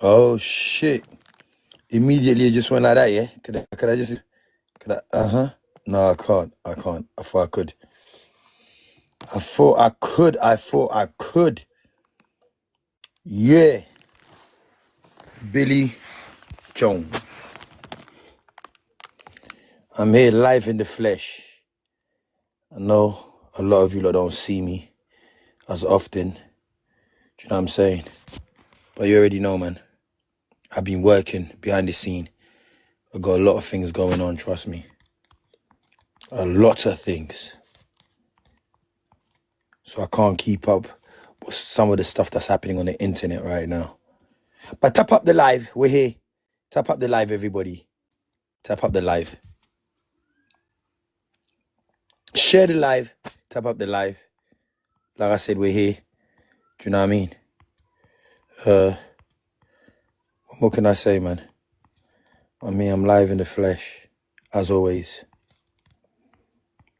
Oh shit! Immediately it just went like that. Yeah. Could I just? Could I? No, I can't. I thought I could. I thought I could. Yeah. Billy Jones. I'm here live in the flesh. I know a lot of you lot don't see me as often. Do you know what I'm saying? But you already know, man. I've been working behind the scene. I got a lot of things going on, trust me. A lot of things. So I can't keep up with some of the stuff that's happening on the internet right now. But tap up the live. We're here. Tap up the live, everybody. Tap up the live. Share the live. Tap up the live. Like I said, we're here. Do you know what I mean? What more can I say, man? I'm live in the flesh, as always.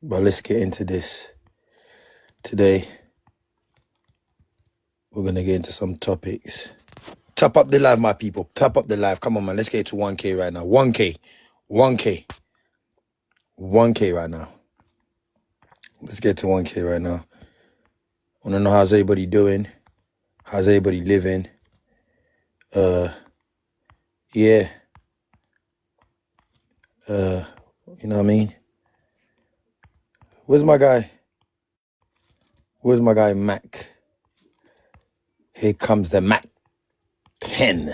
But let's get into this. Today, we're going to get into some topics. Tap up the live, my people. Tap up the live. Come on, man. Let's get to 1K right now. 1K. 1K. 1K right now. Let's get to 1K right now. I want to know how's everybody doing. How's everybody living? Yeah. You know what I mean? Where's my guy? Where's my guy, Mac? Here comes the Mac 10.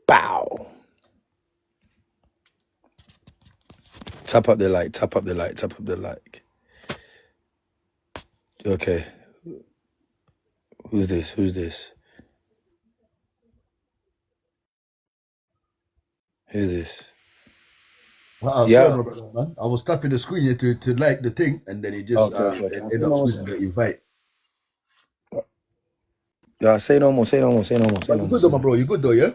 Bow. Tap up the like, tap up the like, tap up the like. Okay. Who's this? Who's this? Who's this? Sorry, my brother, man. I was tapping the screen here to like the thing, and then it just ended up squeezing the invite. Yeah, say no more, say no more, say no more, say But no you more. good though, my bro? You good though, yeah?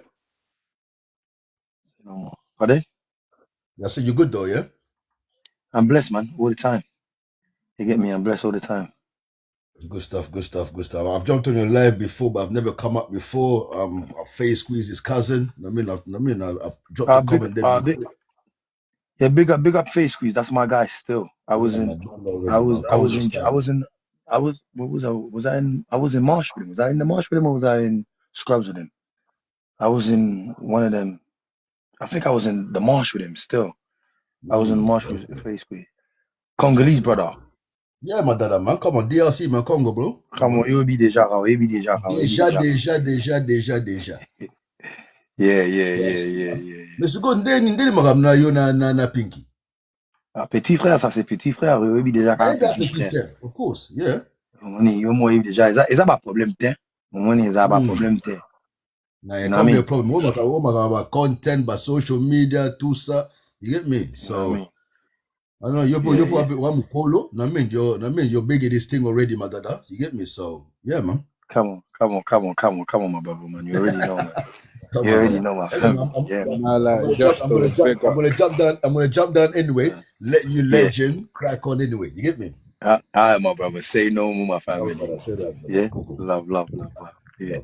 Say no more. Pardon? I said you good though, yeah? I'm blessed, man, all the time. You get me? I'm blessed all the time. Good stuff, good stuff, good stuff. I've jumped on your live before, but I've never come up before. I face squeeze his cousin. I dropped a comment there. Yeah, big up Face Squeeze. That's my guy still. I was in Marsh with him. Was I in the Marsh with him or was I in Scrubs with him? I was in one of them. I think I was in the Marsh with him still. I was in the Marsh with Face Squeeze. Congolese brother. Yeah, my dada, man. Come on, DLC, man. Congo, bro. Come on, you'll be déjà. Yeah. Mais ce qu'on ndeni magam na yo na Pinky. Petit frère, ça c'est petit frère. Il be déjà petit frère. Of course, yeah. Yo moi déjà. Is that my problem there? Money is about problem there. Nah, it can't be a problem. What about content, but social media, tout ça. You get me? So I know you're one polo. I mean you're big in this thing already, my dada. You get me? So yeah, man. Come on, my brother, man. You already know, man. You already know my family. I'm gonna jump down anyway. Let you legend crack on anyway. You get me? I my brother. Say no more, my family. Yeah, cool. Love. Yeah.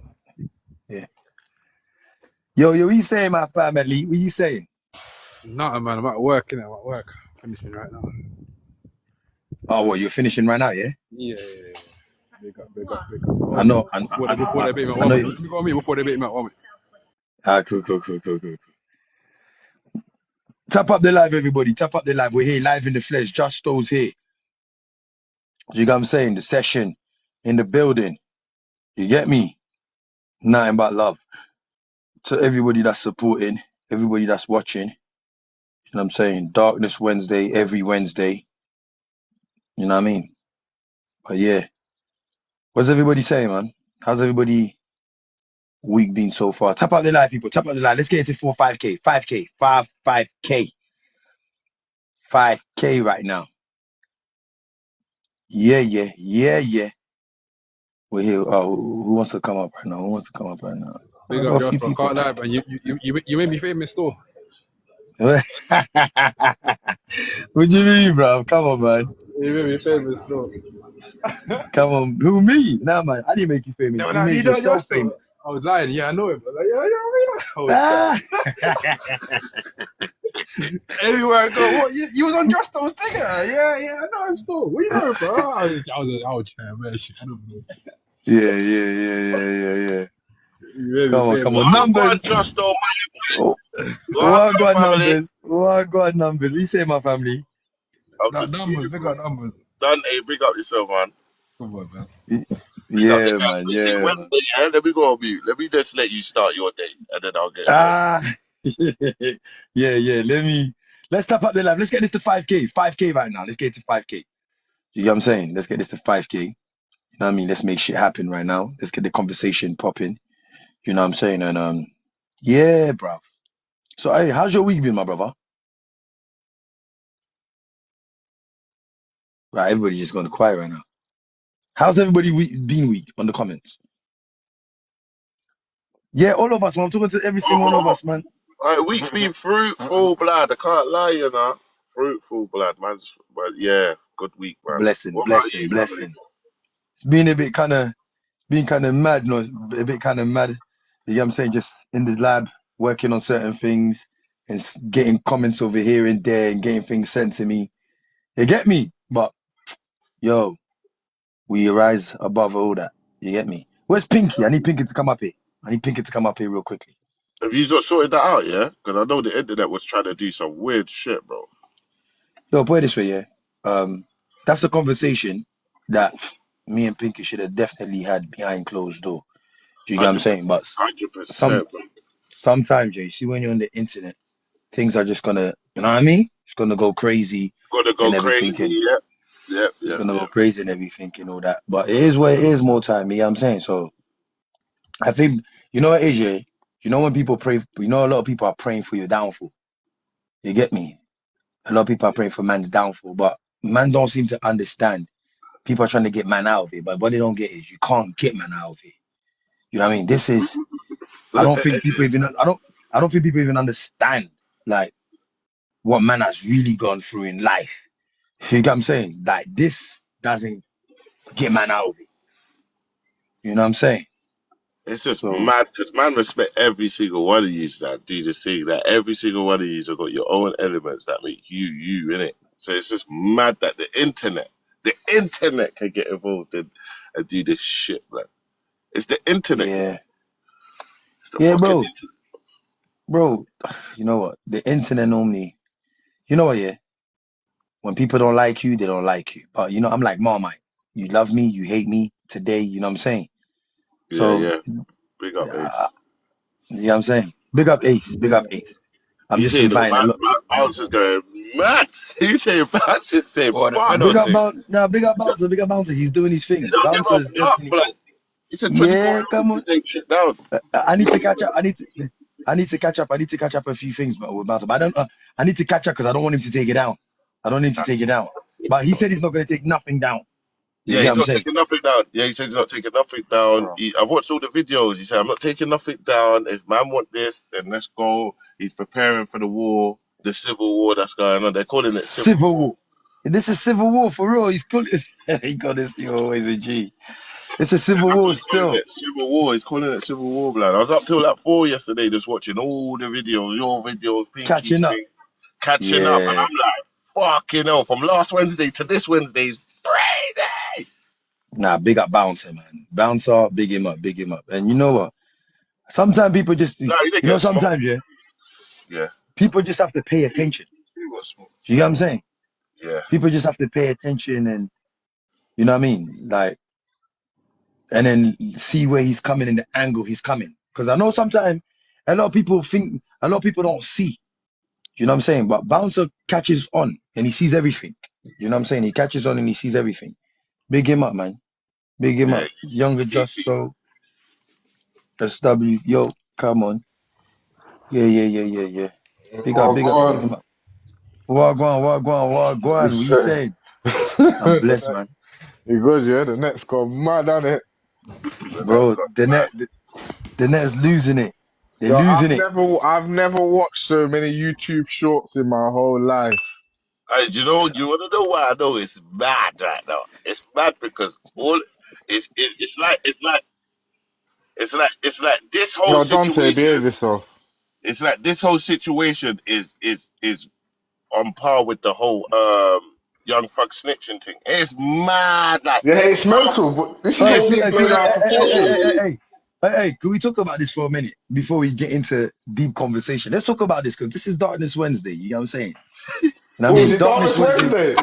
Yo, what you saying, my family? What you saying? Nothing, man. I'm at work, innit? I'm at work. Finishing right now. Oh, what? You're finishing right now, yeah? Yeah. Big up. I know. Before they beat me at 1 minute. You got me before they beat me at 1 minute. Cool. Tap up the live, everybody. Tap up the live. We're here live in the flesh. Justo's here. You get what I'm saying? The session in the building. You get me? Nothing but love. To everybody that's supporting, everybody that's watching. You know what I'm saying? Darkness Wednesday, every Wednesday. You know what I mean? But yeah. What's everybody saying, man? How's everybody week been so far? Tap out the live, people. Tap out the live. Let's get into 5K. 5K. 5K right now. Yeah. We're here. Oh, who wants to come up right now? Big up, Justo. I can't lie, man. You made me famous, though. What do you mean, bro? Come on, man. You made me famous, though. Come on. Who, me? Nah, man. I didn't make you famous. No, you made yourself famous. I was lying. Yeah, I know him. I was like, yeah, I everywhere I go, what? You was on Justo's thing? Yeah, I know him still. What you know, bro? I was trying, man. Shit, I don't know. Yeah. Come on. What Numbers. Justo? What God numbers? What God numbers? We say my family. Numbers, big up numbers. Done, hey, big up yourself, man. Come on, man. Yeah, man. See, Yeah, man. Wednesday, yeah? Let me go on mute. Let me just let you start your day, and then I'll get going. Ah, yeah. Let's tap up the live. Let's get this to 5K. 5K right now. Let's get to 5K. You get what I'm saying? Let's get this to 5K. You know what I mean? Let's make shit happen right now. Let's get the conversation popping. You know what I'm saying? And yeah, bruv. So hey, how's your week been, my brother? Right, everybody's just going quiet right now. How's everybody been week on the comments? Yeah, all of us, man. I'm talking to every single one of us, man. Week's been fruitful, blood. I can't lie, you know. Fruitful, blood, man. But yeah, good week, man. Blessing. What about you, family? It's been a bit kind of mad, no, a bit kind of mad. You know what I'm saying? Just in the lab, working on certain things and getting comments over here and there and getting things sent to me. You get me? But yo, we rise above all that. You get me? Where's Pinky? I need Pinky to come up here real quickly. Have you not sorted that out, yeah? Because I know the internet was trying to do some weird shit, bro. Yo, put it this way, yeah. That's a conversation that me and Pinky should have definitely had behind closed door. Do you get what I'm 100%, saying? But 100%, bro. sometimes, yeah, you see when you're on the internet, things are just gonna, you know what I mean? It's gonna go crazy Gonna go and everything, crazy, and it's yep. gonna go crazy and everything and all that. But it is what it is more time, you know what I'm saying? So I think, you know what it is, yeah? You know when people pray, you know a lot of people are praying for your downfall. You get me? A lot of people are praying for man's downfall, but man don't seem to understand. People are trying to get man out of it, but what they don't get is you can't get man out of it. You know what I mean? This is, I don't think people even, I don't think people even understand like what man has really gone through in life. You get what I'm saying? Like this doesn't get man out of it. You know what I'm saying? It's just So mad because man respect every single one of you that do this thing. That every single one of you have got your own elements that make you in it. So it's just mad that the internet can get involved and do this shit, man. It's the internet, you know. yeah, It's the yeah, fucking bro, internet. bro. You know what? The internet normally, you know what? Yeah, when people don't like you, they don't like you. But you know, I'm like Marmite. You love me, you hate me today. You know what I'm saying? So, Yeah. Big up, uh, Ace. you know what I'm saying? Big up Ace, big up Ace. I'm You just saying inviting a lot. Bounce is going mad. You saying Bounce is saying What fuck. I say? Big up Bouncer, big up Bouncer. He's doing his He's thing. not give Bouncer's a fuck, definitely. blood. He said 24 Yeah, hours come on. to take shit down. I need to catch up. I need to catch up. I need to catch up a few things, but with Bouncer. But I don't. I need to catch up because I don't want him to take it down. I don't need him to take it down. But he said he's not going to take nothing down. You Yeah, get what he's I'm not saying? taking nothing down. Yeah, he said he's not taking nothing down. Bro. I've watched all the videos. He said, I'm not taking nothing down. If man want this, then let's go. He's preparing for the war, the civil war that's going on. They're calling it civil Civil war. war. This is civil war for real. He's put. He got this. You always a G. It's a civil That's what war he's calling still. it, civil war. He's calling it civil war, blood. I was up till like 4 yesterday just watching all the videos, your videos, Pinky's Catching up. thing, catching up. And Yeah. I'm like, fucking hell, from last Wednesday to this Wednesday's crazy. Nah, big up Bouncer, man. Bouncer, big him up, big him up. And you know what? Sometimes people just, No, he didn't get smoked. sometimes, yeah, Yeah. people just have to pay attention. He got smoked. You get what I'm saying? Yeah. People just have to pay attention and, you know what I mean? Like, and then see where he's coming and the angle he's coming. Because I know sometimes a lot of people don't see. You know what I'm saying? But Bouncer catches on and he sees everything. You know what I'm saying? He catches on and he sees everything. Big him up, man. Big him Yeah. up. Younger Easy. Justo, SW, yo, come on. Yeah. Big up, Well, big go up, big on. him up. Wagwan. You What you say saying? I'm the blessed, net, man. it goes, yeah. The net's gone mad on it. The net's Bro, got mad. the net's losing it. They're Yo, losing it. I've never watched so many YouTube shorts in my whole life. Hey, you want to know why I know it's mad right now? It's mad because it's like It's like this whole Yo, Dante, behave situation. yourself. It's like this whole situation is on par with the whole young fuck snitching thing. It's mad. Like, Yeah, it's bro, mental, but this is Hey, all it's being played out for football. hey, can we talk about this for a minute before we get into deep conversation? Let's talk about this because this is Darkness Wednesday. You know what I'm saying? And I Oh, is mean, it Darkness Darkness Wednesday. Wednesday?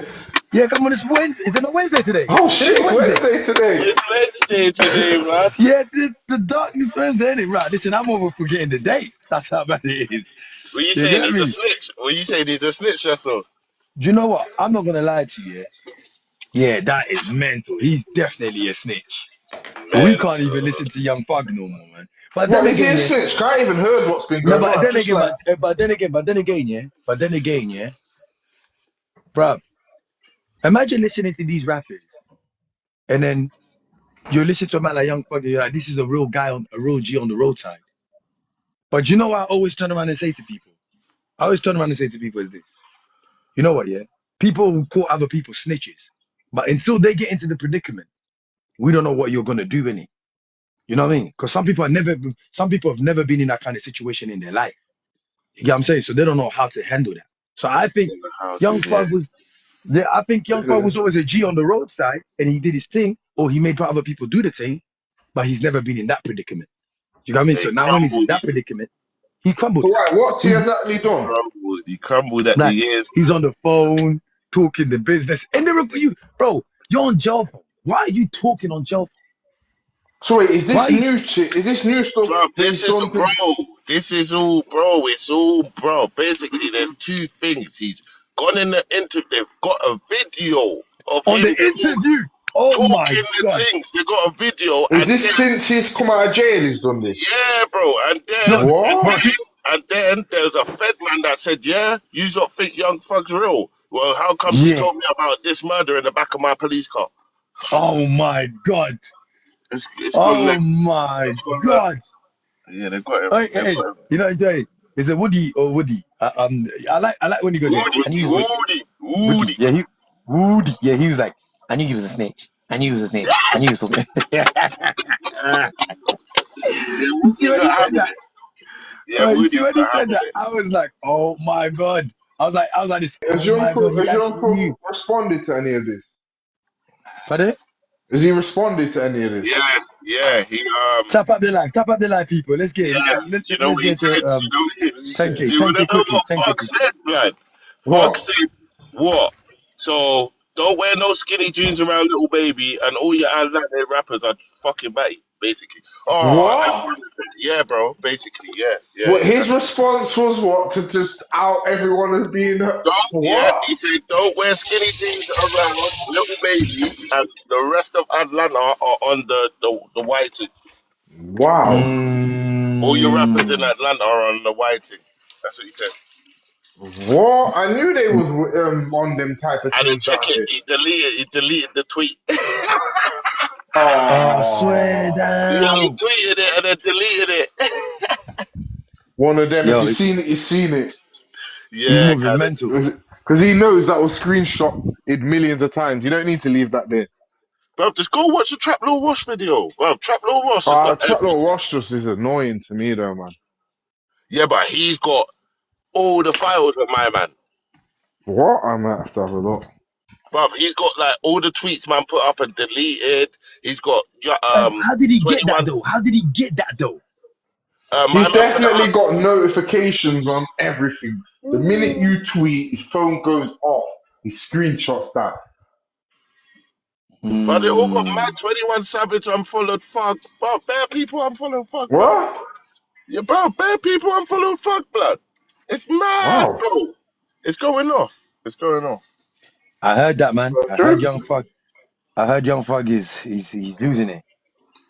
Yeah, come on, it's Wednesday. Is it not Wednesday today? Oh shit, Today's it's Wednesday. Wednesday today. it's Wednesday today, man. Yeah, the Darkness Wednesday, ain't it? Right. Listen, I'm over forgetting the dates. That's how bad it is. When you You saying get he's a me? snitch, when you saying he's a snitch, that's all. Do you know what? I'm not gonna lie to you. Yeah, that is mental. He's definitely a snitch. But we Man, can't even listen to Young Thug no more, man. But then What is he again, a yeah. snitch? I ain't even heard what's been No, going but on. then Just again, like, yeah. Bruh, imagine listening to these rappers and then you listen to a man like Young Thug, and you're like, this is a real guy on a real G on the roadside. But you know what I always turn around and say to people? I always turn around and say to people is this. You know what, yeah? People will call other people snitches. But until they get into the predicament, we don't know what you're gonna do in it. You know what I mean? Because some people have never been in that kind of situation in their life. You get what I'm saying? So they don't know how to handle that. So I think how to, Young yeah. Thug was yeah, I think Young Thug was always a G on the roadside and he did his thing, or he made other people do the thing, but he's never been in that predicament. You know what I mean? He So now when he's in crumbled, that predicament, he crumbled. so right, what's he He's exactly done? he crumbled at the like years. he's on the phone talking the business. And they report you, bro, you're on jail phone. Why are you talking on jail phone? So wait, is Why this are you, new shit? Is this new stuff Bro, that he's done to? this is all, bro. It's all, bro. Basically, there's two things. He's gone in the interview. They've got a video of on him the interview? Oh my talking the god. things. They got a video, Is and this then, since he's come out of jail? He's done this. yeah, bro. And then, No, What? bro, keep, and then there's a Fed man that said, yeah, you don't think Young Thug's real. Well, how comes he yeah. told me about this murder in the back of my police car? Oh my god. It's gone Oh left. my It's gone left. god. Yeah, they've got him. Hey, They've hey, got him. you know what I'm saying? Is it Woody or Woody? I like when he goes, yeah, Woody, I knew he was Woody, Woody. Woody. Yeah, Woody. Yeah, he was like, I knew he was a snitch. I knew he was a snitch. I knew he was talking. Yeah, You see Woody's when he not said having that? it. Yeah, You see Woody's when he not said having that? it. I was like, oh my god. I was like this. Has Oh my god, he Has Young actually knew. Thug responded to any of this? Pardon? Has he responded to any of this? Yeah, yeah. He Tap up the live, people. yeah. You know Let's what he get said? to You know what he said? 10k, Do you want to 10k know quickly, what 10k Fox quickly. said, blood? Fox What? said what? So don't wear no skinny jeans around little baby, and all your Atlanta rappers are fucking batty, basically. Oh, What? yeah, bro. Basically, yeah, yeah, What yeah. his response was what to just out everyone as being Don't, yeah, what? he said, don't wear skinny jeans around little baby, and the rest of Atlanta are on the white thing. Wow. All your rappers in Mm. Atlanta are on the white thing. That's what he said. What? I knew they was on them type of And then things check out it, there. he deleted the tweet. Oh, swear Yeah, he Oh, down. tweeted it and then deleted it. one of them. If Yo, you seen it, you seen it. he's Yeah, moving kind of. mental. Because he knows that was screenshot it millions of times. You don't need to leave that there. Bro, just go watch the Trap Lil Wash video. Bro, Trap Lil Wash has got Chatlow everything. Wash just is annoying to me though, man. Yeah, but he's got all the files of my man. What? I might have to have a look. Bro, he's got like all the tweets man put up and deleted. He's got How did he get that 21. though? How did he get that though? My He's man put it up. definitely got notifications on everything. The minute you tweet, his phone goes off. He screenshots that. But they all got Mm. mad 21 Savage unfollowed fuck. Bro, bare people unfollowed fuck, blood. What? Yeah, bro, bare people unfollowed fuck, blood. It's mad, Wow. bro. It's going off. It's going off. I heard that, man. I heard True. Young Thug. I heard Young Thug is he's losing it.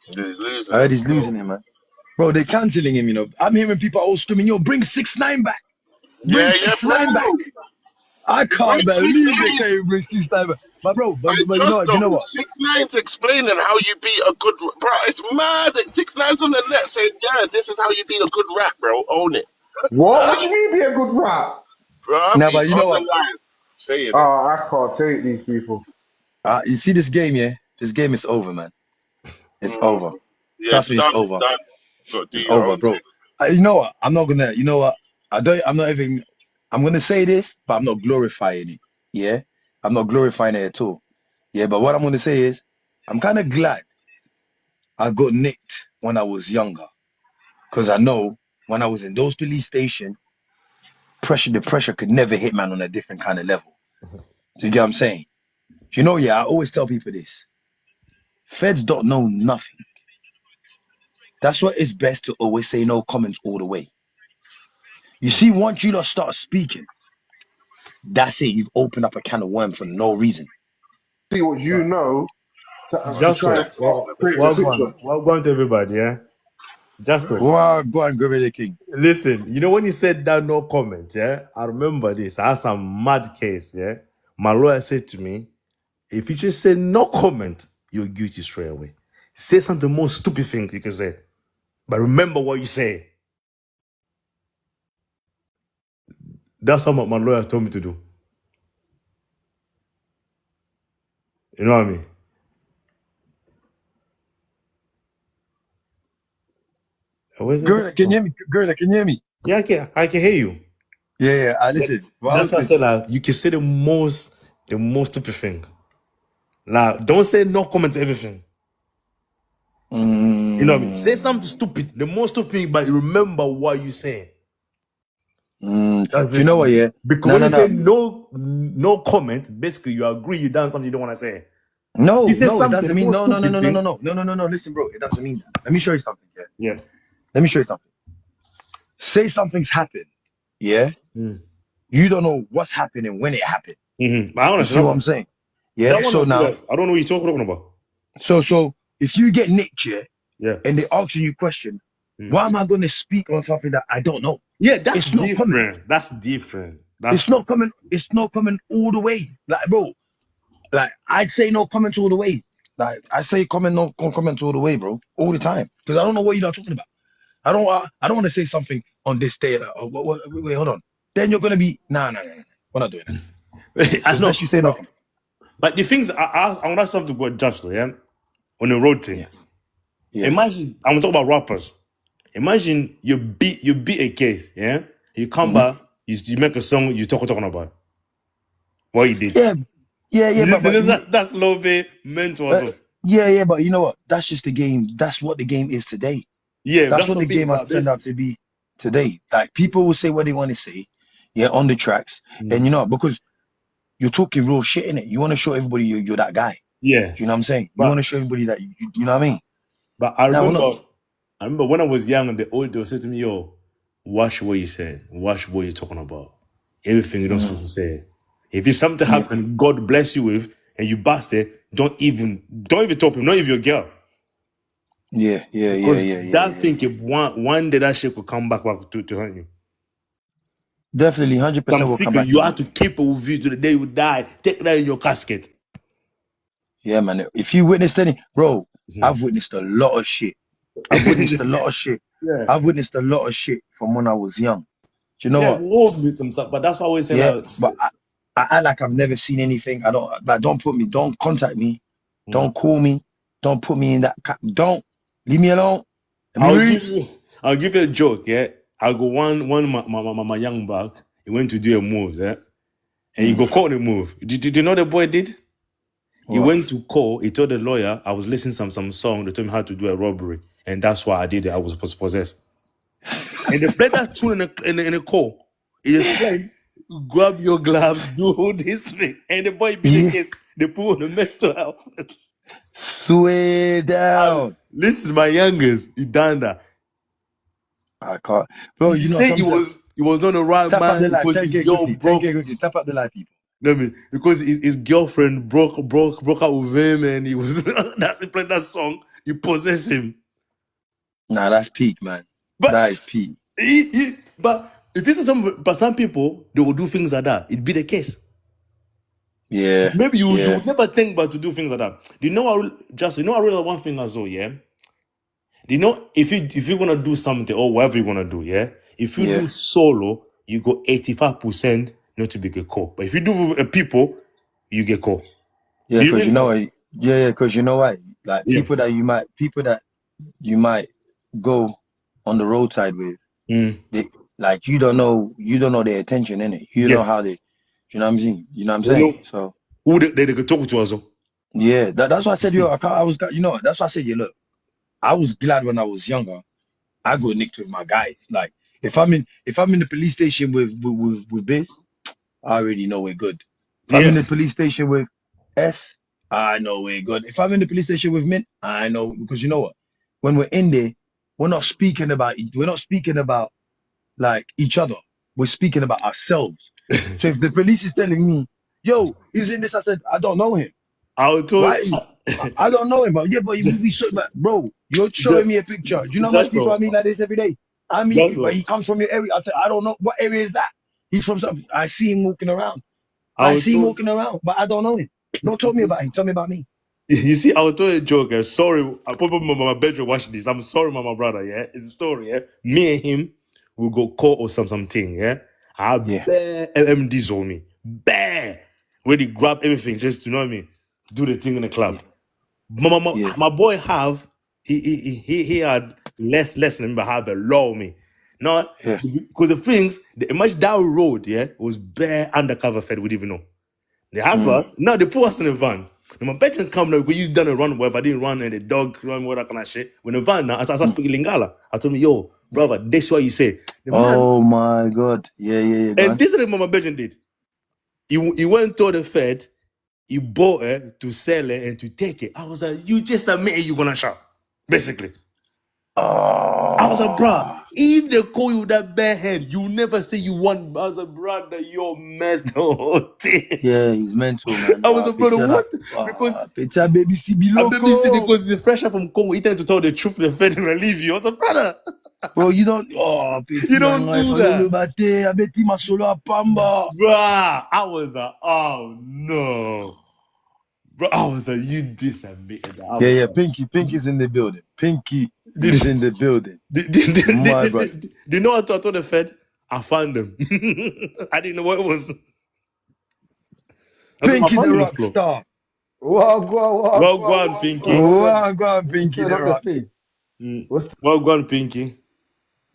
He's I losing heard it he's still. losing it, man. Bro, they're canceling him, you know. I'm hearing people all screaming, yo, bring 6ix9ine back. Bring Yeah, yeah, 6ix9ine back. bro. I Bring can't six believe they nine. say bring 6ix9ine back. But bro, And but you know what? Justo, You know what? 6ix9ine's explaining how you beat a good bro. It's mad that 6ix9ine's on the net saying, yeah, this is how you beat a good rap, bro. Own it. What? What do you mean be a good rap? Bro, No, he's but you know on the what? line saying Oh, it. I can't take these people. You see this game, yeah? This game is over, man. It's Mm. over. Trust me, it's over. Got to do It's your over, own bro. thing. You know what? I'm not gonna. You know what? I'm not even. I'm gonna say this, but I'm not glorifying it. Yeah, I'm not glorifying it at all. Yeah, but what I'm gonna say is, I'm kind of glad I got nicked when I was younger, because I know when I was in those police stations, the pressure could never hit man on a different kind of level. Do you get what I'm saying? You know, yeah, I always tell people this. Feds don't know nothing. That's why it's best to always say no comments all the way. You see, once you don't start speaking, that's it. You've opened up a can of worms for no reason. See what you know to try Justo, and start creating a picture. welcome to everybody, yeah? Justo, Wow, go on, Gorilla King. listen, you know when you said that no comment, yeah? I remember this. I had some mad case, yeah? My lawyer said to me, if you just say no comment, you're guilty straight away. Say something more stupid thing you can say. But remember what you say. That's what my lawyer told me to do. You know what I mean? Gorilla, can you hear me? Gorilla, can you hear me? Yeah, I can hear you. Yeah, I listen. That's why I said like you can say the most stupid thing. Like, don't say no comment to everything. You know what I mean? Say something stupid, the most stupid thing, but remember what you're saying. That's you know what, yeah? Because when you say no comment, basically you agree you done something you don't want to say. No, You say it doesn't mean no. no. Listen, bro, it doesn't mean that. Let me show you something, yeah? Yeah. Let me show you something. Say something's happened, yeah? You don't know what's happening when it happened. You see what I'm saying? Yeah, so now... I don't know what you're talking about. So if you get nicked, yeah, and they ask you a question, why am I going to speak on something that I don't know? Yeah, that's different. Not coming. That's different. It's not coming all the way. Like, bro, like I'd say no comments all the way. Like I say no comments all the way, bro, all the time. Because I don't know what you're talking about. I don't want to say something on this day. Like, wait, hold on. Then you're gonna be nah. We're not doing that. I know. Unless you say nothing. But the things I want to have to go judge though, yeah, on the road thing. Yeah. Imagine I'm talking about rappers. Imagine you beat a case, yeah. You come back, you make a song, you talking about what you did. Yeah. But that's a little bit mental as well. Yeah, but you know what? That's just the game. That's what the game is today. Yeah, that's what the game has turned out to be today. Like people will say what they want to say, yeah, on the tracks, and you know because you're talking real shit in it. You want to show everybody you're that guy. Yeah, you know what I'm saying. You want to show everybody that you know what I mean. But I remember when I was young and the old they would say to me, "Yo, watch what you said. Watch what you're talking about. Everything you don't supposed to say. If it's something happened, God bless you with, and you bust it, don't even talk to him. Not even your girl." Yeah. That thing, if one day that shit could come back to hurt you. Definitely, 100% will come back. You have to keep it with you to the day you die. Take that in your casket. Yeah, man. If you witnessed any, bro, I've witnessed a lot of shit. I've witnessed a lot of shit. Yeah. I've witnessed a lot of shit from when I was young. Do you know what? We all with some stuff, but that's why I always say that. But I act like I've never seen anything. Don't contact me. Don't call me. Don't put me in that. Don't leave me alone. I'll give you a joke, yeah. I'll go one my young back. He went to do a move, yeah, and he go call the move. Did you know the boy did? He went to call. He told the lawyer, I was listening to some song. They told me how to do a robbery, and that's why I did it. I was possessed. And they played that tune in a call. He explained, grab your gloves, do this thing, and the boy beat the case. They put on the mental health. Swear down. Listen, my youngest, he done that. I can't, bro. You know, say he was not the right man because his girl broke. Tap up the life, people. You know what I mean? Because his girlfriend broke out with him, and he was he played that song. You possess him. Nah, that's peak, man. That is peak. But if you say but some people they will do things like that. It'd be the case. Yeah. Maybe you would never think about to do things like that. Do you know I realized one thing as well, yeah? Do you know if you're gonna do something or whatever you're gonna do, yeah? If you do solo, you go 85% not to be get caught. But if you do people, you get caught. Yeah, because you know why? Like people that you might go on the roadside with. Like you don't know their attention in it. You know how they, you know what I'm saying? You know what I'm saying? So who they could talk to us. Yeah, that's why I said, yo, I was, you know, that's why I said, yeah, look, I was glad when I was younger. I got nicked with my guys. Like if I'm in the police station with Biz, I already know we're good. If I'm in the police station with S, I know we're good. If I'm in the police station with Mint, I know, because you know what? When we're in there, we're not speaking about like each other. We're speaking about ourselves. So if the police is telling me, yo, he's in this, I said, I don't know him. Right? I don't know him, but yeah, but bro, you're showing me a picture. Do you know how much people I meet like this every day? I meet you, but he comes from your area. I don't know what area is that. He's from something. I see him walking around. But I don't know him. Don't tell me about him. Tell me about me. You see, I'll tell you a joke. Sorry, I put my bedroom watching this. I'm sorry, my brother. Yeah, it's a story. Yeah, me and him will go caught or something. Yeah, I have bare MMDs on me. Bare. Where they grab everything just to, you know what I mean, to do the thing in the club. My boy have he had less than me, but have a lot of me. No, because the things, imagine that road, was bare undercover fed. We didn't even know. They have us. Now they put us in a van. Now my bedroom come now, we used done a run, whatever, I didn't run, and the dog run, what that kind of shit. When the van now, as I speak Lingala, I told me, yo, brother, this is what you say. Oh my God. Yeah. And this is what my bedroom did. He went to the Fed, he bought it to sell it and to take it. I was like, you just admit you're gonna shop, basically. I was like, bro, if they call you that bare hand, you never say you want. I was like, brother, you're messed the whole thing. Yeah, he's mental, man. I was like, brother, what? Because baby because he's fresh up from Congo, he tend to tell the truth, the Fed will leave you. I was like, brother, bro, you don't. You don't do that. Bruh, I was like, oh no. Bro, I was like, you disadmitted that. Yeah, Pinky's in the building. Pinky is in the building. My brother. Do you know what I told the Fed? I found them. I didn't know what it was. Pinky the rock star. Well gone, Pinky. Well gone, Pinky the rock. Well gone, Pinky.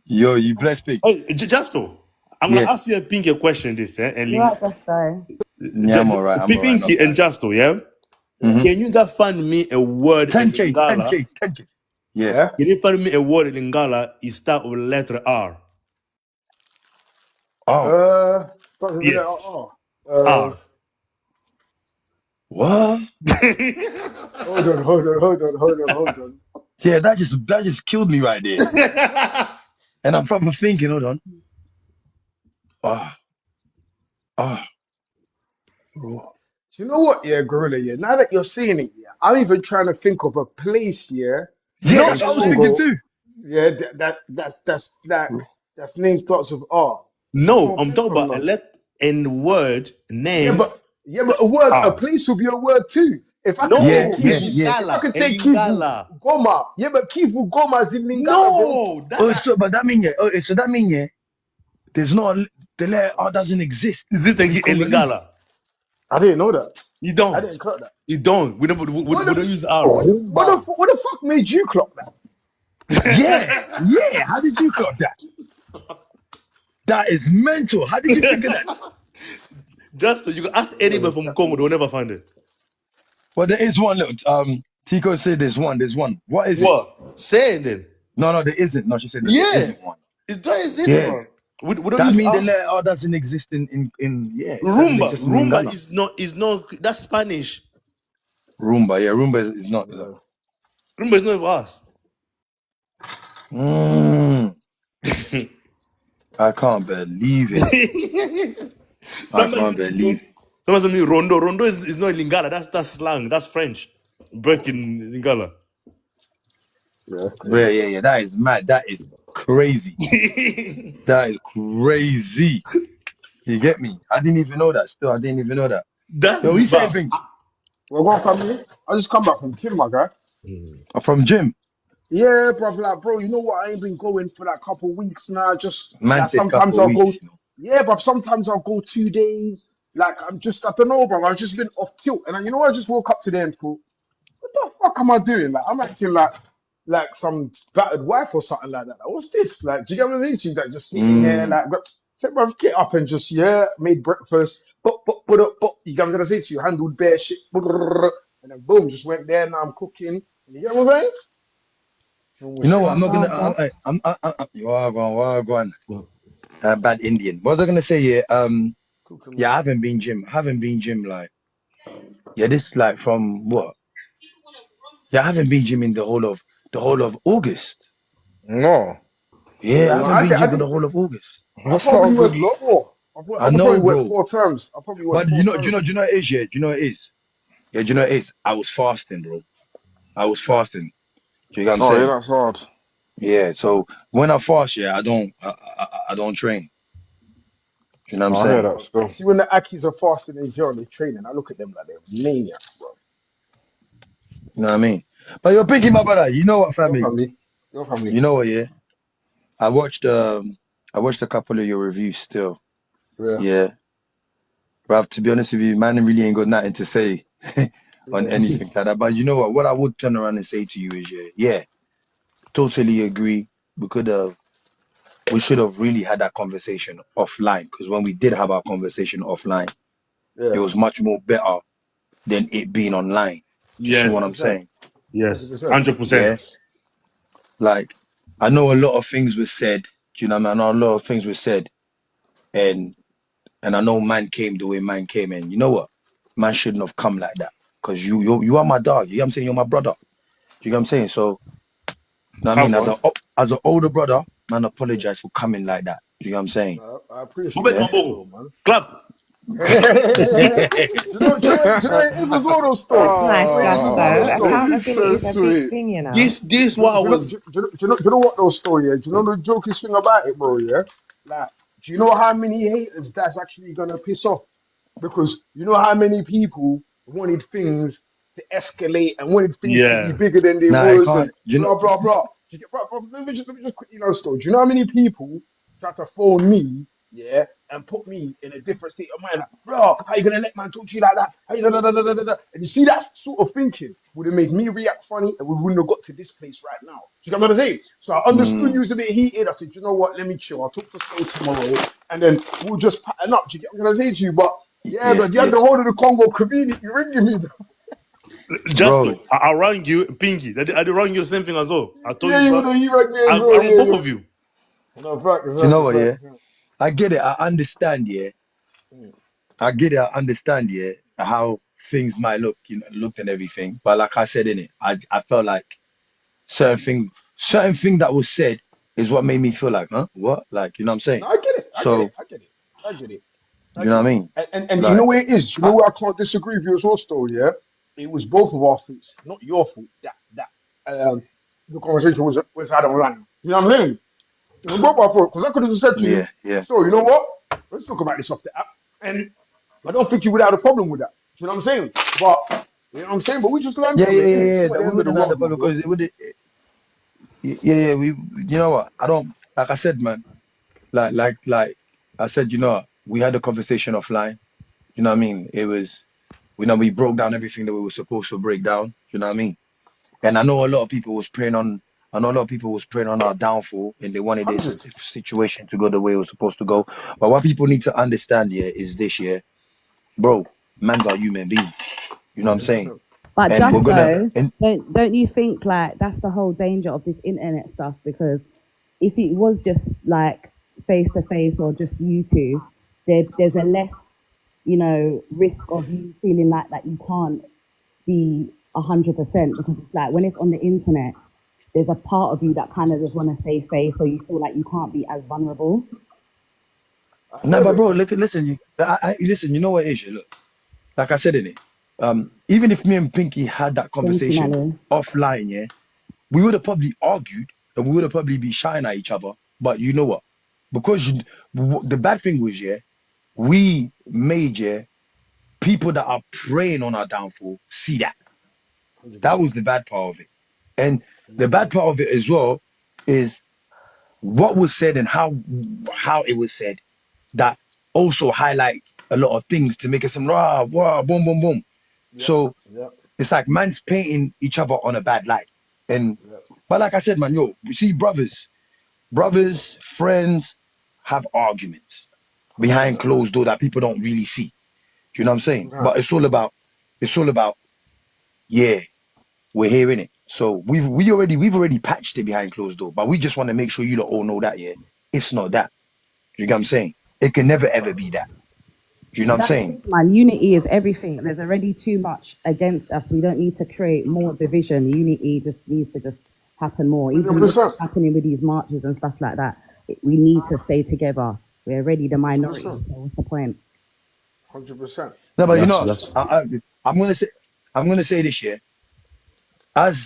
Yo, you blessed Pinky. Hey, Justo, I'm gonna ask you a Pinky question. This, and sorry. Yeah, I'm alright. Pinky and Justo, yeah. Mm-hmm. Can you guys find me a word 10K, in Lingala? 10K. Yeah. Can you find me a word in Lingala? It starts with letter R. Yes. R. What? Hold on. Yeah, that just killed me right there. And I'm probably thinking, hold on. Bro. Do you know what, Gorilla, now that you're saying it, I'm even trying to think of a place, Yeah, that's what I was thinking too. Yeah, that's name starts with R. No, I'm talking about a word name. Yeah, but a word, a place will be a word too. If I can say Kivu, I can say Kivu Goma. Yeah, but Kivu Goma is in Lingala. No, so that mean there's no, the letter R doesn't exist. Is it in Lingala? I didn't know that. You don't. I didn't clock that. You don't. We don't use R. What the fuck made you clock that? Yeah. How did you clock that? That is mental. How did you figure that? Just so you can ask anybody from Congo, they'll never find it. Well, there is one. Look, Tico said there's one. What is it? What? Say it then. No, there isn't. No, she said there isn't one. We don't that means the letter R doesn't exist in Rumba is not that's Spanish. Rumba is not. Rumba is not of us. I can't believe it. I can't believe it. Someone said me Rondo. Rondo is not Lingala. That's slang. That's French. Breaking Lingala. Yeah. That is mad. That is crazy. That is crazy. You get me? I didn't even know that. Still, I didn't even know that. That's so we say thing. Well, what family? I just come back from gym, my guy. From gym? Yeah, bro. You know what? I ain't been going for that couple weeks now. Just sometimes I'll go. Yeah, but sometimes I'll go 2 days. Like I don't know, bro. I've just been off kilt, and you know, I just woke up today and thought, what the fuck am I doing? Like I'm acting like like some battered wife or something like that. Like, what's this? Like, do you get what I'm saying to you? Like, just sitting here, like, say, bro, get up and just, made breakfast. But, you get what I'm gonna say to you? Handled bare shit. And then boom, just went there. Now I'm cooking. You get what I'm saying? You know what? I'm not gonna. You are going. Bad Indian. What was I gonna say? Yeah. Yeah. I haven't been gym. Like. Yeah. This like from what? Yeah. I haven't been gym in the whole of August. No. Yeah. I haven't been I gym for did. the whole of August. I That's not probably a went good look. four. I I know, probably went bro. 4 times. I probably went But four you know, times. do you know what it is? Yeah. Do you know what it is? Yeah. Do you know what it is? I was fasting, bro. I was fasting. Do you get what I'm Oh, yeah, saying? that's hard. Yeah. So when I fast, yeah, I don't train. You know what I'm No, I hear saying? that still. See, when the Akis are fasting in jail, they're training. I look at them like they're maniacs, bro. You know what I mean? But you're picking my brother. You know what, Your family? family, your family. You know what? Yeah. I watched I watched a couple of your reviews still. Yeah, Yeah. Bruv, to be honest with you, man really ain't got nothing to say on yeah. anything like that. But you know what? What I would turn around and say to you is yeah, totally agree. We should have really had that conversation offline. Because when we did have our conversation offline, it Yeah, was much more better than it being online. Do you see what Yes. I'm 100%. saying? Yes. 100%. 100%. Yeah. Like I know a lot of things were said. Do you know what I mean? I know a lot of things were said, and I know man came the way man came, and you know what? Man shouldn't have come like that. Because you are my dog. You know what I'm saying? You're my brother. You know what I'm saying? So, you know what I mean? Have one. As an older brother, man, apologize for coming like that. You know what I'm saying? I appreciate Robert that Yeah. still, Maboro. man. Clap. Do you know it is as well though still. That's Do you nice, know it is as well though Justo. still. Oh, he's Accountability so is a big sweet. thing, you know. This Do, what do, you know, was. do, do, do you know what though story? Yeah? Do you know the jokest thing about it, bro? Yeah, like, do you know how many haters that's actually gonna piss off? Because you know how many people wanted things to escalate and wanted things to be Yeah. bigger than they Nah, I was and can't. You know, blah blah blah. Let me just quickly know story. Do you know how many people tried to phone me, yeah, and put me in a different state of mind? Like, bro, how you gonna let man talk to you like that? How you da? And you see that sort of thinking would have made me react funny, and we wouldn't have got to this place right now. Do you get what I'm saying? So I understood you was a bit heated. I said, you know what? Let me chill. I'll talk to Stowe tomorrow, and then we'll just pattern up. Do you get what I'm saying to you? But yeah, yeah, but you had yeah, the whole of the Congo community ringing me, bro. bro. Justo. I rang you, Pinky. I did rang you the same thing as well. I told Yeah, you, you bro. know, you right there I as well. rang Yeah, both yeah. of you. No, fact, Do you know what? fact. Yeah, I get it. I understand. Yeah, I get it. I understand. Yeah, how things might look, look and everything. But like I said in it, I felt like certain thing that was said is what made me feel like, huh? What? Like, you know what I'm saying? No, I get it. I get it. So, I get it. I get it. I you know get what I it. mean? And do you know Like, where it is? Do you know I, where I can't disagree with you as well, still, yeah? It was both of our faults, not your fault. That the conversation was had online. You know what I'm saying? It was both our fault. Because I could have just said to you, yeah, yeah, so you know what? Let's talk about this off the app. And I don't think you would have a problem with that. Do you know what I'm saying? But you know what I'm saying? But we just learned yeah, from yeah, it, yeah, innit? It's yeah. not That the we end of the wouldn't have the world, my problem bro. because it would. Yeah, yeah. You know what? I don't. Like I said, man. Like I said, we had a conversation offline. You know what I mean? It was, we broke down everything that we were supposed to break down. You know what I mean? And I know a lot of people was praying on. I know a lot of people was praying on our downfall, and they wanted this 100. situation to go the way it was supposed to go. But what people need to understand here is this: year, bro, man's are human beings. You know what I'm saying? 100%. But And we're gonna. Justo, And don't you think like that's the whole danger of this internet stuff? Because if it was just like face to face or just you two, there's a less, risk of you feeling like that you can't be 100% because it's like when it's on the internet, there's a part of you that kind of just want to save face, so you feel like you can't be as vulnerable. I nah, heard but it. bro, look, listen, listen. You know what it is? Look, like I said in it, even if me and Pinky had that Thank you, conversation Manu. offline, yeah, we would have probably argued and we would have probably be shying at each other. But you know what? Because the bad thing was, yeah, we made, yeah, people that are preying on our downfall see that. That 100%. was the bad part of it. And the bad 100%. part of it as well is what was said and how it was said that also highlights a lot of things to make it some rah, rah, boom, boom, boom. Yep. So Yep. it's like man's painting each other on a bad light. And Yep. But like I said, man, yo, you see, brothers, friends have arguments behind 100%. closed door that people don't really see. Do you know what I'm saying? Right. But it's all about, yeah, we're hearing it. So we've already patched it behind closed door, but we just want to make sure you lot all know that, yeah, it's not that. You get what I'm saying? It can never ever be that. Do you know what I'm That's saying? it, man. Unity is everything. There's already too much against us. We don't need to create more division. Unity just needs to just happen more. Even with 100%. what's happening with these marches and stuff like that, we need to stay together. We're already the minority, so 100%. what's the point? 100%. No, but you know, That's I'm gonna say this, yeah. As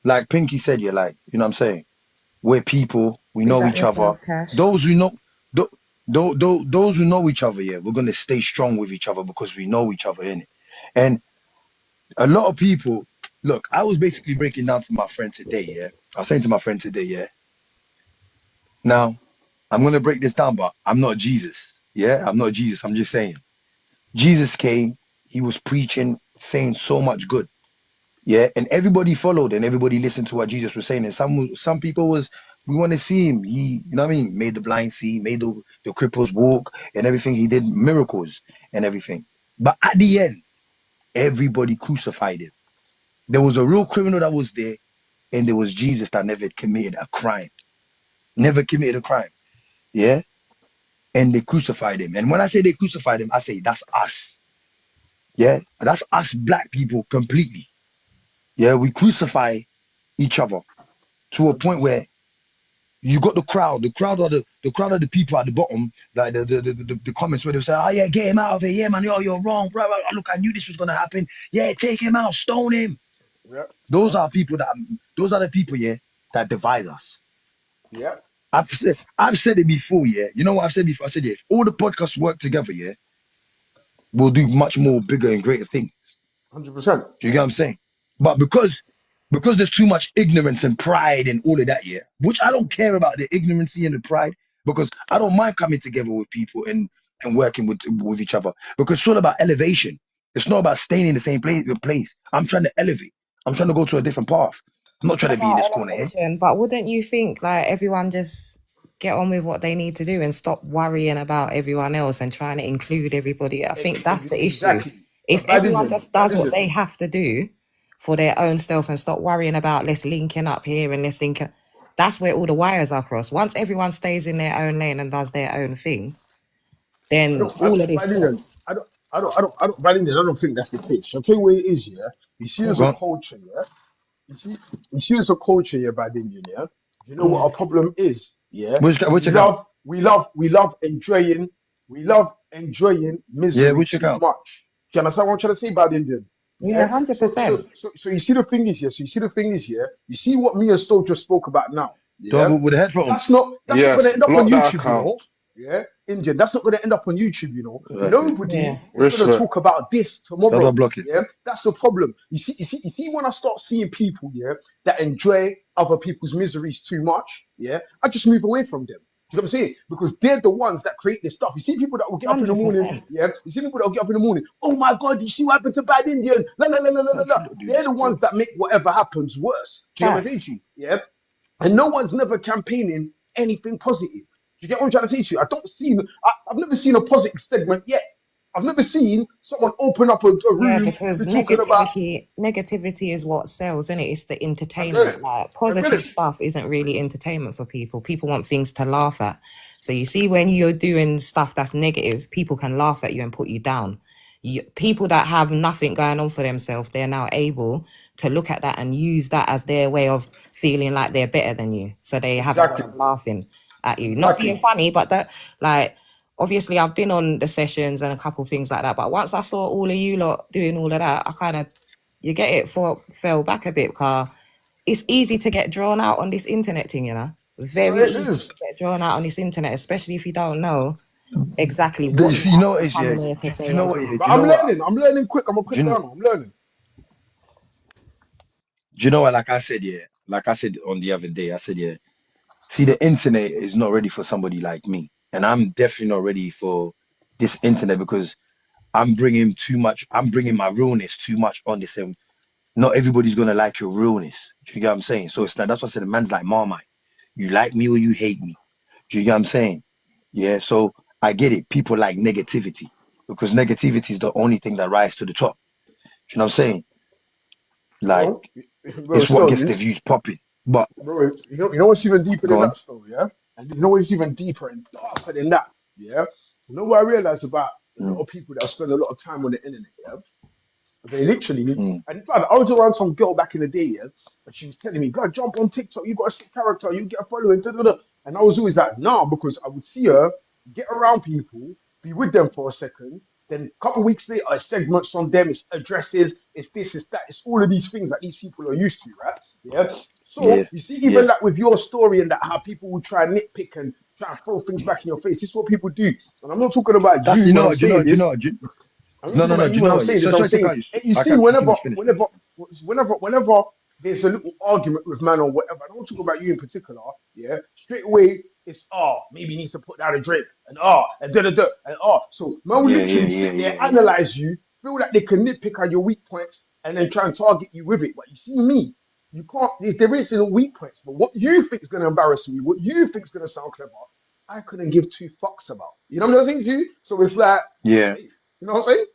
like Pinky said, yeah, like you know what I'm saying. We're people. We Big know up each other. yourself, Cash. Those who know, th- those who know each other, yeah, we're gonna stay strong with each other because we know each other in it. And a lot of people, look, I was basically breaking down to my friend today, yeah. I was saying to my friend today, yeah. Now I'm gonna break this down, but I'm not Jesus. Yeah, I'm not Jesus. I'm just saying. Jesus came. He was preaching, saying so much good. Yeah, and everybody followed and everybody listened to what Jesus was saying. And some people was, we want to see him. He, you know what I mean, made the blind see, made the cripples walk and everything. He did miracles and everything. But at the end, everybody crucified him. There was a real criminal that was there, and there was Jesus that never committed a crime. Never committed a crime. Yeah. And they crucified him. And when I say they crucified him, I say that's us. Yeah. That's us black people completely. Yeah. We crucify each other to a point 100%. where you got the crowd. The crowd of the people at the bottom, like the comments where they say, "Oh yeah, get him out of here, yeah man, you're wrong, bro. Look, I knew this was gonna happen. Yeah, take him out, stone him." Yep. Those Yep. are people that, those are the people, yeah, that divide us. Yep. I've said it before, yeah. You know what I've said before? I said, yeah, if all the podcasts work together, yeah, we'll do much more bigger and greater things. 100%. Do you get what I'm saying? But because there's too much ignorance and pride and all of that, yeah, which I don't care about the ignorancy and the pride, because I don't mind coming together with people and working with each other, because it's all about elevation. It's not about staying in the same place. I'm trying to elevate. I'm trying to go to a different path. I'm not trying to be in About this corner here. elevation, but wouldn't you think like everyone just get on with what they need to do and stop worrying about everyone else and trying to include everybody? I think that's the issue. Exactly. If Bad everyone Indian. just Bad does what Indian. they have to do for their own self and stop worrying about let's linking up here and let's linking, that's where all the wires are crossed. Once everyone stays in their own lane and does their own thing, then all of this Bad Indian. stops. Bad Indian, I don't think that's the case. I'll tell you what it is, yeah. You see, as Go a on. culture, yeah. You see, as a culture, yeah, Bad Indian, yeah. You know what Mm. our problem is, yeah. Which account? We love enjoying Yeah, misery which too account? much. Do you understand what I'm trying to say, Bad Indian? Yeah, Yeah. So 100%. you see the thing is, yeah. So you see the thing is, yeah. You see what me and Stowe just spoke about now, Dog yeah. with the headphones. That's not going Yes, to end up on block that YouTube, you account. know. Yeah, Indian. That's not going to end up on YouTube, you know. Right. Nobody Yeah. is going to Respect. talk about this How do I tomorrow. block it? Yeah, that's the problem. You see. When I start seeing people, yeah, that enjoy other people's miseries too much, yeah, I just move away from them. You know what I'm saying? Because they're the ones that create this stuff. You see people that will get up in the morning, 100%. yeah. You see people that will get up in the morning. Oh my God, you see what happened to Bad Indian? La la la la la la How la. should I do They're this, the bro? ones that make whatever happens worse. Do you know what I'm saying Facts. to you? Yeah. And no one's never campaigning anything positive. Do you get what I'm trying to say to you? I've never seen a positive segment yet. I've never seen someone open up a Yeah, room to because be talking about. negativity is what sells, isn't it? It's the I get entertainment. it. Like I get positive it. stuff isn't really entertainment for people. People want things to laugh at. So you see, when you're doing stuff that's negative, people can laugh at you and put you down. People that have nothing going on for themselves, they're now able to look at that and use that as their way of feeling like they're better than you. So they have a way Exactly. of laughing at you, not being Exactly. funny, but that like obviously I've been on the sessions and a couple things like that, but once I saw all of you lot doing all of that, I kind of, you get it, fell back a bit, because it's easy to get drawn out on this internet thing, you know. No, Very it easy is. to get drawn out on this internet, especially if you don't know exactly what you're You know what actually is, yeah? coming Do here to you say know and what? do. Do But you know what? I'm learning quick. I'm a Do quick you, learner. I'm learning. do you know what? Like I said, yeah. Like I said on the other day, I said, yeah. See, the internet is not ready for somebody like me, and I'm definitely not ready for this internet because I'm bringing too much. I'm bringing my realness too much on this. not everybody's gonna like your realness. Do you get what I'm saying? So it's like that's what I said. The man's like Marmite. You like me or you hate me. Do you get what I'm saying? Yeah. So I get it. People like negativity because negativity is the only thing that rises to the top. You know what I'm saying? Like Bro, bro, it's what still, gets the views popping. But bro, you know what's even deeper go than on. that, still, yeah? And you know what's even deeper and darker than that, yeah? You know what I realized about a lot Mm, of people that spend a lot of time on the internet, yeah? They literally, mm, and blood, I was around some girl back in the day, yeah, and she was telling me, blood, jump on TikTok, you got a sick character, you get a following, da, da, da. And I was always like, nah, because I would see her get around people, be with them for a second, then a couple of weeks later, it's segments on them, it's addresses, it's this, it's that, it's all of these things that these people are used to, right? Yeah. yeah. So you see, Yeah. even like with your story and that, how people will try and nitpick and try and throw things back in your face. This is what people do. And I'm not talking about That's you you when know I'm what, you know saying what, you know this. what. I'm not No, talking no, no. about Do you you when know I'm what? saying this. So I'm sorry to saying, cut you. you I see, can't finish. whenever there's a little argument with man or whatever, I don't talk about you in particular. Yeah, straight away it's maybe he needs to put down a drink and and da da da and So man will Yeah, yeah, literally yeah, sit there, yeah, yeah. analyze you, feel like they can nitpick on your weak points and then try and target you with it. But you see me, you can't. There is no weak points, but what you think is going to embarrass me, what you think is going to sound clever, I couldn't give two fucks about. You know what I'm saying to you? So it's like I'm Yeah, safe. You know what I'm saying?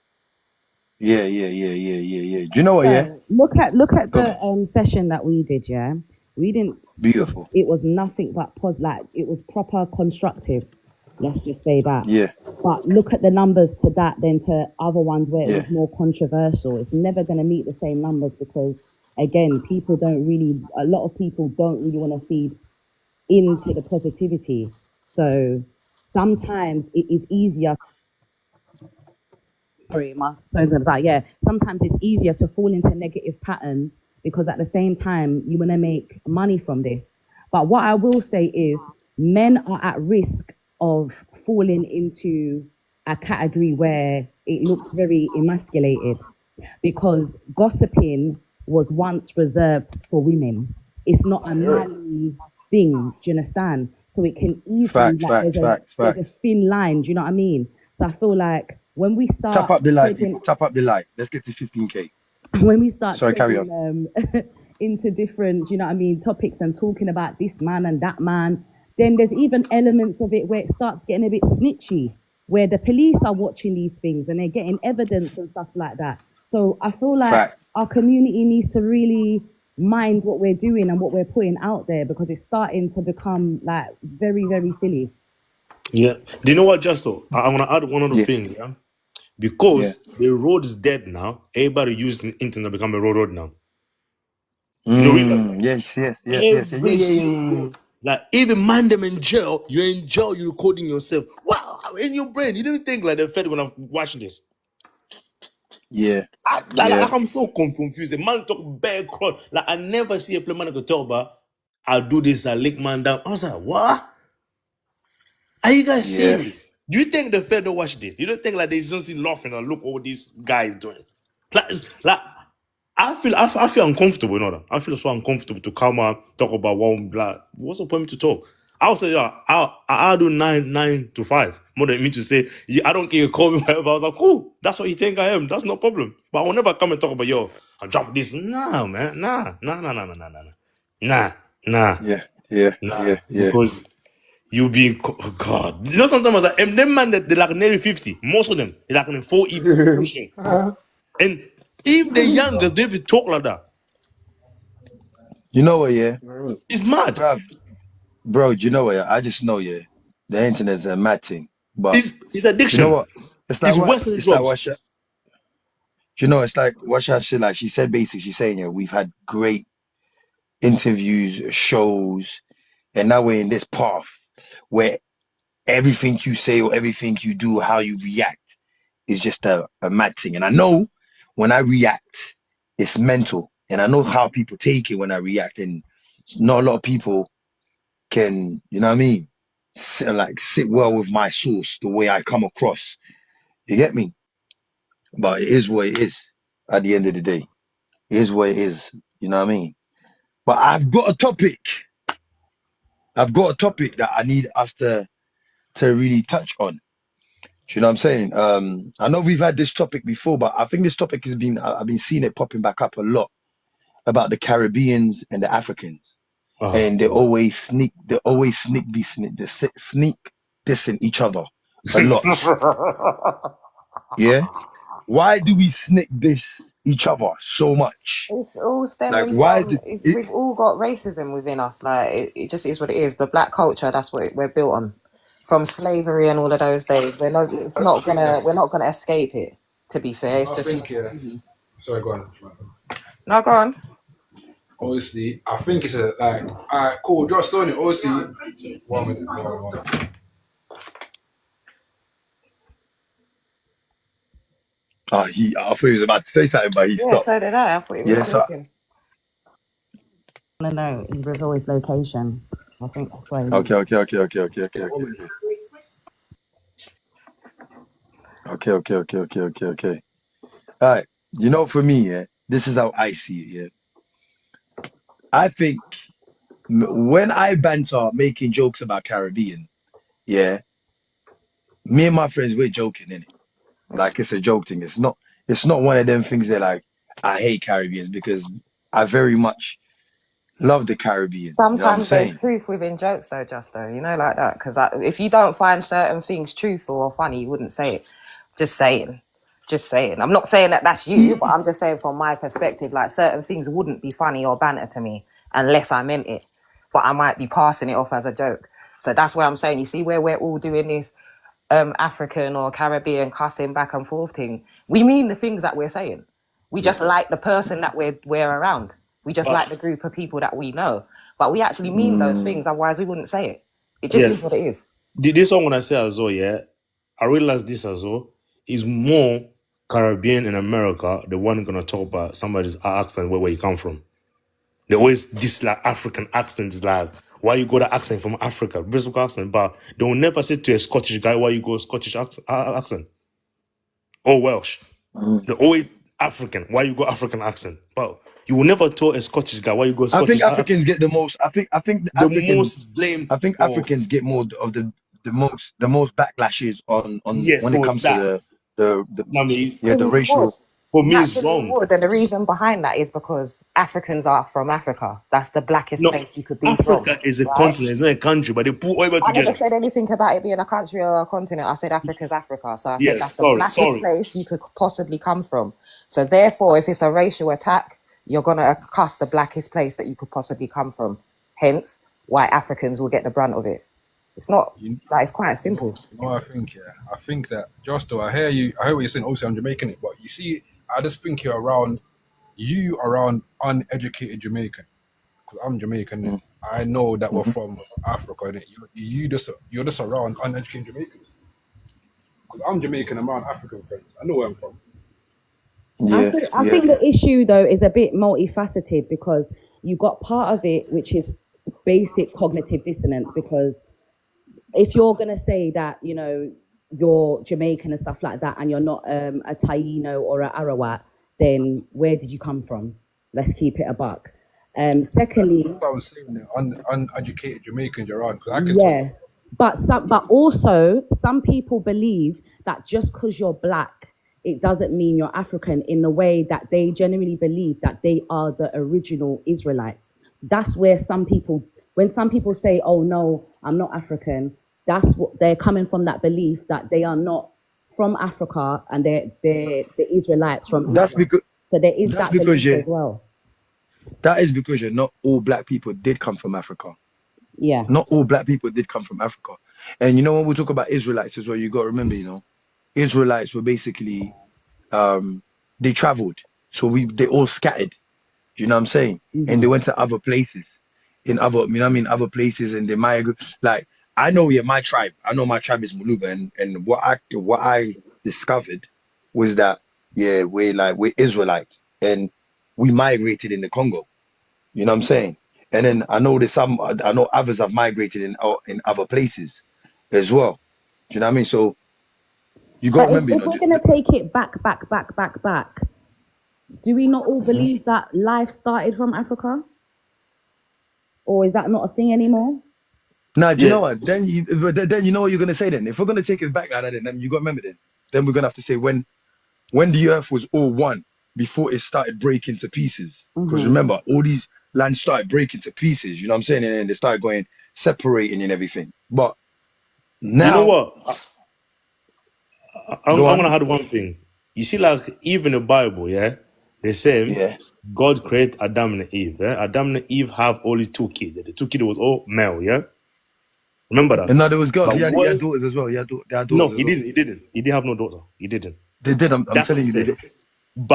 yeah, yeah, yeah, yeah, yeah, yeah. Do you know what? Yeah, So look at go. the session that we did. Yeah, we didn't just. Beautiful. It was nothing but like it was proper constructive. Let's just say that. Yeah, But look at the numbers to that, then to other ones where it was yeah, more controversial. It's never going to meet the same numbers because, again, people don't really. A lot of people don't really want to feed into the positivity. So sometimes it is easier. Sorry, my phone's gonna die. Yeah, sometimes it's easier to fall into negative patterns because at the same time you want to make money from this. But what I will say is men are at risk of falling into a category where it looks very emasculated because gossiping was once reserved for women. It's not a I hear it. manly thing. Do you understand? So it can easily facts, like facts, facts, there's a facts. thin line. Do you know what I mean? So I feel like when we Tap start up the light, people. treading Tap up the light. Let's get to 15K. when we start Sorry, carry on. treading into different, you know what I mean, topics and talking about this man and that man, then there's even elements of it where it starts getting a bit snitchy, where the police are watching these things and they're getting evidence and stuff like that. So I feel like Facts. our community needs to really mind what we're doing and what we're putting out there because it's starting to become like very, very silly. Yeah. Do you know what, Justo? I want to add one other Yeah, thing. Yeah. yeah. Because the road is dead now, everybody using the internet become a road now. You know, realize that. Yes, yes, yes, yes, yes. Yeah, Every yeah, yeah, single yeah, bro. Like even man them in jail, you're in jail, you're recording yourself. Wow, in your brain, you didn't think like the Fed when I'm watching this. yeah, Like yeah, I'm so confused. The man talk bare crowd. Like I never see a play man could tell about I'll do this, I lick man down. I was like, what? Are you guys yeah, serious? Do you think the Fed don't watch this? You don't think like they don't see laughing and look what these guys doing? Like I feel uncomfortable, you know that. I feel so uncomfortable to come and talk about one black. What's the point to talk? I'll say, yeah, I'll do 9 to 5. More than me to say, yeah, I don't care, you call me whatever. I was like, cool, that's what you think I am. That's no problem. But I will never come and talk about, yo, I drop this. Nah, man. Nah. Nah. yeah, yeah, Nah. yeah, yeah. Because you be, oh God. You know, sometimes like, them man, they're like nearly 50. Most of them, they're like in 40 pushing. And if the youngest, they even talk like that. You know what? Yeah, It's mad. bro. You know what? Yeah? I just know. Yeah, the internet's a mad thing. But It's you know addiction. what? It's like It's what? worse than It's like drugs. what? You know, it's like what Shah said. Like she said, basically, she's saying, yeah, we've had great interviews, shows, and now we're in this path where everything you say or everything you do, how you react, is just a mad thing. And I know when I react, it's mental, and I know how people take it when I react, and not a lot of people can, you know what I mean, sit well with my source, the way I come across. You get me? But it is what it is. At the end of the day, it is what it is. You know what I mean? But I've got a topic. I've got a topic that I need us to really touch on. Do you know what I'm saying? I know we've had this topic before, but I think this topic has been I've been seeing it popping back up a lot. about the Caribbeans and the Africans, and they always sneak this in each other a lot. Yeah, why do we sneak this each other so much? It's all Like, stemming why from, did it? we've all got racism within us. Like, it just is what it is. The black culture, that's what we're built on. From slavery and all of those days. We're not gonna escape it, to be fair. It's I just, think, yeah. Sorry, go on. no, go on. Obviously, I think it's a like, alright, cool. Just on it. Obviously, 1 minute. 1 minute. I thought he was about to say something, but he Yeah, stopped. so did I. I thought he was Yeah, so talking. No, he was always location. I think that's why. okay. All right. You know, for me, yeah, this is how I see it. Yeah, I think when I banter making jokes about Caribbean, yeah, me and my friends we're joking in it. Like it's a joke thing. It's not one of them things that like I hate Caribbeans because I very much love the Caribbean. You know what I'm Sometimes there's saying? truth within jokes, though, Justo. You know, like that. Because if you don't find certain things truthful or funny, you wouldn't say it. Just saying. Just saying. I'm not saying that that's you, but I'm just saying from my perspective, like certain things wouldn't be funny or banter to me unless I meant it. But I might be passing it off as a joke. So that's where I'm saying, you see where we're all doing this African or Caribbean cussing back and forth thing. We mean the things that we're saying. We just like the person that we're around. We just like the group of people that we know. But we actually mean those things, otherwise we wouldn't say it. It just is what it is. This one when I say as well, yeah, I realize this as well is more Caribbean in America. The one gonna talk about somebody's accent, where you come from. They always dislike African accents. Like, why you got an accent from Africa, British accent, but they will never say to a Scottish guy why you go Scottish accent or Welsh. They're always African. Why you go African accent? But you will never tell a Scottish guy why you go I Scottish think accent. Africans get the most. I think the The Africans. most blame. I think for, Africans get more of the most backlashes on when it for comes that. to the I mean, the racial. for me, it's Naturally wrong. would. And the reason behind that is because Africans are from Africa. That's the blackest No, place you could be Africa from. is a Right? continent. It's not a country, but they put all I never together. said anything about it being a country or a continent. I said Africa's Africa. So I said Yes, that's the blackest place you could possibly come from. So therefore, if it's a racial attack, you're going to cuss the blackest place that you could possibly come from. Hence, white Africans will get the brunt of it. It's not, like, it's quite simple. No, I think, yeah. I think that, Justo, I hear what you're saying. Also, I'm Jamaican, but you see, I just think you're around uneducated Jamaican. Because I'm Jamaican, and I know that we're from Africa, and you're just around uneducated Jamaicans. Because I'm Jamaican, I'm around African friends. I know where I'm from. Yeah, I think the issue though is a bit multifaceted because you got part of it which is basic cognitive dissonance, because if you're gonna say that, you know, you're Jamaican and stuff like that and you're not a Taino or an Arawat, then where did you come from? Let's keep it a buck. Secondly, That's what I was saying, the uneducated Jamaicans are around. yeah, but also some people believe that just because you're black, it doesn't mean you're African, in the way that they genuinely believe that they are the original Israelites. That's where when some people say, oh no, I'm not African, that's what they're coming from, that belief that they are not from Africa and they're the Israelites from that's Israel. because So there is that belief as well. That is because not all black people did come from Africa. Yeah. Not all black people did come from Africa. And you know, when we talk about Israelites as well, you got to remember, you know, Israelites were basically, they traveled. So they all scattered. You know what I'm saying? And they went to other places other places, and they migrate. Like, I know, my tribe is Muluba, and what I discovered was that, we're Israelites and we migrated in the Congo. You know what I'm saying? And then I know others have migrated in other places as well. Do you know what I mean? So you got to But remember, if we're going to take it back, do we not all believe that life started from Africa? Or is that not a thing anymore? Nah, do you know what? Then you know what you're gonna say then. If we're gonna take it back like that, then you got to remember then. Then we're gonna have to say when the earth was all one, before it started breaking to pieces. Because Mhm. remember, all these lands started breaking to pieces. You know what I'm saying? And then they started going separating and everything. But You know now, what? I'm go on. gonna add one thing. You see, like even the Bible, yeah, they say Yeah. God created Adam and Eve. Yeah? Adam and Eve have only 2 kids. The 2 kids was all male. Yeah, remember that. And now there was girls. But He had what? daughters as well. They had No, daughters as he well. didn't. He didn't. He didn't have no daughter. He didn't. They did. I'm That's what telling he you, they said. did.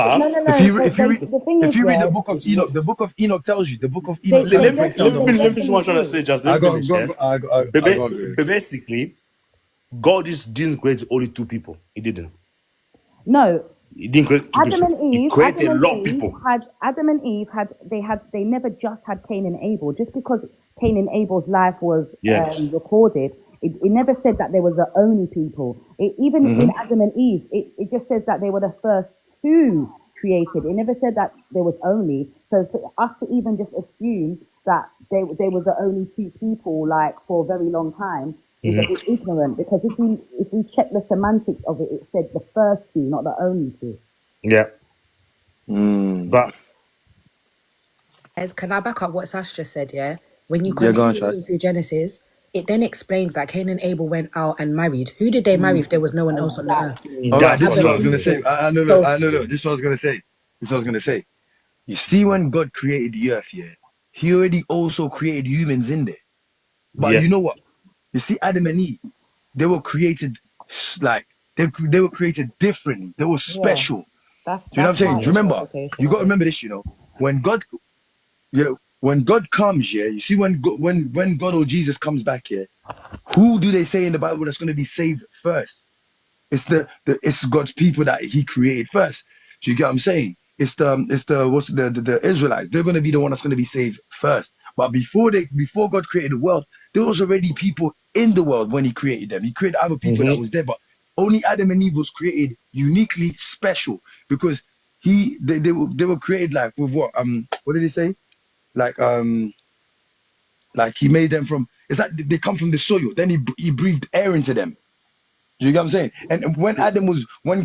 No, But no, If no. you if you read The thing is, the yeah, book of Enoch, the book of Enoch tells you. The book of Enoch they breaks down the whole let me thing. finish what I'm trying to definitely say. do. Just let me finish. Yeah. I go on. But basically, God just didn't create only 2 people. He didn't. No, He didn't create 2 Adam people. and He Eve, created a lot of people. they never just had Cain and Abel. Just because Cain and Abel's life was Yeah. recorded, it never said that they were the only people. Even in Adam and Eve, it just says that they were the first 2 created. It never said that there was only. So for us to even just assume that they were the only 2 people, like for a very long time, is a bit ignorant, because if we check the semantics of it, it said the first 2, not the only 2. Yeah. But Can I back up what Sash just said? Yeah, when you Yeah, go on, continue Shad. reading through Genesis, it then explains that Cain and Abel went out and married. Who did they marry if there was no one else on the earth? All right, that's this what is I'm what I trying was to gonna say. say. I know. So This is what I was gonna say. You see, when God created the earth, yeah, He already also created humans in there. But Yeah. you know what? You see, Adam and Eve, they were created like they were created differently. They were Yeah, special. Do that's you know what I'm saying? my Do you remember? interpretation You got of to it. remember this. You know, when God, yeah, when God comes, yeah. You see, when God or Jesus comes back here, who do they say in the Bible that's going to be saved first? It's it's God's people that He created first. Do you get what I'm saying? It's the Israelites. They're gonna be the one that's gonna be saved first. But before God created the world, there was already people in the world when He created them. He created other people that was there, but only Adam and Eve was created uniquely special because they were created like with what did He say? Like like He made them from. It's like they come from the soil. Then He breathed air into them. Do you get what I'm saying? And when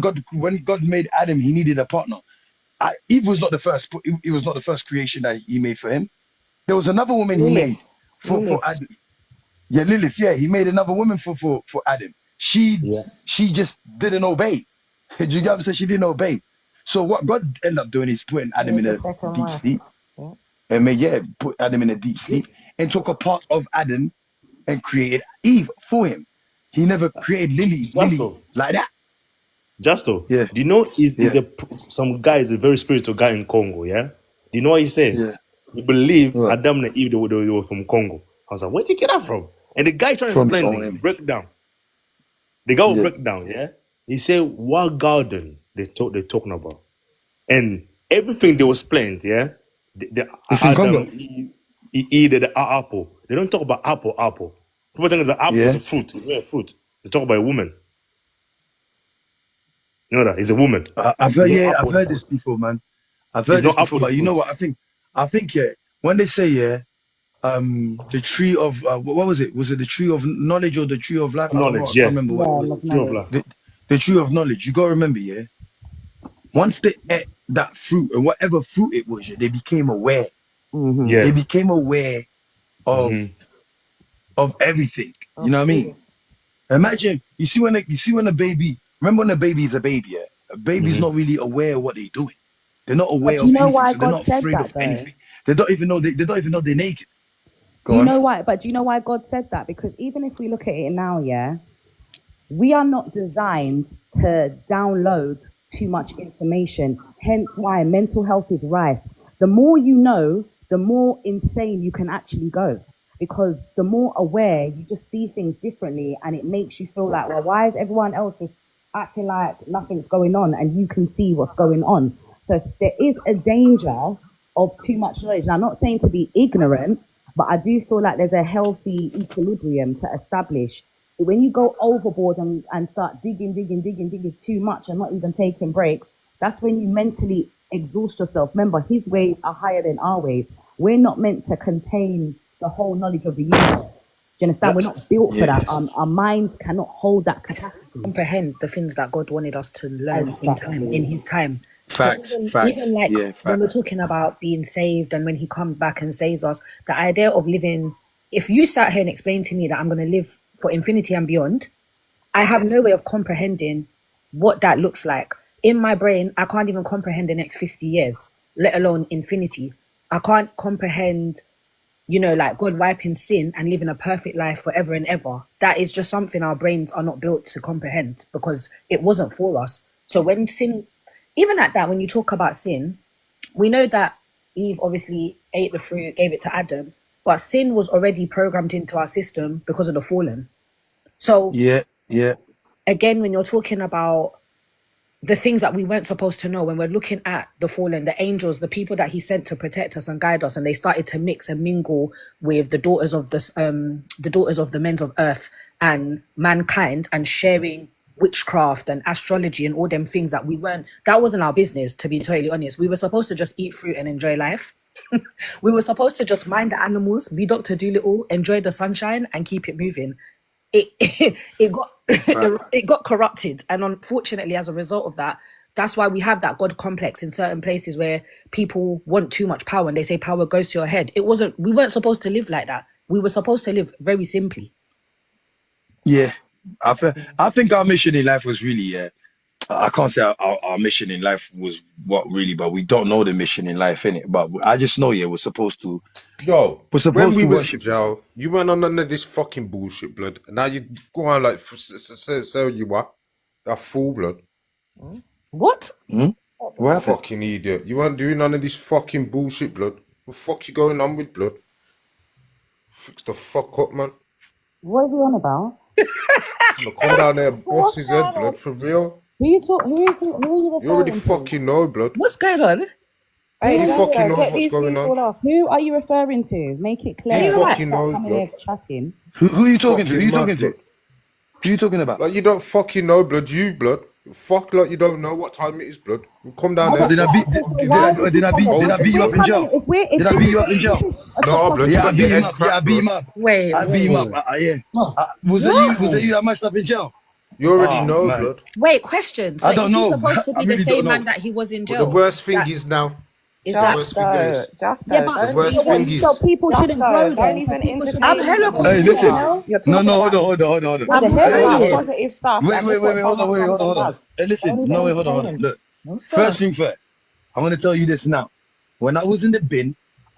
God made Adam, He needed a partner. Eve was not the first. It was not the first creation that He made for him. There was another woman He made for Adam. Yeah, Lilith. Yeah, He made another woman for Adam. Yeah. She just didn't obey. Do you get what I'm saying? She didn't obey. So what God ended up doing is putting Adam in The a second deep wife. sleep, Yeah. and put Adam in a deep sleep, and took a part of Adam and created Eve for him. He never created Lily Justo. like that. Justo. Yeah, Do you know is yeah, some guy is a very spiritual guy in Congo, yeah? Do you know what he said? yeah. He believed What? Adam and Eve they were from Congo. I was like, where did you get that from? And the guy trying to From his explain own things, image. break down. The guy will Yeah. break down, yeah? He said what garden they're talking about. And everything they was planned, yeah? The It's in Adam, Congo. Eve, the apple. They don't talk about apple. People think the apple is Yeah. a fruit. It's not a fruit. They talk about a woman. You know that? It's a woman. I've It's heard, not yeah, I've apple the heard fruit. this before, man. I've It's heard this not before, apple the but you know fruit. what? I think, yeah, when they say, yeah, the tree of, what was it? Was it the tree of knowledge or the tree of life? I don't know. Knowledge, I can't yeah. remember what it Yeah, was. of Tree of knowledge. life. The tree of knowledge. You got to remember, yeah, once they ate that fruit or whatever fruit it was, yeah, they became aware. They Yes. became aware of, of everything. You know what I mean? Imagine, you see when a baby, remember when a baby is a baby, yeah? A baby's not really aware of what they're doing. They're not But aware do you of know anything, why so they're God not said afraid of that though? anything. They don't even know they're naked. Do Go you on. know why? But do you know why God said that? Because even if we look at it now, yeah, we are not designed to download too much information. Hence why mental health is rife. The more you know, the more insane you can actually go. Because the more aware, you just see things differently, and it makes you feel like, well, why is everyone else just acting like nothing's going on and you can see what's going on? So there is a danger of too much knowledge. And I'm not saying to be ignorant, but I do feel like there's a healthy equilibrium to establish. When you go overboard and start digging too much and not even taking breaks, that's when you mentally exhaust yourself. Remember, His ways are higher than our ways. We're not meant to contain the whole knowledge of the universe. Do you understand? We're not built for that. Our minds cannot hold that capacity. comprehend the things that God wanted us to learn in time, in His time. Facts, Even like yeah, when we're facts. talking about being saved and when he comes back and saves us, the idea of living, if you sat here and explained to me that I'm going to live for infinity and beyond, I have no way of comprehending what that looks like. In my brain, I can't even comprehend the next 50 years, let alone infinity. I can't comprehend, like God wiping sin and living a perfect life forever and ever. That is just something our brains are not built to comprehend because it wasn't for us. So when sin, even at that, when you talk about sin, we know that Eve obviously ate the fruit, gave it to Adam, but sin was already programmed into our system because of the fallen. So Yeah. again, when you're talking about the things that we weren't supposed to know, when we're looking at the fallen, the angels, the people that he sent to protect us and guide us, and they started to mix and mingle with the daughters of the men of earth and mankind, and sharing witchcraft and astrology and all them things that that wasn't our business, to be totally honest. We were supposed to just eat fruit and enjoy life. We were supposed to just mind the animals, be Dr. Dolittle, enjoy the sunshine and keep it moving. It got it got corrupted, and unfortunately as a result of that, that's why we have that God complex in certain places where people want too much power and they say power goes to your head. We weren't supposed to live like that. We were supposed to live very simply. Yeah. I think our mission in life was really, I can't say our mission in life was what really, but we don't know the mission in life, innit? But I just know, we're supposed to when we was in worship. jail, you weren't on none of this fucking bullshit, blood. And now you go on like so you are that fool, blood. What? What happened? Fucking idiot. You weren't doing none of this fucking bullshit, blood. What the fuck you going on with, blood? Fix the fuck up, man. What are you on about? Come down there and boss his head, blood, for real. Who are you referring You already to? fucking know, blood. What's going on? He fucking knows what's going on. Who are you referring to? Make it clear. He fucking knows, Coming blood. here chatting. Who are you talking to? Who are you Fucking talking mad, to? blood. Who are you talking about? Like you don't fucking know, blood. You, blood. Fuck like you don't know what time it is, blood. You come down there. Did I beat you up in jail? Did I beat you up in jail? No, blood. Yeah, I You got beat your him head up. cracked, Yeah, I beat him blood. up. Wait, I beat him up. Yeah. Was it you that matched up in jail? You already know, man. blood. Wait, question. So I don't is he know. supposed to I be really the same don't know. man that he was in But jail? the worst thing is now. Is that Justo. Yeah, but The worst thing is. so people shouldn't grow Don't then. even entertain. I'm hella Hey, confused. listen. You're No, talking about, hold on. I'm you're talking telling about you. positive stuff. Wait, and look what hold someone comes and on. does. Hey, listen. Don't even No, wait, hold entertain on. him. Look, What's first up? thing first, I'm going to tell you this now. When I was in the bin,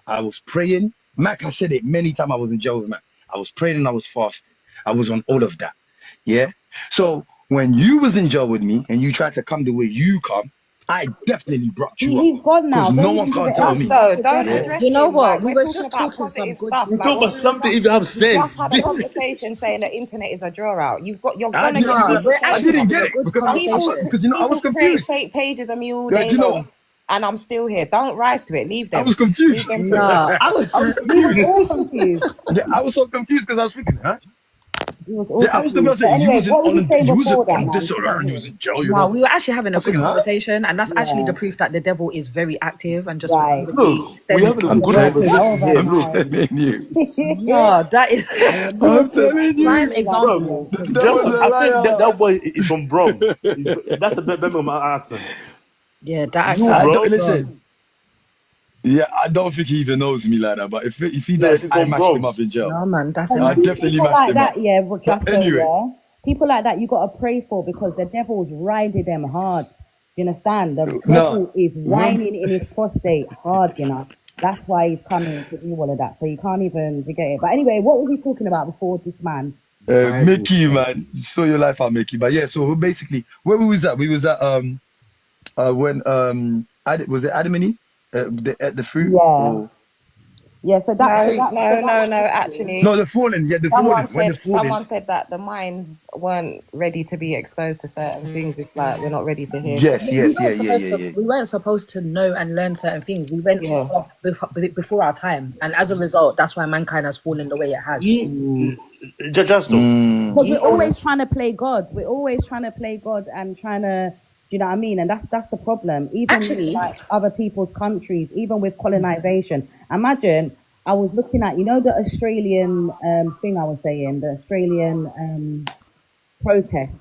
I was praying. Mac has said it many times. I was in jail with Mac. I was praying and I was fasting. I was on all of that. Yeah. So when you was in jail with me and you tried to come the way you come, I definitely brought you up. He's gone now. Because no Don't one even give can't it tell energy. me. Justo, don't Yeah. address You know him. what? Like, We we're were talking just about talking some positive good stuff. We Like, talk about something if you have we sense. just had a conversation saying the internet is a draw out. You're I gonna get didn't, people we're I saying actually didn't stuff. get having a it good because conversation. I was People create confused. fake pages of me all Yeah, day long, and I'm still here. Don't rise to it. Leave I them. was Leave confused. them for it. Nah, I was. I was We was confused. all confused. Yeah, I was so confused because I was thinking, huh? We was all Yeah, I was confused. confused. But anyway, what was you saying You wasn't before that, on man? this or Forgot that. You was him. in jail, you No, know. we were actually having I a was good thinking, huh? conversation, and that's actually the Yeah. proof that the devil is very active and just Right. Look, we having a I'm good telling Working conversation here, overtime. I'm bro. telling you. no, that is I'm telling prime you. Bro, example. The 'Cause devil's just a I think liar. that boy is from Brom. That's the Birmingham accent. yeah, that You, accent. I don't bro. listen. Yeah, I don't think he even knows me like that. But if he Yeah, does, he's I from mashed him Brom. up in jail. No man, that's And I enough. you see definitely people mashed like him up. that, yeah, But Justo, anyway, yeah. People like that, you got to pray for because the devil's riding them hard. Do you understand? The no, devil is when whining in his prostate hard, you know. That's why he's coming to do all of that. So you can't even forget it. But anyway, what was he talking about before this man? Bible Mickey, stuff. man, show your life out, Mickey. But yeah, so basically, where we was at? We was at when was it Adam and Eve at the fruit Yeah. or Yeah, so that so that so that No. no Actually, the fallen? Yeah, the someone fallen. When the said fallen. that the minds weren't ready to be exposed to certain things. It's like we're not ready to hear. Yes, Yeah, yes, yeah. we weren't supposed to know and learn certain things. We went Yeah. off before our time, and as a result, that's why mankind has fallen the way it has. Justo. because we're You always trying to play God. We're always trying to play God and trying to, do you know what I mean? And that's the problem. Even Actually- with like other people's countries, even with colonization. Imagine I was looking at, the Australian thing I was saying, the Australian protest.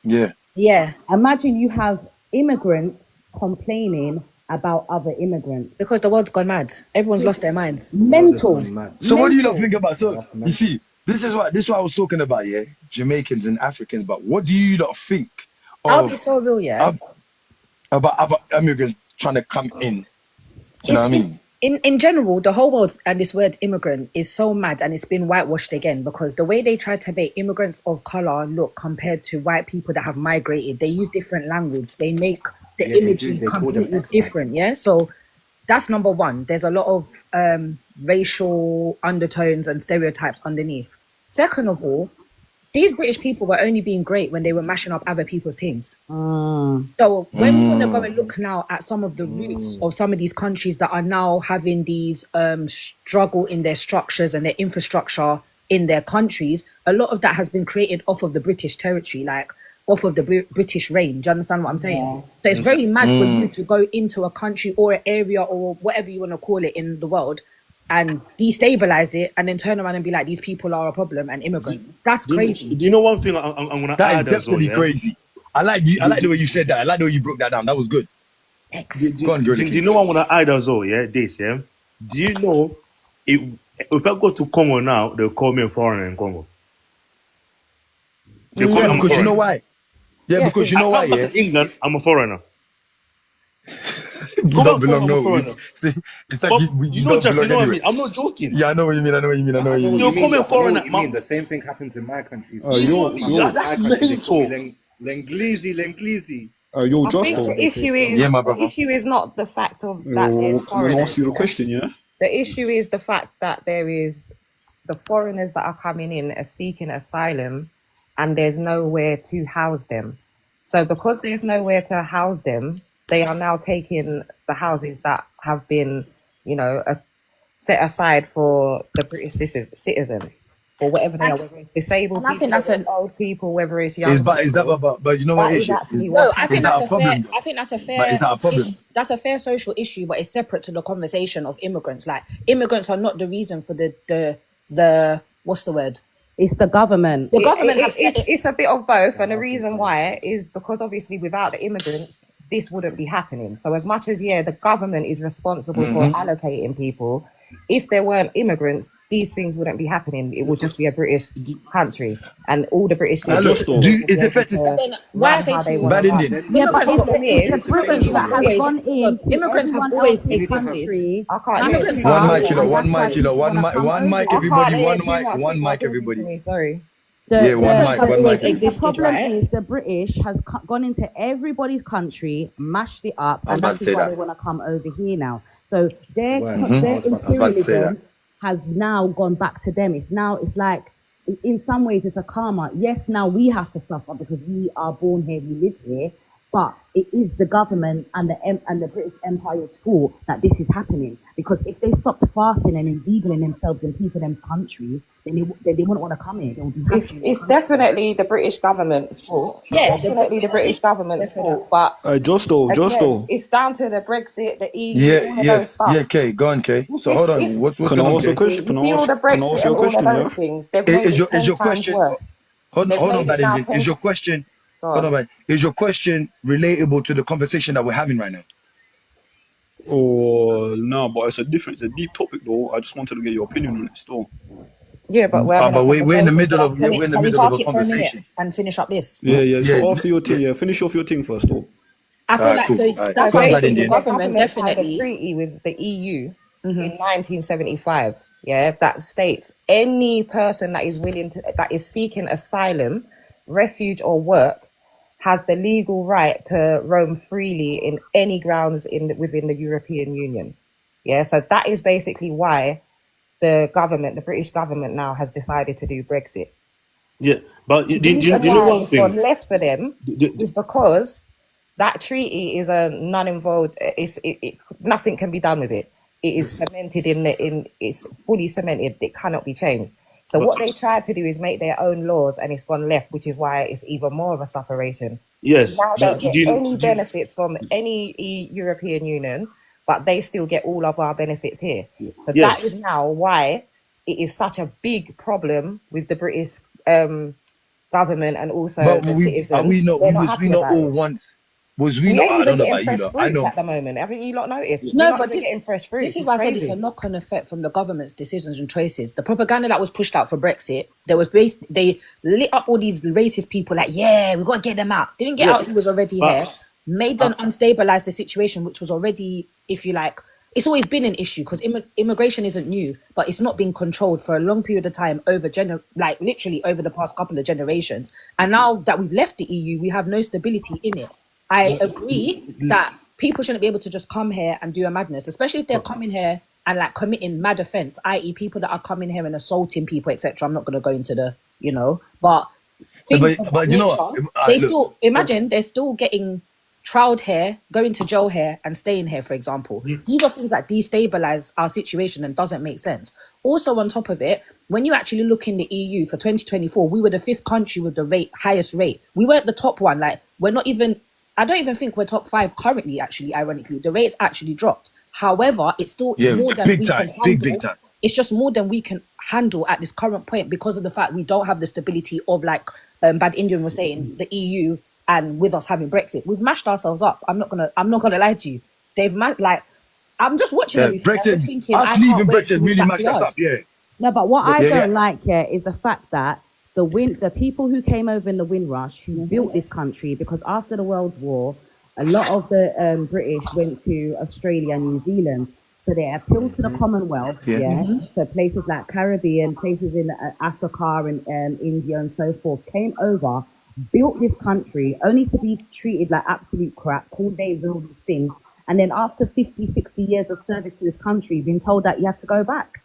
Yeah. Yeah, Imagine you have immigrants complaining about other immigrants? Because the world's gone mad. Everyone's lost their minds. Mental. So what do you not think Mental. about? So you see, this is what I was talking about, yeah, Jamaicans and Africans. But what do you not think I'll be of, so real, yeah. about other immigrants trying to come in? Do you know what I mean? In general, the whole world and this word immigrant is so mad, and it's been whitewashed again, because the way they try to make immigrants of color look compared to white people that have migrated, they use different language. They make the imagery completely different. Yeah. So that's number one. There's a lot of racial undertones and stereotypes underneath. Second of all, these British people were only being great when they were mashing up other people's things. So when we want to go and look now at some of the roots of some of these countries that are now having these struggle in their structures and their infrastructure in their countries, a lot of that has been created off of the British territory, like off of the British reign. Do you understand what I'm saying? Yeah. So it's very mad for you to go into a country or an area or whatever you want to call it in the world and destabilize it, and then turn around and be like, these people are a problem and immigrants. That's crazy. Do you know one thing I'm going to add? That is definitely crazy. I like the way you said that. I like the way you broke that down. That was good. Go on, do you know what I'm going to add as well, yeah? This, yeah? Do you know, if I go to Congo now, they'll call me a foreigner in Congo. Because you know why? Yeah, because you know why, yeah? In England, I'm a foreigner. You don't belong nowhere. It's like you don't just, belong you know anywhere. what I mean? I'm not joking. Yeah, I know what you mean. You're coming foreigner. The same thing happened in my country. That's mental. Lenglizi. Yo, I Justo. think the issue is not the fact of that there's Can I ask you a question, yeah? The issue is the fact that there is the foreigners that are coming in are seeking asylum, and there's nowhere to house them. So because there's nowhere to house them, they are now taking the houses that have been, set aside for the British citizens or whatever they are, whether it's disabled people, whether it's old people, whether it's young people. But you know what it is? I think that's a fair. I think that's a fair. But it's not a problem. That's a fair social issue, but it's separate to the conversation of immigrants. Like, immigrants are not the reason for the what's the word? It's the government. The government it's a bit of both, and the reason why is because obviously without the immigrants, this wouldn't be happening. So as much as the government is responsible for allocating people, if there weren't immigrants, these things wouldn't be happening. It would just be a British country, and all the British people. Is it fair to say why are they bad Indian? Yeah, but it's the British that have gone in. Immigrants have always existed. I can't. One mic, everybody. Sorry. One mic. The problem is the British has gone into everybody's country, mashed it up, and that's why they want to come over here now. So their imperialism has now gone back to them. It's like, in some ways, it's a karma. Yes, now we have to suffer because we are born here, we live here, but it is the government and the British Empire's fault that this is happening. Because if they stopped fasting and invigilating themselves in people in them countries, then they wouldn't want to come here. They would be happy. It's definitely the British government's fault. Yeah, definitely the British government's fault. But Justo. It's down to the Brexit, the EU, all of those stuff. Yeah, Kay, go on, Kay. So hold on. What's can I ask a question? Can I ask your question? All of those things, they've made it 10 times worse. Hold on, Badin. Is your question? Hold on, is your question relatable to the conversation that we're having right now? Oh no, but it's a deep topic though. I just wanted to get your opinion on it still. Yeah, but we're in the middle of a conversation and finish up this. Yeah. So after your thing, finish off your thing first though. I feel like so that's why the government definitely had a treaty with the EU in 1975. Yeah, that states any person that is seeking asylum, refuge, or work has the legal right to roam freely in any grounds within the European Union. Yeah, so that is basically why the British government now has decided to do Brexit. Yeah, but do you know one thing? What's left for them is because that treaty is a non-involved. Nothing can be done with it. It is cemented it's fully cemented. It cannot be changed. So what they tried to do is make their own laws, and it's gone left, which is why it's even more of a sufferation. Yes. Now don't get any benefits from any European Union, but they still get all of our benefits here. So that is now why it is such a big problem with the British government and also the citizens. We was we We not? ain't I even don't know getting about you fresh lot. I fruits know. at the moment. Haven't you lot noticed? We're No, not but even this getting fresh fruits. this is It's why I said it's crazy. a knock-on effect from the government's decisions and choices. The propaganda that was pushed out for Brexit, they lit up all these racist people like, yeah, we got to get them out. Didn't get out who was already here, But made them unstabilize the situation, which was already, if you like, it's always been an issue because immigration isn't new, but it's not been controlled for a long period of time like literally over the past couple of generations. And now that we've left the EU, we have no stability in it. I agree that people shouldn't be able to just come here and do a madness, especially if they're coming here and like committing mad offense, i.e., people that are coming here and assaulting people, etc. I'm not going to go into the, but things of that But you know what? nature. All They right, look. still imagine they're still getting trialed here, going to jail here, and staying here. For example, these are things that destabilize our situation and doesn't make sense. Also, on top of it, when you actually look in the EU for 2024, we were the 5th country with the highest rate. We weren't the top one. Like we're not even. I don't even think we're top 5 currently, actually, ironically. The rate's actually dropped. However, it's still Yeah, more than big we time, can handle. big time. It's just more than we can handle at this current point because of the fact we don't have the stability of, like Bad Indian was saying, the EU, and with us having Brexit. We've mashed ourselves up. I'm not gonna lie to you. I'm just watching everything. I'm just thinking, Us I can't leaving wait to Brexit move really back to mashed us yours. up. Yeah, No, but what I Yeah, don't yeah. like here is the fact that the people who came over in the Windrush, who built this country, because after the World War, a lot of the British went to Australia and New Zealand. So they appealed to the Commonwealth, Yeah. So places like Caribbean, places in Africa and India and so forth came over, built this country, only to be treated like absolute crap, called names and all these things. And then after 50, 60 years of service to this country, being told that you have to go back.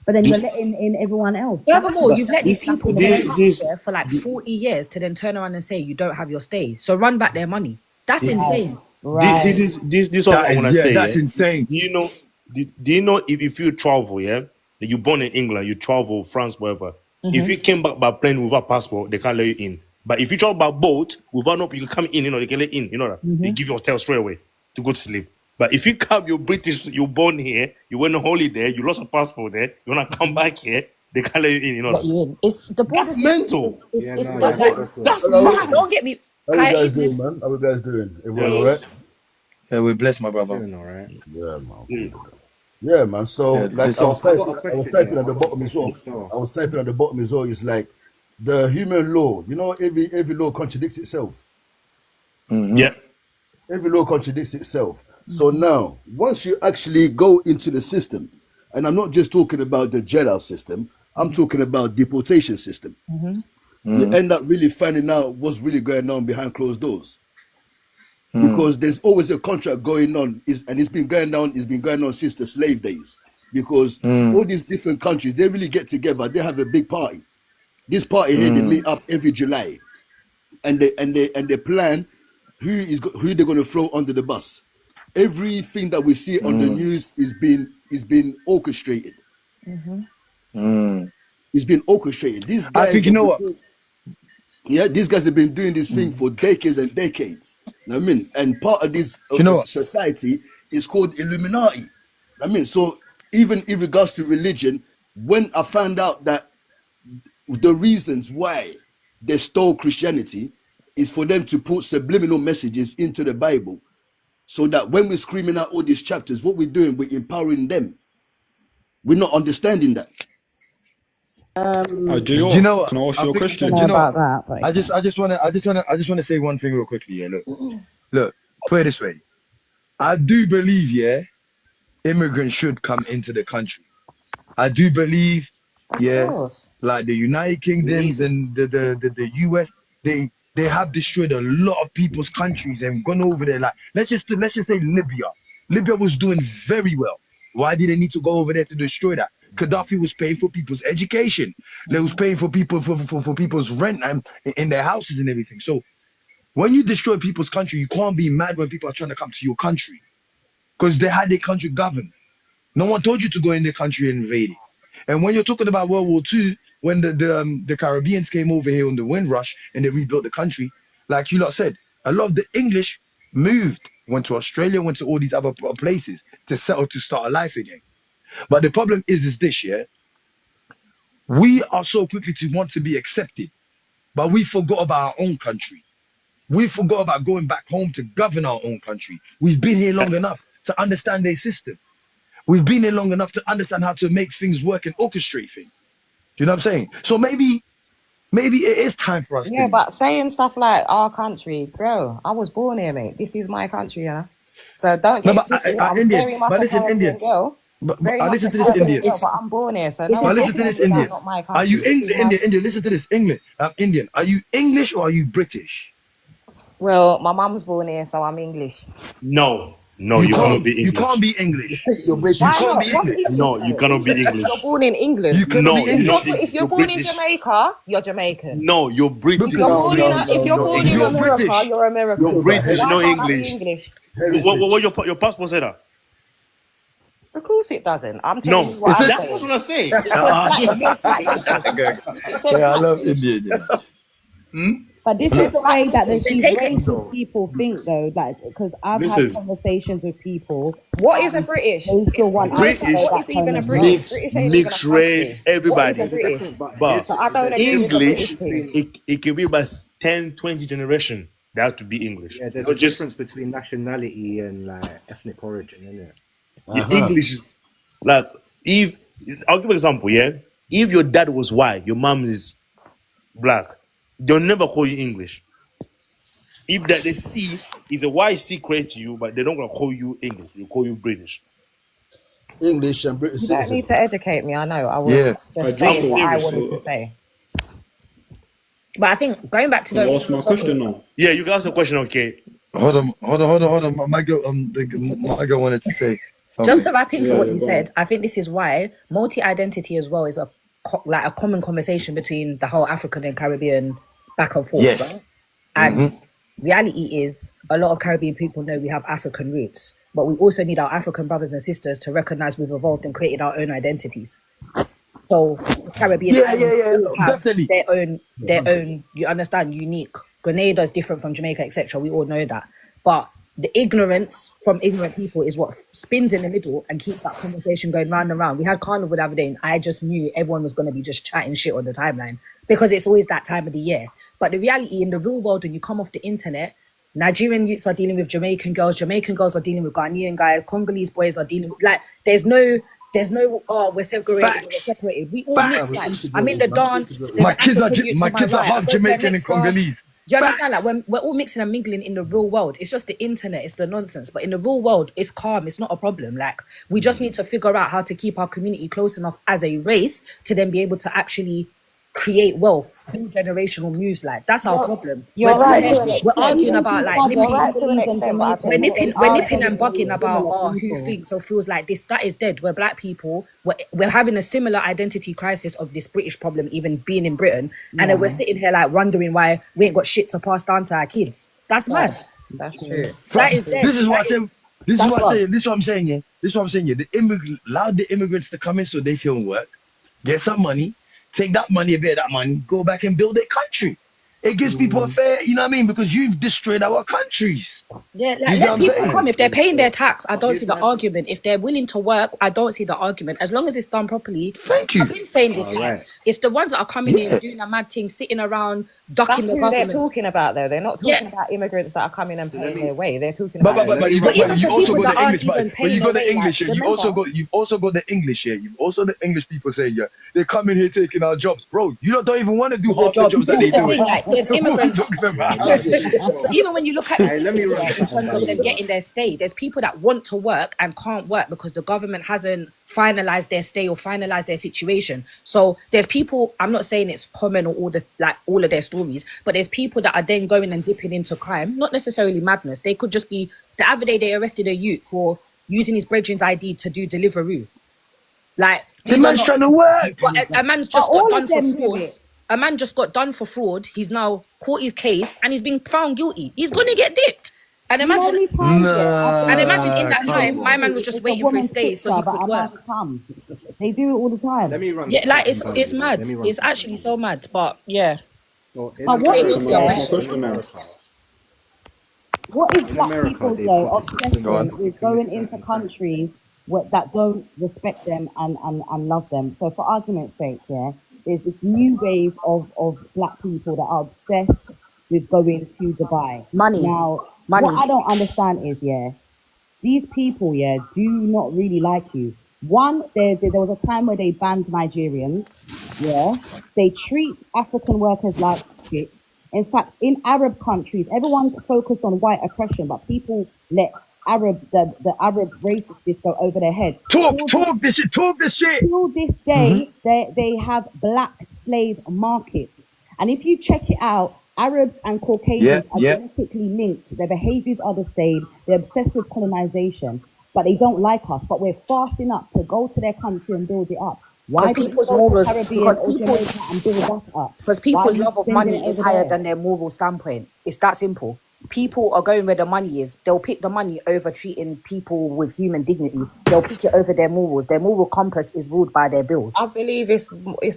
But then you're letting in everyone else. Furthermore, you've let these people pay tax this there for like 40 years to then turn around and say you don't have your stay. So run back their money. That's insane. this what I want to say. That's insane. Do you know? Do you know if you travel, you born in England, you travel France, wherever. If you came back by plane without passport, they can't let you in. But if you travel by boat without no, you can come in. They can let in. You know that they give you a hotel straight away to go to sleep. But if you come, you're British, you're born here, you went on holiday, you lost a passport there, you wanna come back here, they can't let you in. You know Let that. you in. It's the border. That's mental. It's Yeah, it's no, like, you're right, That's Hello. mad. don't get me. How you guys doing, man? How you guys doing? Everyone all right? Yeah, we're blessed, my brother. doing all right. Yeah, man. Yeah, man. So, Yeah, like, this- I was I've got a typing question at the here. bottom as well. Justo. I was typing at the bottom as well. It's like the human law. You know, every law contradicts itself. Yeah. Every law contradicts itself. So now, once you actually go into the system, and I'm not just talking about the jailhouse system, I'm talking about deportation system. You end up really finding out what's really going on behind closed doors. Because there's always a contract going on, and it's been going on since the slave days. Because all these different countries, they really get together. They have a big party. This party here, they meet up every July, and they plan who they're going to throw under the bus. Everything that we see on the news is being orchestrated. It's been orchestrated. These I guys think you know what. these guys have been doing this thing for decades and decades. You know what I mean? And part of this You know what? society is called Illuminati. You know what I mean? So even in regards to religion, when I found out that the reasons why they stole Christianity is for them to put subliminal messages into the Bible, so that when we're screaming out all these chapters, what we're doing, we're empowering them. We're not understanding that. Do you know what? Can I ask you a I question? don't know about that, but I just want to say one thing real quickly. Yeah, look. Put it this way. I do believe, immigrants should come into the country. I do believe, Of course. like the United Kingdoms and the US, they have destroyed a lot of people's countries and gone over there. Like let's just say Libya. Libya was doing very well. Why did they need to go over there to destroy that? Gaddafi was paying for people's education. They was paying for people for people's rent and in their houses and everything. So when you destroy people's country, you can't be mad when people are trying to come to your country, because they had their country governed. No one told you to go in their country and invade it. And when you're talking about World War II, when the Caribbeans came over here on the Windrush and they rebuilt the country, like you lot said, a lot of the English moved, went to Australia, went to all these other places to settle, to start a life again. But the problem is this, we are so quickly to want to be accepted, but we forgot about our own country. We forgot about going back home to govern our own country. We've been here long enough to understand their system. We've been here long enough to understand how to make things work and orchestrate things. Do you know what I'm saying? So maybe it is time for us Yeah, to. but saying stuff like our country, bro, I was born here, mate. This is my country, yeah. So don't No, get but twisted. I'm Indian. very much But a listen, Caribbean Indian. girl. But Very I much a listen to this Listen, Caribbean Indian. girl, it's but I'm born here. So it's no a But one can listen to tell this me this is Indian. difference. not my Are you country. This is my... Indian? Listen to this England. Indian. Are you English or are you British? Well, my mum's born here, so I'm English. No, You you cannot can't. be You can't English. be English. You're You Why British. can't not? be What's English. English No, you though? cannot be English means you're English. born in England. You cannot be No, you're not. English If you're You're born in British. Jamaica, you're Jamaican. No, you're If British. you're because No, born no, in no, if you're no. born in you're English. America, British. you're You're American. You're talking about So British, why not can't I heritage. be English. English? What Heritage. your passport say that? Of course it doesn't. I'm telling you No, what It's I'm a, that's what saying. I say. It said black. It said black British. Good. It said Yeah, I black love British. Indian. Yeah. But It this Look, is says the black way that British. They're these taking. racist people think, though. Like, because I've had Listen, conversations with people, What is a and British? they still want us to First, say British, what is that tone even a as British? well. British ain't even a mixed race, country. What is a everybody. There's a British? difference, but But So here's I there's don't a agree with the difference British English, thing. between it can be by 10, 20 generation. They have to be English. yeah, there's a Not just difference between nationality and like ethnic origin, isn't it? English. Like, if I'll give an example, yeah. If your dad was white, your mom is black, they'll never call you English. If that they see is a white secret to you, but they're not gonna call you English. They call you British. English and British You don't citizen. need to educate me. I know. I was yeah. just I'm saying what I serious. wanted to say. But I think going back to Can I the ask my original topic, question now? Yeah, you can ask a question, okay? Hold on. My girl, my girl wanted to say just something. to wrap into Yeah, what yeah, you go on. said, I think this is why multi-identity as well is like a common conversation between the whole African and Caribbean back and forth, Yes. right? And reality is a lot of Caribbean people know we have African roots, but we also need our African brothers and sisters to recognize we've evolved and created our own identities. So the Caribbean islands all have Definitely. their own, you understand, unique. Grenada is different from Jamaica, etc. We all know that. But the ignorance from ignorant people is what spins in the middle and keeps that conversation going round and round. We had Carnival the other day and I just knew everyone was going to be just chatting shit on the timeline because it's always that time of the year. But the reality in the real world, when you come off the internet, Nigerian youths are dealing with Jamaican girls are dealing with Ghanaian guys, Congolese boys are dealing with, like, there's no, oh, we're separated, we're Facts. separated. We all Facts. mix. Like, I'm in the dance. There's My an kids are African youth my to my kids are right. I half go to the Jamaican and next dance. Congolese. Do you understand? Like, Facts. when we're all mixing and mingling in the real world, it's just the internet, it's the nonsense. But in the real world, it's calm. It's not a problem. Like, we just need to figure out how to keep our community close enough as a race to then be able to actually create wealth through generational moves. Like, that's our problem. You're right We're, to an we're extent. arguing Even about like people You're nipping. right to an Congolese and extent, but I tell We're you Jamaicans, what, nipping, they it's we're are fair. nipping and essentially bugging about similar who people. thinks or feels like this. That is dead. We're black people. We're having a similar identity crisis of this British problem, even being in Britain, and then we're sitting here like wondering why we ain't got shit to pass down to our kids. That's mad. That's true. That Facts. is dead. This is what I That say. is, This is that's what I what. say. This is what I'm saying. Yeah. This is what I'm saying. Yeah. Allow the immigrants to come in so they can work, get some money, take that money, a bit of that money, go back and build their country. It gives people a fair, you know what I mean? Because you've destroyed our countries. Yeah, You like, get what let I'm people saying? come. If they're paying their tax, I But don't here's see the my argument. If they're willing to work, I don't see the argument. As long as it's done properly. Thank I've you. been saying this. all Like, right. it's the ones that are coming in, Yeah. doing a mad thing, sitting around, ducking That's the who they're government. talking about, though. They're not Yeah, talking about immigrants that are coming and So let paying me their way. They're talking But about but all right, but let but me you but got run but even you for also people got that the aren't English, even but you paying got their the way, like, English here. remember, You've also got the English here. You've also the English people saying, yeah, they come in here taking our jobs, bro. You don't even want to do your half the job. jobs that This they is the doing. thing. Like, there's So what are you immigrants. talking about? Nah, listen. so Even when you look at all the right, let me system, run yeah, in something terms by of you, them bro. getting their stay, there's people that want to work and can't work because the government hasn't finalized their stay or finalized their situation. So there's people, I'm not saying it's common or all of their stories, but there's people that are then going and dipping into crime, not necessarily madness. They could just be, the other day they arrested a youth for using his brethren's ID to do Deliveroo. Like, The these are man's not, trying to work. but a man's But just got all done of for them do fraud. it. A man just got done for fraud. He's now caught his case and he's been found guilty. He's gonna get dipped. And You know how imagine, many times, yeah, I've been and in imagine in Nah, that come time, my on. man was it's just a waiting for his woman's stay so he picture, but could a man work. comes. They do it all the Let time. me run Yeah, like something by it's you, right? mad. Let me run It's something actually by so you. mad. But yeah, So But what great is with your Can I there? ask my In question. question now? America, What is in black America, people's they've though got this system Go where on. obsession if you with commit going into certain crimes, countries that don't respect them and love them? So for argument's sake, yeah, there's this new wave of black people that are obsessed with going to Dubai. Money. Now, Money. what I don't understand is, these people, do not really like you. One, there was a time where they banned Nigerians. They treat African workers like shit. In fact, in Arab countries, everyone's focused on white oppression, but people let the Arab racists go over their head. Talk this shit. Till this day, they have black slave markets. And if you check it out, Arabs and Caucasians are genetically linked. Their behaviors are the same. They're obsessed with colonization, but they don't like us. But we're fast enough to go to their country and build it up. Why do people's go morals, to Caribbean or Jamaica and build us up? Because people's Why are you love of spending money it is over higher there? than their moral standpoint. It's that simple. People are going where the money is. They'll pick the money over treating people with human dignity. They'll pick it over their morals. Their moral compass is ruled by their bills. I believe it's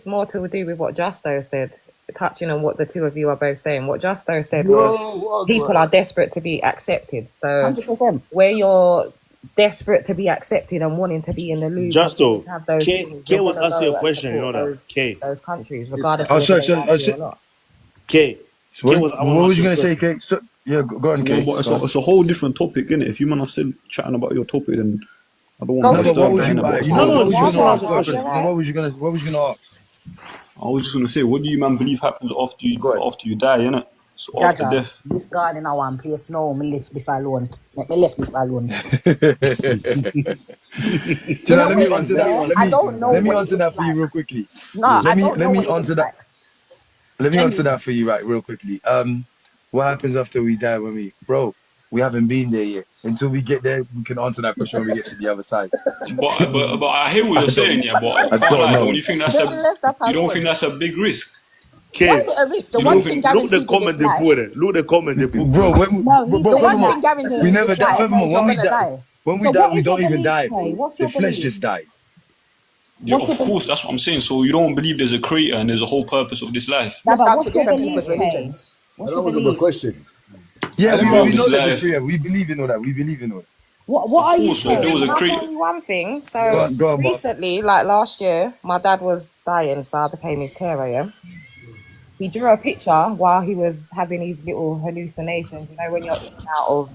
more to do with what Justo said, touching on what the two of you are both saying. What Justo said was people are desperate to be accepted. So 100%. where you're desperate to be accepted and wanting to be in the loop, Justo, have those K was asking a question, you know that. those countries, regardless Oh, of whether they sorry. like you or not. K. So what was you gonna say, Kate? So, go on, Kate. No, but it's a whole different topic, innit? If you man are still chatting about your topic, then I don't want to No, but what disturb was that, you? innit? But it's What was you gonna ask? Right. What was you gonna ask? I was just gonna say, what do you man believe happens after you die, innit? So after Jaja, death. this guy in our place now, me left this alone. Let me left this alone. So now, let me answer that. I don't know Let me what it answer that looks for you like. real quickly. No, I don't know Let me what it answer looks that. like. Let me answer Genuinely. that for you, right, real quickly. What happens after we die? We haven't been there yet. Until we get there, we can answer that question when we get to the other side. But I hear what you're saying, yeah. But I can't lie. Don't you think that's a big risk? Why is it a risk? The You one don't thing think- Look the guaranteed in comment this they life. put it. Look the comment they put. Bro, No, The one furthermore, thing guaranteed we in never this die. life Furthermore, is you're gonna die. when we So die, what we is your don't even belief, die, Kay? bro. What's The your flesh belief? just dies. Yeah, What's of your course, that's what I'm saying. So you don't believe there's a creator and there's a whole purpose of this life. That's but down what's to your different belief, people's Kay? religions. What's That your wasn't the belief? question. Yeah, I we believe know this there's a life. prayer. We believe in all that. We believe in all that. What Of are you course, so if there saying? was a Can I creator, tell you one thing? So Go on, Bob. recently, like last year, my dad was dying, so I became his carer. Yeah? He drew a picture while he was having these little hallucinations. You know, when you're in and out of,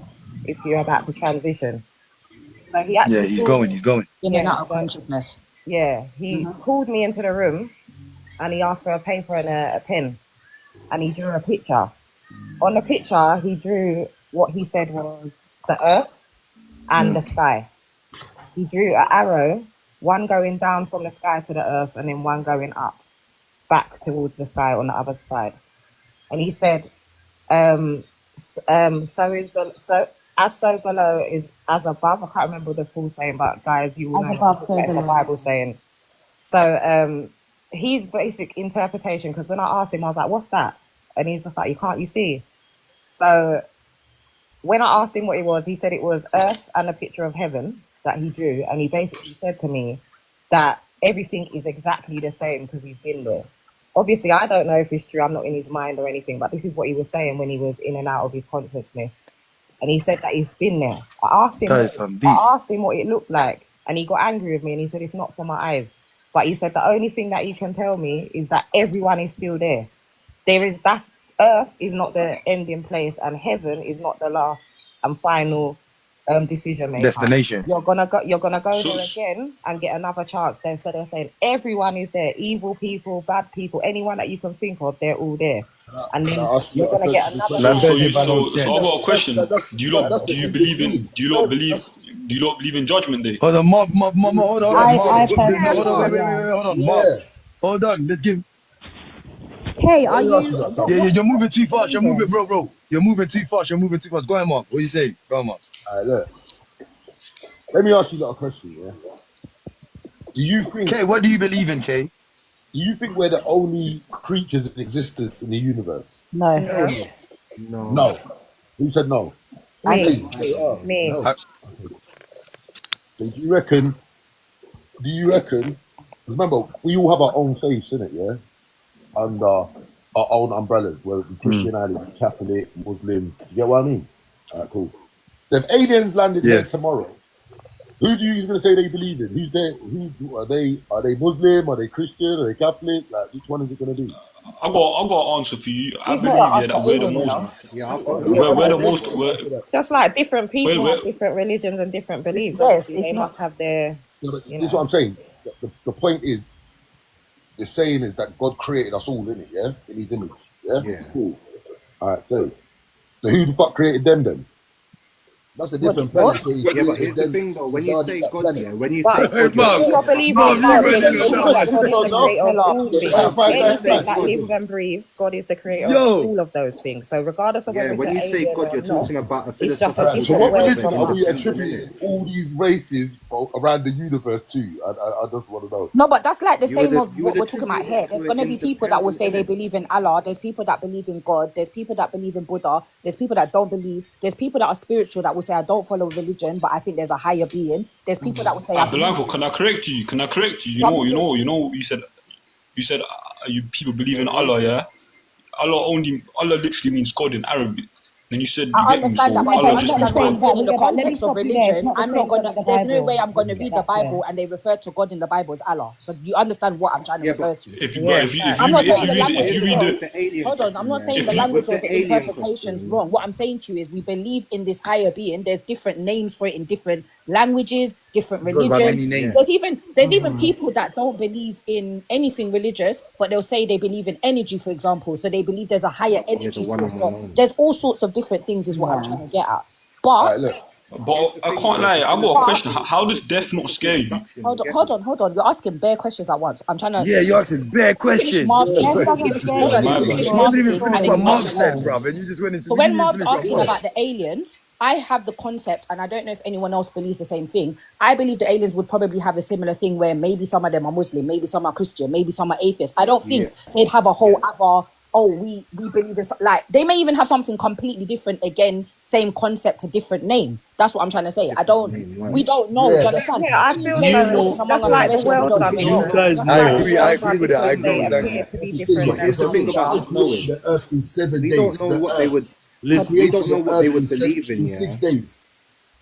if you're about to transition. So he Yeah, actually he's called going. me. He's going. In and Yeah. out of So consciousness. yeah, he called me into the room and he asked for a paper and a pen, and he drew a picture. On the picture, he drew what he said was the earth and the sky. He drew an arrow, one going down from the sky to the earth, and then one going up back towards the sky on the other side. And he said, so is the so below is as above. I can't remember the full saying, but guys, you will As know above, so it's a below. Bible saying. So his basic interpretation, because when I asked him, I was like, "What's that?" And he's just like, "You can't, you see." So when I asked him what it was, he said it was earth and a picture of heaven that he drew, and he basically said to me that everything is exactly the same because he's been there. Obviously, I don't know if it's true. I'm not in his mind or anything, but this is what he was saying when he was in and out of his consciousness. And he said that he's been there. I asked him what it looked like, and he got angry with me and he said it's not for my eyes. But he said the only thing that he can tell me is that everyone is still there. That's earth is not the ending place, and heaven is not the last and final decision maker. Destination. You're gonna go So- there again and get another chance there. So they're saying everyone is there, evil people, bad people, anyone that you can think of, they're all there. And then you're gonna get another La chance. fête est pas so l'ancienne. I got a question. Do you not believe in Judgment Day? Hold on, Marv, hold on. I Marv, personally, hold on, wait, yeah. hold on, Yeah. Marv. Hold on, let's give. Kay, are Let me you? ask you that, Sam. Yeah, you're moving too fast. You're moving, believing? bro. You're moving too fast. Go ahead, Marv. What are you saying? Go on, Marv. All right, look. Let me ask you a question, yeah? Do you think Kay, what do you believe in, Kay? we're the only creatures in existence in the universe? No. No. No. Who said no? Me. No. Me. So do you reckon, remember, we all have our own faiths, innit, yeah? Under our own umbrellas, whether it be Christianity, Catholic, Muslim, you get what I mean? Alright, cool. So if aliens landed here tomorrow, who do you going to say they believe in? Who's there? Are they Muslim? Are they Christian? Are they Catholic? Like, which one is it going to be? I got an answer for you. I You've believe never asked that the we're the alien, you most, know. Yeah, I've got we're the most. Just like different people Wait. have different religions and different beliefs. Yes, Obviously, it's they not. must have their, This you is what know. I'm saying. The point is, the saying is that God created us all in it, yeah, in His image, yeah. Yeah. Cool. All right, so who the fuck created them then? That's a What? different What? planet. So he Yeah, but created here's the them thing though. When you regarding say that God, planet. yeah, when you But say Hey, God, you're if Marv, you're talking. not believing Marv, in you God, then ready you're to saying smash that this God is one the off? creator of all things. Anything that Fine. lives and breathes, God is the creator of Yo, all of those things. So regardless of Yeah, whether it's when an you say alien God, or you're not, talking about a it's just a All right, so philosophical different what way religion from are concept of we us. thinking, innit? attributing all these races around the universe to? I just want to know. No, but that's like the same of You what would we're talking about attribute here. it There's to an going to be people that will independent, say they innit? believe in Allah. There's people that believe in God. There's people that believe in Buddha. There's people that don't believe. There's people that are spiritual that will say, I don't follow religion, but I think there's a higher being. There's people that will say, I believe Blanco, in. can I correct you? Some people, You said you people believe Wait, in one Allah, sec. yeah? Allah literally means God in Arabic. Then you said, you I get me, understand that, so but Yeah, if you but Allah it's just not means the understand what I'm same. God. saying in But the yeah, but let me context of stop you there. It's religion, not the I'm not concept gonna. of the There's no way Bible. I'm gonna Let's read get the back there. Bible and they refer to God in the Bible as Allah. So you understand what I'm trying to Yeah, but refer to. Yeah, I'm not saying the but language if is you here's the read thing wrong. with the alien Hold on, I'm question, not yeah. saying if the you language With or the the alien interpretation's question, wrong. What I'm saying to you is we believe in this higher being. There's different names for it in different languages, different It goes by religions. many yeah. names. There's even people that don't believe in anything religious, but they'll say they believe in energy, for example. So they believe there's a higher Yeah, the energy one source. on So one only. there's all sorts of different things, is what I'm trying to get at. All But right, look. Here's But the I thing can't though, it's lie, a I got a but question. philosophical How it's does a death not philosophical scare you? deduction, you get me? hold on. You're asking bare questions at once. I'm trying to Yeah, you're asking bare finish question. Marv's thing. Death Yeah, doesn't scare Hold Yeah, on, let my me you bad. finish because you Marv's didn't even thing finish and God then what is you Marv answer not said, mine. alone. bruv, and you just went into. So You when didn't even Marv's finish what asking Marv about said. the aliens, I have the concept, and I don't know if anyone else believes the same thing. I believe the aliens would probably have a similar thing where maybe some of them are Muslim, maybe some are Christian, maybe some are atheist. I don't Yeah, think they'd have a whole yeah. other, oh, we believe in, like, they may even have something completely different, again, same concept, a different name. That's what I'm trying to say. Different name, We word. don't know, do yeah. you understand? Yeah, I Things feel Do may you so. focus know? among Just us, like the especially if we worlds don't are Do believe you in different. God. guys Just know? I like the agree. I worlds are agree with that. I different. agree They with that. appear Yeah. to That's be the thing, different But man. here's in the thing God about nature. knowing. created the earth in 7 We don't days. know The what they earth. would He Listen, we created don't know the what they earth would believe in, in yeah. 6 days.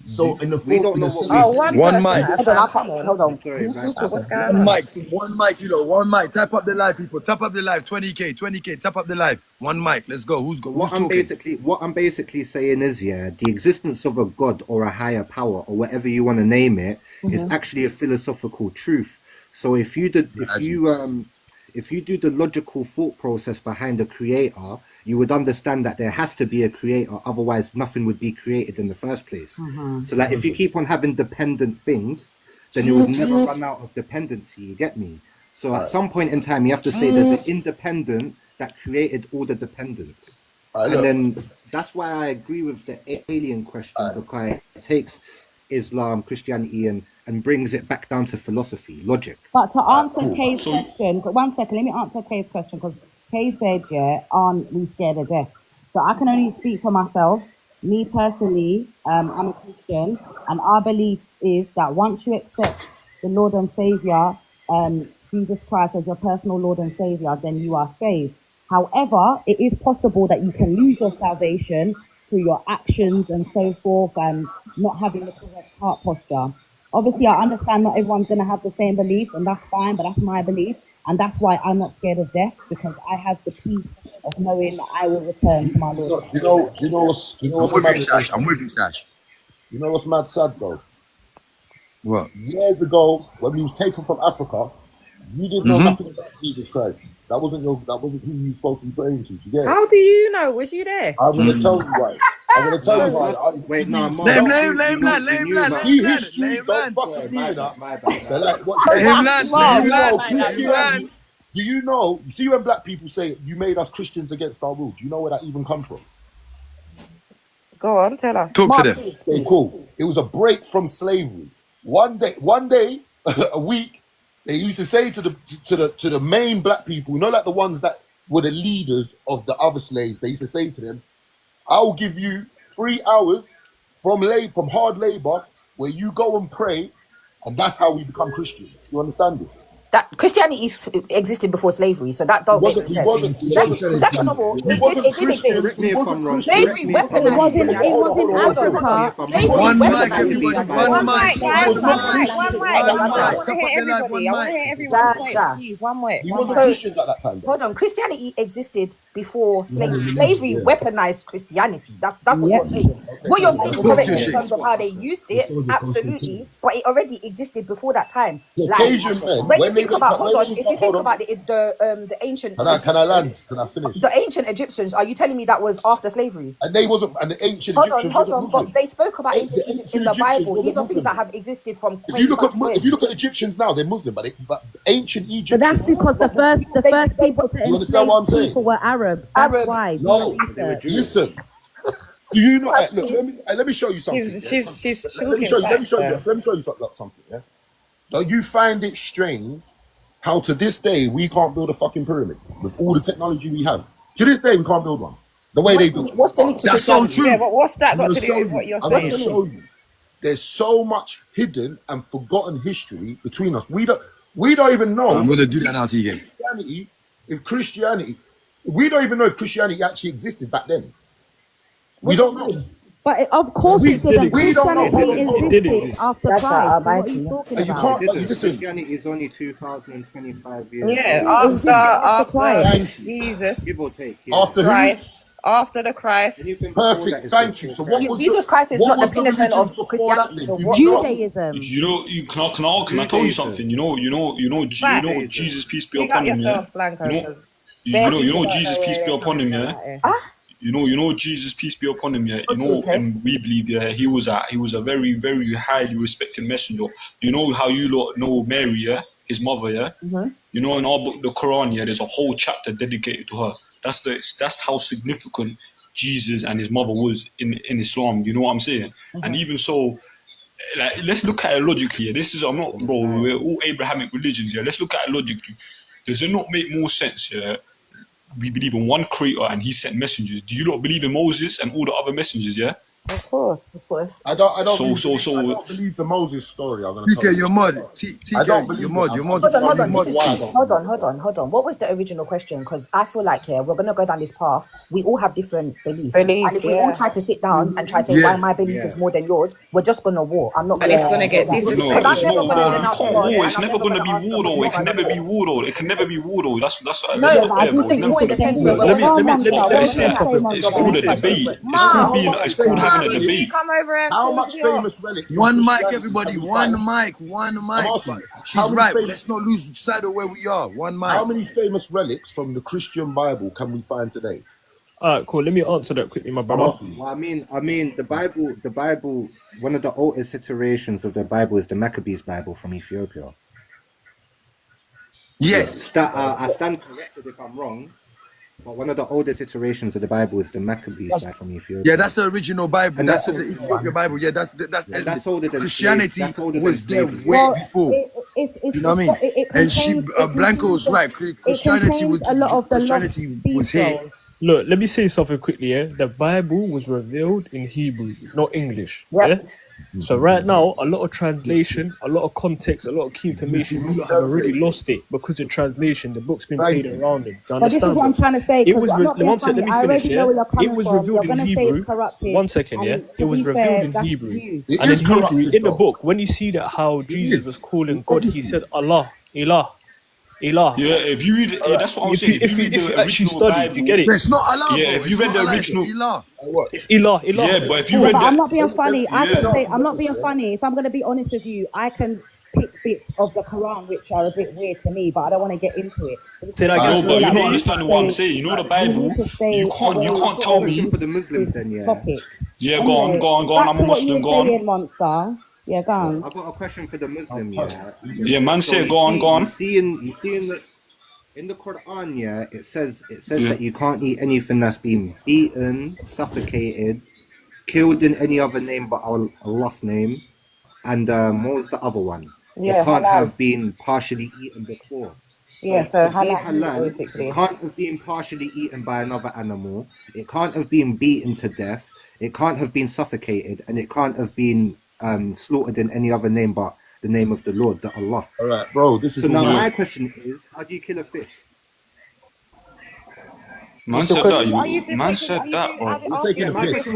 So in the We fourth, don't in know the what they Oh, seventh one day, one person mic, at a Hold on, I time. can't, Come on. hold on. sorry, Who's my who's bad. What's talking? going one on? mic, one mic. You know, one mic. Type up the live, people. Tap up the live. 20k, 20k. Tap up the live. One mic. Let's go. Who's talking? What I'm basically saying is, yeah, the existence of a god or a higher power or whatever you want to name it is actually a philosophical truth. So if you do the logical thought process behind the creator, you would understand that there has to be a creator, otherwise nothing would be created in the first place. So like if you keep on having dependent things, then you would never run out of dependency, you get me? So at some point in time you have to say there's an independent that created all the dependents. All right, And look. then that's why I agree with the alien question, because it takes Islam, Christianity, and brings it back down to philosophy, logic. But to answer Cool. Kay's So question, but 1 second, let me answer Kay's question because Kay said, yeah, aren't we scared of death? So I can only speak for myself. Me personally, I'm a Christian, and our belief is that once you accept the Lord and Savior, Jesus Christ as your personal Lord and Savior, then you are saved. However, it is possible that you can lose your salvation through your actions and so forth, and not having the correct heart posture. Obviously, I understand not everyone's going to have the same beliefs, and that's fine, but that's my belief. And that's why I'm not scared of death, because I have the peace of knowing that I will return to my Lord and Savior. You know I'm what's with you, mad? Sash. I'm with you, Sash. You know what's mad sad though? What? Years ago, when we was taken from Africa, you didn't know nothing about Jesus Christ. That wasn't who you were supposed to be praying to. You get it? How do you know? Was you there? I'm gonna tell you why. I'm gonna tell No, you why. first, wait, no, You Marv, Lame, don't lame, lame lad, you lame knew lad, about. see lame lad, history. lame Don't lad. fuck Sorry, with me, my you bad, know. my bad, They're my like, bad. what? Lame lad, Do lame you lad. know Lame lad. Christianity? Do you know? You see when black people say you made us Christians against our will? Do you know where that even come from? Go on, tell us. Talk to Marv, them. please, Okay, please. cool. It was a break from slavery. One day, a week, they used to say to the main black people, you know, like the ones that were the leaders of the other slaves. They used to say to them, "I'll give you 3 hours from hard labor, where you go and pray, and that's how we become Christians." You understand it? that Christianity existed before slavery, so that don't make sense. Second of all, it did exist. Correct me if I'm wrong. Slavery weaponized Christianity. It was in Africa. Slavery mic, everybody. One mic, guys. One mic. I One want to hear everybody. I want to hear everyone's points, please. One mic. He wasn't Christians at that time. Hold on, Christianity existed before slavery. Slavery weaponized Christianity. That's what you're saying. What you're saying is correct in terms of how they used it, absolutely. But it already existed before that time. Caucasian men. When you think about, hold on, if you think about the ancient, Can I land? Can I finish? the ancient Egyptians, are you telling me that was after slavery? And they wasn't, and the ancient Hold Egyptians on, wasn't but Muslim. they spoke about ancient Egypt in the Egyptians Bible. These wasn't are things that Muslim. have existed from. If you look at Egyptians now, they're Muslim, but ancient But Egypt. that's because the first people to You understand what I'm enslave saying? people were Arabs. That's Arabs. why. No, listen. Do you know? Look, let me show you something. She's Let me show you something. Yeah. Don't you find it strange how to this day we can't build a fucking pyramid with all the technology we have? To this day we can't build one. The way they build. What's the link to That's so Christianity? true. Yeah, but what's that got I'm to gonna do show with you. what you're I'm going saying? to show you. There's so much hidden and forgotten history between us. We don't even know. I'm gonna do that now to you again. We don't even know if Christianity actually existed back then. We don't know. But of course it didn't. We don't know. Christianity It did existed exist. after That's Christ. our So what are mighty. you talking And you about? can't listen. Christianity is only 2025 years. Yeah, old. after Jesus, Give or take. Yeah. After who? Christ, after the Christ. Anything before that Perfect. is Thank you. before So what Christ. was Jesus Christ is what not the was pinnacle religion of before Christianity. that So then? what? Judaism. Can I tell you something? You know, Jesus, peace be Big up upon him, yeah. yourself, Blanco. You know, 'cause you bare know, people don't Jesus, know peace where be you're upon him, coming yeah. from, like, You know, Jesus, peace be upon him, yeah. You know, Okay. and we believe, yeah, he was a very, very highly respected messenger. You know how you lot know Mary, yeah, his mother, yeah. You know, in our book, the Quran, yeah, there's a whole chapter dedicated to her. That's how significant Jesus and his mother was in Islam. You know what I'm saying? And even so, like, let's look at it logically. Yeah. I'm not, bro. We're all Abrahamic religions, yeah. Let's look at it logically. Does it not make more sense, yeah? We believe in one creator and he sent messengers. Do you not believe in Moses and all the other messengers, yeah? Of course. I don't So- believe the Moses story. I'm gonna tell TK, you. you're mod. I don't TK, believe you're it. mod. Hold on. This is Why I key. don't Hold believe on. What was the original question? Because I feel like we're gonna go down this path. We all have different beliefs, and if we all try to sit down and try to say why my belief is more than yours, we're just gonna war. I'm not. and it's gonna get this. No, Because it's I'm not never gonna war. then You ask can't God, war. and It's I'm never never gonna gonna be ask war God though. It if can I never know. be war though. It can never be war though. That's No, not but there, you bro. think It's never war in the gonna sense be where war. we're Let me Let me say say it's called a debate. It's called having a Will debate. you come over and How cause much your famous relics? One from mic, Christianity everybody. can we One find? mic. One I'm mic. asking, She's how many right. famous- Let's not lose sight of where we are. One mic. How many famous relics from the Christian Bible can we find today? Alright, cool. Let me answer that quickly, my I'm brother. asking you. Well, I mean, the Bible. One of the oldest iterations of the Bible is the Maccabees Bible from Ethiopia. Yes. I stand corrected if I'm wrong, but one of the oldest iterations of the Bible is the Maccabees Bible from Ethiopia. Yeah, that's the original Bible. And That's that's the Ethiopian Bible. Yeah, that's older than Christianity slavery. That's older than was there slavery. way before. It's, You know what I mean? And she, Blanco was right. Christianity was a lot of the Christianity was here. Look, let me say something quickly, yeah? The Bible was revealed in Hebrew, not English. Yeah? So right now, a lot of translation, a lot of context, a lot of key information, you have already lost it because of translation. The book's been played around it. Do you But this is understand? what I'm trying to say. It was I'm not being one second, funny. let I me finish, already know where you're yeah? It coming was from. revealed You're in gonna say Hebrew. it's corrupted. One second, yeah? And It to was be revealed fair, in that's Hebrew. you. It And is in Hebrew, corrupted, in the though. book, when you see that how Jesus was calling God, he said Allah, Ilah, Ilah. Yeah, if you read, that's what I'm saying. If you read if you the actually original study, Bible, you get it. It's not Allah, yeah. bro. If you It's read not the Allah. original, It's Ilah. It's Ilah, Ilah. yeah, but if you Yeah, read but I'm the, not being funny. I yeah. can say, I'm not being funny. If I'm going to be honest with you, I can pick bits of the Quran which are a bit weird to me, but I don't want to get into it. Say that again. No, but you're not understanding what I'm stay- saying. You know the we Bible. need to stay You can't away tell from me. For the Muslims, then, yeah. topic. Yeah, Anyway, go on. back I'm to a what you Muslim. were Go on. saying, Monster. Yeah, go on. I've got a question for the Muslim, yeah. Yeah, man, So say you go on, see- go on. You see in the Quran, yeah, it says Yeah. that you can't eat anything that's been beaten, suffocated, killed in any other name but Allah's name, and what was the other one? Yeah, it can't halal. have been partially eaten before. Yeah, so to be halal, halal, basically. it can't have been partially eaten by another animal. It can't have been beaten to death. It can't have been suffocated, and it can't have been slaughtered in any other name but the name of the Lord, the Allah. All right, bro. This is so now my question is, how do you kill a fish? Man said that. Man said that, bro. You're taking a piss.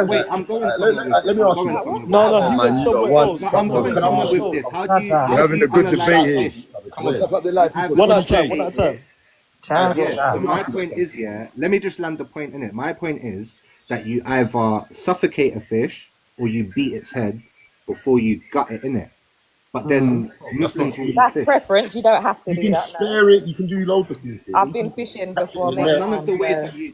Wait, I'm going Let me ask you. No, man, you got one. I'm going somewhere with this. How do you having a good debate here. Come on, tap up the light. One at a time. So my point is, let me just land the point in it. My point is that you either suffocate a fish or you beat its head before you gut it in it. But then Muslims will eat That's fish. preference. You don't have to do that. You can spare it. You can do loads of things. I've been fishing before. None of the ways that you. You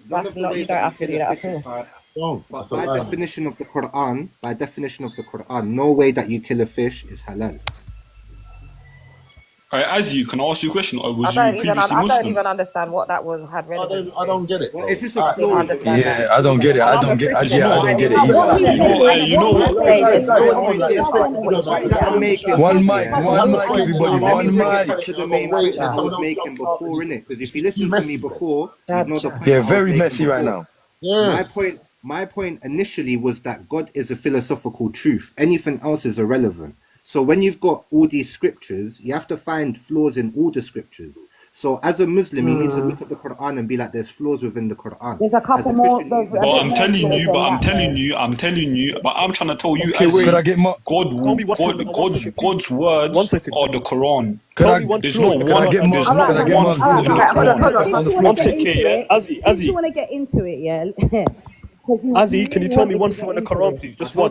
don't have to do that at all. But by definition of the Quran, no way that you kill a fish is halal. Azzy, can I ask you a question? Or was I you previously Muslim? don't even understand what that was. Had relevance. I don't get it. Well, it's just a flaw. Yeah, I don't get it. I don't get it. Yeah, I don't get it You know what? One mic, everybody. One mic. To the main point that I was making before, innit? Because if you listened to me before, you know the point. Yeah, very messy right now. Yeah. My point initially was that God is a philosophical truth. Anything else is irrelevant. So when you've got all these scriptures, you have to find flaws in all the scriptures. So as a Muslim, you need to look at the Quran and be like, there's flaws within the Quran. There's a couple more. But I'm telling you, but I'm trying to tell you, Could I get more? God's words are the Quran. There's no one. There's not one flaw in the Quran. One second, yeah. Azzy. If you want to get into it, yeah. Azzy, can you tell me one flaw in the Quran, please? Just one.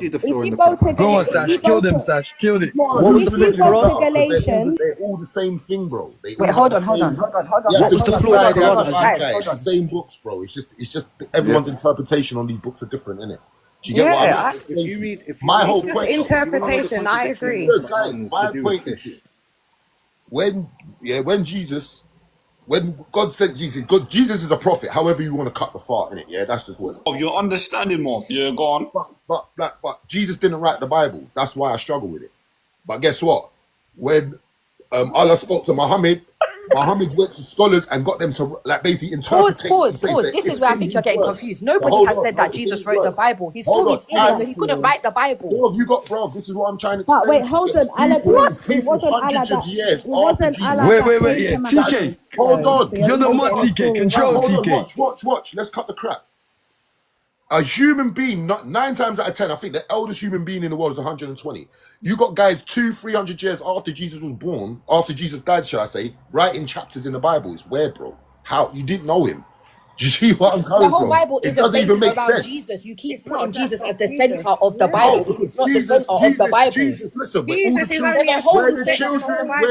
Go on, Sash. Kill them, Sash. Kill it. What was the flaw in the Quran? They're all the same thing, bro. Wait, hold on. What was the flaw in the Quran? It's the same books, bro. It's just everyone's interpretation on these books are different, innit? Do you get what I mean? If you read, my whole point. Interpretation, I agree. Guys, my point is, when God sent Jesus, Jesus is a prophet. However you want to cut the fart in it, yeah, that's just what. You're understanding more. Yeah, go on. But Jesus didn't write the Bible. That's why I struggle with it. But guess what? When Allah spoke to Muhammad went to scholars and got them to basically interpret. Pause. This is where I think you're getting confused. Nobody has said that Jesus wrote the Bible. His story is he couldn't write the Bible. What have you got, bro? This is what I'm trying to explain. But wait, hold on. Allah, it wasn't Allah. Wait, yeah. TK. Hold on. You're the mod, TK. Control, TK. Watch. Let's cut the crap. A human being, not 9 times out of 10, I think the eldest human being in the world is 120. You got guys 200-300 years after Jesus was born, after Jesus died, shall I say, writing chapters in the Bible. It's weird, bro. How? You didn't know him. Do you see what I'm coming from? The whole Bible isn't based around Jesus. You keep putting Jesus as the center of the Bible. It's not the center of the Bible. Listen, we're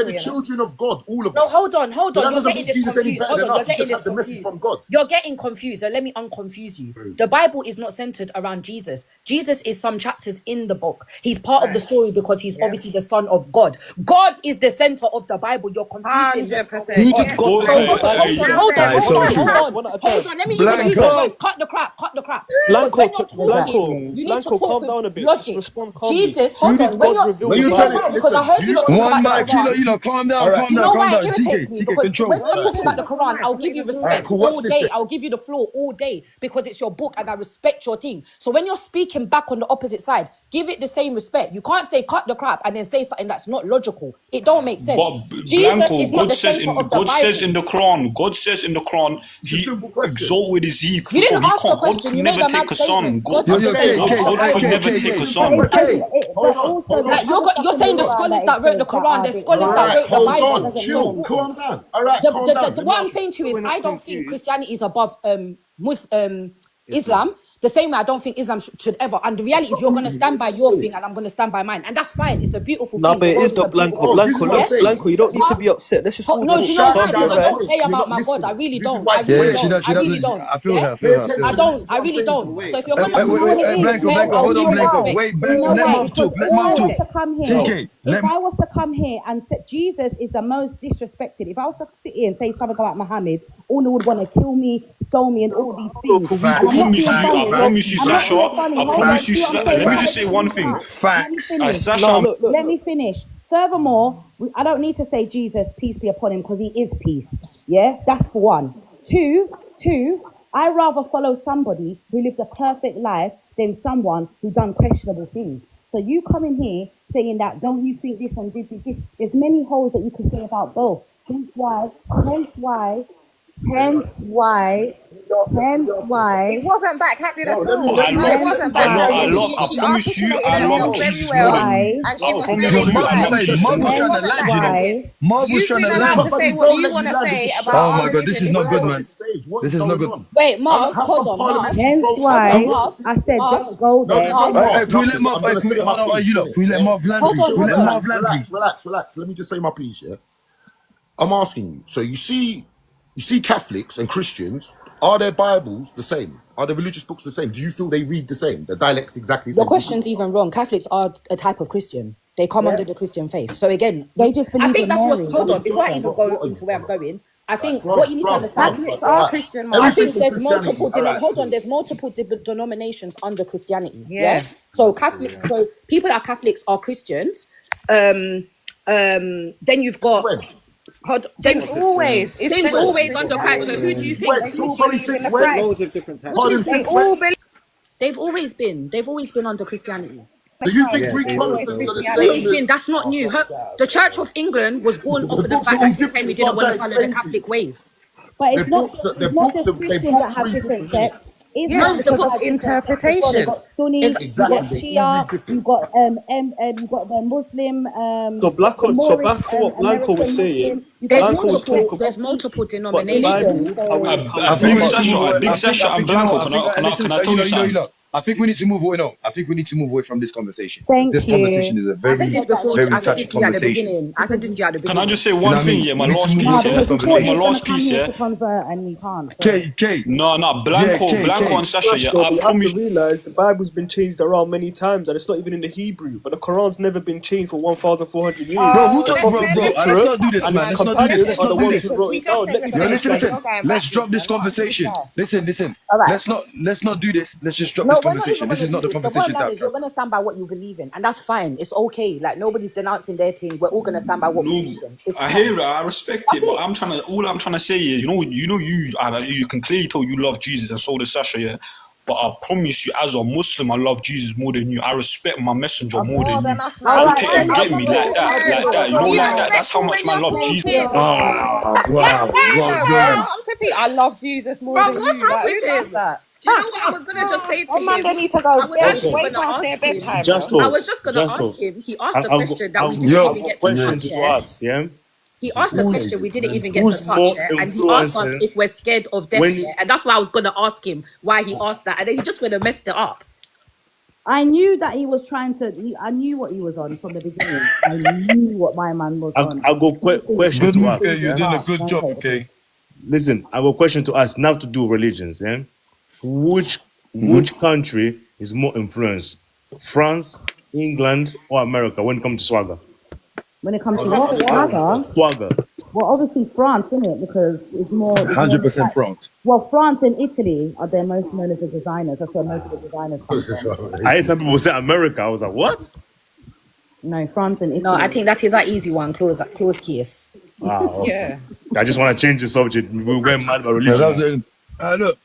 the children of God, all of us. No, hold on. You're getting this confused. You're getting confused. So let me unconfuse you. The Bible is not centered around Jesus. Jesus is some chapters in the book. He's part of the story because he's obviously the son of God. God is the center of the Bible. You're confusing. 100%. Who did God? Hold on. Let me cut the crap. Blanco, calm down a bit. Just respond calmly. Jesus, hold on. Because I heard you not talking about the Quran. You know, calm down. You know why it irritates me? Because when you're talking about the Quran, I'll give you respect all day. I'll give you the floor all day because it's your book and I respect your thing. So when you're speaking back on the opposite side, give it the same respect. You can't say cut the crap and then say something that's not logical. It don't make sense. But Blanco, God says in the Quran, he exalted his he. God could never take a son. God could never take a son. You're saying the scholars that wrote the Quran, the scholars that wrote the Bible. Hold on, chill, calm down. All right, calm down. What I'm saying to you is, I don't think Christianity is above Islam. The same way I don't think Islam should ever. And the reality is you're going to stand by your thing and I'm going to stand by mine. And that's fine. It's a beautiful thing. No, but it is not Blanco. Blanco, you don't need to be upset. Let's just no, you know what? I don't play about my God. I really don't. I really don't. I feel her. I really don't. So if you're going to Blanco, hold on, Blanco. Wait, let Mom talk. TK, if I was to come here and say Jesus is the most disrespected, if I was to sit here and say something about Muhammad, all would want to kill me, stole me, and all these things. I promise you, Sasha. Let me just say one thing. Let me finish. Furthermore, I don't need to say Jesus, peace be upon him, because he is peace. Yeah, that's for one. Two, I rather follow somebody who lived a perfect life than someone who done questionable things. So you come in here saying that, don't you think this and this is this? There's many holes that you can say about both. Hence why. It wasn't backhanded at all. I No, it wasn't backhanded. I She promise you, articulated I love herself very Jesus more well, than you. and she I was promise very you, I right. love Jesus Marv was It trying to wasn't land, you know. backhanded. Marv was You've trying been to allowed land. to say what you want to say about Oh my our God, this religion. is It's not good, fine. man. This is not good. Wait, Marv, hold on, Marv. Hence why I said don't go there. Can we let Marv? Can we hold on? You look. Can we let Marv land, please? Can we let Marv land, please? Relax. Let me just say my piece, yeah? I'm asking you. So you see Catholics and Christians, are their Bibles the same? Are the religious books the same? Do you feel they read the same? The dialects exactly the same? Your question's even wrong. Catholics are a type of Christian. They come under the Christian faith. So again, They just I believe think in that's what's. Mary. Hold on, before I even go into where I'm going, I think what you need to understand. Catholics are Christian, I Mark. think there's multiple. Hold on, there's multiple denominations under Christianity. Yeah. So Catholics. So people that are Catholics are Christians. Then you've got. Since always. Since always under Christ. So who do you think? Loads of different types. They've always been under Christianity. Do you think Greek Protestants are the same? That's not new. The Church of England was born off of the fact that King Henry didn't want to follow the Catholic ways. But it's not just Christians that have different sects. Yes, the book interpretation. You've got Sunni, you've got Shia, you've got the Muslim. So Blanco was saying. There's multiple denominations. Big Sasha and Blanco, can I tell you something? I think we need to move away. No, I think we need to move away from this conversation. Thank this you. conversation is a very, very touchy conversation. Can I just say one thing? Yeah, my last piece. My last piece. Yeah. No, Blanco and Sasha. Yeah, I promise. You realize the Bible's been changed around many times, and it's not even in the Hebrew. But the Quran's never been changed for 1,400 years. Bro, let's not do this, man. Let's not do this. Let's drop this conversation. Listen. Let's not do this. Let's just drop this conversation. This is not the conversation. You're going to stand by what you believe in, and that's fine. It's okay. Like, nobody's denouncing their thing. We're all going to stand by what we believe in. I hear it. I respect it. But all I'm trying to say is, you can clearly tell you love Jesus, and so does Sasha. Yeah. But I promise you, as a Muslim, I love Jesus more than you. I respect my messenger more than you. Okay, and get me like that. You know, like that. That's how much I love Jesus. Wow. I love Jesus more than you. Who does that? Do you know what I was going to just say to him? They need to go. I was just going to ask him. He asked the question that we didn't even get to touch. He asked the question we didn't even get to touch, and he asked us if we're scared of death, and that's why I was going to ask him why he asked that, and then he just went and messed it up. I knew that he was trying to. I knew what he was on from the beginning. I knew what my man was on. I'll go question to ask. You're doing a good job, okay? Listen, I got a question to ask now to do religions. Which country is more influenced? France, England, or America when it comes to swagger? When it comes to what? Swagger. Well, obviously France, isn't it? Because it's more 100% France. Well, France and Italy are their most known as the designers. That's where most of the designers come from. I heard some people say America. I was like, what? No, France and Italy. No, I think that is an easy one. Close case. Wow. Okay. Yeah. I just want to change the subject. We went mad about religion. Look,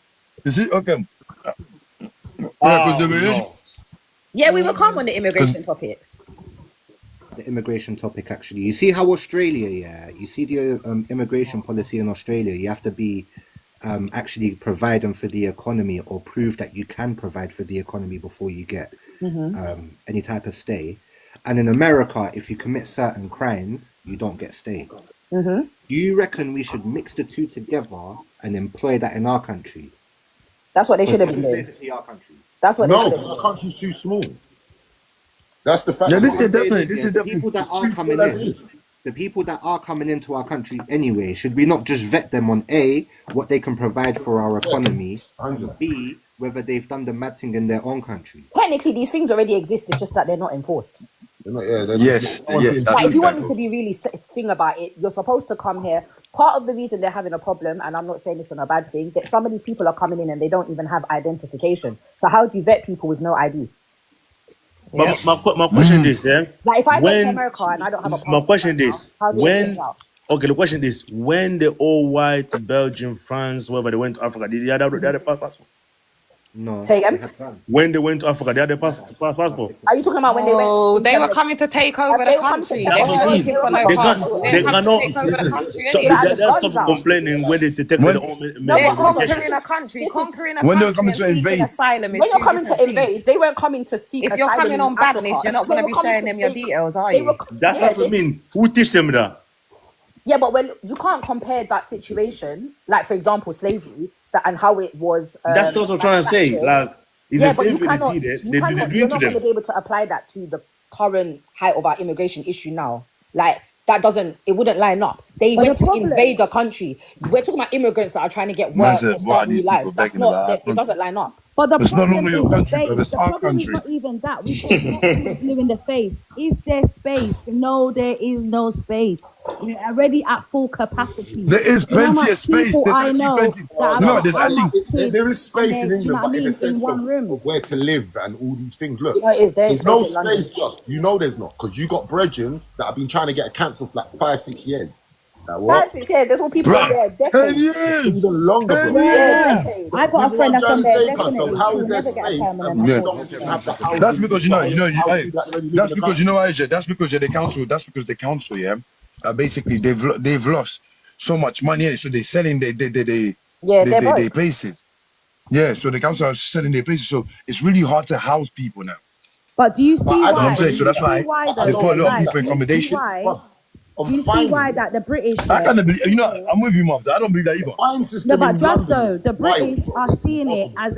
is it okay? No. Yeah, we will come on the immigration topic. The immigration topic, actually. You see how Australia, you see the immigration policy in Australia, you have to be actually providing for the economy or prove that you can provide for the economy before you get any type of stay. And in America, if you commit certain crimes, you don't get stay. Do you reckon we should mix the two together and employ that in our country? That's what they should have been doing. That's what they should have been doing. Our country's too small. That's the fact. Yeah, this is definitely. The people that are coming in, the people that are coming into our country anyway, should we not just vet them on A, what they can provide for our economy, and B, whether they've done the mad thing in their own country? Technically, these things already exist. It's just that they're not enforced. But if you want me to be really thing about it, you're supposed to come here. Part of the reason they're having a problem, and I'm not saying this on a bad thing, that some of these people are coming in and they don't even have identification. So how do you vet people with no ID? But my question is, like if I go to America and I don't have a passport, my question is, the question is, when the all white Belgium, France, wherever they went to Africa, did they have a passport? No. Say again? When they went to Africa, they had a passport. Are you talking about when they went? Oh, they were coming to take over the country. They That's what I weren't mean. looking for no passport. They They're coming to cannot take over the listen. country Stop. anyway. They stop complaining when they take their own They're medication. conquering a country. Conquering a When they were country coming and to seeking invade. asylum is When you're two coming to different invade, things. they weren't coming to seek If asylum you're coming in on Africa. badness, you're not They going to were be coming sharing to them your take- details, are they were you? co- That's yeah, what I they- mean. Who teach them that? Yeah, but when you can't compare that situation, like for example, slavery, and how it was. That's what I'm trying to say. manufactured. Like, it's Yeah, the but same you thing they cannot. did it. You They're cannot. doing You're to not going to them. be able to apply that to the current height of our immigration issue now. Like that doesn't. It wouldn't line up. They But went the to problem- invade a country. We're talking about immigrants that are trying to get Man work said, or "Why start are new these people lives. That's begging not. about our It doesn't line up. But the It's no problem longer your is country, space. brother. It's The our problem is country. not even that. We say not even blue in the face. Is there space? No, there is no space. We're already at full capacity. There is You know how plenty much of space. people There's I actually know plenty. that are No, not there's actually. unactive There is space and in they, you know England, what I but in mean, the in sense one room. of where to live and all these things. Look, You know, it is. There's no space in London. space, just. You know there's not, because you got brethren that have been trying to get a council for like 5-6 years. Like what? 5-6 years. There's all people Bruh, there 10 decades. years. Even longer, 10 bro. Yeah, years. decades. I got a This is friend what that's I'm on trying to there say, cuz. So definitely. how She is will there never get a space permanent and Yeah. we passport. don't even have the housing? That's because How do you actually live that's in the because country? Aisha, that's because the council. That's because the council, yeah. Basically, they've lost so much money, in it, so they're selling Yeah, they're their broke. places. Yeah, so the council are selling their places, so it's really hard to house people now. But do you see But I You know what why? I'm don't saying? Do So believe you that's that. see why why I though? they put a don't lot of Guys, believe people that. in do you see accommodation. why? I'm Do you see finding why it. that the British? I Yeah, kind of believe. You know, I'm with you, Mobs. I don't believe that either. The fine no, system but in just London so is the wild, British bro. are It's seeing it impossible. as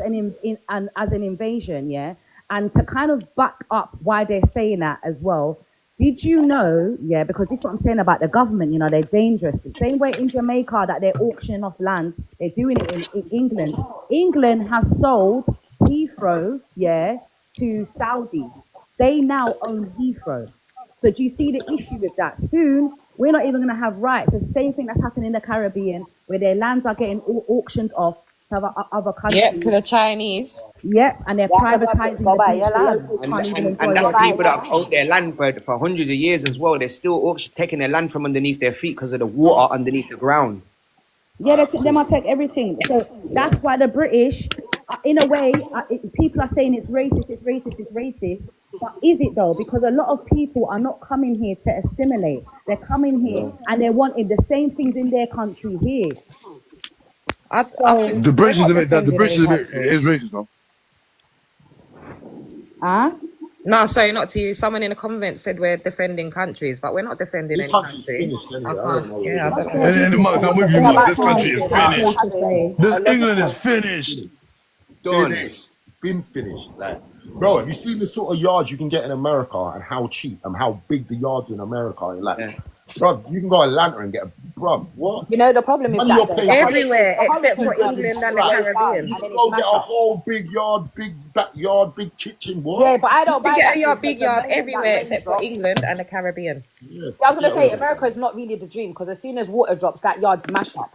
as an invasion, yeah, and to kind of back up why they're saying that as well. Did you know, yeah, because this is what I'm saying about the government, you know, they're dangerous. The same way in Jamaica that they're auctioning off land, they're doing it in England. England has sold Heathrow, yeah, to Saudi. They now own Heathrow. So do you see the issue with that? Soon, we're not even going to have rights. The same thing that's happening in the Caribbean, where their lands are getting auctioned off to other Yep, to countries. the Chinese. Yep, and they're privatizing the beach. The locals can't even enjoy And that's their people beach. that have owned their land for hundreds of years as well. They're still taking their land from underneath their feet because of the water underneath the ground. Yeah, they might take everything. So that's why the British, in a way, people are saying it's racist, it's racist, it's racist. But is it though? Because a lot of people are not coming here to assimilate. They're coming here and they're wanting the same things in their country here. I So, think The we're British is not a bit. The defending British any is a bit is countries. racist, though. No, sorry, not to you. Someone in the comment said we're defending countries, but we're not defending This any country's country. finished anyway. I I don't know can't. what Yeah, I it don't is. know. And Mobs, I'm with you, Thing Mobs. about This country countries is is that they're finished. having This a lot England is of finished. Done. Finished. It's been finished. Like, bro, have you seen the sort of yards you can get in America and how cheap and how big the yards in America are? Like, bro, you can go to Atlanta and get a bro. What? You know, the problem is Money that you're though, paying the Everywhere hurricane except for doesn't England and the slow it down Caribbean. and You then can it's go get mash a up. whole big yard, big backyard, big kitchen. Yeah, What? but I don't You buy get that your because big the yard moment that everywhere rain except for drops. England and the Caribbean. Yeah, I was gonna say yeah. America is not really the dream because as soon as water drops, that yard's mash up.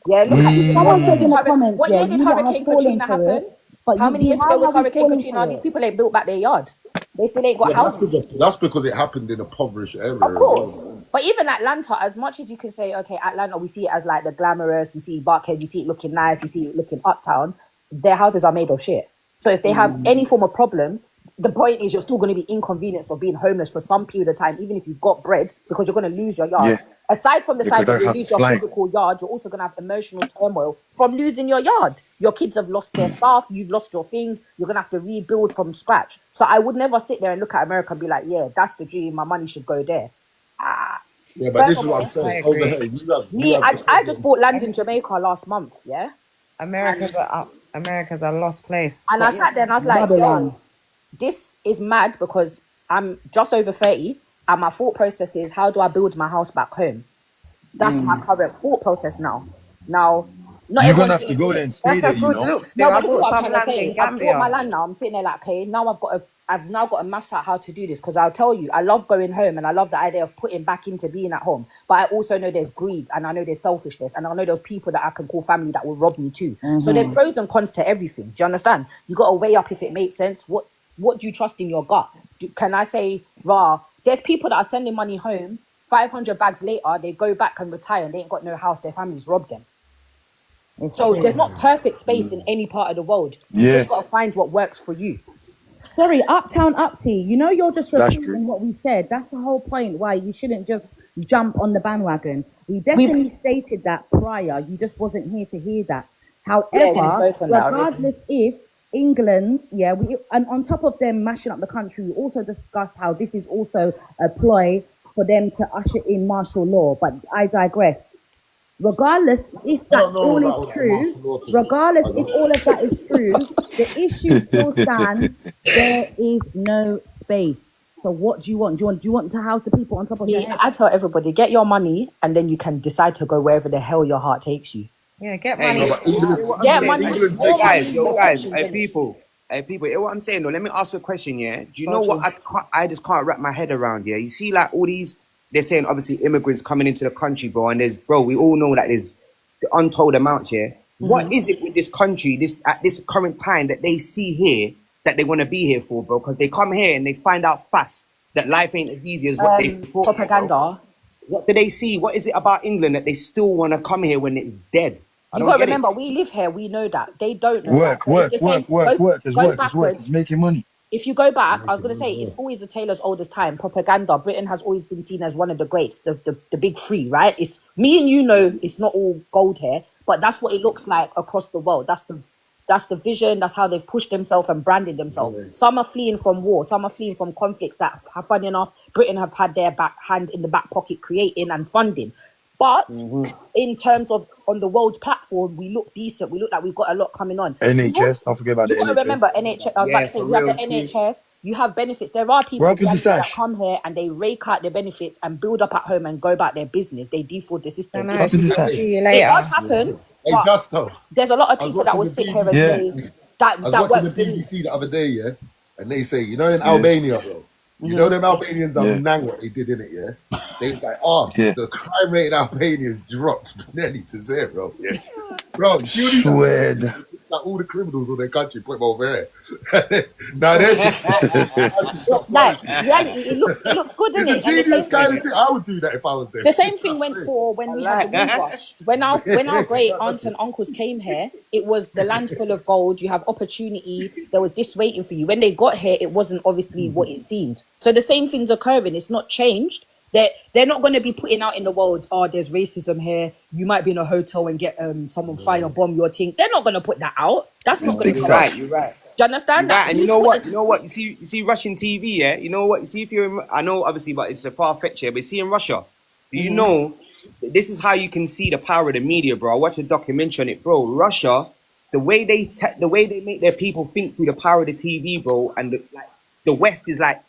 Yeah, look at someone said in the comments, what yeah, year did you lot have Hurricane fallen Katrina for happen? it, but How many years why ago was have you Hurricane fallen Katrina? for These it? people ain't built back their yard. They still ain't got Yeah, houses. that's because it happened in a impoverished area Of as course. well. But even Atlanta, as much as you can say, okay, Atlanta, we see it as like the glamorous, you see Buckhead, you see it looking nice, you see it looking uptown, their houses are made of shit. So if they have any form of problem, the point is you're still going to be inconvenienced of being homeless for some period of time, even if you've got bread, because you're going to lose your yard. Yeah, Aside from the because side that that you house lose is your flying. physical yard, you're also going to have emotional turmoil from losing your yard. Your kids have lost their stuff, you've lost your things, you're going to have to rebuild from scratch. So I would never sit there and look at America and be like, yeah, that's the dream, my money should go there. Yeah, but this is what Furthermore, I'm I saying. Over agree. here, you me, have the I just problem. bought land in Jamaica last month, yeah? America's a lost place. And I sat there and I was like, yo, this is mad because I'm just over 30 and my thought process is, how do I build my house back home? That's my current thought process now. Now, not You're gonna everyone's have to go there and That's stay there. a You good know. look still. No, I but this is bought what I'm some trying to land in say. I've bought my Gambia. land now. I'm sitting there like, okay, now I've now got to master out how to do this because I'll tell you, I love going home and I love the idea of putting back into being at home. But I also know there's greed and I know there's selfishness and I know there's people that I can call family that will rob me too. So there's pros and cons to everything. Do you understand? You got to weigh up if it makes sense. What do you trust in your gut? Can I say, there's people that are sending money home. 500 bags later, they go back and retire and they ain't got no house. Their families robbed them. So there's not perfect space in any part of the world. You just got to find what works for you. Sorry, Uptown Upty. You know, you're just That's repeating true. what we said. That's the whole point why you shouldn't just jump on the bandwagon. We definitely stated that prior. You just wasn't here to hear that. However, regardless if England, and on top of them mashing up the country, we also discussed how this is also a ploy for them to usher in martial law. But I digress. Regardless if that's all is true, regardless if all of that is true, the issue still stands. There is no space. So what do you want? Do you want to house the people on top of your head? I tell everybody, get your money, and then you can decide to go wherever the hell your heart takes you. Yeah, get money. Get money. Guys, hey people, hear what I'm saying though? Let me ask you a question, yeah? Do you know what I just can't wrap my head around, yeah? You see, like, all these, they're saying, obviously, immigrants coming into the country, bro, and we all know that there's the untold amounts, yeah? What is it with this country, at this current time, that they see here, that they want to be here for, bro? Because they come here and they find out fast that life ain't as easy as what they thought. Propaganda. What do they see? What is it about England that they still want to come here when it's dead? You got to remember, we live here. We know that. They don't know work. It's making money. If you go back, I was going to say, it's always the tailor's oldest time. Propaganda. Britain has always been seen as one of the greats, the big three, right? It's me and you know it's not all gold here, but that's what it looks like across the world. That's the vision. That's how they've pushed themselves and branded themselves. Some are fleeing from war. Some are fleeing from conflicts that, funny enough, Britain have had their hand in the back pocket creating and funding. But in terms of on the world platform, we look decent. We look like we've got a lot coming on. NHS, don't forget about the NHS. Remember NHS. I was about to say, you have the NHS. You have benefits. There are people that come here and they rake out their benefits and build up at home and go about their business. They defraud the system. It does happen. Hey, Justo. There's a lot of people that will sit here and say that works. I was watching the BBC the other day, yeah, and they say, you know, in Albania, bro. You know them Albanians are nang what they did in it, yeah? They was like, the crime rate in Albania has dropped nearly to zero, yeah? Bro, like all the criminals of their country put them over here. Now there's like reality, it looks good, doesn't it? It's a genius kind of thing. I would do that if I was there. The same thing went for when we had the Windrush. When our great aunts and uncles came here, it was the land full of gold. You have opportunity. There was this waiting for you. When they got here, it wasn't obviously what it seemed. So the same thing's occurring. It's not changed. They're not going to be putting out in the world, there's racism here. You might be in a hotel and get someone firebomb your thing. They're not going to put that out. That's not going to be right. You're right. Do you understand that? Right. And you know what? You see Russian TV, yeah? You know what? You see, if you're I know, obviously, but it's a far-fetched here, but see in Russia, do you know, this is how you can see the power of the media, bro. I watched a documentary on it, bro. Russia, the way they make their people think through the power of the TV, bro, and the West is like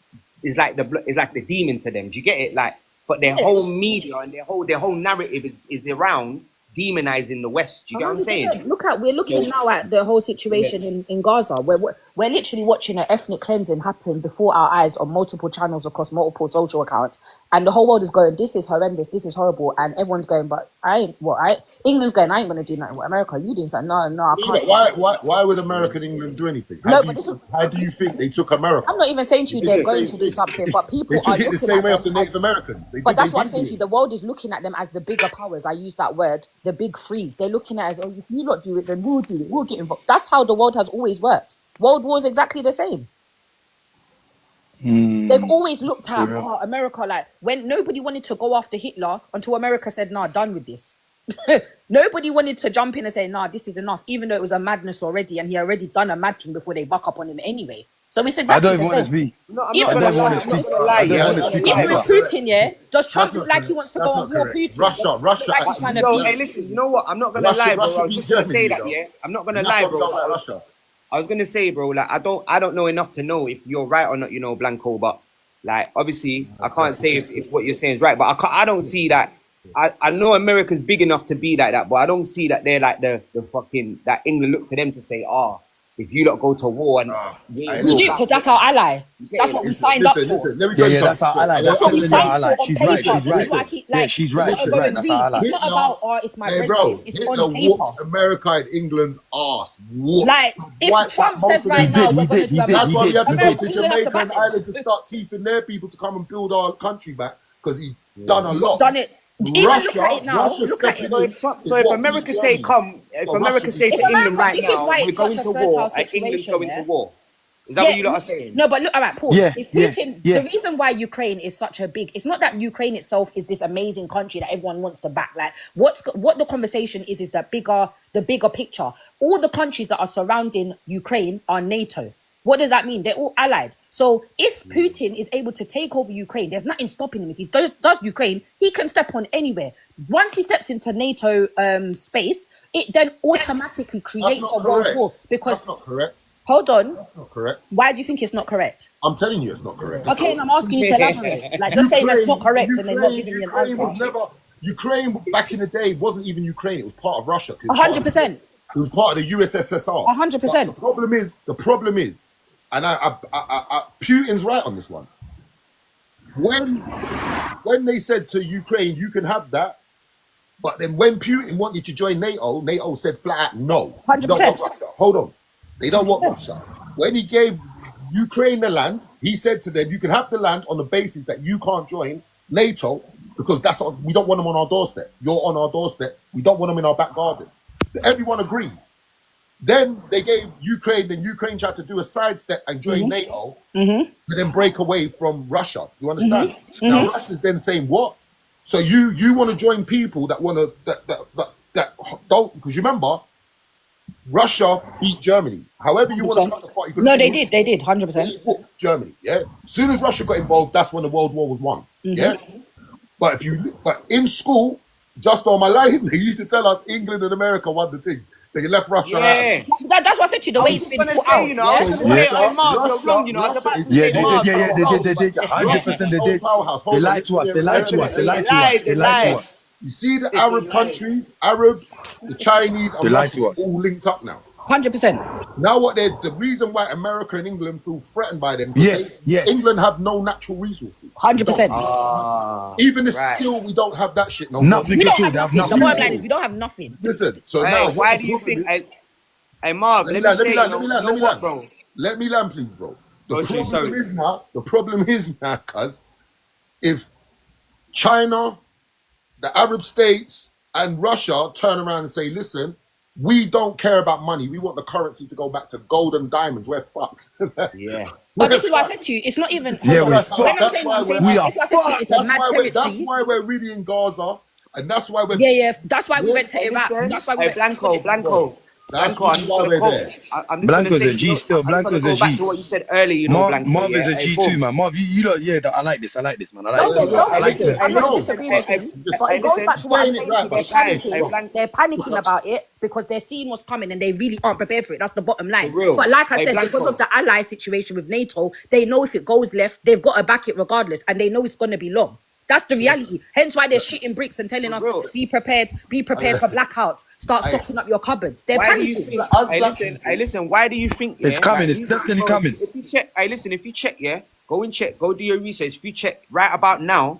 the demon to them. Do you get it? Like, but their whole media and their whole narrative is around demonizing the West. Do you get what I'm saying? We're looking now at the whole situation in Gaza. We're literally watching an ethnic cleansing happen before our eyes on multiple channels across multiple social accounts, and the whole world is going, "This is horrendous. This is horrible," and everyone's going, "But England's going, I ain't gonna do nothing. What America, you doing something? No, I can't." Why would America and England do anything? How do you think they took America? I'm not even saying to you they're going to do something, but people they took it the same way of the Native Americans. But that's what I'm saying to you. The world is looking at them as the bigger powers. I use that word, the big threes. They're looking at it as, if you not do it, then we'll do it. We'll get involved. That's how the world has always worked. World War is exactly the same. They've always looked at America like when nobody wanted to go after Hitler until America said, "Nah, done with this." Nobody wanted to jump in and say, "Nah, this is enough," even though it was a madness already, and he already done a mad thing before they buck up on him anyway. So it's exactly I don't want to be. Even Putin, does Trump look like he wants to go on war? Putin, Russia. Hey, listen, you know what? I'm not gonna lie, bro. I was just gonna say that, yeah. I'm not gonna lie, bro. Russia. I was gonna say, bro, like I don't know enough to know if you're right or not, you know, Blanco. But like, obviously, I can't say if what you're saying is right. But I don't see that. I know America's big enough to be like that, but I don't see that they're like the fucking that England look to them to say, if you don't go to war and we do, because that's our ally. That's what we signed up for. Let me tell you something. That's our ally. That's what we signed for. She's right. She's right. That's our ally. It's not about it's my bro. It's Hitler on paper. whooped America and England's ass. Like if Trump says right now we're going to do that's why we have to go to Jamaica and Ireland to start teething their people to come and build our country back, because he done a lot. Done it. Even look at it now. Russia Look at it. stepping in. So if America say come, if America say to England right this is now, why we're it's going such to a fertile war, and England's situation, going yeah? to war. Is that what you lot are saying? No, but look, all right, pause. Yeah, If yeah, Putin, yeah. the reason why Ukraine is such a big, it's not that Ukraine itself is this amazing country that everyone wants to back. Like, what the conversation is the bigger picture. All the countries that are surrounding Ukraine are NATO. What does that mean? They're all allied. So if Putin is able to take over Ukraine, there's nothing stopping him. If he does Ukraine, he can step on anywhere. Once he steps into NATO space, it then automatically creates a world war. Because that's not correct. Hold on. That's not correct. Why do you think it's not correct? I'm telling you it's not correct. Okay, and I'm asking you to elaborate. Like, just saying that's not correct and then not giving me an answer. Ukraine back in the day wasn't even Ukraine. It was part of Russia. 100%. It was part of the USSR. 100%. The problem is, and Putin's right on this one. When they said to Ukraine, you can have that, but then when Putin wanted to join NATO, NATO said flat out no. 100%. Hold on. They don't want Russia. When he gave Ukraine the land, he said to them, you can have the land on the basis that you can't join NATO because we don't want them on our doorstep. You're on our doorstep. We don't want them in our back garden. Everyone agreed. Then they gave Ukraine, then Ukraine tried to do a sidestep and join NATO to then break away from Russia. Do you understand? Now Russia's then saying, what? So you want to join people that want to, that don't, because you remember, Russia beat Germany. However you want to cut the party. No, they did, 100%. Germany, yeah. As soon as Russia got involved, that's when the World War was won. Yeah. But in school, just on my line, they used to tell us England and America won the thing. They left Russia out. That's what I said to you, the way it's been put out. You know, I was going to say, oh, Mark, you're wrong, you know. I was about to say, Mark, they did. 100% they did. They lied to us. They lied to us. You see the Arab countries, Arabs, the Chinese, and Russia all linked up now. 100%. Now the reason why America and England feel threatened by them, England have no natural resources. 100%. Even the skill, we don't have that shit. Nothing. We don't have nothing. The bottom line is we don't have nothing. Listen, so now why do you think? Hey, Mark, let me land, please, bro. The problem is now, cuz if China, the Arab states, and Russia turn around and say, listen, we don't care about money. We want the currency to go back to gold and diamonds. We're fucked. Yeah. But this is what I said to you. It's not even. That's why we're really in Gaza, and that's why we're. Yeah. That's why we went to Iraq. That's why we went Blanco. That's why we're there. Blanco's a G still. Blanco's a G. Back to what you said earlier, you know, Blanco. Marv is a G too, man. Marv, you lot, I like this, man. I like this. I'm not disagreeing with him. But it goes back to what I'm saying to you. They're panicking about it because they're seeing what's coming and they really aren't prepared for it. That's the bottom line. But like I said, because of the ally situation with NATO, they know if it goes left, they've got to back it regardless, and they know it's going to be long. That's the reality. Hence why they're shitting bricks and telling us, be prepared for blackouts. Start stocking up your cupboards. They're panicking. Listen, why do you think it's coming? It's definitely coming. If you check, if you check, go and check, go do your research. If you check right about now,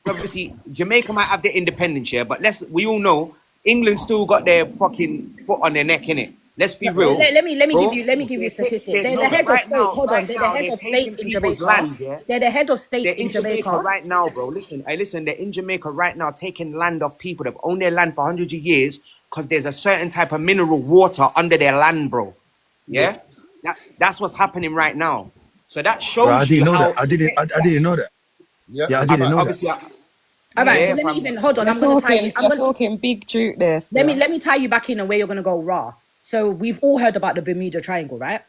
obviously Jamaica might have their independence, but we all know England still got their fucking foot on their neck, innit? Let's be real. Let me give you a statistic. They're the head of state. Hold on. They're the head of state in Jamaica. They're the head of state in Jamaica right now, bro. Listen. They're in Jamaica right now, taking land off people. They've owned their land for hundreds of years because there's a certain type of mineral water under their land, bro. Yeah. That's what's happening right now. So that shows you how. I didn't know that. Yeah, I didn't know that. All right, so let me even hold on. I'm talking big truth there. Let me tie you back in and where you're gonna go raw. So we've all heard about the Bermuda Triangle, right?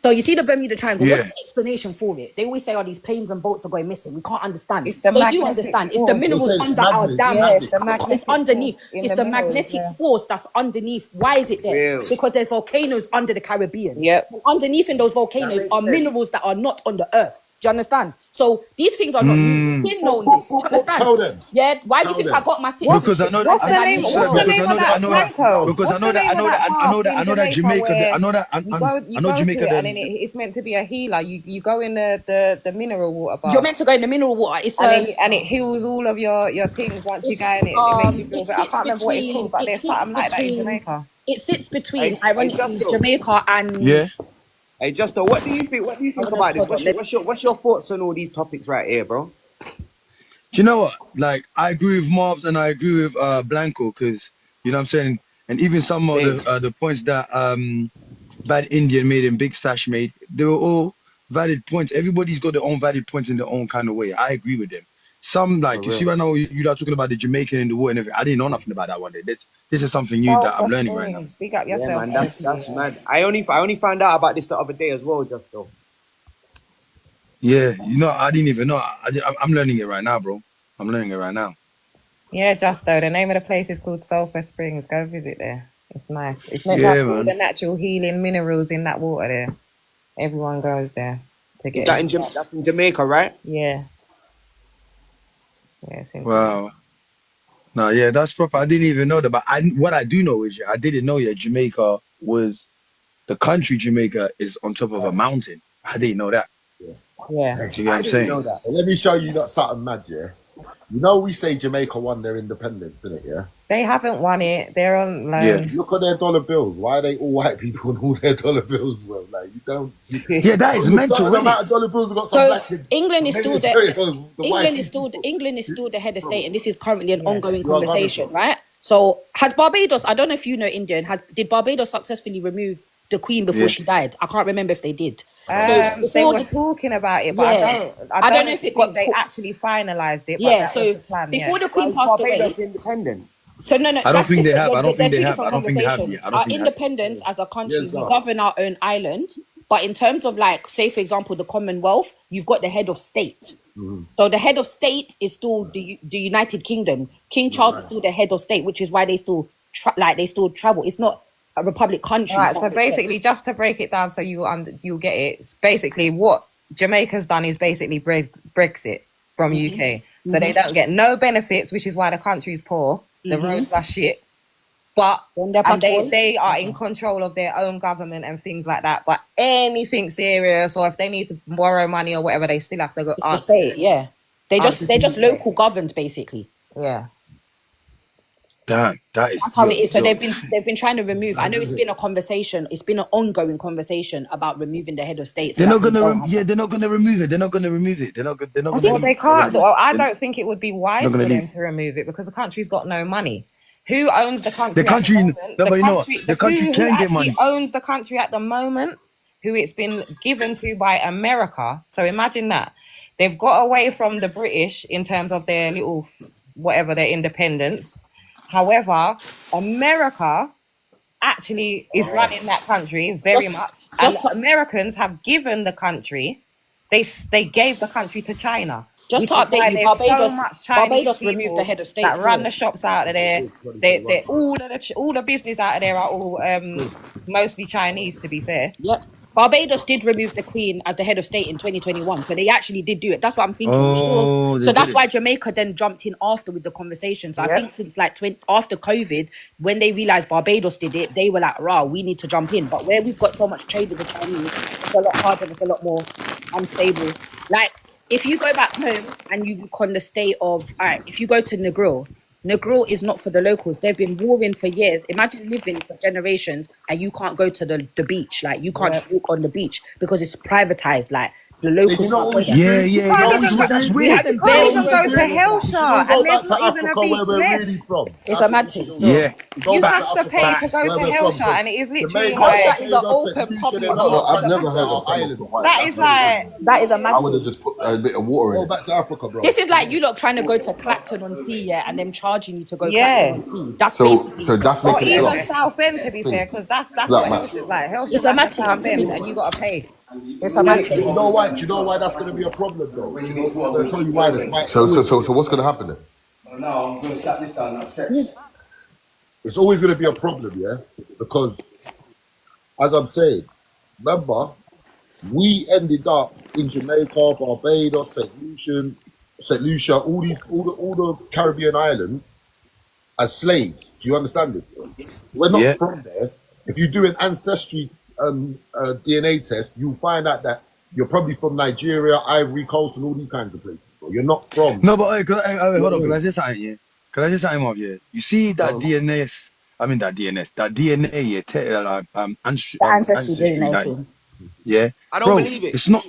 So you see the Bermuda Triangle. What's the explanation for it? They always say, these planes and boats are going missing. We can't understand. They do understand. It's the minerals under our dam. It's underneath. It's the magnetic force that's underneath. Why is it there? Because there's volcanoes under the Caribbean. So underneath in those volcanoes are minerals that are not on the earth. Do you understand? So these things are not new. You know this. Do you understand? Yeah. Why do you think I got my city? Because I know that. What's the name of that Blanco? Because I know that Jamaica. I know Jamaica. And it's meant to be a healer. You go in the mineral water bath. You're meant to go in the mineral water. It's and it heals all of your things once you go in it. It makes you feel better. I can't remember what it's called, but there's something like that in Jamaica. It sits between, ironically, Jamaica and. Hey, Justo, what do you think about this? What's your thoughts on all these topics right here, bro? Do you know what? Like, I agree with Mobs and I agree with Blanco, because you know what I'm saying, and even some of the points that Bad Indian made and Big Stash made, they were all valid points. Everybody's got their own valid points in their own kind of way. I agree with them. Some, For like, you see real. right now, you are talking about the Jamaican in the war and everything. I didn't know nothing about that one day. This is something new that I'm Sulphur learning right now. Springs, big up Yeah, yourself, man, that's MP. mad. I only found out about this the other day as well, Justo. Yeah, you know, I didn't even know. I'm learning it right now, bro. I'm learning it right now. Yeah, Justo. The name of the place is called Sulphur Springs. Go visit there. It's nice. It's meant to Yeah, have all the man. natural healing minerals in that water there. Everyone goes there to Is get that it. that's in Jamaica, right? Yeah. Yeah, it's in Jamaica. Wow. No, yeah, that's proper. I didn't even know that. But what I do know is, yeah, I didn't know, yeah, Jamaica was the country. Jamaica is on top of a mountain. I didn't know that. Yeah. Yeah. Hey, Do you get what I I'm didn't saying? know that. let me show you not something mad, yeah. You know, we say Jamaica won their independence, innit? Yeah. They haven't won it. They're on Yeah. loan. Look at their dollar bills. Why are they all white people and all their dollar bills? Well, like you don't. Yeah, that is mental, The isn't it? amount of dollar bills have got some So black kids. England is still the England England is still the head of state, and this is currently an ongoing You are coming conversation, from. right? So has Barbados? I don't know if you know Indian. Did Barbados successfully remove the Queen before Yeah. she died? I can't remember if they did. They were talking about it, but Yeah. I don't know if it think they got actually finalized it. But Yeah, that so was the plan, before yeah. the Queen passed away, Barbados independent. so no, I don't that's think they different. have. I don't They're think they two have. different I don't think they have. conversations. Yeah, I Our don't think they have. independence as a country, Yes, we sir. govern our own island. But in terms of, like, say for example, the Commonwealth, you've got the head of state. So the head of state is still the United Kingdom. King Charles is still the head of state, which is why they still travel. It's not a republic country. All right, so basically, just to break it down so you'll get it, it's basically what Jamaica's done is basically Brexit from UK. So they don't get no benefits, which is why the country's poor. The roads are shit. But they are in control of their own government and things like that. But anything serious, or if they need to borrow money or whatever, they still have to go It's the state, yeah. They're just local governed, basically. Yeah. Damn, That's how it is. So they've been trying to remove. I know it's been a conversation. It's been an ongoing conversation about removing the head of state. So they're not gonna. They're not gonna remove it. They're not gonna remove it. They're not. Well, they can't. Well, I don't think it would be wise for them to remove it because the country's got no money. Who owns the country? The country. The country can get money. Who owns the country at the moment? Who it's been given to by America. So imagine that. They've got away from the British in terms of their little whatever their independence. However, America actually is running that country very much. And Americans have given the country, they gave the country to China. Just to update you, there's so much Chinese Barbados people removed the head of state that run still. the shops out of there. They all the business out of there are all mostly Chinese, to be fair. Yep. Barbados did remove the Queen as the head of state in 2021, so they actually did do it. That's what I'm thinking. So that's why Jamaica then jumped in after with the conversation. So I think since like after COVID, when they realized Barbados did it, they were like, "Rah, we need to jump in." But where we've got so much trade with the Chinese, it's a lot harder. It's a lot more unstable. Like if you go back home and you look on the state of, all right, if you go to Negril is not for the locals. They've been warring for years. Imagine living for generations and you can't go to the beach. Like you can't just walk on the beach because it's privatized. Like the locals can't go there. That's weird. You can't even go to Hellshire and there's not even a beach left. Really from. It's a mad thing. Yeah. You have to pay to go to Hellshire and it is literally Hellshire is an open public beach. I've never heard of island. That is a mad I would have just put a bit of water in. Go back to Africa, bro. This is like you lot trying to go to Clacton on Sea, yeah, and them charging you to go Clacton on Sea. That's basically. So that's Or making it even like South End, to be fair, because that's That what much. Hellshire's like. It's Hellshire's a like mad South thing. End and you got to pay. It's a mad thing. Do you know why that's going to be a problem, though? I'm going to tell you why. So what's going to happen then? No, I'm going to slap this down. It's always going to be a problem, yeah? Because, as I'm saying, remember, we ended up in Jamaica, Barbados, St. Lucia, all the Caribbean islands as slaves. Do you understand this? We're not from there. If you do an ancestry DNA test, you'll find out that you're probably from Nigeria, Ivory Coast, and all these kinds of places. Bro. You're not from. No, but hold on. Can I say something? Yeah. Can I say something off? Yeah. You see that DNA? That DNA. Ancestry DNA. Yeah. I don't believe it. It's not.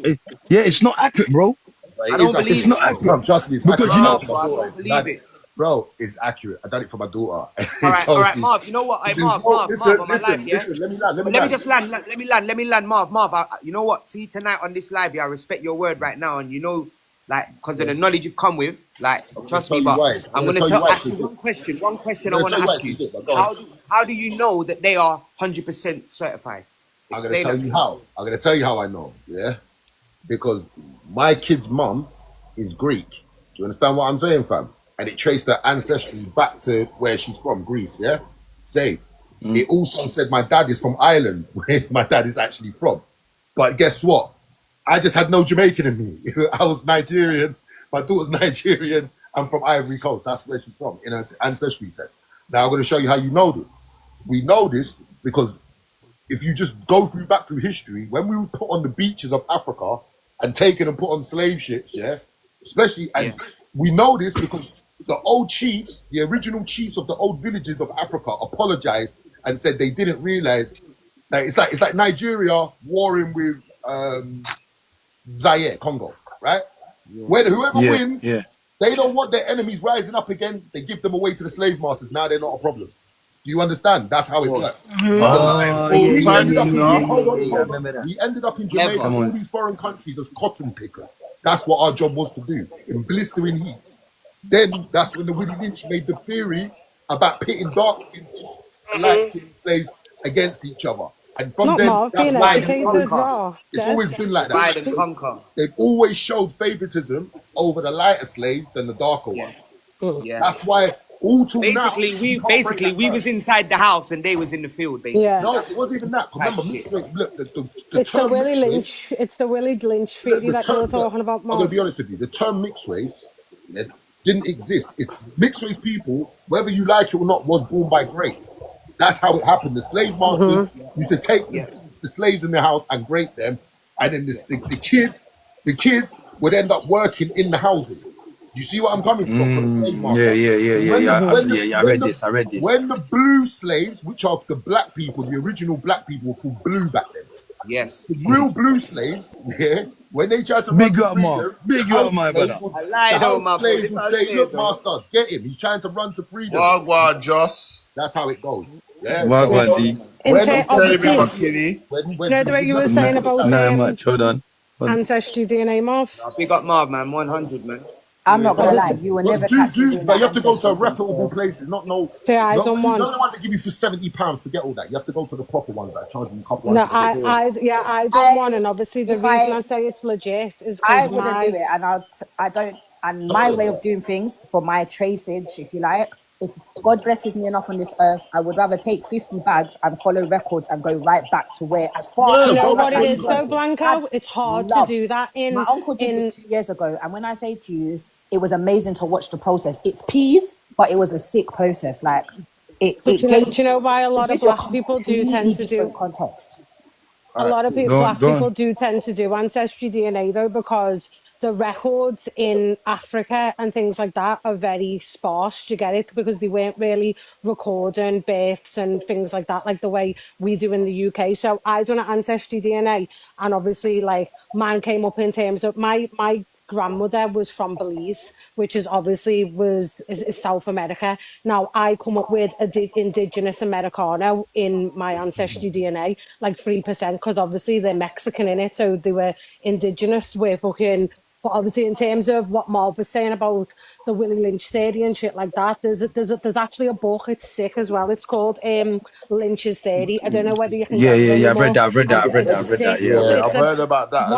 It's not accurate, bro. But I it is don't accurate. believe It's not it. accurate. Trust me, it's Because accurate. you know, For my I daughter. don't believe it. Bro, it's accurate. I done it for my daughter. All right, Marv. You know what? Hey, Marv, Listen, on my life, yeah. Let me land. Let me just land. Let me land, Marv. You know what? See tonight on this live, yeah, I respect your word right now, and you know, like, because of the knowledge you've come with, like, trust me. But I'm gonna ask you one question. One question I want to ask you: How do you know that they are 100% certified? I'm gonna tell you how. I'm gonna tell you how I know. Yeah, because my kid's mum is Greek. Do you understand what I'm saying, fam? And it traced her ancestry back to where she's from, Greece. Yeah, safe. It also said my dad is from Ireland, where my dad is actually from. But guess what? I just had no Jamaican in me. I was Nigerian. My daughter's Nigerian. I'm from Ivory Coast. That's where she's from in her ancestry test. Now I'm going to show you how you know this. We know this because if you just go back through history, when we were put on the beaches of Africa and taken and put on slave ships, yeah, especially, and we know this because the old chiefs, the original chiefs of the old villages of Africa, apologized and said they didn't realize that it's like Nigeria warring with Zaire, Congo, right? When whoever wins, they don't want their enemies rising up again. They give them away to the slave masters. Now they're not a problem. Do you understand? That's how it works. We ended up in Jamaica, all these foreign countries as cotton pickers. That's what our job was to do, in blistering heat. Then that's when the Willie Lynch made the theory about pitting dark skinned and light skinned slaves against each other. And from then, that's why it's always been like that. Divide and conquer. They've always showed favoritism over the lighter slaves than the darker ones. Yeah. That's why all till basically we was inside the house and they was in the field. Basically, no, it wasn't even that. Remember, mixed race. Look, the It's the term Willie mixed Lynch. It's the Willie Lynch theory that you're talking about, I'm gonna be honest with you. The term mixed race didn't exist. It's mixed race people, whether you like it or not, was born by grape. That's how it happened. The slave masters used to take the slaves in their house and grape them, and then the kids would end up working in the houses. You see what I'm coming from? For the slave master. I read this. When the blue slaves, which are the black people, the original black people, were called blue back then. Yes. The real blue slaves, when they tried to big you up, man. Big you up, my brother. Slaves would say, "Look, master, get him. He's trying to run to freedom." Wagwan, Joss. That's how it goes. Yeah. Wagwan, D. The way you were saying about hold on. ancestry DNA, Marv. Big up Marv, man. 100, man. I'm not gonna lie, you will never catch me doing but you that have to go to ancestry reputable places, not I don't want. Not the ones that give you for £70. Forget all that. You have to go to the proper ones that charge you a couple. No, I don't want, and obviously the reason I say it's legit is I because wouldn't do it, and I don't. And my way of doing things for my traceage, if you like, if God blesses me enough on this earth, I would rather take 50 bags and follow records and go right back to where as far. You know what it is, though, Blanco. It's hard to do that. My uncle did this 2 years ago, and when I say to you, it was amazing to watch the process. It's peas, but it was a sick process. Like it. Do you know why a lot of black people do tend to do context? A lot of black people do tend to do ancestry DNA though, because the records in Africa and things like that are very sparse. Do you get it? Because they weren't really recording births and things like that, like the way we do in the UK. So I done an ancestry DNA, and obviously, like mine came up in terms of my grandmother was from Belize, which is obviously is South America. Now I come up with indigenous Americano in my ancestry DNA, like 3%, because obviously they're Mexican in it, so they were indigenous. We're fucking. But obviously, in terms of what Marv was saying about the Willie Lynch theory and shit like that, there's actually a book. It's sick as well. It's called Lynch's Theory. I don't know whether you can. I've read that. I've read that. Yeah, I've heard about that.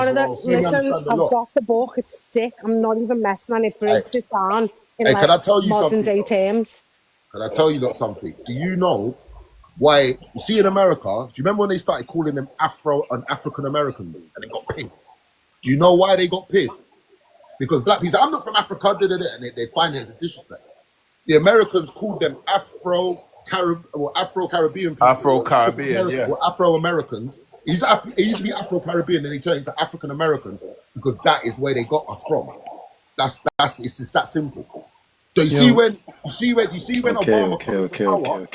Listen, I've got the book. It's sick. I'm not even messing, and it breaks it down in can I tell you modern day terms. Can I tell you something? Do you know why? You see, in America, do you remember when they started calling them Afro and African Americans, and they got pissed? Do you know why they got pissed? Because black people say, I'm not from Africa, and they find it as a disrespect. The Americans called them Afro-Caribbean people. Afro-Caribbean, or Afro-Americans. It used to be Afro-Caribbean, then they turned into African-American because that is where they got us from. It's just that simple. So you see when Obama comes into power,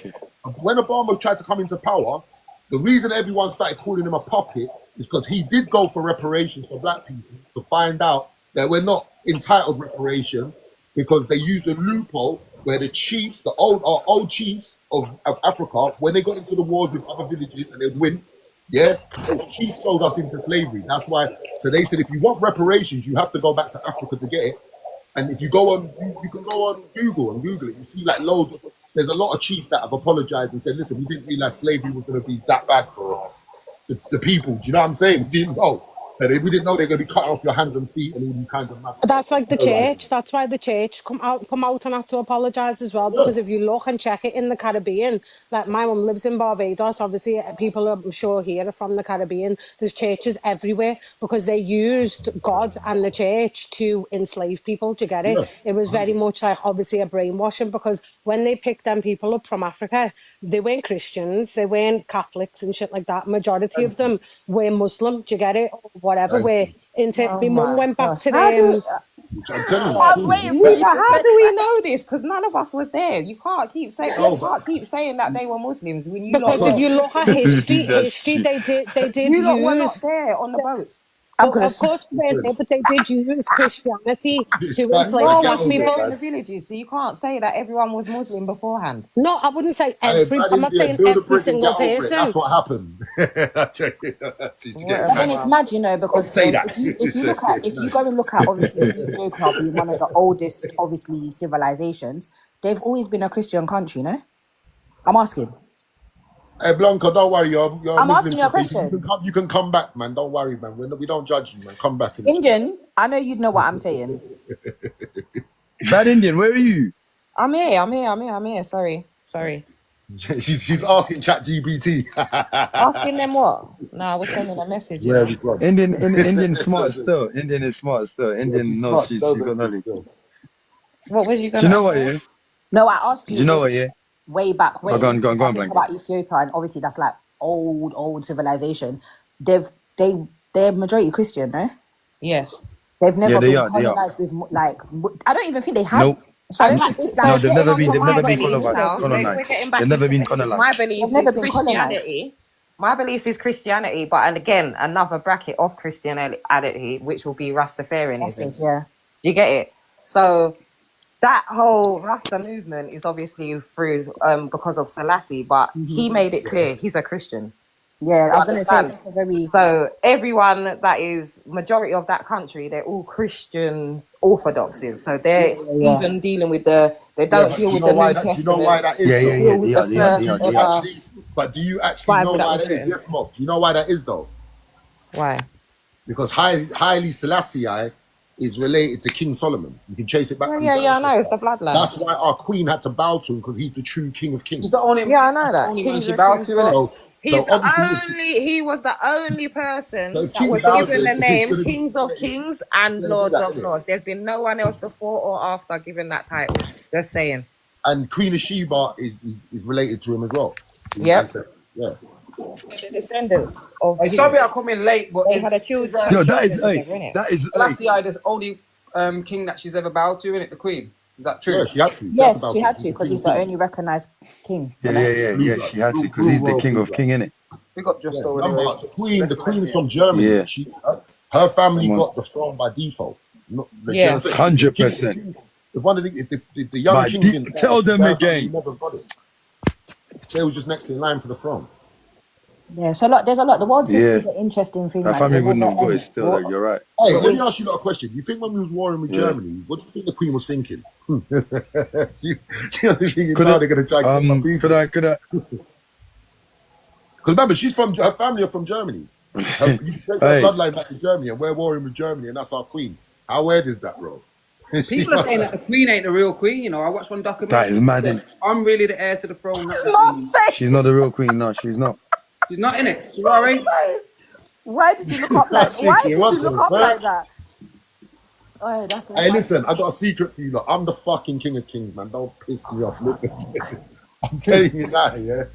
when Obama tried to come into power, the reason everyone started calling him a puppet is because he did go for reparations for black people to find out that we're not entitled reparations because they used a loophole where the chiefs, our old chiefs of Africa, when they got into the wars with other villages and they'd win, yeah, those chiefs sold us into slavery. That's why. So they said, if you want reparations, you have to go back to Africa to get it. And if you go on, you can go on Google and Google it. You see like loads of, there's a lot of chiefs that have apologized and said, listen, we didn't realize slavery was going to be that bad for the people. Do you know what I'm saying? We didn't know. We didn't know they're going to be cutting off your hands and feet and all these kinds of mad stuff. That's like the church. That's why the church come out and have to apologise as well. Because if you look and check it in the Caribbean, like my mum lives in Barbados. Obviously, people I'm sure here are from the Caribbean. There's churches everywhere because they used God and the church to enslave people. Do you get it? It was very much like obviously a brainwashing because when they picked them people up from Africa, they weren't Christians, they weren't Catholics and shit like that. Majority of them were Muslim. Do you get it? Or whatever. Where into my mum went back to them. I'm telling you. How do we know this? Because none of us was there. You can't keep saying that they were Muslims when you because if you look at history, they did you lot were use not there on the boats. Of course we weren't there, but they did use Christianity to enslave black people in the villages, so you can't say that everyone was Muslim beforehand. No, I wouldn't say every. I'm not saying every single person. That's what happened. But then it's mad, you know, because if you go and look at obviously Ethiopia being one of the oldest, obviously civilizations, they've always been a Christian country, no? I'm asking. Hey Blanca, don't worry, you're I'm Muslim asking you a sister. question. You can come back, man. Don't worry, man. We don't judge you, man. Come back. Indian, I know you'd know what I'm saying. Bad Indian, where are you? I'm here. Sorry. She's asking ChatGPT. Asking them what? No, I was sending a message. Where are we from? Indian smart still. Indian is smart still. Indian knows she's got knowledge. What was you going to? Do you know what? Yeah. No, I asked you. Do you know what? Yeah. Way back when. Go on, about Ethiopia, and obviously that's like old civilization. They're majority Christian, no? Yes. They've never been colonized with like. I don't even think they have. Nope. So no, they've never been colonized. They've never been colonized. My belief is Christianity. My belief is Christianity, but and again another bracket of Christianity, which will be Rastafarianism. Yeah. Do you get it? So that whole Rasta movement is obviously through because of Selassie, but he made it clear he's a Christian. Yeah, I was going to say that's a very... So everyone that is majority of that country, they're all Christian orthodoxes. So they're even dealing with they don't deal with the New Testament. You know why that is? Yeah. But do you actually know why that is? Yes, Mob. Do you know why that is though? Why? Because Haile Selassie is related to King Solomon. You can chase it back. I know. It's the bloodline. That's why our queen had to bow to him because he's the true King of Kings. I know that. He bowed to him. He was the only person that was given the name Kings of Kings and Lords of Lords. There's been no one else before or after given that title. Just saying. And Queen of Sheba is related to him as well. Yep. Yeah. The descendants of. Sorry, I come in late, but they had a children. No, that is. Selassie is only king that she's ever bowed to, isn't it? The Queen. Is that true? Yeah, she had to. Yes, she had to because he's the only recognized king. Yeah. She had to because he's the king of king, innit? We got Justo. The Queen is from Germany. Yeah. Her family got the throne by default. 100%. If one of the young king tell them again. Never got it. They was just next in line for the throne. Yeah, so there's a lot. The world's history is an interesting thing. That family wouldn't have got it still. Like, you're right. Hey, let me ask you a question. You think when we was warring with Germany, what do you think the Queen was thinking? They're going to try. Could I? Because remember, her family are from Germany. You trace her bloodline back to Germany, and we're warring with Germany, and that's our Queen. How weird is that, bro? People are saying that the Queen ain't the real Queen. You know, I watched one documentary. That is mad. I'm really the heir to the throne. She's not the real Queen. No, she's not. She's not in it. She's alright. Why did you look up like? Why did you look up like that? Oh, that's. Hey, listen, I got a secret for you. Look, I'm the fucking King of Kings, man. Don't piss me off. Listen, I'm telling you that, yeah.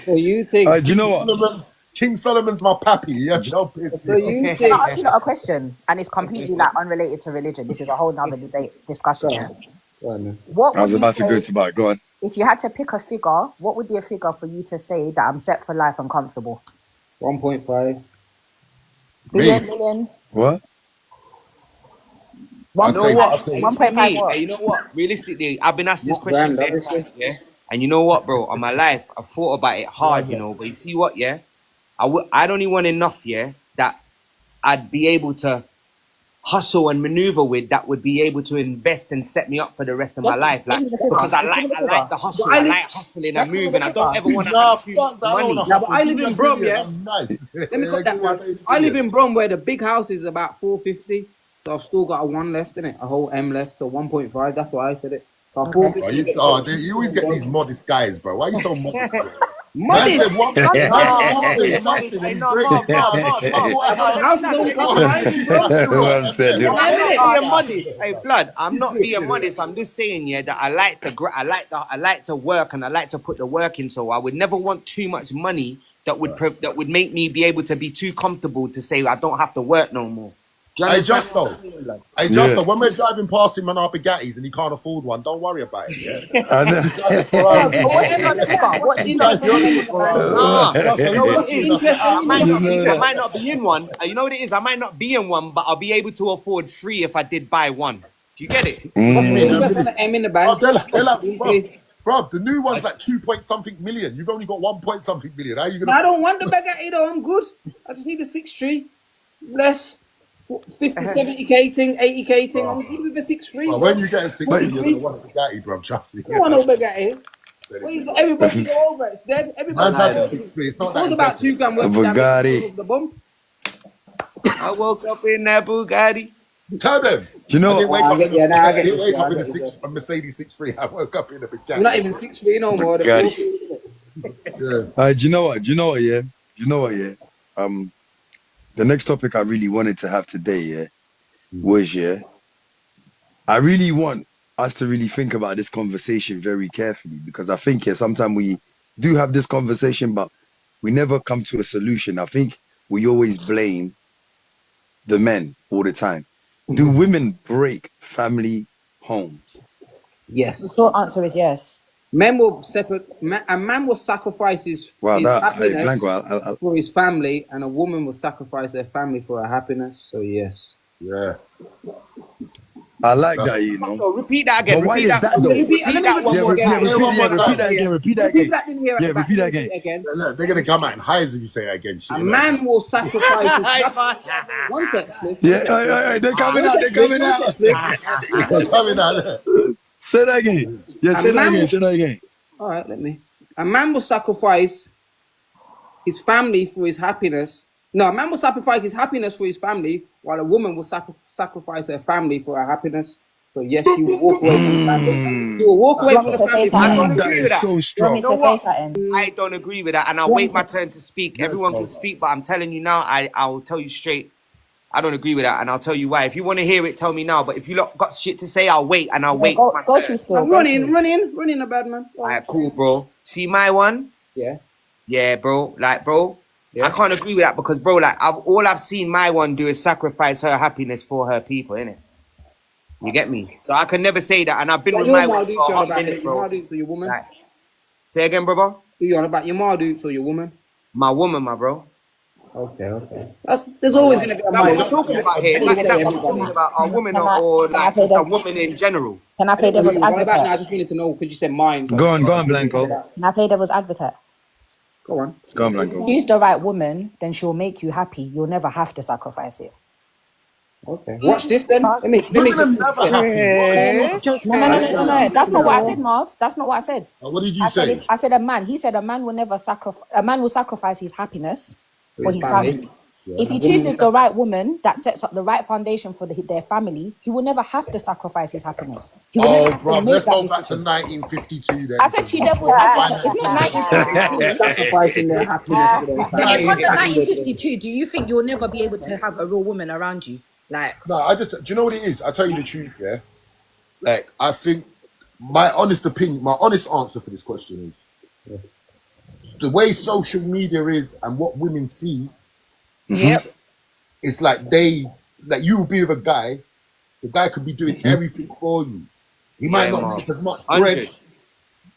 So you think? Do you know what? King Solomon's my pappy. Yeah, don't piss me off. So you think? Can I ask you a question? And it's completely like unrelated to religion. This is a whole nother debate discussion. Yeah. What I was about to go to buy. Go on. If you had to pick a figure, what would be a figure for you to say that I'm set for life and comfortable? 1.5 billion. What? You know what? 1.5 what? You know what? Realistically, I've been asked this Not question grand, many obviously. times, yeah. And you know what, bro? On my life, I've thought about it hard, you know. But you see what, yeah? I'd only want enough, yeah, that I'd be able to hustle and maneuver with, that would be able to invest and set me up for the rest of my life, like, because I like the hustle, I like hustling and moving. I don't ever want to have too much money. Yeah, but I live in Brom, yeah. Nice. Let me cut that one. I live in Brom where the big house is about 450, so I've still got a 1 left in it, a whole M left, so 1.5. That's why I said it. So 450. You always get these modest guys, bro. Why are you so modest? Modest. Man said one- House is only Hey, blood. I'm not being modest. I'm just saying, yeah, that I like to work and I like to put the work in. So I would never want too much money that would make me be able to be too comfortable to say I don't have to work no more. Hey, Justo, when we're driving past him on our Bugattis and he can't afford one, don't worry about it. Yeah? I might not be in one. You know what it is? I might not be in one, but I'll be able to afford 3 if I did buy one. Do you get it? M in the bank. Bro, the new one's like 2 point something million. You've only got 1 point something million. How are you gonna? I don't want the Bugatti though. I'm good. I just need a 6.3. Less 50, 70k thing, 80k thing. I'm good with a 6.3. Well, when you get a 6.3, you're gonna want a Bugatti, bro. Trust me. I want no Bugatti. Everybody go over it. It's dead. Everybody. Man's had a 6.3. It's not that. It was about 2 grand worth of Bugatti. the bump. I woke up in that Bugatti. Tell them. You know, I didn't wake I up, get you, nah, I get didn't you, wake I up in get a you. a Mercedes 6.3. I woke up in a Bugatti. I'm not even 6.3 no more. The Bugatti. 4.3. Do you know what? Yeah. The next topic I really wanted to have today, yeah, was I really want us to really think about this conversation very carefully, because I think sometimes we do have this conversation, but we never come to a solution. I think we always blame the men all the time. Do women break family homes? Yes. The short answer is yes. Men will separate. A man will sacrifice his happiness for his family, and a woman will sacrifice their family for her happiness. So yes. Yeah. I like that, you know. So repeat that again. But why is that though? Repeat that one more again. Repeat that again. Look, they're gonna come out in hives if you say it again. A man will sacrifice his happiness. One sec, Smith. Yeah, they're coming out. They're coming out. They're coming out. Say that again. Yeah, say that again. All right, let me. A man will sacrifice his family for his happiness. No, a man will sacrifice his happiness for his family, while a woman will sacrifice her family for her happiness. So yes, she will walk away from the family. She will walk away from the family. I don't agree with that. So strong. You know what? I don't agree with that, and I'll wait my turn to speak. Everyone can speak, but I'm telling you now, I'll tell you straight. I don't agree with that, and I'll tell you why. If you want to hear it, tell me now. But if you lot got shit to say, I'll wait, and I'll wait. Go to school. Run in, a bad man. All right, cool, bro. See my one? Yeah, bro. Like, bro, I can't agree with that because, bro, like, all I've seen my one do is sacrifice her happiness for her people, innit? You get me? So I can never say that, and I've been with my one for a hot minute, bro. So your woman? Like, say again, brother? Do you on about your Mardukes or your woman? My woman, my bro. Okay. There's always going to be a what we're talking about here. It's like we're talking about a woman or like just a woman in general. Can I play devil's advocate? I just wanted to know because you said mine. Go on, Blanco. Can I play devil's advocate? Go on, Blanco. Choose the right woman, then she'll make you happy. You'll never have to sacrifice it. Okay. Watch this then. Let me just. No. That's not what I said, Marv. That's not what I said. What did you say? I said a man. He said a man will never sacrifice. A man will sacrifice his happiness for his family. If he chooses the right woman that sets up the right foundation for their family, he will never have to sacrifice his happiness. He will never have to make let's go that back to 1952 then. I said to you, devil's advocate. It's not 1952. Sacrificing their happiness for their family. If it's not 1952, do you think you'll never be able to have a real woman around you? Like, no, do you know what it is? I'll tell you the truth, yeah? Like, I think my honest opinion, my honest answer for this question is the way social media is and what women see, it's like you will be with a guy, the guy could be doing everything for you. He might not make as much bread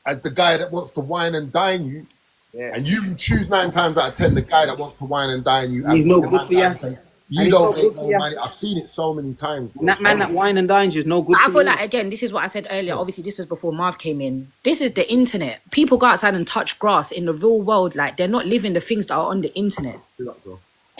as the guy that wants to wine and dine you, and you choose 9 times out of 10 the guy that wants to wine and dine you. He's no good for you. You don't make no money. I've seen it so many times. Bro. That man that wine and dines is no good. I feel like, again, this is what I said earlier. Obviously, this was before Marv came in. This is the internet. People go outside and touch grass in the real world. Like, they're not living the things that are on the internet.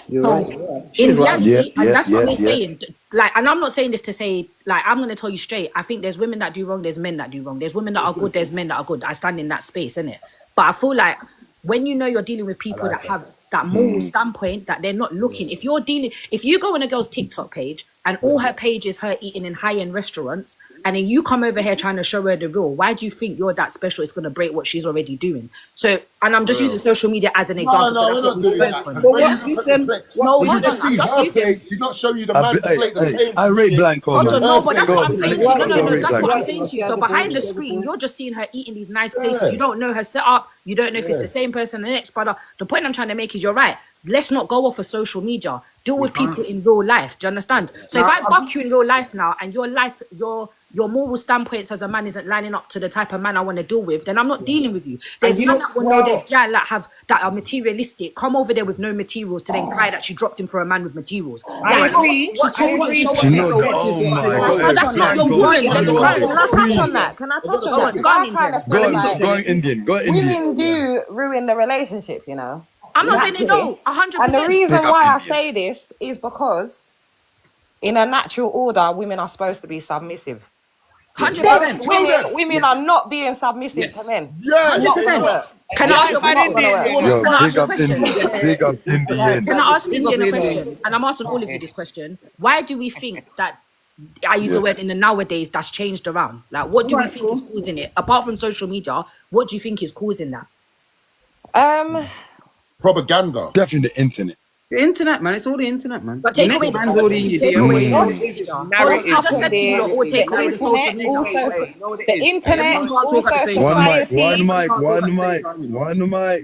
You're right. In reality, and that's what we're saying. Like, and I'm not saying this to say, like, I'm going to tell you straight. I think there's women that do wrong. There's men that do wrong. There's women that are good. There's men that are good. I stand in that space, innit? But I feel like when you know you're dealing with people that have that moral standpoint, that they're not looking. If you go on a girl's TikTok page and all her page is her eating in high-end restaurants, and then you come over here trying to show her the real, why do you think you're that special? It's going to break what she's already doing. So, and I'm just using social media as an example. No, we're not doing that. But what's this then? No, you just see her page. She's not showing you the man plate the page. I rate Blanco, man. No, but that's what I'm saying to you. No, that's what I'm saying to you. So behind the screen, you're just seeing her eating these nice places. You don't know her setup. You don't know if it's the same person, the next brother. The point I'm trying to make is, you're right. Let's not go off of social media. Deal with people in real life. Do you understand? So if I buck you in real life now, and your moral standpoints as a man isn't lining up to the type of man I want to deal with, then I'm not dealing with you. There's men that will know there's guys that are materialistic, come over there with no materials to then cry that she dropped him for a man with materials. I agree. Can I touch on that? Go on, Indian. Women do ruin the relationship, you know. I'm not saying they don't, 100%. And the reason why I say this is because in a natural order, women are supposed to be submissive. 100%. Women are not being submissive to men. Yeah, 100%. Can I ask Indian a question? And I'm asking all of you this question. Why do we think that, I use the word in the nowadays, that's changed around? Like, what do we think is causing it? Apart from social media, what do you think is causing that? Propaganda. Definitely the internet. The internet, man. It's all the internet, man. But take away the internet, also society. One mic.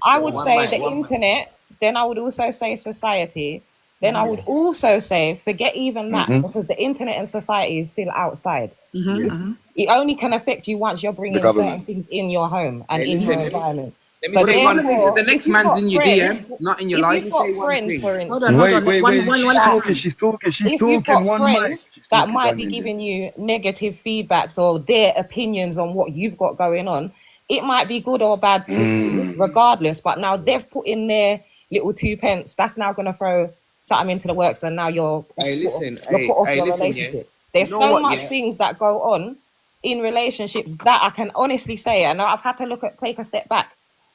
I would say the internet, then I would also say society, then I would also say forget even that, because the internet and society is still outside. It only can affect you once you're bringing certain things in your home and in your environment. So the next man's in your DM, not in your life. If you've got friends, for instance, wait, she's talking. If you've got friends that might be giving you negative feedbacks or their opinions on what you've got going on, it might be good or bad to you, regardless. But now they've put in their little 2 pence. That's now going to throw something into the works, and now you're put off your relationship. There's so much things that go on in relationships that I can honestly say, and I've had to take a step back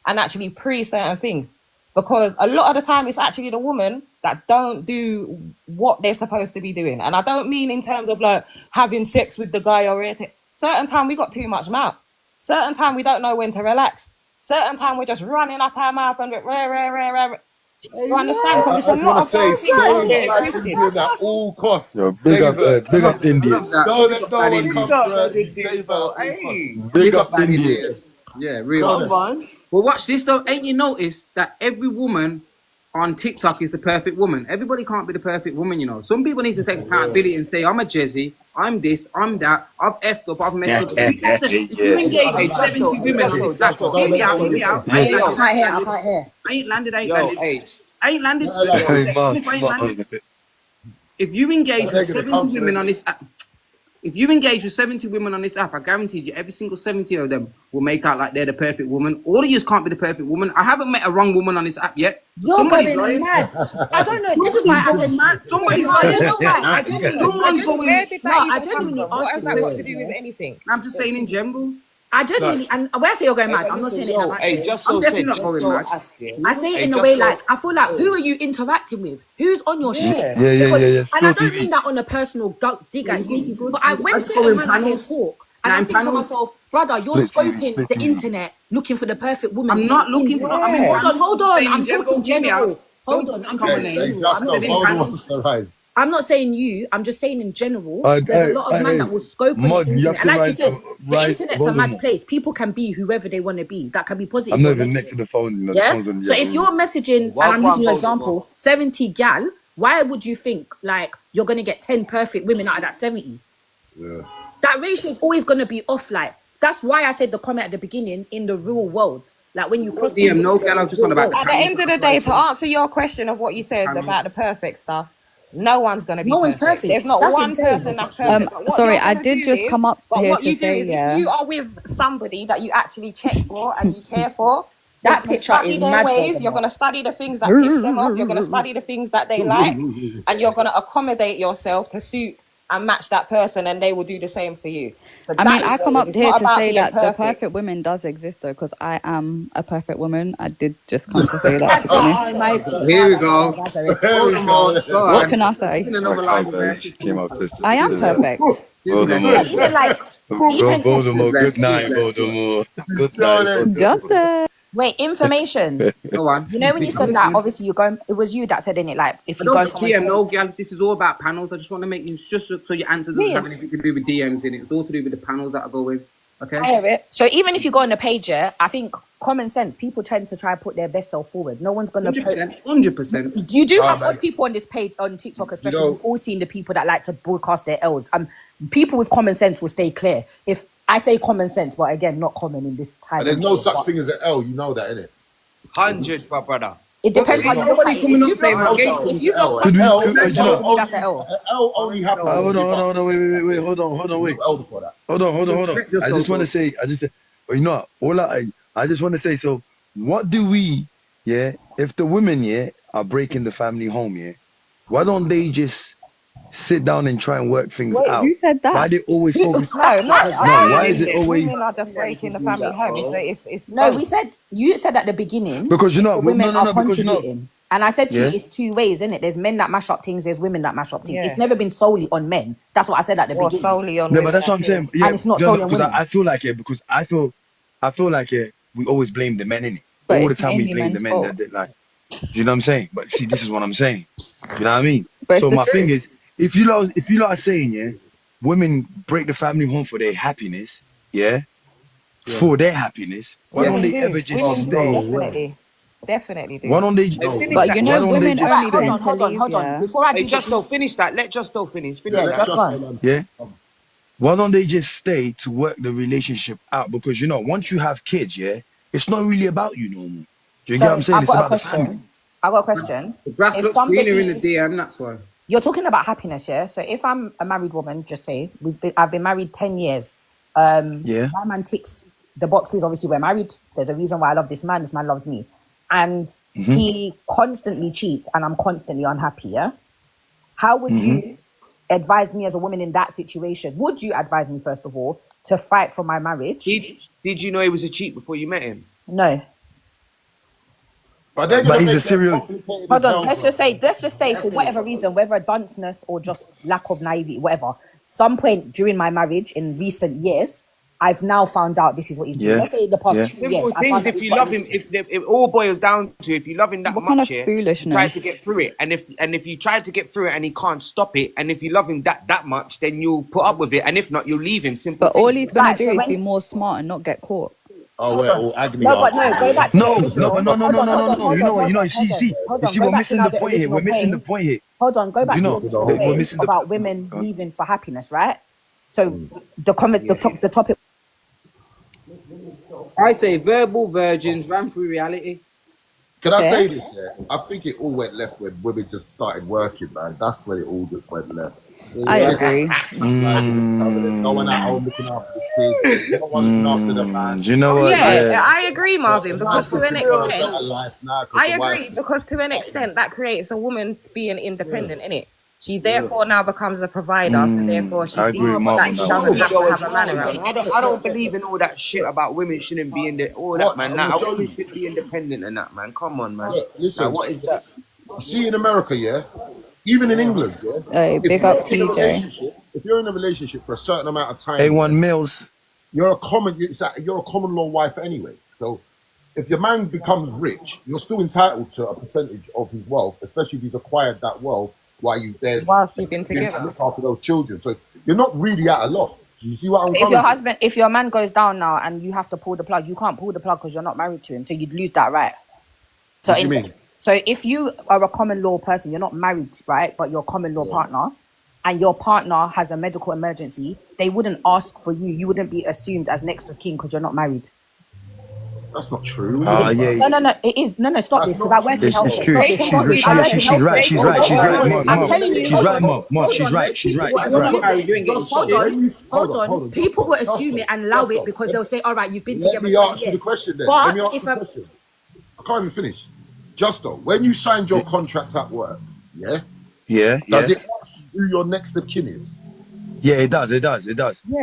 and actually certain things, because a lot of the time it's actually the woman that don't do what they're supposed to be doing. And I don't mean in terms of like having sex with the guy or anything. Certain time we got too much mouth. Certain time we don't know when to relax. Certain time we're just running up our mouth and you understand? So it's a lot of things at all costs. Big up Indian. Don't come first. Save her. Big up Indian. Yeah, really. Well, watch this though. Ain't you noticed that every woman on TikTok is the perfect woman? Everybody can't be the perfect woman, you know. Some people need to take accountability and say, I'm a Jezzy, I'm this, I'm that, I've effed up, I've messed up. If you engage with 70 women on this, that's hear me out. I ain't landed. If you engage with 70 women on this app, I guarantee you every single 70 of them will make out like they're the perfect woman. All of you can't be the perfect woman. I haven't met a wrong woman on this app yet. Somebody's going mad. I don't know. This is why I said mad. Somebody's going mad. Where did that even come from? What has that got to do with anything? I'm just saying in general. I genuinely, and when I say you're going mad, I'm not saying it. Hey, Justo said, I say it in a way like, I feel like, who are you interacting with? Who's on your shit? Yeah. And I don't mean that on a personal dig at you, but when certain men here talk, and I think to myself, brother, you're scoping the internet looking for the perfect woman. I'm not looking for. Hold on. I'm talking general. Hold on. I'm talking general. I'm not saying you. I'm just saying in general. There's a lot of men that will scope on the internet. And like you said, the internet's a mad place. People can be whoever they want to be. That can be positive. I'm not even next to the phone. Yeah. So if you're messaging, and I'm using your example, 70 gal, why would you think like you're gonna get 10 perfect women out of that 70? Yeah. That ratio is always gonna be off. Like that's why I said the comment at the beginning. In the real world, like when you cross the no gal, I'm just on about. At the end of the day, to answer your question of what you said about the perfect stuff. No one's going to be No one's perfect. perfect. There's not That's one insane. person that's perfect. But what Sorry, you're I gonna did do just is- come up but here what to you do say, is, yeah. if you are with somebody that you actually check for and you care for, you're That going to picture study is their mad ways. for You're going to study the things that piss them off. You're going to study the things that they like, and you're going to accommodate yourself to suit and match that person, and they will do the same for you. So I that mean, is I what come it up is. It's here not to about say being that the perfect. perfect woman does exist, though, because I am a perfect woman. I did just come to say that, to be honest. Almighty. Here we go. Voldemort, go What on. can I This say? is another Okay, line man. there. She came out this. I am perfect. Voldemort. But even like, even Voldemort. Good Bless, night, bless. Voldemort. Good night, Voldemort. Justice. Wait, information. Go on. You know when you said that, obviously you're going. It was you that said in it, like if I you go don't on someone's DM, no, page. girls. This is all about panels. I just want to make you just so your answer doesn't have anything to do with DMs in it. It's all to do with the panels that I go with. Okay. I hear it. So even if you go on the page, yeah, I think common sense. People tend to try and put their best self forward. No one's gonna. 100%. You do have odd people on this page on TikTok, especially. know- We've all seen the people that like to broadcast their L's. People with common sense will stay clear. If I say common sense, but again, not common in this time. And there's no such thing as an L. You know that, innit? 100, my brother. It depends how you look at it. If you've lost that's an L. L only happens. Hold on, wait. Hold on. L before that. Hold on. I just want to say, but you know, I just want to say, so what do we, if the women, are breaking the family home, why don't they just sit down and try and work things out? Who said that? Why they always focus? Why is it always? Women are just breaking the family home. It's no. You said at the beginning Because you know, the women are because you know. contributing. And I said to you, Yeah. it's two ways, isn't it? There's men that mash up things, there's women that mash up things. Yeah. It's never been solely on men. That's what I said at the or beginning. solely on Yeah, women. but that's what I'm saying. Yeah, And it's not solely on because women. I feel like it because I feel like we always blame the men in it. But All the it's time we mainly blame the men's men fault. that did like. Do you know what I'm saying? But see, this is what I'm saying. You know what I mean? But So it's the my thing truth. is, if you lot are saying, women break the family home for their happiness, for their happiness, why don't they ever just stay? Definitely do. Why don't they? But you know, women only tend to leave, Hold on. Before I do Justo, finish that. Let Justo finish. Yeah. Why don't they just stay to work the relationship out? Because you know, once you have kids, it's not really about you no more. Do you get what I'm saying? I've It's got a about the family. question. I've got a question. The grass If looks somebody- greener in the DM, that's why. You're talking about happiness, yeah? So if I'm a married woman, just say I've been married 10 years. My man ticks the boxes. Obviously, we're married. There's a reason why I love this man. This man loves me. And he constantly cheats and I'm constantly unhappy, yeah? How would you advise me as a woman in that situation? Would you advise me, first of all, to fight for my marriage? Did you know he was a cheat before you met him? No. But he's a serial. Hold on, let's just say for whatever reason, whether dunceness or just lack of naivety, whatever, some point during my marriage in recent years, I've now found out this is what he's doing. Let's say in the past 2 years. I found out If you love him, it all boils down to if you love him that What kind much, of foolishness? try to get through it. And if you try to get through it and he can't stop it, and if you love him that much, then you'll put up with it. And if not, you'll leave him. Simple. But all he's gonna Right, do so is when- be more smart and not get caught. Oh, we're all agony. No, but no, go back to No. the original. You know what? Hold on, See, go we're back missing to the now point here. We're original missing the point. point here. Hold on, go back You to know, the original we're point missing the- about women leaving for happiness, right? So the topic. I say verbal virgins ran through reality. Can I say this? Yeah, I think it all went left when women just started working, man. That's when it all just went left. I agree. No one at home looking after the kids. No one looking after the man. Do you know what? Yeah, I agree, Marvin, because to an extent, I I agree, because to an extent that creates a woman being independent, innit? She therefore now becomes a provider, so therefore she I sees agree with that Marvin she now. doesn't have to have a man around. I don't believe in all that shit about women shouldn't be in all that, man. Now, women should be independent and that, man. Come on, man. Look, listen, Now, what is that? You see in America, even in England, Hey, big up TJ. if you're in a relationship for a certain amount of time, A1 Mills. you're a common law wife anyway. So if your man becomes rich, you're still entitled to a percentage of his wealth, especially if he's acquired that wealth while you've Whilst you've been together. to look after those children. So you're not really at a loss. Do you see what I'm If your man goes down now and you have to pull the plug, you can't pull the plug because you're not married to him, so you'd lose that right. So What do you mean? So if you are a common law person, you're not married, right? But you're a common law partner, and your partner has a medical emergency, they wouldn't ask for you. You wouldn't be assumed as next of kin because you're not married. That's not true. No, it is. No, stop this, because I work in health. It's true. She's right. She's right. I'm telling you, She's right, Mom. She's right. She's right. Hold on. People will assume it and allow it because they'll say, all right, you've been together. Let me ask you the question then. Let me ask you the question. I can't even finish. Justo, when you signed your contract at work, does it ask you who your next of kin is? Yeah, it does. Yeah,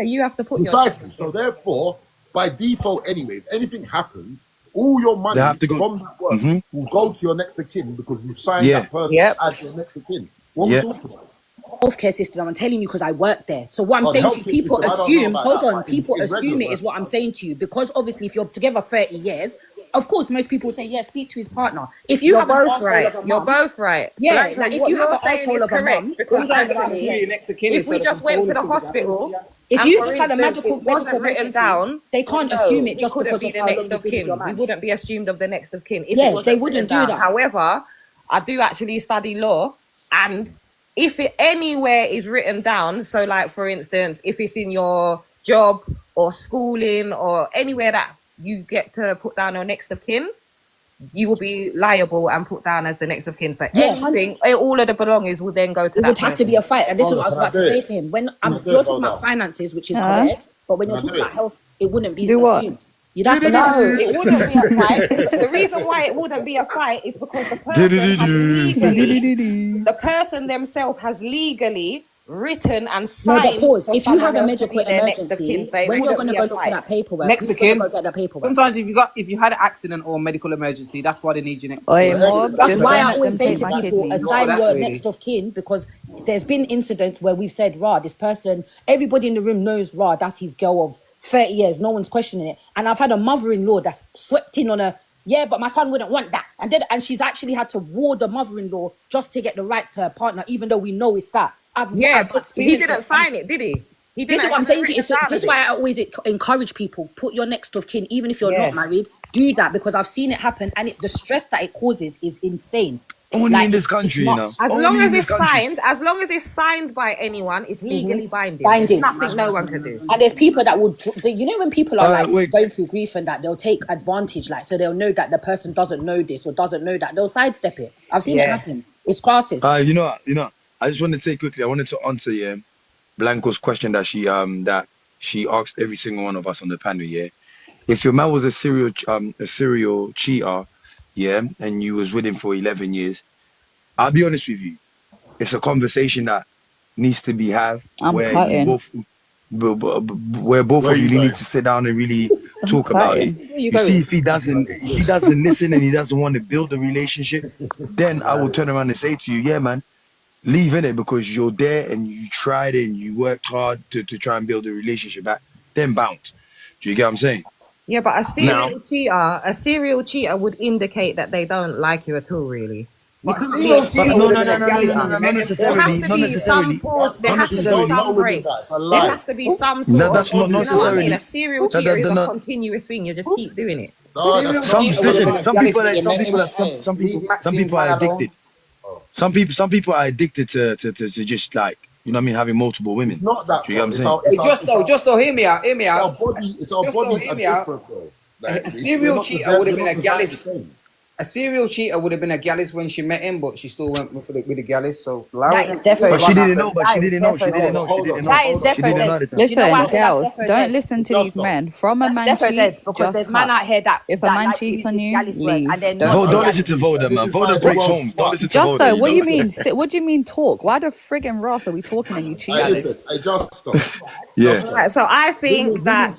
you have to put precisely. So therefore, by default, anyway, if anything happens, all your money from that work will go to your next of kin because you signed that person as your next of kin. What are we talking about? Healthcare system, I'm telling you because I work there. So what I'm saying to you, people assume, people assume it is what I'm saying to you, because obviously if you're together 30 years, of course most people say, speak to his partner. If you have both right, you're both right. Yeah, like if you have an asshole of a mum, because if we just went to the hospital, if you just had a medical wasn't written down, they can't assume it just couldn't because be of the how next long of you've been kin. with your We man. wouldn't be assumed of the next of kin. They wouldn't do that. However, I do actually study law, and if it anywhere is written down, so like for instance, if it's in your job or schooling or anywhere that you get to put down your next of kin, you will be liable and put down as the next of kin. So anything, all of the belongings will then go to that. It would have to be a fight, and this is what I was about to say to him. When you're talking about finances, which is correct, but when you're talking about health, it wouldn't be assumed. You'd have to know. It wouldn't be a fight. The reason why it wouldn't be a fight is because the person has legally, the person themselves has legally written and signed. If you have a medical emergency, when you're going to go look for that paperwork, next of kin, go get that paperwork. Sometimes if you had an accident or a medical emergency, that's why they need you next. That's why I always say to people, assign your next of kin, because there's been incidents where we've said, this person, everybody in the room knows that's his girl of 30 years, no one's questioning it. And I've had a mother-in-law that's swept in on a, but my son wouldn't want that. And she's actually had to ward the mother-in-law just to get the rights to her partner, even though we know it's that. But he didn't sign it, did he? He didn't. This is what I'm saying to you. This is why I always encourage people, put your next of kin, even if you're not married, do that, because I've seen it happen, and the stress that it causes is insane. Only in this country, As long as it's signed by anyone, it's legally binding. There's nothing no one can do. And there's people that will, when people are going through grief and that, they'll take advantage, so they'll know that the person doesn't know this or doesn't know that, they'll sidestep it. I've seen it happen. It's classes. You know, I just wanted to say quickly, I wanted to answer Blanco's question that she asked every single one of us on the panel. If your man was a serial cheater, and you was with him for 11 years, I'll be honest with you, it's a conversation that needs to be had where both of you need to sit down and really talk about it. You see, if he doesn't listen and he doesn't want to build a relationship, then I will turn around and say to you, man, leave in it, because you're there and you tried it and you worked hard to try and build a relationship back, then bounce. Do you get what I'm saying? Yeah, but a serial cheater would indicate that they don't like you at all, really. No necessarily. There has to be some pause. There has to be some break. There has to be some sort of. That's not necessarily. A serial cheater is a continuous thing. You just keep doing it. Some people are addicted. Some people are addicted to just having multiple women. It's not that. Do you get what I'm saying? Just hear me out. Our bodies are different, bro. A serial cheater would have been a gallus. A serial cheater would have been a gallus when she met him, but she still went with the gallus. So but she didn't know. She didn't know. Listen, girls, don't listen to these men. From a man cheats, because there's man out here that if a man cheats on you, leave. Don't listen to Voda, man. Voda breaks home. Don't listen to Voda. Justo, what do you mean? What do you mean talk? Why the friggin' Ross are we talking and you cheat? Justo. Right, so I think that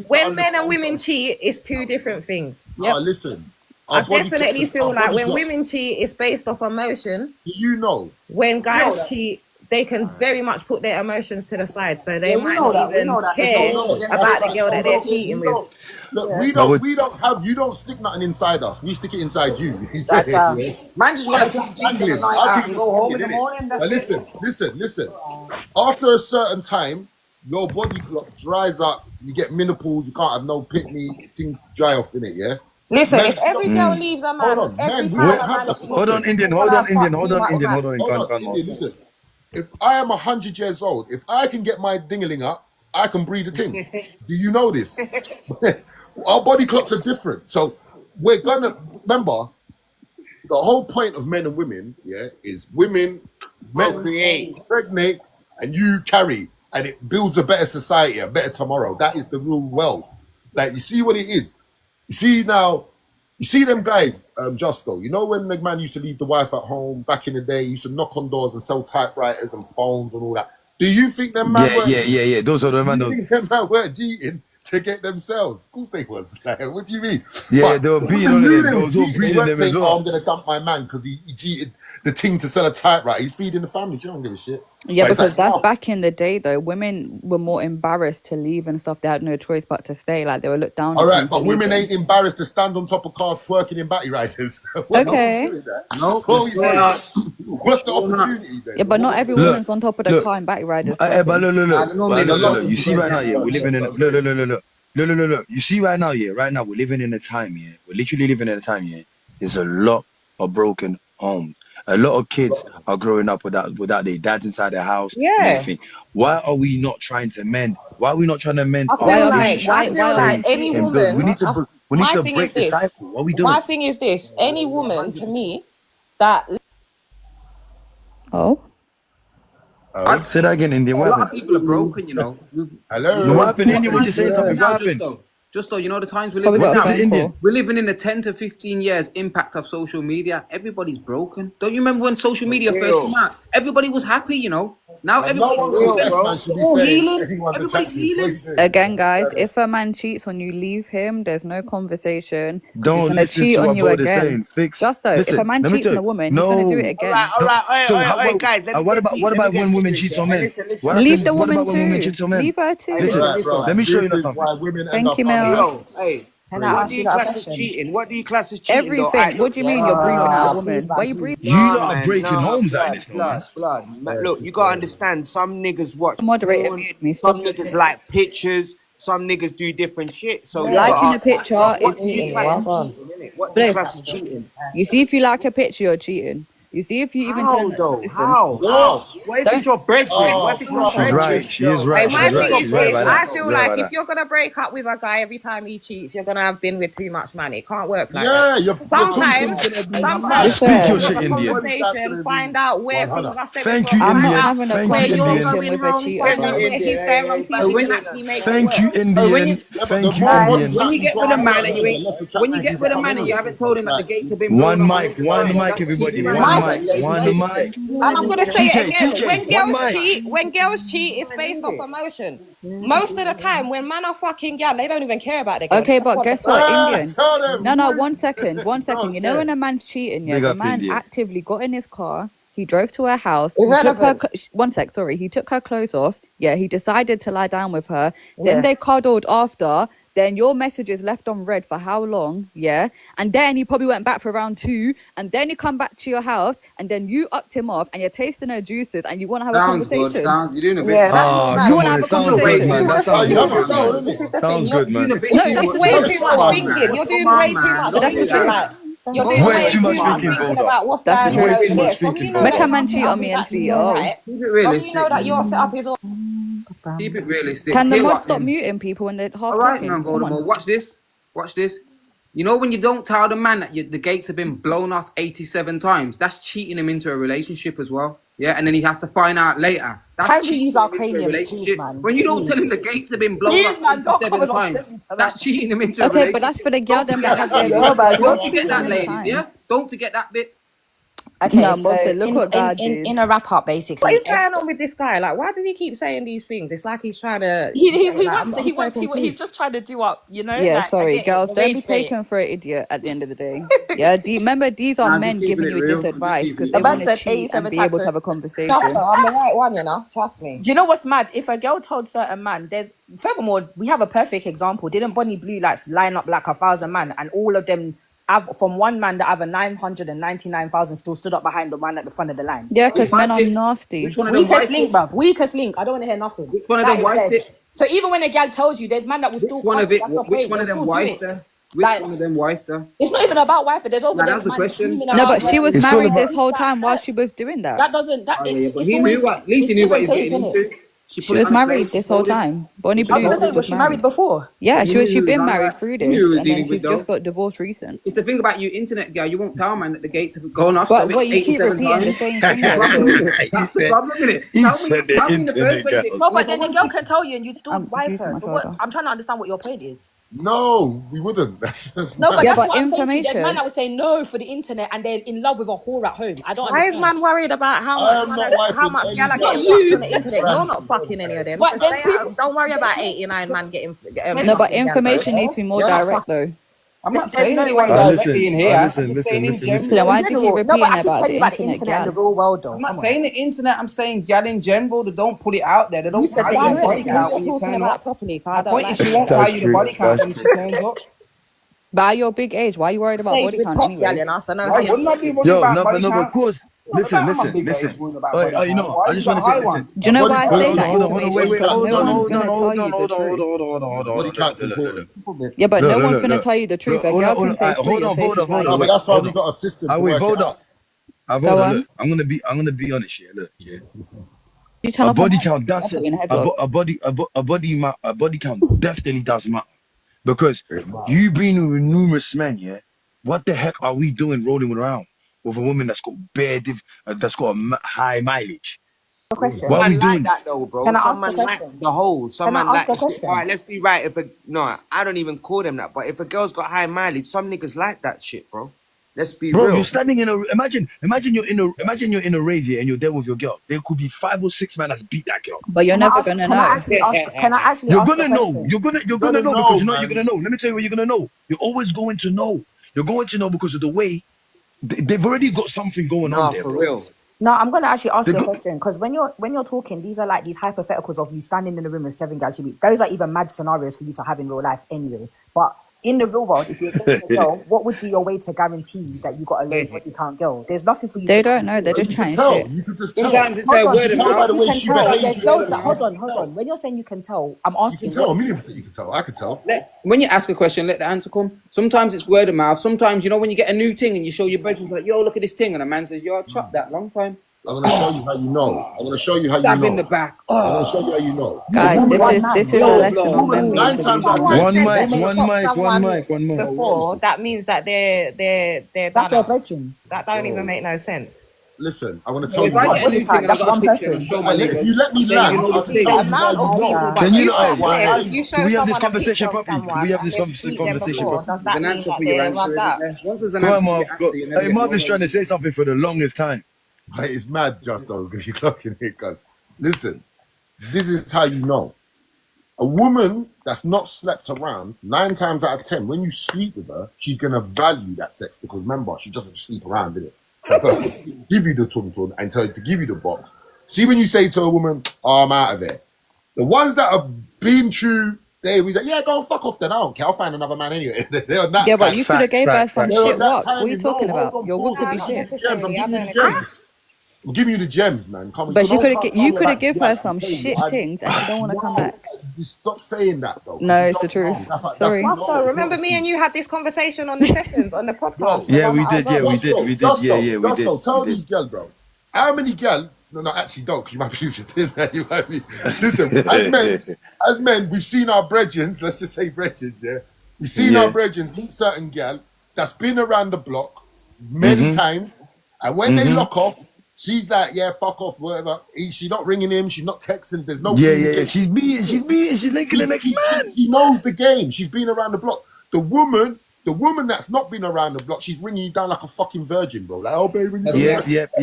when men and women cheat, it's two different things. Listen. I definitely feel like when women cheat, it's based off emotion. When guys cheat, they can very much put their emotions to the side, so they might not even care about the girl that they're cheating with. Look, we don't have. You don't stick nothing inside us. We stick it inside you. Man just want to cheat and go home in the morning. Listen. After a certain time, your body clock dries up. You get menopause. You can't have no pitney. Things dry off in it. Listen, if every girl leaves a man, hold on, Indian. Listen, if I am 100 years old, if I can get my dingaling up I can breed a thing. Do you know this? Our body clocks are different. So we're gonna remember the whole point of men and women, is women pregnate and you carry, and it builds a better society, a better tomorrow. That is the real world. Like, you see what it is. You see now, you see them guys, Justo. You know when the man used to leave the wife at home back in the day, he used to knock on doors and sell typewriters and phones and all that. Do you think them man Yeah. Those are the man. Do you think them man were cheating to get themselves? Of course they was. Like, what do you mean? Yeah, they were beating on them. They were They weren't saying, "Oh, I'm gonna dump my man because he cheated the thing to sell a typewriter." He's feeding the family. She don't give a shit. Yeah, But it's because like, that's wow. back in the day, though. Women were more embarrassed to leave and stuff. They had no choice but to stay. Like, they were looked down All upon right, for but women leaving. ain't embarrassed to stand on top of cars twerking in battery riders. Okay. No, what's the opportunity then? Yeah, but not every woman's on top of the car in battery riders. But look. You see right now, yeah, we're living in look. You see right now, yeah, right now we're living in a time, yeah. We're literally living in a time, yeah. There's a lot of broken homes. A lot of kids are growing up without their dads inside their house. Yeah. And everything. Why are we not trying to mend? Why are we not trying to mend? I feel like any woman. We need to break the cycle. What are we doing? My thing is this: any woman, to me, that. I'd say that again, India. A lot of people are broken, you know. Hello. What happened? India, what you saying something? What happened? Justo, you know the times we live in now. We're living in the 10 to 15 years impact of social media. Everybody's broken. Don't you remember when social media first came out? Everybody was happy, you know. Now everybody's healing. Everybody's healing. Again, guys, if a man cheats on you, leave him. There's no conversation. Don't he's gonna listen cheat to on what you bro is again. saying. If a man cheats on a woman, he's gonna do it again. All right, guys. What about when women cheat on men? Leave the woman too. Leave her too. Listen, let me show you something. Thank you, Mel. Hey, what do you class as cheating? What do you class as cheating? Everything. What do you mean you're breathing out a woman? Why are you breathing? You lot are breaking homes like this, blood. Look, you gotta understand. Some niggas watch Moderator, porn, mute me. some niggas like pictures. Some niggas do different shit. So liking a picture is cheating. What do you class as cheating? You see, if you like a picture, you're cheating. You see, if you even How? What if it's your brethren? What if it's your brethren? She is right. I feel like if you're gonna break up with a guy every time he cheats, you're gonna have been with too much man. It can't work like that. Sometimes have a conversation, find out where things are stepping from. I'm not having a where you're conversation going with a wrong, cheater. where he's going wrong, see if you can actually make it work. Thank you, Indian. When you get with a man and you haven't told him that the gates have been one mic, everybody. One mic. And I'm gonna say it again. When girls cheat, it's based off emotion. Most of the time, when man are fucking girl, they don't even care about the girl. Okay, but guess what, Indian? No, 1 second. You know when a man's cheating, yeah, the man actively got in his car. He drove to her house. He took her clothes off. Yeah, he decided to lie down with her. Then they cuddled after. Then your messages left on red for how long? Yeah. And then he probably went back for round 2. And then he come back to your house. And then you upped him off. And you're tasting her juices. And you want to have a conversation. You're doing a bit. You want to have a conversation. Sounds good, man. No, it's way too much thinking. You're doing way too much. That's the truth. You're doing way too much thinking about what's going on over there. From you know Make a that man cheat on me and see. Keep it realistic. From you know that your setup is all. Keep it realistic. Can the mod stop muting people when they're half All right, talking? now, Voldemort. Watch this. You know when you don't tell the man that the gates have been blown off 87 times, that's cheating him into a relationship as well. Yeah, and then he has to find out later. Can we use our craniums, please, man? When you don't tell him the gates have been blown off 87 times, that's cheating him into a relationship. Okay, but that's for the girl them that have their Don't forget that, ladies. Yeah, don't forget that bit. Okay, No, so Monte, look what Dad did. in a wrap up, basically. What is going on with this guy? Like, why does he keep saying these things? It's like he's trying to. He's just trying to do up, you know. Yeah, like, sorry, again, girls, don't be rage bait. taken for an idiot at the end of the day. Yeah, remember these are men giving you this advice because they The man want to said cheat 87 and be able times, to have a conversation. Trust her, I'm the right one, you know. Trust me. Do you know what's mad? If a girl told certain man, furthermore, we have a perfect example. Didn't Bonnie Blue Lights line up like 1,000 man, and all of them from one man that have a 999,000 still stood up behind the man at the front of the line? Yeah, because men are nasty. Weakest link, bruv. Weakest link. I don't want to hear nothing. Which one of them wiped it? So even when a girl tells you, there's man that will still. Which one of them wiped her? Which one of them wifed her? It's not even about wife. There's over That's the question. No, but she was married this whole time while she was doing that. That doesn't. That But he knew what. At least he knew what he was getting into. She was married this whole time. Bonnie Blue. I was gonna say, was she married before? Yeah, she'd been married through this, and then she's just got divorced recent. It's the thing about you, internet girl. You won't tell man that the gates have gone off. But you keep repeating the same thing. That's the problem, isn't it? Tell me in the first place. No, but then the girl can tell you, and you still wife her. So what? I'm trying to understand what your point is. No, we wouldn't. No, but that's what I'm saying to you. There's man that would say no for the internet, and they're in love with a whore at home. I don't. Why is man worried about how much gal are getting fucked on the internet? You're not fucking any of them. So don't worry about 89 man getting. No, but information needs to be more direct, though. I'm not saying anyone directly in here. Listen. Why do you keep repeating about the internet in the real world, though? I'm not saying the internet. I'm saying gal in general. They don't put it out there. They don't tell you the body count when you turn up. My point is, she won't tell you the body count when she turns up. By your big age, why are you worried about body count anyway? Why wouldn't I be worried about body count? Of course. Listen. I just want to say, listen. Do you know why I say that? Hold on. Body count's important. Yeah, but no one's going to tell you the truth. Hold on. But that's why we got a system. Hold up. I'm gonna be honest here. Look, a body count does a body count definitely does matter, because you being with numerous men, what the heck are we doing rolling around with a woman that's got that's got a high mileage? Question. What are we doing? Like that though, bro. Can I ask Someone a like question? the whole. Someone like. a question? All right, let's be right. I don't even call them that. But if a girl's got high mileage, some niggas like that shit, bro. Let's be real. You're standing in a imagine you're in a rave and you're there with your girl. There could be 5 or 6 men that beat that girl. But you're never gonna know. Can I actually? You're gonna know. You're gonna know because you know you're gonna know. Let me tell you what you're gonna know. You're always going to know. You're going to know because of the way they've already got something going on there, for bro. real. No, I'm going to actually ask you a question, because when you're talking, these are like these hypotheticals of you standing in the room with 7 guys. Those are even mad scenarios for you to have in real life anyway. But in the real world, if you're dating a girl, what would be your way to guarantee that you got a low body count girl? There's nothing for you. They don't know. They're just trying shit. You can just tell. Sometimes it's a word of mouth. You can tell. There's girls that hold on. When you're saying you can tell, I'm asking. You can tell. You can tell. I can tell. When you ask a question, let the answer come. Sometimes it's word of mouth. Sometimes, when you get a new thing and you show your brethren, like, yo, look at this thing, and a man says, yo, I chopped that long time. I'm going to show you how you know. I'm going to show you how you Stab know. in the back. I'm going to show you how you know. Guys, this is a lesson on men. 9 times out of 10. One mic. Before, that means that they're that's their virgin. That don't even make no sense. Listen, I want to tell you. If I get a new thing and I got a picture and show my If you let me land, I'll tell you Can you if you show do we have this someone conversation a picture of properly? Do we have this someone conversation before, does that an mean answer that for your they're answer. rubbed out? Once there's an Go on, answer for Marv. your answer, you never Hey, get Marv is nowhere. trying to say something for the longest time. It's mad, Justo, because you're clocking it, cuz. Listen, this is how you know. A woman that's not slept around, 9 times out of 10, when you sleep with her, she's going to value that sex, because remember, she doesn't sleep around, innit? So first, give you the tum-tum and tell you to give you the box. See, when you say to a woman, oh, I'm out of it. The ones that have been through, they be like, yeah, go and fuck off then. I don't care. I'll find another man anyway. They're on that. Yeah, but you could have gave her some shit what? walk. What are you talking about? Your walk could be shit. I'm giving you the gems, man. Come on. But you could have given her some shit things and she don't want to come back. Just stop saying that, though. No, it's the truth. Sorry. After, remember me and you had this conversation on the sessions, on the podcast? Yeah, we did. Yeah, we did. Yeah, we did. Tell these girls, bro. How many girls? No, actually don't, because you might be doing that. You might be. Listen, as men, we've seen our brethrens, let's just say brethrens, yeah? We've seen our brethrens meet certain girl that's been around the block many times, and when they lock off, she's like, yeah, fuck off, whatever. She's not ringing him, she's not texting, there's no... Yeah. She's linking the next man. She knows the game. She's been around the block. The woman that's not been around the block, she's ringing you down like a fucking virgin, bro. Like, oh, baby. Yeah. That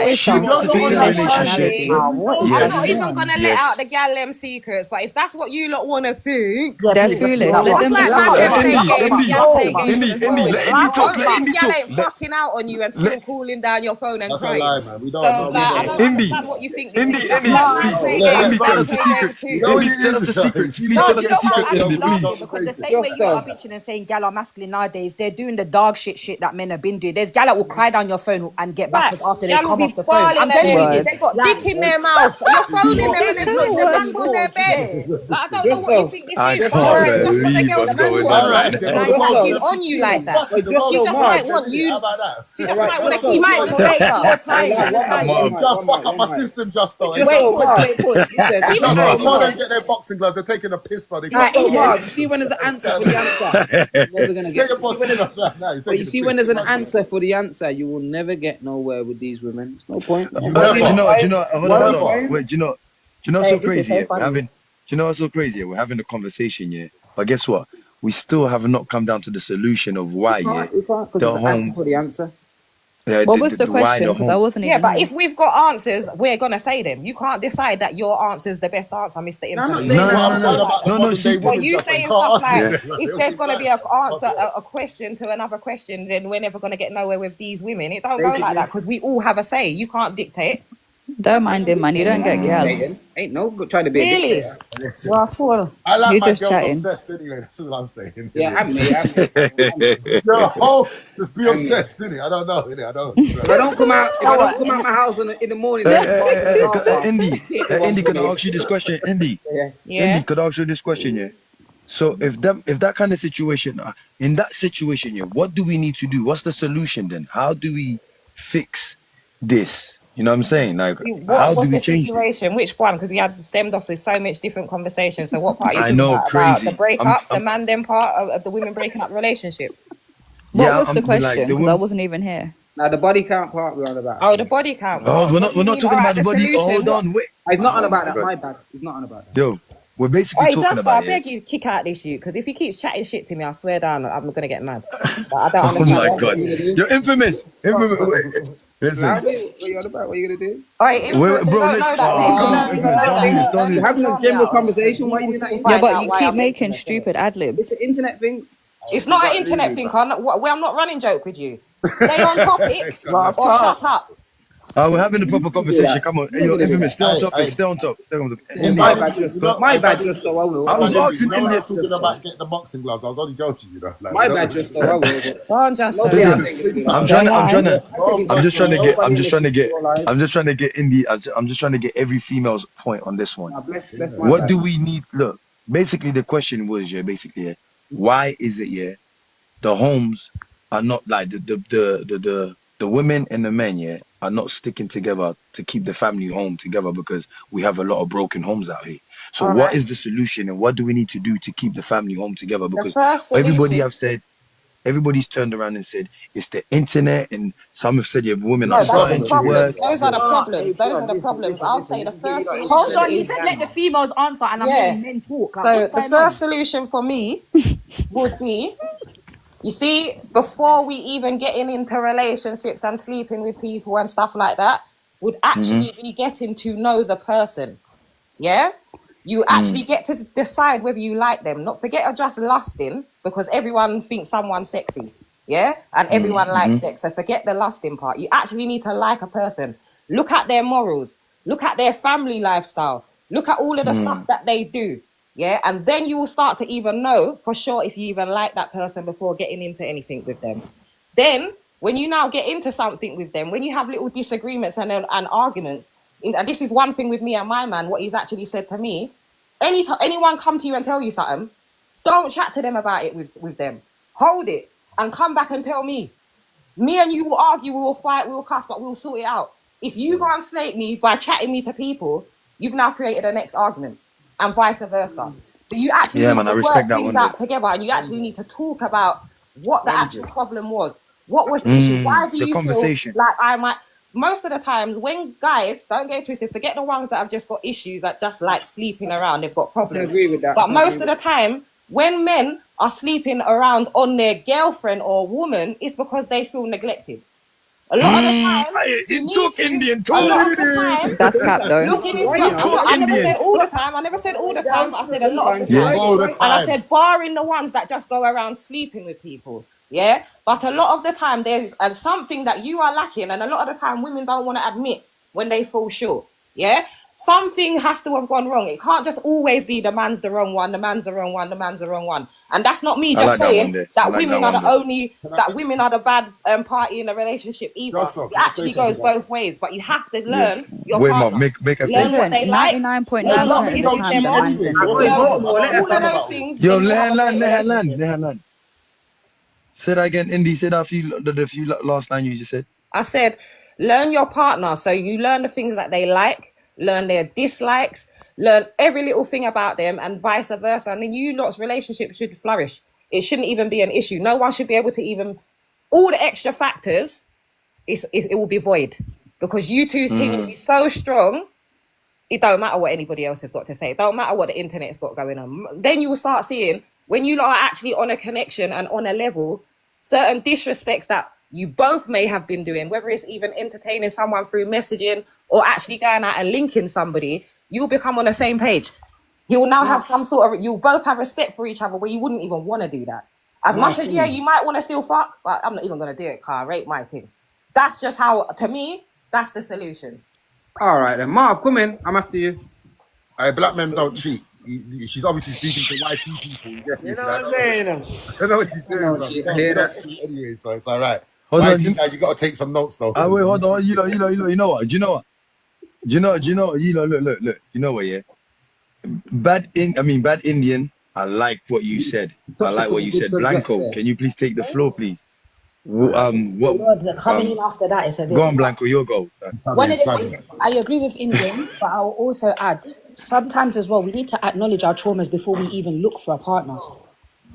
is some personality. I'm not even going to let out the gal them secrets, but if that's what you lot want to think... They're foolish. Let them Gal ain't fucking out on you and still calling down your phone and crying. I don't understand what you think this is. That's not play games. That's play games too. Because the same way you lot are bitching and saying gal are masculine nowadays, they're doing the dog shit that men have been doing. There's gal that will cry down your phone and get back after they come off the phone. I'm telling you this. They got dick in their mouth. You're phoning them and there's not even a on their bed. Like, I don't know what you think this is. But just because the girl's man on you like that. She just might want you. She just might want to keep just say it's your time. Don't fuck up my system, Justo. Wait, pause. Tell them get their boxing gloves. They're taking a piss, buddy. You see when there's an answer for the answer, you're never gonna get. You see when there's an answer for the answer, you will never get nowhere with these women. There's no point. Do you know? Wait, do you know? So crazy. Do you know what's so crazy? We're having a conversation, yeah. But guess what? We still have not come down to the solution of why, yeah. Because there's an answer for the answer. What was the question? Because I wasn't even. Yeah, but if we've got answers, we're gonna say them. You can't decide that your answer is the best answer, Mr. Infant. No. But you saying stuff like, if there's gonna be an answer, a question to another question, then we're never gonna get nowhere with these women. It don't go like that because we all have a say. You can't dictate. Don't mind him, man. You don't get girl. Ain't no good trying to be really. Well, I like you my just girls chatting. obsessed anyway. That's what I'm saying. Yeah, I'm me. Just be obsessed, innit? I don't know, innit? I don't. If I don't come out my house in the morning. Indy, can I ask you this question? Indy, could I ask you this question? Yeah. So if that kind of situation, in that situation, yeah, what do we need to do? What's the solution then? How do we fix this? You know what I'm saying? Like, what was the situation? Which one? Because we had stemmed off with so much different conversations. So what part are you talking about? Crazy. The breakup, the man then part of the women breaking up relationships? What was the question? Because I wasn't even here. Now the body count part we're on about. Oh, the body count. Oh, we're not talking about the body. Hold on, wait. He's not on about that. My bad. He's not on about that. Yo, we're basically talking about. I beg you, kick out this shit, because if he keeps chatting shit to me, I swear down, I'm gonna get mad. But I don't understand. Oh my god, you're infamous. Listen. What are you on about? What are you gonna do? Alright, You're having a general conversation. Why are you saying? Yeah, but you keep making stupid ad libs. It's an internet thing. It's not an internet thing. I'm not running joke with you. Stay on topic or shut up. We're having a proper conversation. Come on, you're infamous. Stay on topic. Stay on top. My bad, Justo. I was asking Indy talking about getting the boxing gloves. I was only joking, you know. My bad, Justo. I will. Go on, Justo. I'm just trying to get Indy. I'm just trying to get every female's point on this one. What do we need? Look, basically the question was, why is it, the homes are not like the women and the men, are not sticking together to keep the family home together, because we have a lot of broken homes out here. So what is the solution, and what do we need to do to keep the family home together? Because everybody's turned around and said it's the internet, and some have said women are starting to work. Those are the problems. I'll say the first solution. Hold on, you said let the females answer, and I'm letting men talk. So the first solution for me would be, you see, before we even getting into relationships and sleeping with people and stuff like that, would actually be getting to know the person. Yeah? You actually get to decide whether you like them. Not forget of just lusting, because everyone thinks someone's sexy. Yeah? And everyone likes sex. So forget the lusting part. You actually need to like a person. Look at their morals. Look at their family lifestyle. Look at all of the stuff that they do. Yeah, and then you will start to even know for sure if you even like that person before getting into anything with them. Then, when you now get into something with them, when you have little disagreements and arguments, and this is one thing with me and my man, what he's actually said to me, anyone come to you and tell you something, don't chat to them about it with them. Hold it and come back and tell me. Me and you will argue, we will fight, we will cuss, but we will sort it out. If you go and slate me by chatting me to people, you've now created a next argument. And vice versa. So you actually need to work things out together, and you actually need to talk about what the actual problem was. What was the issue? Why do you feel like I might? Most of the time, when guys, don't get twisted, forget the ones that have just got issues that just like sleeping around, they've got problems. I agree with that. But most of the time, when men are sleeping around on their girlfriend or woman, it's because they feel neglected. A lot of the time, that's cap though. Looking into I never said all the time. I never said all the time. But I said a lot of the time. All the time. And I said barring the ones that just go around sleeping with people. Yeah, but a lot of the time there's something that you are lacking, and a lot of the time women don't want to admit when they fall short. Yeah, something has to have gone wrong. It can't just always be the man's the wrong one, the man's the wrong one, the man's the wrong one. And that's not me just saying that women are the only, that women are the bad party in a relationship either. It actually goes both ways, but you have to learn your partner. Learn what they like. 99.9% of the time, All of those things. Yo, Lehan. Say that again, Indy. Say that the few last line you just said. I said, learn your partner. So you learn the things that they like, learn their dislikes, learn every little thing about them, and vice versa. And then you lot's relationship should flourish. It shouldn't even be an issue. No one should be able to even, all the extra factors, it will be void. Because you two's team will be so strong, it don't matter what anybody else has got to say. It don't matter what the internet's got going on. Then you will start seeing, when you lot are actually on a connection and on a level, certain disrespects that you both may have been doing, whether it's even entertaining someone through messaging or actually going out and linking somebody, you'll become on the same page. You'll now have some sort of, you'll both have respect for each other where you wouldn't even want to do that. As much as, you might want to still fuck, but I'm not even going to do it, car, rate my thing. That's just how, to me, that's the solution. All right, then. Marv, come in. I'm after you. Hey, black men don't cheat. She's obviously speaking to white people. You know what I'm saying? I know what she's doing. I hear that. Anyway, so it's all right. Hold on, guys, you got to take some notes, though. Wait, hold on. You know what? Look. You know what, yeah? Bad Indian, I like what you said. Blanco, can you please take the floor, please? Coming in after that is a bit. Go on, Blanco, your go. I agree with Indian, but I'll also add, sometimes as well, we need to acknowledge our traumas before we even look for a partner.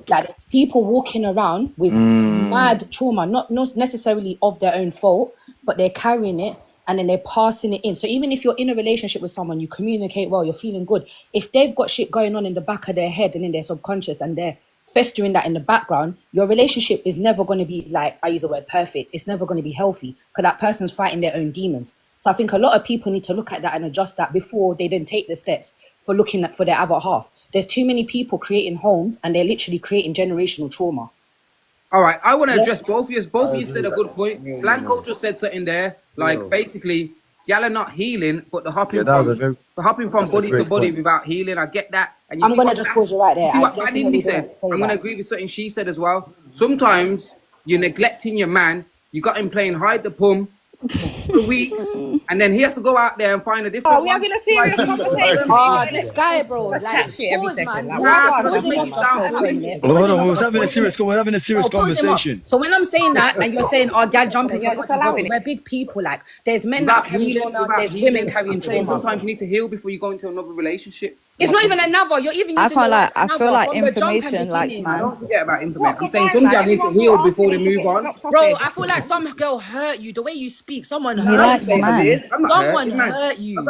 Like, people walking around with mad trauma, not necessarily of their own fault, but they're carrying it and then they're passing it in. So even if you're in a relationship with someone, you communicate well, you're feeling good. If they've got shit going on in the back of their head and in their subconscious and they're festering that in the background, your relationship is never going to be, like, I use the word perfect. It's never going to be healthy because that person's fighting their own demons. So I think a lot of people need to look at that and adjust that before they then take the steps for looking for their other half. There's too many people creating homes and they're literally creating generational trauma. All right, I want to address both of you. Both of you said a good point. Blanco just said something there, like basically, y'all are not healing, but the hopping from body to body without healing. I get that. And I'm going to just pause you right there. See what Adindi said? I'm going to agree with something she said as well. Sometimes you're neglecting your man. You got him playing hide the pum for weeks, and then he has to go out there and find a different one. We're having a serious conversation. This guy, bro. Like, shit every second. Hold on, we're having a serious conversation. So when I'm saying that, and you're saying, "Dad jumping," we're big people. Like, there's men that carry trauma, there's women carrying trauma. Sometimes you need to heal before you go into another relationship. It's not even another. You're even. I feel like information likes man. Don't forget about information. I'm saying some girls need to heal before they move on. Bro, I feel like some girl hurt you. The way you speak, someone hurt you. Someone hurt you. I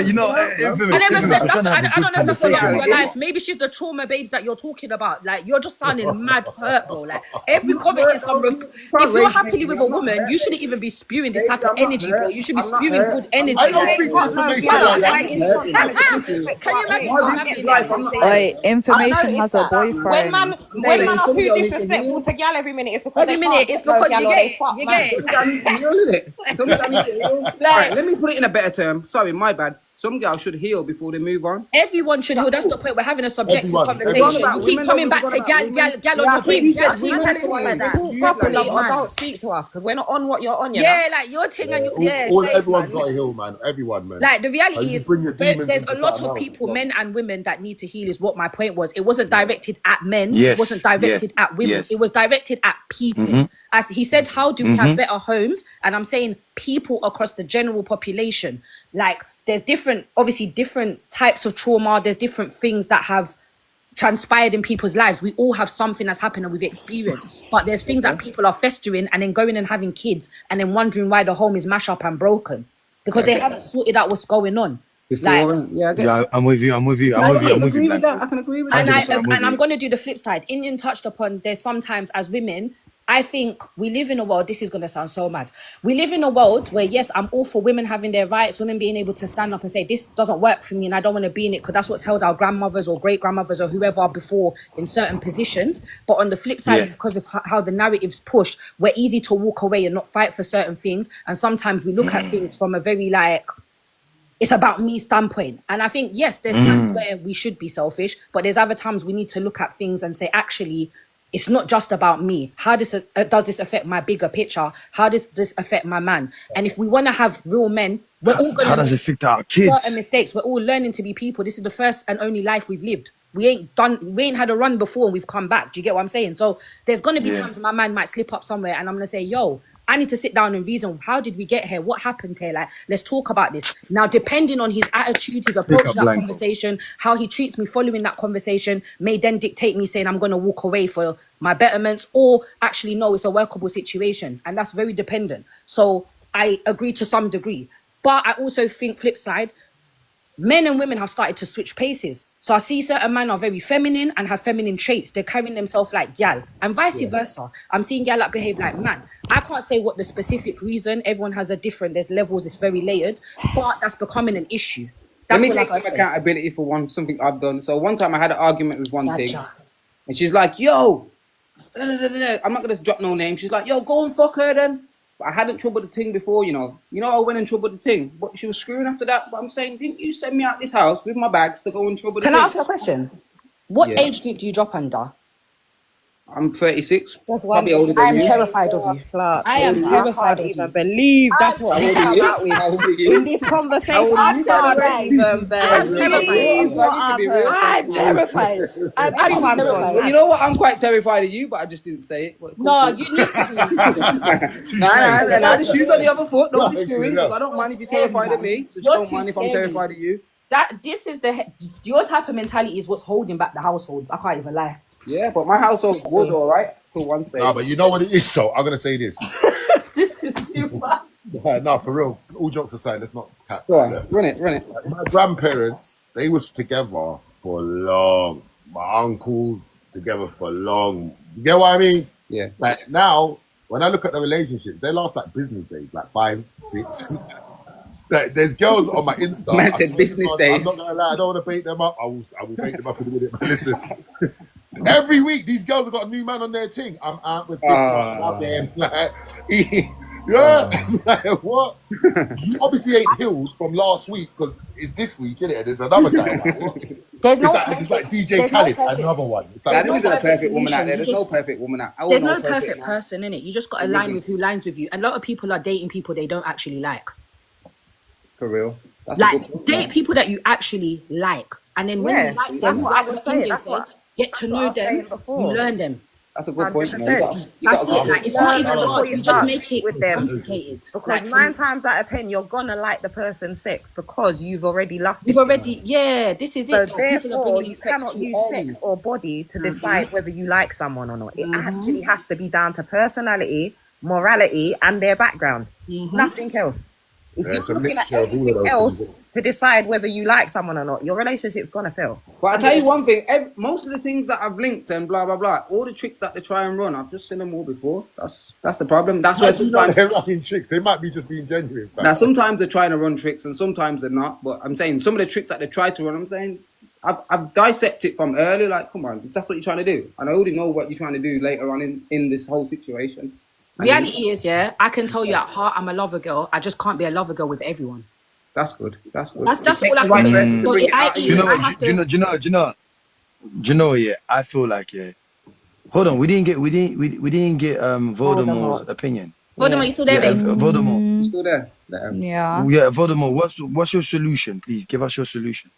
never said that. I don't know if that's your life. Maybe she's the trauma babes that you're talking about. Like, you're just sounding mad hurt, bro. Like, every comment is some. If you're happily with a woman, you shouldn't even be spewing this type of energy, bro. You should be spewing good energy. I don't speak to information like that. Can you information has a boyfriend. When man are too disrespectful to gal every minute, it's because you get it. Right, let me put it in a better term. Sorry, my bad. Some girls should heal before they move on. Everyone should heal. That's the point. We're having a subjective conversation. You keep coming back to gal on the properly or don't speak to us because we're not on what you're on. Yeah, like your thing and your everyone's got to heal, man. Everyone, man. Like, the reality is, there's a lot of people, men and women, that need to heal. Is what my point was. It wasn't directed at men. It wasn't directed at women. It was directed at people. As he said, how do we have better homes? And I'm saying people across the general population. Like, there's different types of trauma. There's different things that have transpired in people's lives. We all have something that's happened and we've experienced. But there's things that people are festering and then going and having kids and then wondering why the home is mashed up and broken because they haven't sorted out what's going on. I'm with you. I can agree with that. And I'm going to do the flip side. Indian touched upon, there's sometimes as women, I think we live in a world, this is going to sound so mad. We live in a world where, yes, I'm all for women having their rights, women being able to stand up and say, this doesn't work for me and I don't want to be in it because that's what's held our grandmothers or great-grandmothers or whoever before in certain positions. But on the flip side, because of how the narrative's pushed, we're easy to walk away and not fight for certain things. And sometimes we look at things from a very, like, it's about me standpoint. And I think, yes, there's times where we should be selfish, but there's other times we need to look at things and say, actually, it's not just about me. How does this affect my bigger picture? How does this affect my man? And if we want to have real men, we're all going to make certain mistakes. We're all learning to be people. This is the first and only life we've lived. We ain't had a run before and we've come back. Do you get what I'm saying? So there's going to be times my man might slip up somewhere and I'm going to say, yo, I need to sit down and reason, how did we get here? What happened here? Like, let's talk about this. Now, depending on his attitude, his approach to that conversation, how he treats me following that conversation may then dictate me saying I'm going to walk away for my betterments, or actually, no, it's a workable situation. And that's very dependent. So I agree to some degree. But I also think, flip side, men and women have started to switch paces. So I see certain men are very feminine and have feminine traits. They're carrying themselves like gal, and vice versa. I'm seeing gal that behave like man. I can't say what the specific reason. Everyone has a different, there's levels, it's very layered, but that's becoming an issue. Let me take some accountability for something I've done. So one time I had an argument with one thing, and she's like, yo, I'm not going to drop no name. She's like, yo, go and fuck her then. But I hadn't troubled the ting before, you know. I went and troubled the ting. But she was screwing after that. But I'm saying, didn't you send me out this house with my bags to go and trouble the ting? Can I ask you a question? What age group do you drop under? I'm 36. That's why I am terrified of you. I am terrified of you. I believe that's what we come out with in this conversation. I'm terrified. I'm terrified. You know what? I'm quite terrified of you, but I just didn't say it. No, you need to. Nah, the shoes on the other foot. Don't be screwing. I don't mind if you're terrified of me. So just don't mind if I'm terrified of you. This is your type of mentality is what's holding back the households. I can't even lie. Yeah, but my household was all right till one stage. No, but you know what it is, so I'm going to say this. This is too much. No, for real. All jokes aside, let's not cap. Go on, run it. My grandparents, they was together for long. My uncles, together for long. You get what I mean? Yeah. Like now, when I look at the relationship, they last like business days, like 5, 6. Like, there's girls on my Insta. Man said business days. I'm not going to lie, I don't want to bait them up. I will bait them up in a minute, but listen. Every week, these girls have got a new man on their thing. I'm out with this one. I'm there, like, like, what? You obviously ain't healed from last week because it's this week, innit? There's another guy. There's no it's like DJ Khaled, another one. It's like, there isn't a perfect woman out there. There's no perfect woman out there. There's no perfect person, innit? You just got to line with who lines with you. And a lot of people are dating people they don't actually like. For real? That's like, date people that you actually like. And then when you like them, that's what I was saying. Get to know them, you learn them. That's a good point. That's it. Like, it's not even hard. You just make it with them complicated. Because like, 9 times out of 10, you're gonna like the person's sex because you've already lost. You've already, this is so it. Therefore, you cannot use sex or body to decide whether you like someone or not. It actually has to be down to personality, morality, and their background. Nothing else. If you're looking at everything else to decide whether you like someone or not, your relationship's gonna fail. But I tell you one thing, most of the things that I've linked and blah blah blah, all the tricks that they try and run, I've just seen them all before. That's the problem. That's where sometimes they're running tricks. They might be just being genuine. Now sometimes they're trying to run tricks and sometimes they're not. But I'm saying some of the tricks that they try to run, I'm saying I've dissected it from early. Like, come on, that's what you're trying to do, and I already know what you're trying to do later on in this whole situation. Reality is, I can tell you at heart, I'm a lover girl. I just can't be a lover girl with everyone. That's good. That's all I can say. Do you know? Yeah, I feel like Hold on, we didn't get Voldemort's opinion. Voldemort, you still there, babe? Voldemort, you still there? Yeah. Yeah, Voldemort. What's your solution? Please give us your solution.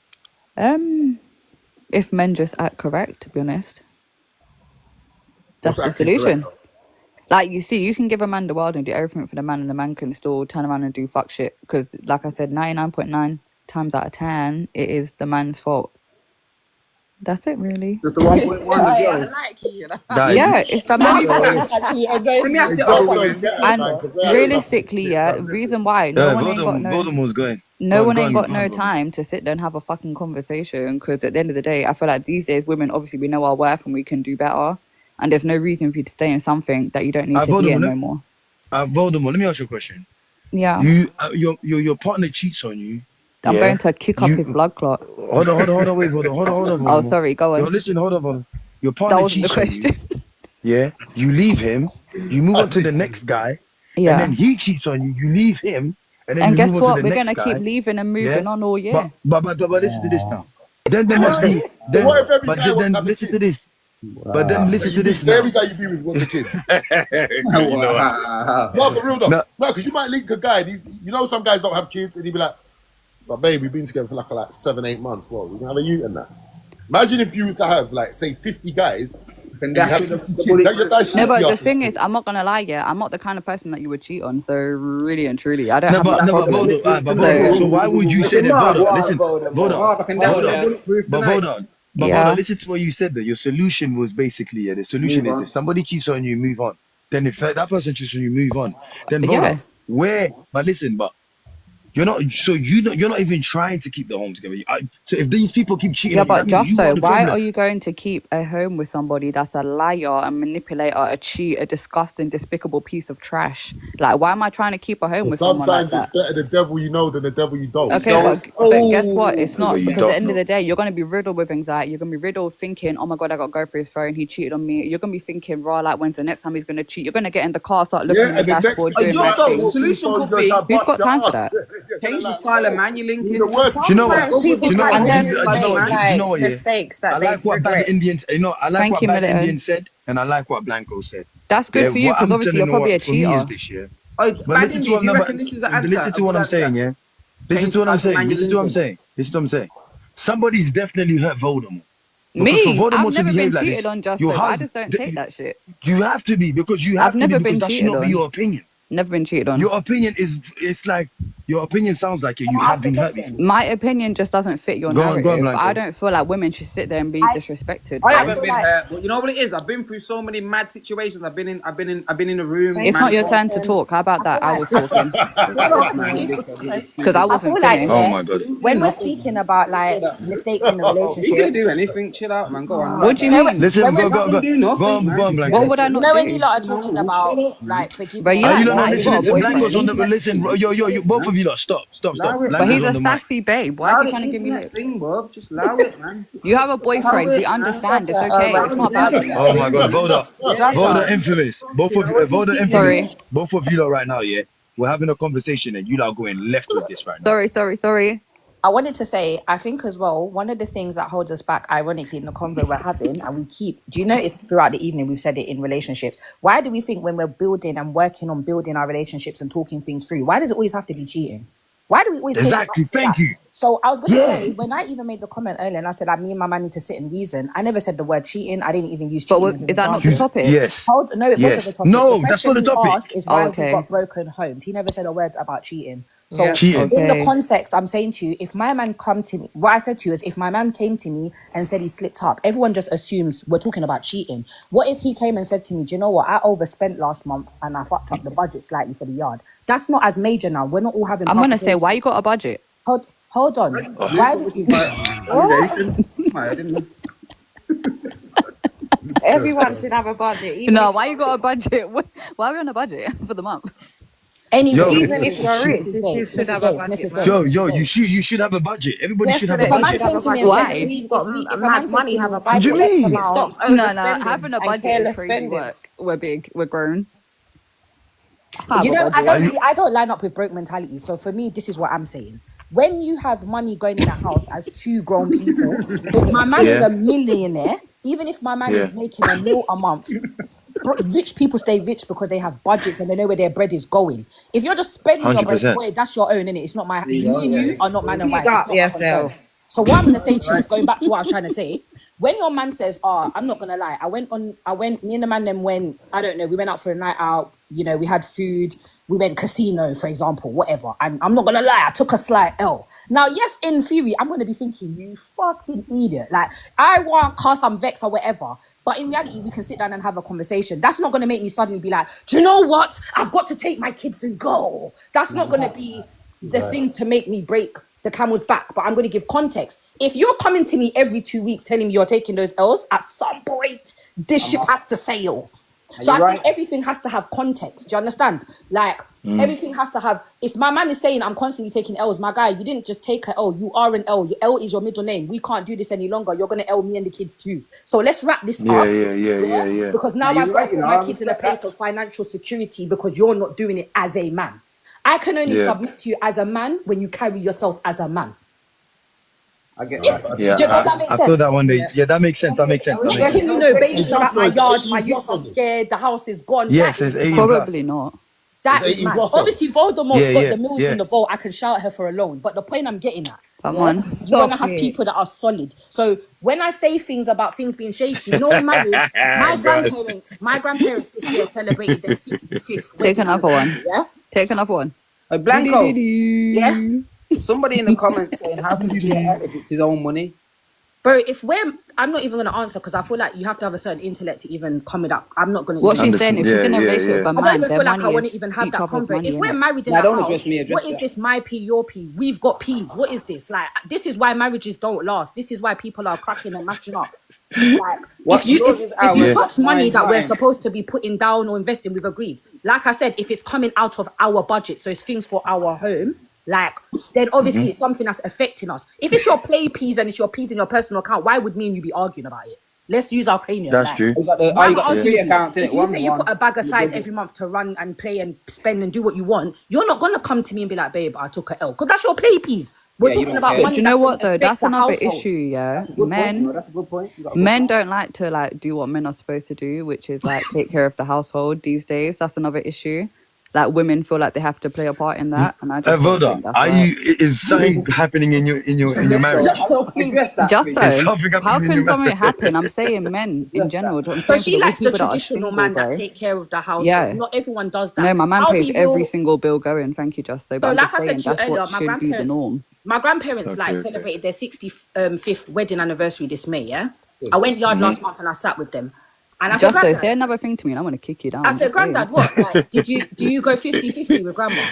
If men just act correct, to be honest, that's the solution. Correct? Like, you see, you can give a man the world and do everything for the man, and the man can still turn around and do fuck shit. Because, like I said, 99.9 times out of 10, it is the man's fault. That's it, really. Just the 1.1 I like you. Yeah, it's the man's fault. And realistically, reason why no one ain't got no time to sit there and have a fucking conversation. Because at the end of the day, I feel like these days, women, obviously, we know our worth and we can do better. And there's no reason for you to stay in something that you don't need to be in no more. Voldemort, let me ask you a question. Yeah. Your partner cheats on you. I'm going to kick up his blood clot. Hold on, wait, hold on. Oh, sorry, go on. Yo, listen, hold on. Your partner cheats on you. Yeah. You leave him, you move on to the next guy, and then he cheats on you, you leave him, and then And we guess move on what? to the We're next gonna keep guy. leaving and moving on all year. But listen to this now. Then there must be. Then, what if every but guy then, wants to have a listen kid? to this. But then listen to this So now. every guy you be with wants a kid. Wow. No, for real though. No, because you might link a guy. You know, some guys don't have kids, and he'd be like, "But babe, we've been together for like 7-8 months. Well, we can have a youth and that." Imagine if you used to have like say 50 guys. And you have 50 kids. No, but the thing is, I'm not gonna lie, yeah, I'm not the kind of person that you would cheat on. So really and truly, I don't have that problem. So why would you say that? Hold on. But listen to what you said there. Your solution was basically, the solution is if somebody cheats on you, move on. Then if that person cheats on you, move on. Then but listen, but you're not even trying to keep the home together. So if these people keep cheating, but Justo, why are you going to keep a home with somebody that's a liar, a manipulator, a cheat, a disgusting, despicable piece of trash? Like, why am I trying to keep a home with someone like that? Sometimes it's better the devil you know than the devil you don't. Okay, but guess what? It's not, because at the end of the day, you're going to be riddled with anxiety. You're going to be riddled thinking, oh my God, I got to go for his phone. He cheated on me. You're going to be thinking, like, when's the next time he's going to cheat? You're going to get in the car, start looking at the dashboard, doing mad things. The solution could be, who's got time for that? Change the style of man you're linking. Do you know what? Do you know what? Mistakes that I like what Bad Indians. I like what Bad Indians said, and I like what Blanco said. That's good for you because obviously you're probably a cheater. This year. But listen to what I'm saying, yeah. Listen to what I'm saying. Somebody's definitely hurt Voldemort. Me, I've never been cheated on, Justo. I just don't take that shit. You have to be because you have to be because that should not be your opinion. Never been cheated on. Your opinion it's like your opinion sounds like you have been hurt before. My opinion just doesn't fit your narrative. I don't feel like women should sit there and be disrespected. I haven't been hurt. But you know what it is? I've been through so many mad situations. I've been in a room. It's not your turn to talk. How about that? I was talking. Because I wasn't finished. Oh my God. When we're speaking about like mistakes in the relationship, you can do anything. Chill out, man. Go on. What do you mean? Listen, go on, Blanco. What would I not do? when you lot are talking about like forgiving. Listen, yo, both of you lot, stop. But he's a sassy babe. Why is he trying to give me lip? Just allow it, man. You have a boyfriend. We understand. It's okay. It's not bad. Oh my God, Voda infamous. Both of you lot right now, yeah. We're having a conversation and you lot are going left with this right now. Sorry. I wanted to say, I think as well, one of the things that holds us back, ironically, in the convo we're having, and do you notice throughout the evening, we've said it in relationships, why do we think when we're building and working on building our relationships and talking things through, why does it always have to be cheating? Why do we always Exactly, thank you. So I was going to say, when I even made the comment earlier and I said that me and my man need to sit and reason, I never said the word cheating. I didn't even use cheating. But is that not the topic? Yes. No, it wasn't the topic. No, that's not the topic. Is why we got broken homes. He never said a word about cheating. So in cheating. the context, I'm saying to you, if my man come to me, what I said to you is if my man came to me and said he slipped up, everyone just assumes we're talking about cheating. What if he came and said to me, do you know what? I overspent last month and I fucked up the budget slightly for the yard. That's not as major now. We're not all having. I'm going to say, why you got a budget? Hold on. Why would you? Everyone should have a budget. No, why you got a budget? Why are we on a budget for the month? Anyway, even if you're rich, you should have a budget. You should have a budget. Everybody should have a budget. Why? We've got mad money, have a budget. What do you mean? It stops No, overspending having a and budget careless is crazy work. We're big. We're grown. You know, I don't line up with broke mentality. So for me, this is what I'm saying. When you have money going in the house as two grown people, if my man is a millionaire, even if my man is making $1 million a month, rich people stay rich because they have budgets and they know where their bread is going. If you're just spending 100%. Your bread, that's your own, innit? It's not my. You are not man and wife. Up yourself. So what I'm gonna say to you is going back to what I was trying to say. When your man says, "Oh, I'm not gonna lie, me and the man then went, I don't know, we went out for a night out, you know, we had food, we went casino, for example, whatever. And I'm not gonna lie, I took a slight L. Now, yes, in theory, I'm gonna be thinking, you fucking idiot. Like, I want cast some vex or whatever. But in reality, we can sit down and have a conversation. That's not gonna make me suddenly be like, do you know what? I've got to take my kids and go. That's not gonna be the thing to make me break the camel's back, but I'm going to give context. If you're coming to me every 2 weeks telling me you're taking those L's, at some point, this ship has to sail. So I think everything has to have context. Do you understand? Like, everything has to have... If my man is saying I'm constantly taking L's, my guy, you didn't just take an L. You are an L. Your L is your middle name. We can't do this any longer. You're going to L me and the kids too. So let's wrap this up. Yeah. Because now I've got my kids in a place of financial security because you're not doing it as a man. I can only submit to you as a man when you carry yourself as a man. I get that. Yeah, Does that make sense? I feel that one day. Yeah, that makes sense. That makes sense. That makes Next sense. thing you know, babies are at my yard, my youths are scared, the house is gone. Yes, That it's is 18 mad. plus. Probably not. That is mad. Obviously, Voldemort's got the mills yeah. in the vault. I can shout at her for a loan. But the point I'm getting at, Come on. you're going to have people that are solid. So when I say things about things being shaky, no marriage, my grandparents this year celebrated their 65th wedding. Take another one. Yeah? Take another one. Blanco. Yeah? Somebody in the comments saying, how can he get out if it's his own money? Bro, I'm not even going to answer because I feel like you have to have a certain intellect to even come with that. I'm not going to. What she's saying, if you're in a relationship with a man, I don't even their feel like money I want is to even have each that other's convo. money, If we're innit? married in Nah, a don't house, address me, address what is that. this? My pee, your pee. We've got peas. What is this? Like, this is why marriages don't last. This is why people are cracking and mashing up. Like, if you touch money that we're supposed to be putting down or investing, we've agreed. Like I said, if it's coming out of our budget, so it's things for our home, like, then obviously it's something that's affecting us. If it's your play peas and it's your peas in your personal account, why would me and you be arguing about it? Let's use our cranium. That's true. You got the three accounts in if it. you say you put a bag aside every month to run and play and spend and do what you want, you're not gonna come to me and be like, babe, I took a L, because that's your play piece. We're talking about money. But you know what though? That's another issue. Yeah, That's a good point. Men don't like to like do what men are supposed to do, which is like take care of the household these days. That's another issue. Like women feel like they have to play a part in that, and I just Voda, is something happening in your marriage? Justo, how can something happen? I'm saying men in general. So she likes the traditional man that take care of the house. Yeah. Not everyone does that. No, my man pays every single bill going. Thank you, Justo. But so like I'm I said saying to you that's earlier, what should be the norm. My grandparents celebrated their 65th wedding anniversary this May. Yeah, I went yard last month and I sat with them. And I said, Justo, say another thing to me and I'm going to kick you down. I said, Granddad, what? Like, do you go 50-50 with Grandma?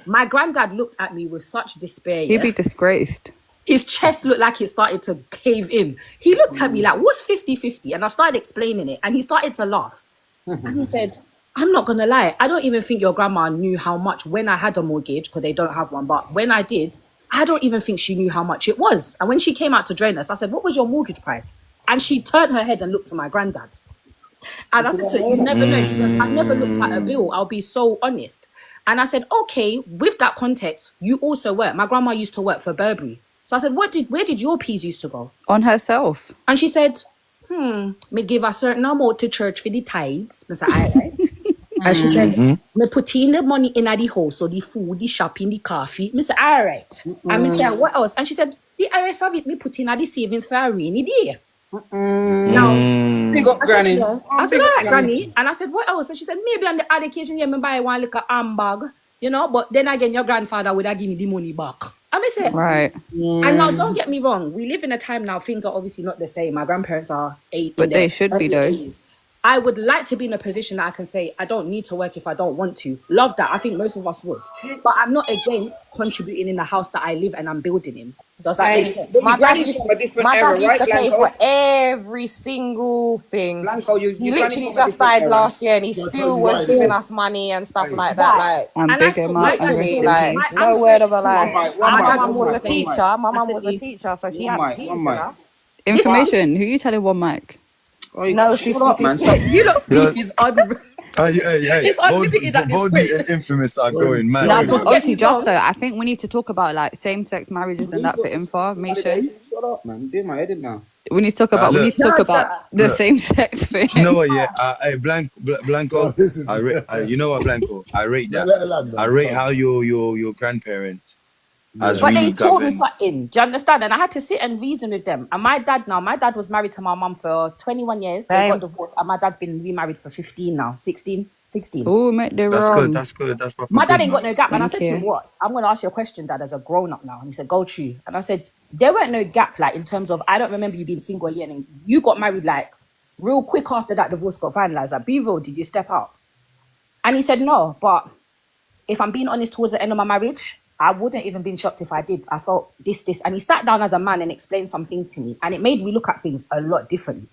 My granddad looked at me with such despair. He'd be disgraced. His chest looked like it started to cave in. He looked at me like, what's 50-50? And I started explaining it. And he started to laugh. And he said, I'm not going to lie. I don't even think your grandma knew how much when I had a mortgage, because they don't have one. But when I did, I don't even think she knew how much it was. And when she came out to join us, I said, what was your mortgage price? And she turned her head and looked to my granddad. And I said to her, you never know, because I've never looked at a bill. I'll be so honest. And I said, okay, with that context, you also work. My grandma used to work for Burberry. So I said, where did your peas used to go? On herself. And she said, me give a certain amount to church for the tithes. I said, all right. And she said, me put in the money in the house, so the food, the shopping, the coffee. I said, all right. And I said, what else? And she said, the rest of it, me put in the savings for a rainy day. Now, big up, Granny. I said, all right, Granny. And I said, what else? And she said, maybe on the odd occasion, yeah, me buy one like a handbag, you know, but then again, your grandfather would have given me the money back. And I said, right. And now, don't get me wrong, we live in a time now, things are obviously not the same. My grandparents are 8. But they should be, though. 80s. I would like to be in a position that I can say, I don't need to work if I don't want to. Love that. I think most of us would. But I'm not against contributing in the house that I live and I'm building in. Does that make sense? My dad used to pay for every single thing. Blanco, he literally just died last year and he still was giving us money and stuff like that. Like, I'm big him up. literally, like, no word of a lie. My mum was a teacher. My mum was a teacher, so she had peas, you know? Information. Who you telling one mic? No, shut up, man. You lot beef is unlimited. It's unlimited at this point. Body and Infamous are going mad. No, but obviously, Justo, I think we need to talk about like same-sex marriages and that for information. Shut up, man. Do my head now. We need to talk about the same-sex thing. You know what? Yeah, Blanco. You know what, Blanco? I rate that. I rate how your grandparents. But they taught me something. Do you understand? And I had to sit and reason with them. And my dad was married to my mum for 21 years. They got divorced. And my dad's been remarried for 15 now. 16. Oh, mate, they're wrong. That's good. That's proper. My dad ain't got no gap. And I said Thank to him, what? I'm going to ask you a question, Dad, as a grown-up now. And he said, go true. And I said, there weren't no gap, like, in terms of, I don't remember you being single a year. And you got married, like, real quick after that divorce got finalized. Like, be real, did you step out? And he said, no. But if I'm being honest, towards the end of my marriage, I wouldn't even been shocked if I did. I thought this. And he sat down as a man and explained some things to me. And it made me look at things a lot differently.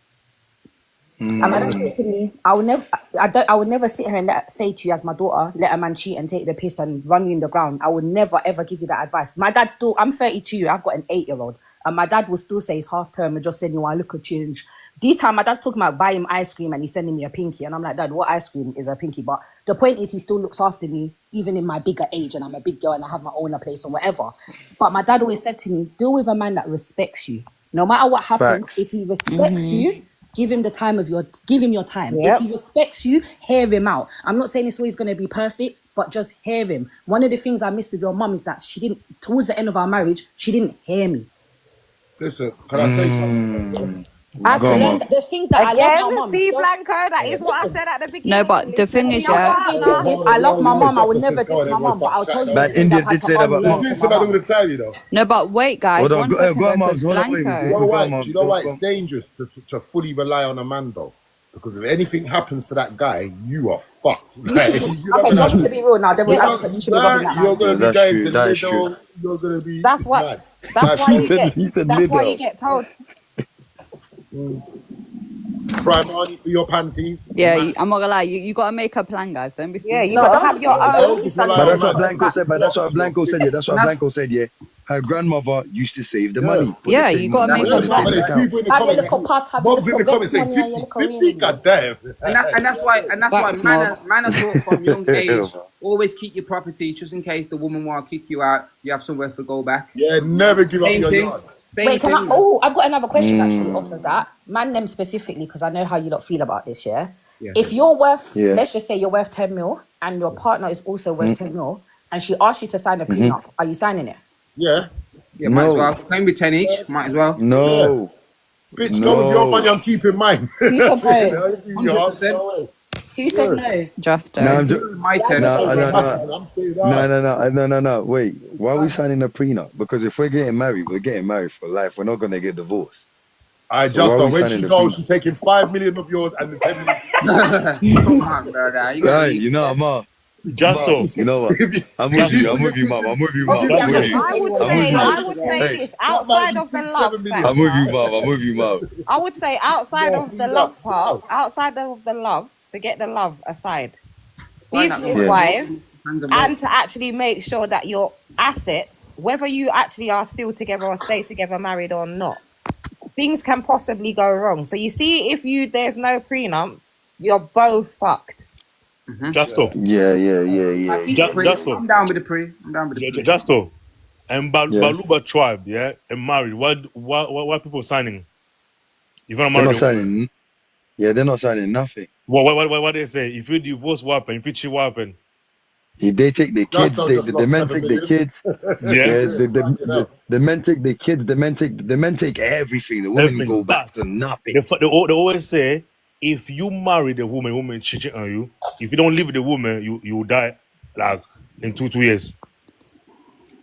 And my dad said to me, I would never sit here and say to you as my daughter, let a man cheat and take the piss and run you in the ground. I would never, ever give you that advice. My dad still, I'm 32, I've got an 8-year-old. And my dad will still say it's half term and just saying, you want to look a change. This time my dad's talking about buying him ice cream and he's sending me a pinky. And I'm like, Dad, what ice cream is a pinky? But the point is he still looks after me, even in my bigger age, and I'm a big girl and I have my own place or whatever. But my dad always said to me, deal with a man that respects you. No matter what happens, Facts. if he respects you, give him your time. Yep. If he respects you, hear him out. I'm not saying it's always going to be perfect, but just hear him. One of the things I missed with your mum is that she didn't, towards the end of our marriage, she didn't hear me. Listen, can I say something? I've learned there's things that I love my mum. See, Blanco, that is what I said at the beginning. No, but the thing is, I love my mum. I would never diss my mum, but I'll tell you. But India did say that about mum. It's about all the time, you know. No, but wait, guys. Hold on, One second, go on, though, Mubs, hold on, wait, Blanco. You know why? Do you know why it's dangerous to fully rely on a man though? Because if anything happens to that guy, you are fucked. Like, Okay, not to be real now. You're going to be going to the middle. You're going to be. That's what. That's why you get told. Primary for your panties. Yeah, I'm not gonna lie. You gotta make a plan, guys. Don't be stupid. Yeah, you gotta have your own. But that's what Blanco said. But that's what Blanco said. Yeah, that's what Blanco said. Yeah, her grandmother used to save the money. Yeah, you gotta make a plan. People in the comments saying 50, goddamn. And that's why man are taught from young age. Always keep your property just in case the woman want to kick you out. You have somewhere to go back. Yeah, never give up your yard. Wait, I've got another question actually off of that. Man them specifically, because I know how you lot feel about this, yeah? If you're worth, let's just say you're worth 10 mil and your partner is also worth 10 mil and she asks you to sign a prenup, are you signing it? Yeah. Yeah, might as well. Claim with 10 each, might as well. No. Yeah. Bitch, go with your money and keep in mind. Who said no? 100%. Who said no? Justo. My turn. No. Wait, why are we signing a prenup? Because if we're getting married for life. We're not gonna get divorced. I just know when she goes, she's taking 5 million of yours and the 10 million. Come on, brother. You know, I'm up. Justo. You know what? I'm with you, Mom. I would say this outside of the love. I'm with you, Mom. I would say outside of the love part, outside of the love, forget the love aside. Business-wise, and to actually make sure that your assets, whether you actually are still together or stay together, married or not, things can possibly go wrong. So you see, if there's no prenup, you're both fucked. Justo. Yeah. Justo. I'm down with the pre. Justo. And Baluba tribe, yeah, and married. Why people signing? If I'm married, they're not signing. Yeah, they're not signing nothing. What they say? If you divorce, what happen? If you cheat, what happen? If they take the kids, the men take the kids. Yes. The men take the kids. The men take everything. The women go back to nothing. They always say, if you marry the woman cheating on you, if you don't live with the woman, you will die like in 2 years.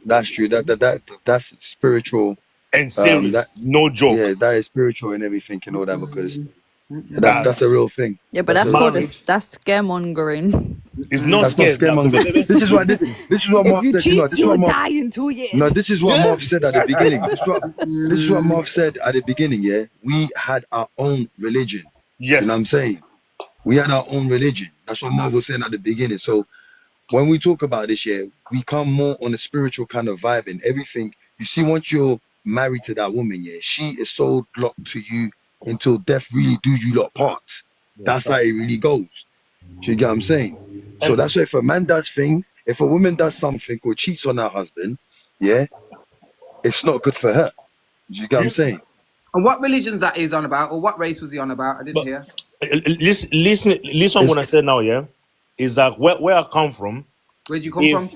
That's true. That's spiritual and serious. No joke. Yeah, that is spiritual and everything and all that because that's a real thing. Yeah, but that's scaremongering. It's not scaremongering. This is what Marv said. You will die in 2 years. No, this is what Marv said at the beginning. This is what Marv said at the beginning. Yeah, we had our own religion. Yes, you know what I'm saying. We had our own religion. That's what Marv was saying at the beginning. So when we talk about this, yeah, we come more on a spiritual kind of vibe and everything. You see, once you're married to that woman, yeah, she is so locked to you until death really do you lot part. That's how it really goes. Do you get what I'm saying? So that's why if a man does things, if a woman does something or cheats on her husband, yeah, it's not good for her. Do you get what I'm saying? And what religions that is on about, or what race was he on about? I didn't hear. Listen what I said now, yeah? Is that where I come from? Where'd you come from?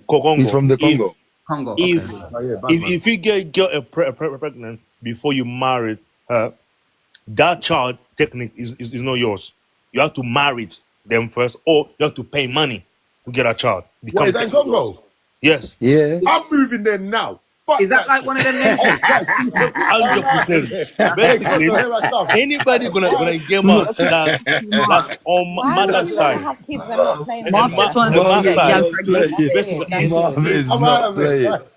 Congo. He's from the Congo. Congo. If you get pregnant before you marry her, that child technique is not yours. You have to marry them first, or you have to pay money to get a child. Wait, then Congo? Yes. Yeah. I'm moving there now. Is that like one of them names? 100%. Basically, anybody gonna get my like on mother's side. Have kids and not playing.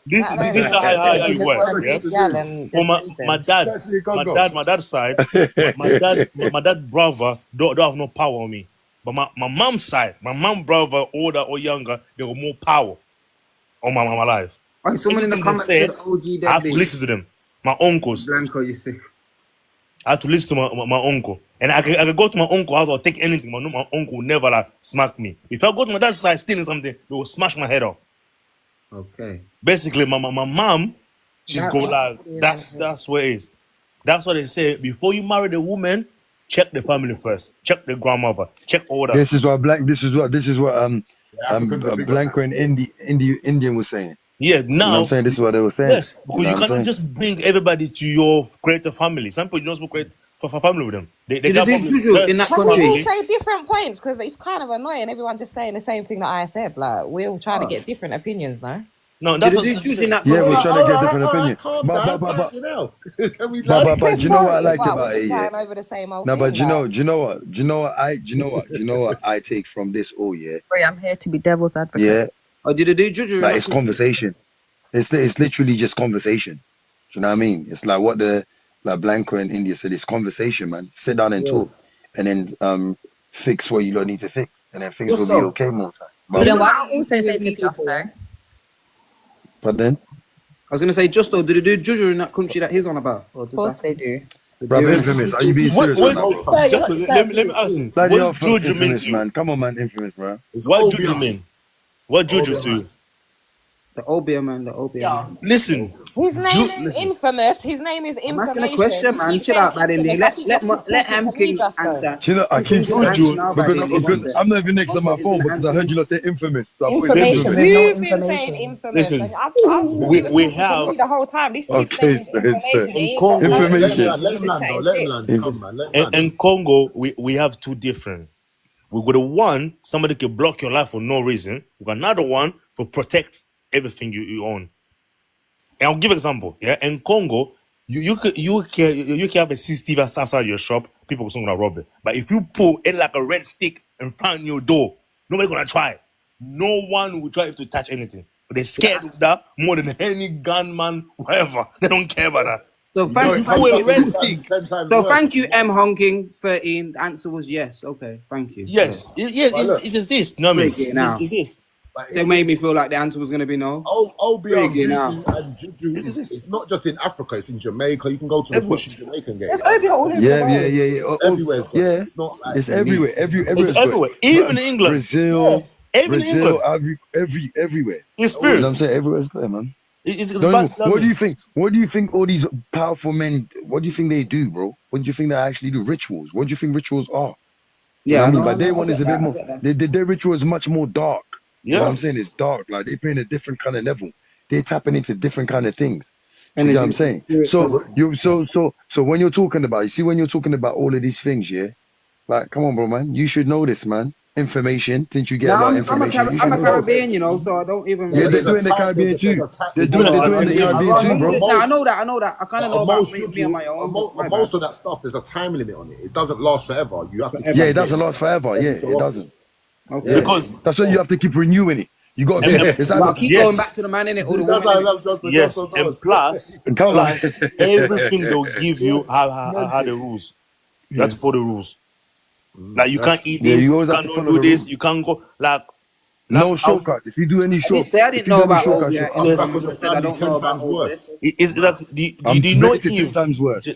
This is how it works. Yeah? My dad's side, my dad brother don't have no power on me. But my mom's side, my mom brother, older or younger, they got more power on my life. Oh, someone in the comments said OG I have to listen to them. My uncles. Blanco, you see. I had to listen to my uncle. And I could go to my uncle's house or take anything. My uncle would never like smack me. If I go to my dad's side stealing something, they will smash my head off. Okay. Basically, my mom, she's go like, that's what it is. That's what they say. Before you marry the woman, check the family first. Check the grandmother. Check all that. This is what Blanco and Indian was saying. Yeah, now you know what I'm saying, this is what they were saying. Yes, because you cannot just bring everybody to your creative family. Some people don't create for family with them. They got Juju in that country. People say different points because it's kind of annoying. Everyone just saying the same thing that I said. Like we're all trying to get different opinions, no? No, that's what yeah, we're trying to get different opinions. But you know what I like about it? Yeah. Over the same old no, but thing, you know what I take from this all, yeah. Sorry, I'm here to be devil's advocate. Yeah. Oh, did it do Juju? Like it's conversation. It's literally just conversation. Do you know what I mean? It's like what Blanco and India said. It's conversation, man. Sit down and talk, and then fix what you don't need to fix, and then things will be okay more time. But then why don't also say to people? But then I was gonna say, Justo, did it do Juju in that country that he's on about? Of course they do. Bro, infamous. Are you being serious right now? Just let me ask you. What Juju mean to you? Man, come on, man, infamous, bro. What Juju mean? What Juju to you? The Obia man, the Obia. Yeah. Listen. His name is infamous. His name is I'm information. asking a question, man. Chill out, man. Let King answer. You know, I keep told you because I'm not even next to my phone because I heard you lot say infamous. So information. You've been saying infamous. Listen, we have the whole time. This in Congo, in Congo, we have two different. We got one, somebody can block your life for no reason. We got another one for protect everything you own. And I'll give an example. Yeah, in Congo, you can have a CCTV outside your shop. People are gonna rob it. But if you pull it like a red stick in front of your door, nobody's gonna try. No one will try to touch anything. But they're scared of that more than any gunman, whatever. They don't care about that. So thank you, M Honking 13. The answer was yes. Okay, thank you. Yes, it is this. No, I mean, it is. They made me feel like the answer was going to be no. Obiang and Juju, it's not just in Africa, it's in Jamaica. You can go to a bush in Jamaican game. It's all yeah. Everywhere. Yeah, it's not like it's everywhere. It's everywhere. Even in England. Brazil, everywhere. It's spirit. You know what I'm saying? Everywhere's there, man. What do you think all these powerful men, what do you think they do, bro? What do you think they actually do? Rituals. What do you think rituals are? Yeah, you know but their one is a bit more, their ritual is much more dark. Yeah. You know what I'm saying? It's dark. Like they're playing a different kind of level. They're tapping into different kind of things. You know what I'm saying? So when you're talking about all of these things, yeah, like come on, bro, man, you should know this, man. Information, since you get about information. I'm a Caribbean, you know, so I don't even. Yeah, they're doing the Caribbean too. They're doing the Caribbean too, bro. No, I know that. I kind of know about me on my own. Most of that stuff, there's a time limit on it. It doesn't last forever. You have to. Yeah, it doesn't last forever. Yeah, it doesn't. Okay. Because that's why you have to keep renewing it. You got to keep going back to the man in it. Yes, and plus everything they'll give you how the rules. That's for the rules. Like you can't eat this, you can't do this, you can't go like no shortcuts. If you do any shortcuts, I didn't know about all that. I don't know about all this. It's like do you know 10 times worse.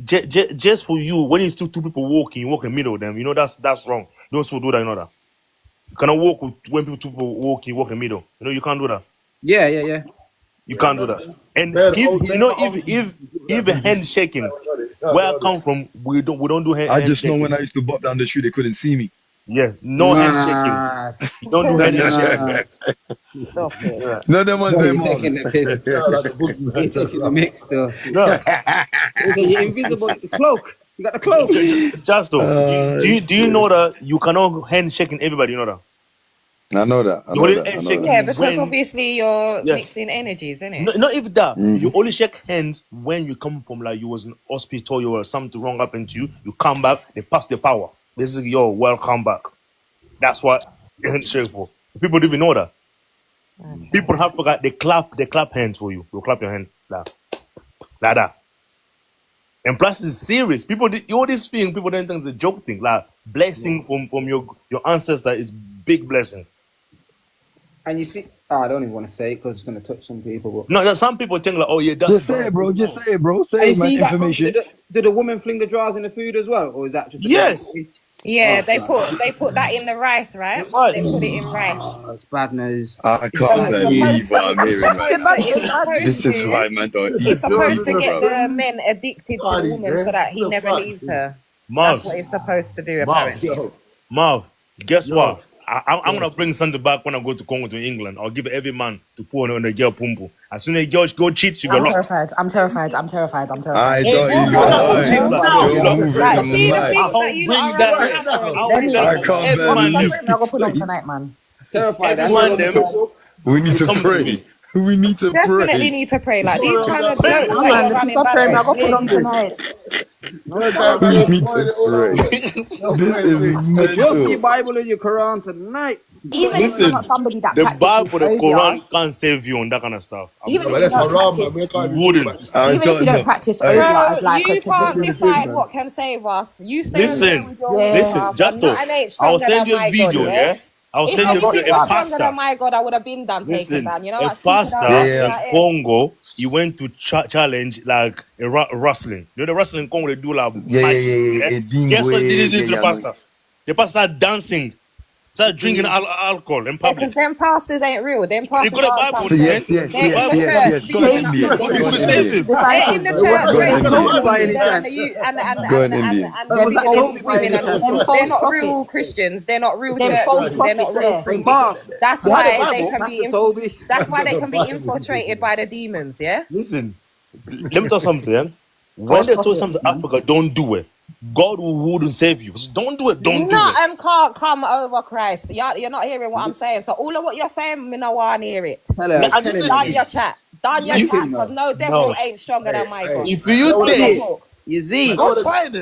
Just for you, when it's two people walking, you walk in the middle of them. You know that's wrong. Those people do that, you know that. You cannot walk when two people walk in the middle. You know you can't do that. Yeah. You can't do that. And if a handshaking, where I come from, we don't do handshaking. I just know when I used to bop down the street, they couldn't see me. Yes, no handshaking. You don't do handshaking. Stop it. No, them ones. Taking the mix though. You're invisible. The cloak. You got the cloak. Justo, do you know that you cannot handshaking everybody? You know that. I know that. Yeah, because obviously you're mixing energies, isn't it? Not even that. You only shake hands when you come from like you was in hospital, you were something wrong happened to you. You come back, they pass the power. This is your welcome back. That's what handshake for. People don't even know that. Okay. People have forgot they clap hands for you. They'll clap your hand like that. And plus it's serious. People all this thing, people don't think it's a joke thing. Like blessing from your ancestor is big blessing. And you see, I don't even want to say it because it's going to touch some people. But... No, some people think like, oh yeah, that's just say it, bro. Just say it, bro. Say it, man. Information. Did the woman fling the jars in the food as well, or is that just? Yes. Yeah, they put that in the rice, right? They put it in rice. Oh, it's bad news. I can't believe what I'm hearing, man. This is why, man, don't eat. It's supposed to get the men addicted to the woman so that he never leaves her. Marv, that's what it's supposed to do, apparently. Marv, guess what? I'm gonna bring something back when I go to Congo to England. I'll give every man to pour on the girl pumpu. As soon as the girl go cheat, she go locked. I'm terrified. I thought you were lying. See the things that you I can't believe. I'll go put on tonight, man. Terrified. We need to pray. We need to pray. Definitely need to pray. Like these kind of jokes I'll go put on tonight. We need to pray. This is mental. Just your Bible and your Quran tonight. Even if you're not somebody that the Bible, the practices Quran can't save you on that kind of stuff. Even if you don't practice over as like you can't decide what can save us. You stay listen, Justo, I'll send you a video, yeah? I'll send you a pastor. Oh my God, I would have been done taken down. You know, a pastor in Congo, he went to challenge like a wrestling. You know the wrestling in Congo, they do like Guess what they did to the pastor? The pastor started dancing. Start drinking alcohol in public. Because them pastors ain't real. Them pastors you got a Bible. Yes. They're in the church. They're not real Christians. They're not real church. They're not real priests. That's why they can be. That's why they can be infiltrated by the demons. Yeah. Listen, let me tell you something. Yeah? When they told something to Africa, don't do it. God wouldn't save you. Don't do it. Don't do it. Nothing can't come over Christ. You're not hearing what I'm saying. So all of what you're saying, me no want to hear it. Done your chat. Done your chat. Because no devil ain't stronger than my God. If you think you see, I don't want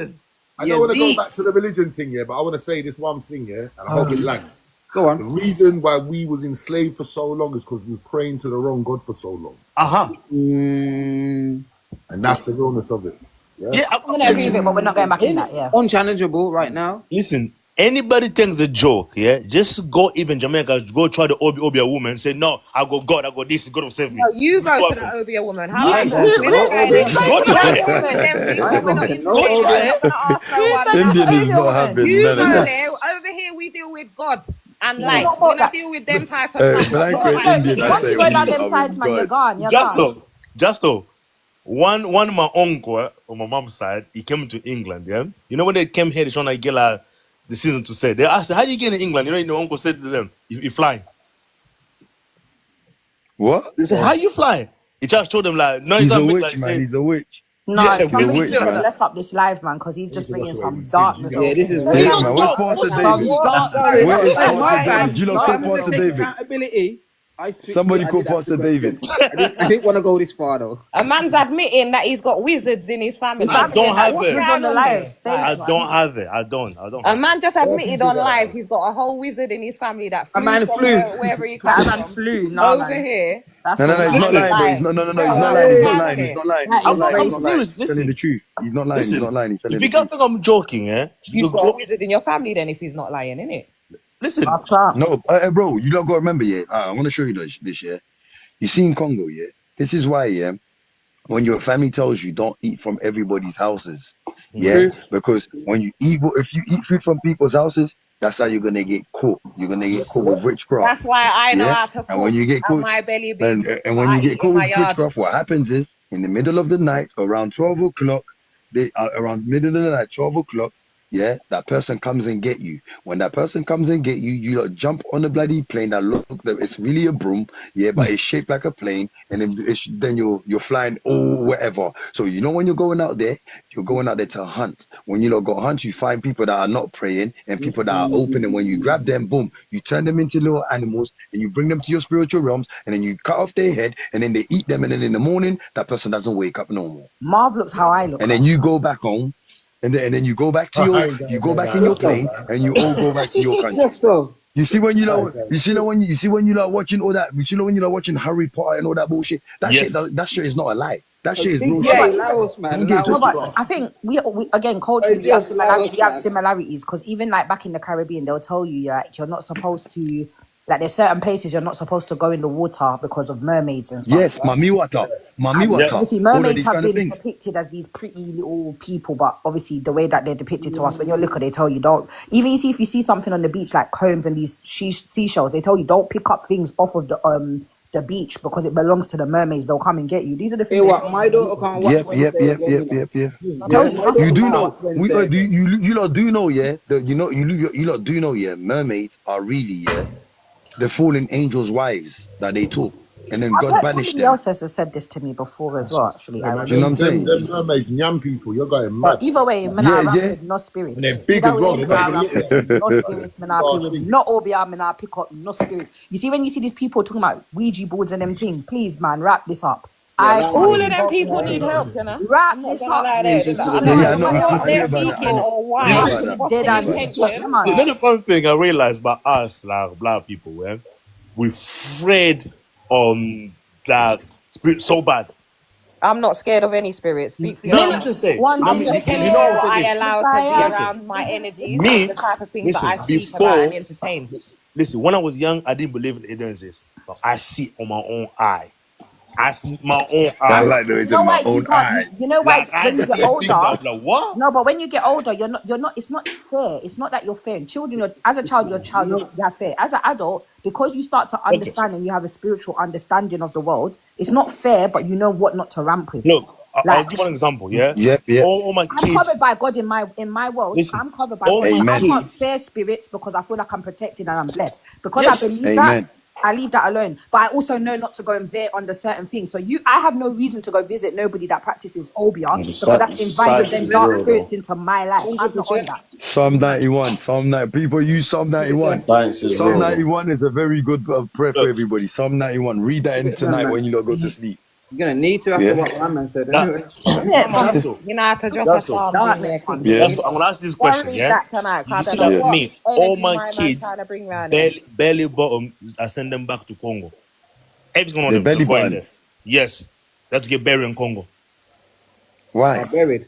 to go back to the religion thing, yeah, but I want to say this one thing, yeah, and I hope it lands. Go on. The reason why we was enslaved for so long is because we were praying to the wrong God for so long. And that's the realness of it. Yeah, I'm gonna agree with it, but we're not going back in that. Yeah, unchallengeable right now. Listen, anybody thinks a joke, yeah, just go even Jamaica, go try the Obia woman, say no, I go God, I go this, God will save me. No, you go to the Obia woman. How about go try it. Go try it. Indian is not having you none of go that. there. Over here, we deal with God. And like, we don't deal with them type of Once you go down them sides, man, you're gone. Justo. One of my uncle on my mom's side, he came to England, yeah? You know when they came here, they trying to get like the season to say. They asked, how do you get in England? You know, the uncle said to them, you fly. What? They said, how you fly? He just told them like, no, he's a witch, man. He's a witch. No, somebody needs to bless up this live, man, because he's just bringing some darkness. Yeah, this is man. Where's Pastor David? Where is Pastor David? You lot call Pastor David. Accountability. Somebody call Pastor David. I didn't want to go this far though. A man's admitting that he's got wizards in his family. I don't have it. I don't have it. I don't. A man just admitted on live he's got a whole wizard in his family that flew wherever he comes from. Over here. No, he's not lying. He's not lying. I'm serious. Listen. Telling the truth. He's not lying. He's not lying. If you can't think I'm joking, eh? You've got a wizard in your family then if he's not lying, innit? Listen. No, bro, you don't got to remember, yeah. I want to show you this, yeah. You see in Congo, yeah. This is why, yeah. When your family tells you don't eat from everybody's houses, yeah, because when you eat, if you eat food from people's houses, that's how you're gonna get caught. You're gonna get caught with witchcraft. That's why I know how to cook. And when you get caught, my belly and when you get caught with witchcraft, what happens is in the middle of the night, around 12 o'clock, around middle of the night, 12 o'clock. Yeah, that person comes and get you. When that person comes and get you, you like jump on a bloody plane that it's really a broom, yeah, but it's shaped like a plane, and then you're flying wherever. So you know when you're going out there to hunt. When you go hunt, you find people that are not praying and people that are open, and when you grab them, boom, you turn them into little animals and you bring them to your spiritual realms, and then you cut off their head, and then they eat them, and then in the morning that person doesn't wake up no more. Marv looks how I look. And then you go back home. And then you go back to your in your plane and you all go back to your country. You see when you like watching all that. You see when you like watching Harry Potter and all that bullshit. That shit is not a lie. That shit is real shit. But I think we again culturally we have similarities because even like back in the Caribbean they'll tell you like you're not supposed to Like there's certain places you're not supposed to go in the water because of mermaids and stuff. Yes, mami water. Mami water. Obviously, All of mermaids these have kind of been things. depicted as these pretty little people, but obviously the way that they're depicted to us, when you're looking, they tell you don't. Even you see if you see something on the beach like combs and these seashells, they tell you don't pick up things off of the beach because it belongs to the mermaids. They'll come and get you. These are the things. Hey, what? My daughter can't watch Wednesday again, Yep. My You do daughter know. can't watch Wednesday again. You lot do know, yeah. You lot do know, yeah. Mermaids are really, yeah, the fallen angels' wives that they took, and then God banished Somebody them. else has said this to me before as well. Actually, Yeah, I man, Do you know what I'm saying? them mermaids, young people, you're going But mad. either way, man, I rap with no spirits. And they're big as well. They're not even little. No spirits, man. I play with not OBR, man. I pick up no spirits. You see, when you see these people talking about Ouija boards and them thing, please, man, wrap this up. All of them people need help, you know. Wrap I'm not this gonna up. lie there. I don't know what they're seeking or why. What's the intention? Another fun thing I realized about us, like black people, yeah, we afraid that spirit so bad. I'm not scared of any spirit. Speak for No, yourself. I'm just saying. I'm just scared what I allow to be around my energies, Me, the type of things that I speak before, about and entertain. Listen, when I was young, I didn't believe in agencies, but I see on my own eye. I see my own eye. I like the way it's in my own eye. You know why? Like, when you get older, like, what? No, but when you get older, you're not. It's not fair. It's not that you're fair. Children, as a child, you have fair. As an adult, because you start to understand and you have a spiritual understanding of the world, it's not fair, but you know what not to ramp with. Look, I'll give one example. Yeah. Yep. All my kids. I'm covered by God in my world. Listen, I'm covered by all God. my I can't kids- fear spirits because I feel like I'm protected and I'm blessed. Because Yes. I believe Amen. that. I leave that alone, but I also know not to go and veer under certain things. So I have no reason to go visit nobody that practices Obia because that's invited them dark spirits into my life. I'm not on that. Psalm 91. People use Psalm 91. Psalm 91 is a very good prayer for everybody. Psalm 91. Read that in tonight when you don't go to sleep. You're gonna need to after what my man said. Anyway. You know how to drop a psalm in there. I'm gonna ask this question. Yeah. You see that with me? All my kids, belly bottom, I send them back to Congo. Every one of them. belly button. Yes, they have to get buried in Congo. Why? Buried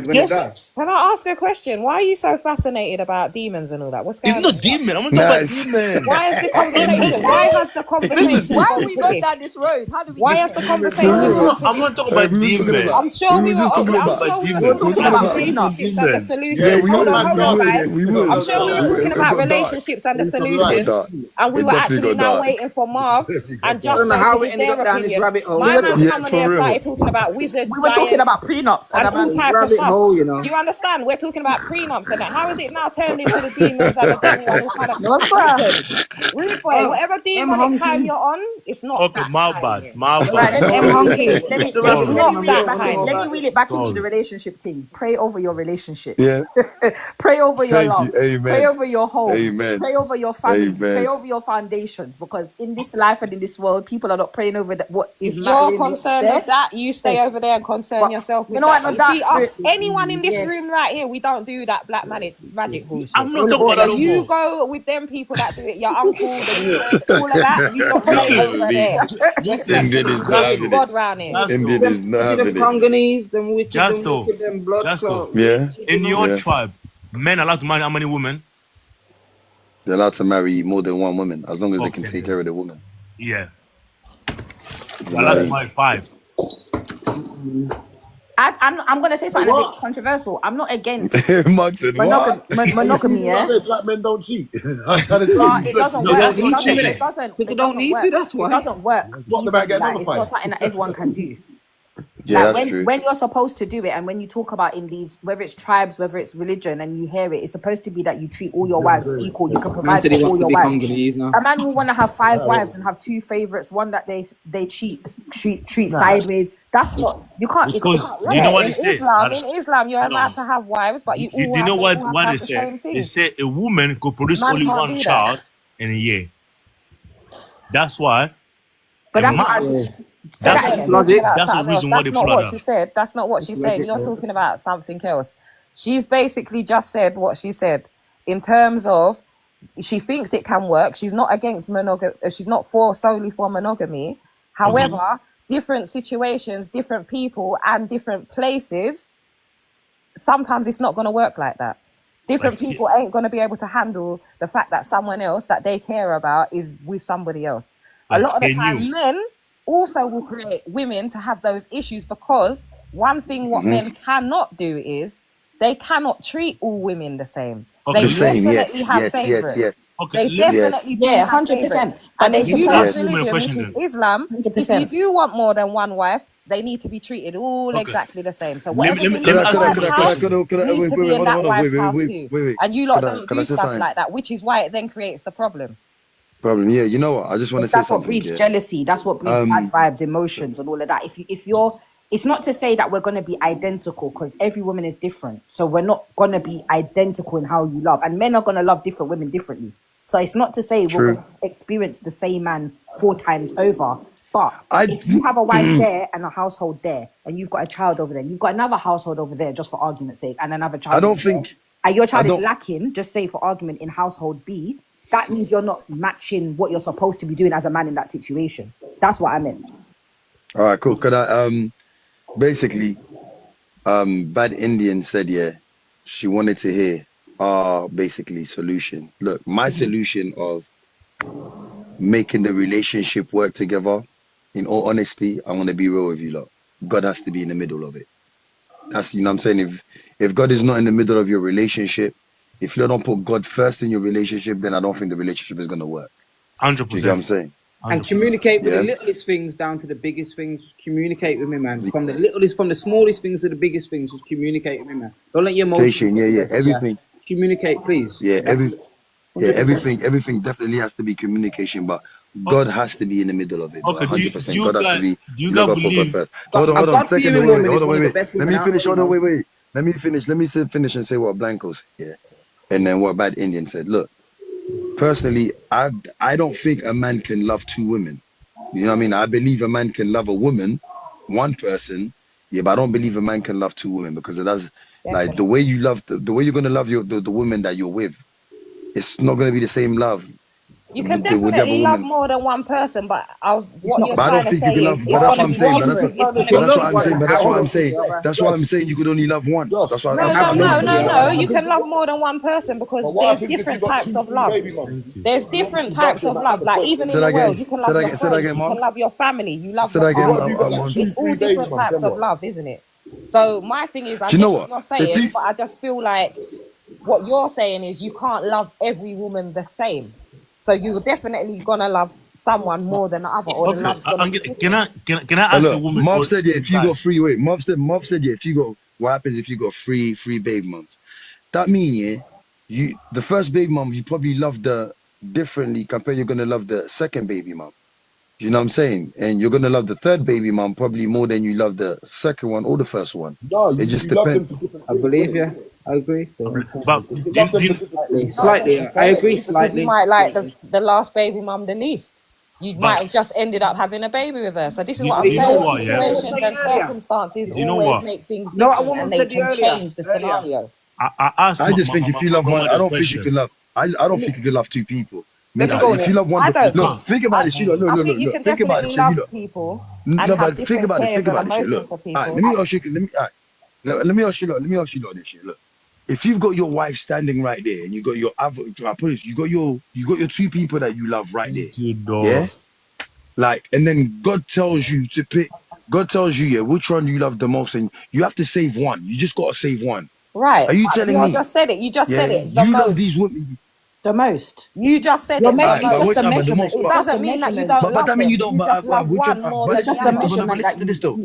when they die. Can I ask a question? Why are you so fascinated about demons and all that? What's going on? It's not demon. I'm not talking about demon. Why is the conversation? Why has the conversation? Why are we going down this road? How do we? Why has the conversation? I'm not talking about demon. I'm sure we were talking about relationships and the solutions. I'm sure we were talking about relationships and the solutions, and we were actually now waiting for Marv and Justo to give their opinion. My man's come on here started talking about wizards. We were talking about prenups and all type of stuff. Do you understand? We're talking about prenups and that. How is it now turned into the demons and the devil and all kind of listen, rude boy, whatever demonic time you're on, it's not okay, that my kind. bad. My bad. Right, let me reel it back Sorry. into the relationship thing. Pray over your relationships. Yeah. Pray over your Thank love. you. Amen. Pray over your home. Amen. Pray over your family. Amen. Pray over your foundations. Because in this life and in this world, people are not praying over what is If you're really concerned there. with that, you stay over there and concern yourself with you know that. what? You see, us, anyone in this room right here, we don't do that black magic bullshit. I'm not talking about that. You go with them people that do it, your uncle, the all of that, you don't stay over there. Indeed is not having God it. round here. Indeed is not See them having it. Congolese, them wicked, Justo. them blood clots. Yeah. In your tribe, men are allowed to marry how many women? They're allowed to marry more than one woman as long as they can take care of the woman. Yeah. They're allowed to marry 5. I'm going to say something a bit controversial. I'm not against Mark said, monogamy, yeah? Black men don't cheat. It doesn't work. They don't need to, that's why. It doesn't work. What about getting It's notified? not something that everyone can do. Yeah, Like that's true. when you're supposed to do it, and when you talk about in these, whether it's tribes, whether it's religion, and you hear it, it's supposed to be that you treat all your wives equal. You can provide for all your wives. A man will want to have 5 wives and have 2 favorites, one that they treat sideways. That's not you can't. Because you know what they say. In Islam, you're allowed to have wives, but you all you know have what they the say? same thing. They say a woman could produce Man only can't one do that. child in a year. That's why. But that's That's the reason why they pull what her she said. That's not what she's saying. You're talking about something else. She's basically just said what she said in terms of she thinks it can work. She's not against monogamy. She's not solely for monogamy. However, different situations, different people, and different places, sometimes it's not going to work like that. Different people ain't going to be able to handle the fact that someone else that they care about is with somebody else. A lot of the time, men also will create women to have those issues, because one thing what men cannot do is they cannot treat all women the same. They definitely have favorites. They definitely do have 100%. And But if you love religion, which is Islam, 100%. if you do want more than one wife, they need to be treated all exactly the same. So whatever's in Could this I house needs to be in that wife's house wait. too. And you lot don't do stuff like that, which is why it then creates the problem. Yeah, you know what? I just want to say That's what something. breeds jealousy. That's what breeds bad vibes, emotions, and all of that. If you're, it's not to say that we're going to be identical, because every woman is different. So we're not going to be identical in how you love, and men are going to love different women differently. So it's not to say we're going to experience the same man 4 times over. But if you have a wife there and a household there, and you've got a child over there, you've got another household over there, just for argument's sake, and another child. And your child is lacking, just say for argument, in household B, that means you're not matching what you're supposed to be doing as a man in that situation. That's what I meant. All right, cool. Could I basically Bad Indian said she wanted to hear our basically solution. Look, my solution of making the relationship work together, in all honesty, I want to be real with you lot. God has to be in the middle of it. That's, you know what I'm saying? If God is not in the middle of your relationship, if you don't put God first in your relationship, then I don't think the relationship is going to work. 100%. You get what I'm saying? 100%. And communicate with the littlest things down to the biggest things. Communicate with me, man. From the littlest, from the smallest things to the biggest things, just communicate with me, man. Don't let your emotions. Everything. Communicate, please. Everything definitely has to be communication, but God has to be in the middle of it. 100%. God has to be. You got to put God first. Hold on. Second, wait. Let me finish. Hold on, wait. Let me finish. Let me finish and say what Blanco said, and then what Bad Indian said. Look, personally, I don't think a man can love 2 women. You know what I mean? I believe a man can love a woman, one person, but I don't believe a man can love 2 women, because it does, like, the way you love the way you're gonna love the woman that you're with, it's not gonna be the same love. You can definitely love more than one person, but what you're trying to say is that's what I'm saying. That's what I'm saying. You could only love one. That's what I'm saying. No. You can love more than one person, because there's different types of love. There's different types of love. Like, even in the world, you can love your friends, you can love your family, you love your partner. It's all different types of love, isn't it? So my thing is, I get what you're saying, but I just feel like what you're saying is you can't love every woman the same. So you're definitely gonna love someone more than the other, or the love's gonna be different. Can I ask a woman? Marv said if you got 3 Marv said if you got, what happens if you got 3 baby mums? That means the first baby mum you probably loved her differently compared you're gonna love the second baby mum. You know what I'm saying? And you're gonna love the third baby mum probably more than you love the second one or the first one. No, it just depends. I believe you. I agree. But slightly, I agree slightly. You might like the last baby mum the least. You might have just ended up having a baby with her. So this is what I'm saying. Situations and circumstances always make things different, and they can change the scenario. I just think if you love one, I don't think you can love. I don't think you can love 2 people. If you love one, look, think about it. No. You can definitely love people and have different cares and emotions for people. Let me ask you this shit. Look, if you've got your wife standing right there, and you got your you got your 2 people that you love right there, like, and then God tells you to pick. God tells you, which one do you love the most, and you have to save one. You just got to save one. Right? Are you telling me? You just said it. You just said it. The you most. love these women. The most. You just said it. It's just a measurement. It doesn't mean that you don't love them. You just love one more than the other. But listen to this though.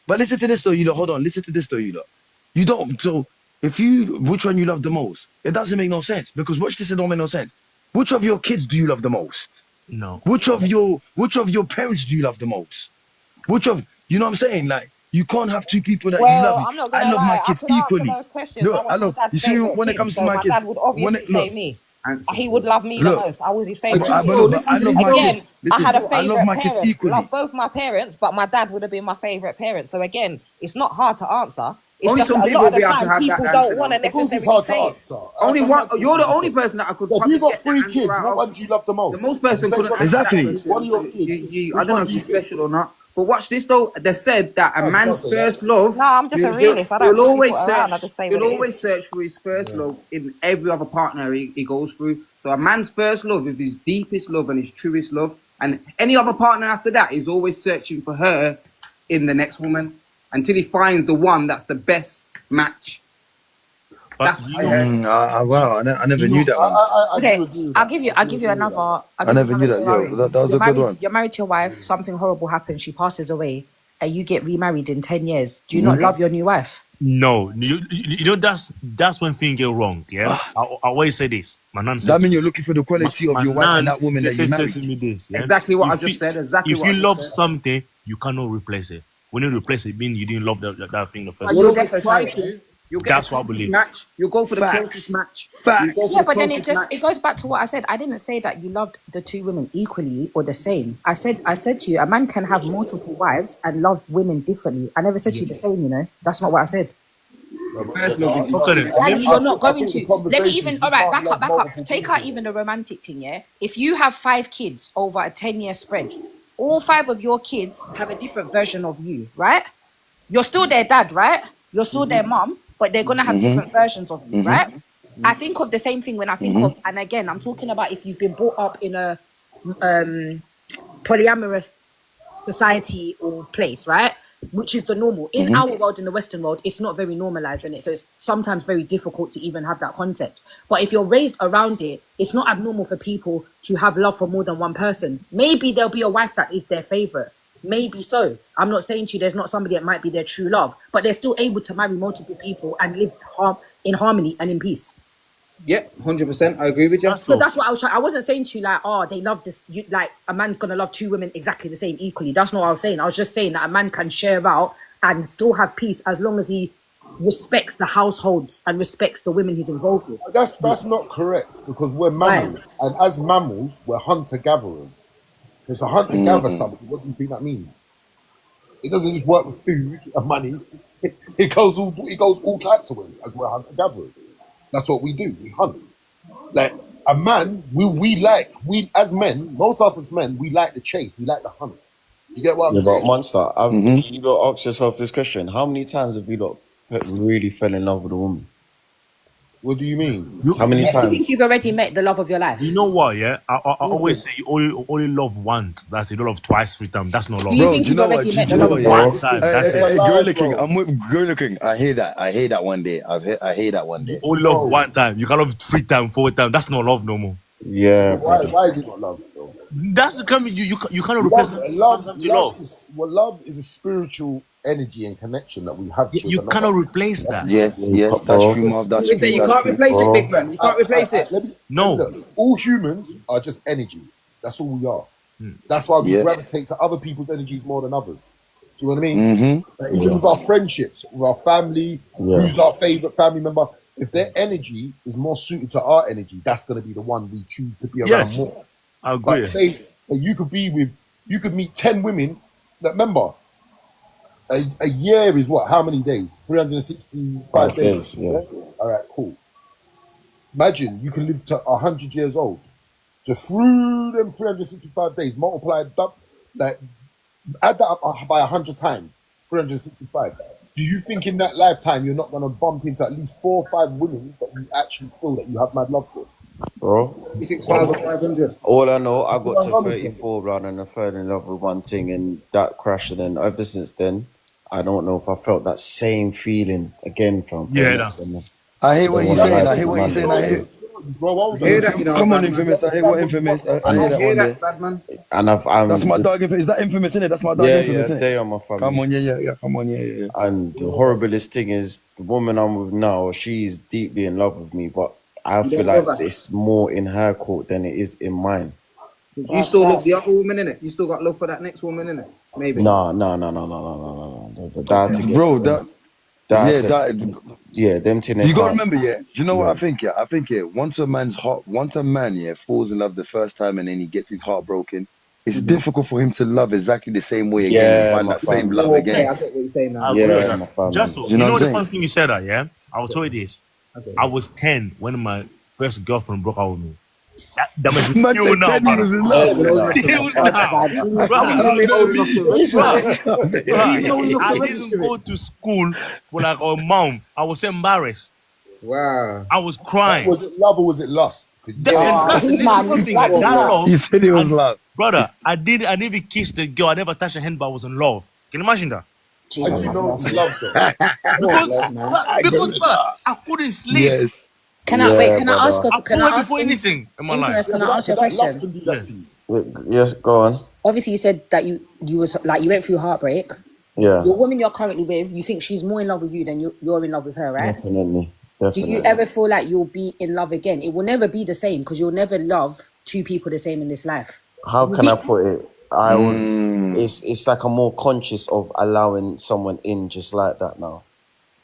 But listen to this though. Hold on. Listen to this though. You don't. So which one you love the most? It doesn't make no sense, because watch this. It don't make no sense. Which of your kids do you love the most? No. Which of your parents do you love the most? You know what I'm saying? Like, you can't have 2 people that you love. I'm not gonna lie. My kids equally. Those questions. You see, when it comes to my kids, my dad would obviously say me. He would love me the most. I was his favorite. I had a favorite parent. Love both my parents, but my dad would have been my favorite parent. So again, it's not hard to answer. It's just a lot of the time people don't want to necessarily say it. Only one. You're the only person that I could. If you got 3 kids, what one do you love the most? The most person couldn't. Exactly. One of your kids. I don't know if you're special or not. But watch this though. They said that a man's first love. No, I'm just a realist. I don't He'll really always put around. I just say he'll what it always is. search for his first love in every other partner he goes through. So a man's first love is his deepest love and his truest love. And any other partner after that is always searching for her in the next woman until he finds the one that's the best match. But That's what I heard. wow, I never knew that one. Okay, I'll give you another. I never knew that. Yo, that was a good one. You're married to your wife. Something horrible happens. She passes away, and you get remarried in 10 years. Do you not love your new wife? No, you know that's when things get wrong. Yeah, I always say this. My nan said, that means you're looking for the quality of your wife and that woman that you married. To me this, yeah? Exactly what I just said. Exactly. If you love something, you cannot replace it. When you replace it, means you didn't love that thing the first. You'll definitely try to. That's what I believe. Match. You'll go for the closest match. Yeah, but then it goes back to what I said. I didn't say that you loved the two women equally or the same. I said to you, a man can have multiple wives and love women differently. I never said to you the same. You know, that's not what I said. First love, you're not going to. Let me even. All right, back up. Take out even the romantic thing. Yeah, if you have 5 kids over a 10-year spread, all 5 of your kids have a different version of you, right? You're still their dad, right? You're still their mom, but they're gonna have different versions of you, right? I think of the same thing when I think of, and again, I'm talking about if you've been brought up in a polyamorous society or place, right? Which is the normal. In our world, in the Western world, it's not very normalized in it. So it's sometimes very difficult to even have that concept. But if you're raised around it, it's not abnormal for people to have love for more than one person. Maybe there'll be a wife that is their favorite. Maybe so. I'm not saying to you there's not somebody that might be their true love, but they're still able to marry multiple people and live in harmony and in peace. Yeah, 100%. I agree with you. So that's what I was trying. I wasn't saying to you like, oh, they love this. Like a man's gonna love 2 women exactly the same equally. That's not what I was saying. I was just saying that a man can share out and still have peace as long as he respects the households and respects the women he's involved with. That's not correct because we're mammals, and as mammals, we're hunter-gatherers. So to hunt and gather something, what do you think that means? It doesn't just work with food and money. It goes all types of ways as we're hunter-gatherers. That's what we do. We hunt. Like a man, we as men, most of us men, we like the chase. We like the hunt. You get what I'm saying? But Monster, you got to ask yourself this question: how many times have you lot really fell in love with a woman? What do you mean? How many times? I think you've already met the love of your life. You know what? Yeah, I always say you only love once. That's it. You don't love twice, 3 times. That's not love. Do you already met the love of your one life? time? That's it. Gorilla King, I'm with Gorilla King. I hear that one day. I hear that one day. You only love one time. You can love 3 times, 4 times. That's not love no more. Yeah. Why is it not love though? That's the coming. You cannot replace love. Love is a spiritual energy and connection that we have. You cannot replace that. Yes, that's true, Marv. That's true. You can't replace it, big man. You can't replace it. No. Look, all humans are just energy. That's all we are. That's why we gravitate to other people's energies more than others. Do you know what I mean? Even with our friendships, with our family, who's our favorite family member, if their energy is more suited to our energy, that's going to be the one we choose to be around more. I agree. Like say that you could meet 10 women. That remember, a year is what? How many days? 365 days. Yeah. All right, cool. Imagine you can live to 100 years old. So through them 365 days, multiply that, add that up by 100 times. 365. Do you think in that lifetime you're not going to bump into at least 4 or 5 women that you actually feel that you have mad love for? Bro, 6,500. all I know, I got to 34 round and I fell in love with one thing and that crashed. And then ever since then, I don't know if I felt that same feeling again from. I hear what you're saying. I hear. Bro, come on, Infamous. I hear what Infamous. I hear that one day. Bad man. And that's my dog. Is that Infamous in it? That's my dog. Infamous. Yeah, they are my family. Come on, yeah. Come on, yeah. And the horriblest thing is the woman I'm with now. She's deeply in love with me, but I feel like it's more in her court than it is in mine. You still love the other woman in it. You still got love for that next woman in it. Maybe. No. Bro, them things. You gotta remember, do you know what I think? I think once a man falls in love the first time and then he gets his heart broken, it's difficult for him to love exactly the same way again and find that same love again. I get what you're saying now. Justo, you know the fun thing you said that, I'll tell you this. Okay. I was 10 when my first girlfriend broke out with me. That man Man still said now, Teddy was in love. Still now. I didn't go to school for like a month. I was embarrassed. Wow. I was crying. Was it love or was it lust? He said it was love. Brother, I didn't even kiss the girl. I never touched her hand, but I was in love. Can you imagine that? I do know it's love though. because I couldn't sleep. Yes. Can I ask before anything in my life? Can I ask you a question? Yes, go on. Obviously, you said that you was like you went through heartbreak. Yeah. The woman you're currently with, you think she's more in love with you than you're in love with her, right? Definitely. Do you ever feel like you'll be in love again? It will never be the same because you'll never love two people the same in this life. How can I put it? I would. It's like I'm more conscious of allowing someone in just like that now,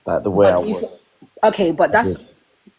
like the way I was. Okay, but that's.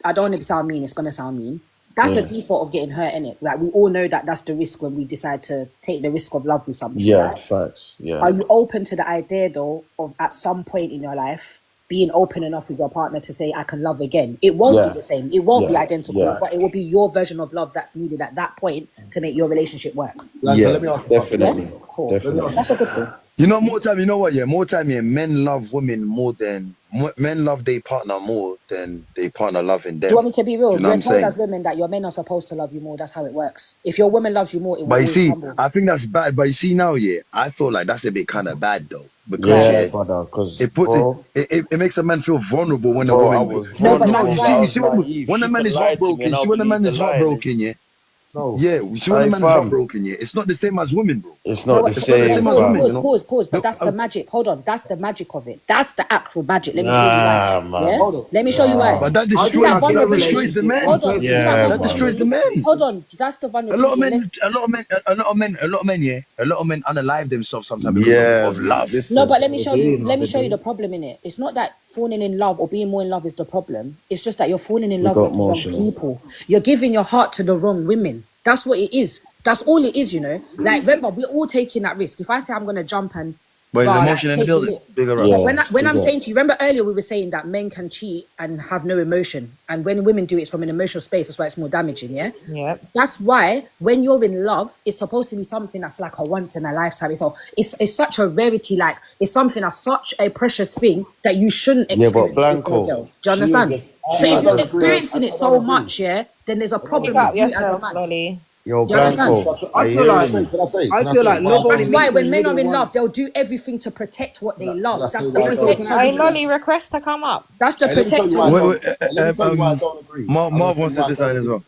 I don't want to sound mean. It's gonna sound mean. That's a default of getting hurt, innit? Like we all know that that's the risk when we decide to take the risk of love with somebody. Yeah, right? facts. Yeah. Are you open to the idea though of at some point in your life being open enough with your partner to say I can love again? It won't be the same. It won't be identical, but it will be your version of love that's needed at that point to make your relationship work. Definitely. Yeah? Cool. Definitely. That's a good thing. You know, more time, men love women more than men love their partner more than their partner loving them. Do you want me to be real? You know We're told as women that your men are supposed to love you more. That's how it works. If your woman loves you more, it will But you see, humble. I think that's bad. But you see now, I feel like that's a bit kind of bad though. Because because it makes a man feel vulnerable when a woman. You see when a man is heartbroken. See when a man is heartbroken, you see when a man is heartbroken, it's not the same as women, bro. It's not the same. Pause. But that's the magic. Hold on, that's the magic of it. That's the actual magic. Let me show you why. Man. Let me show you why. But that destroys the man. Hold on. That destroys the man. Hold on, that's the vulnerability. A lot of men unalive themselves sometimes because of love. No, but let me show you. Let me show you the problem in it. It's not that falling in love or being more in love is the problem. It's just that you're falling in love with the wrong people. You're giving your heart to the wrong women. That's what it is. That's all it is, you know. Like, remember, we're all taking that risk. If I say I'm going to jump and but it's emotion in the building. When I'm saying to you, remember earlier we were saying that men can cheat and have no emotion, and when women do it's from an emotional space, that's why it's more damaging. Yeah. That's why when you're in love, it's supposed to be something that's like a once in a lifetime. It's such a rarity. Like it's something that's such a precious thing that you shouldn't experience. Yeah, but Blanco, do you understand? So if you're experiencing it so much, then there's a problem with you as a man. Yo, Blanco, I feel like nobody. That's why when men are in love, they'll do everything to protect what they love. That's the protector. Hey, Lolly, request to come up. That's the protector. Let me tell you why I don't agree. Marv wants to say something as well.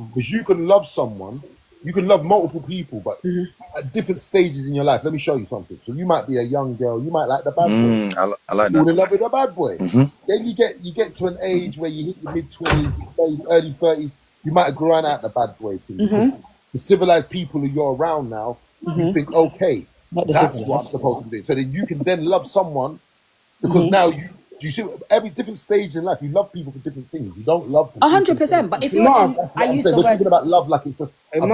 Because you can love someone, you can love multiple people, but at different stages in your life. Let me show you something. So you might be a young girl, you might like the bad boy. I like that. You're in love with a bad boy. Then you get to an age where you hit your mid-20s, early 30s. You might have grown out the bad boy thing. The civilized people who you're around now, you think, okay, that's what I'm supposed to do. So then you can then love someone because now you see every different stage in life, you love people for different things. You don't love people. 100%. But if you're I use the word. We're talking about love like it's just no.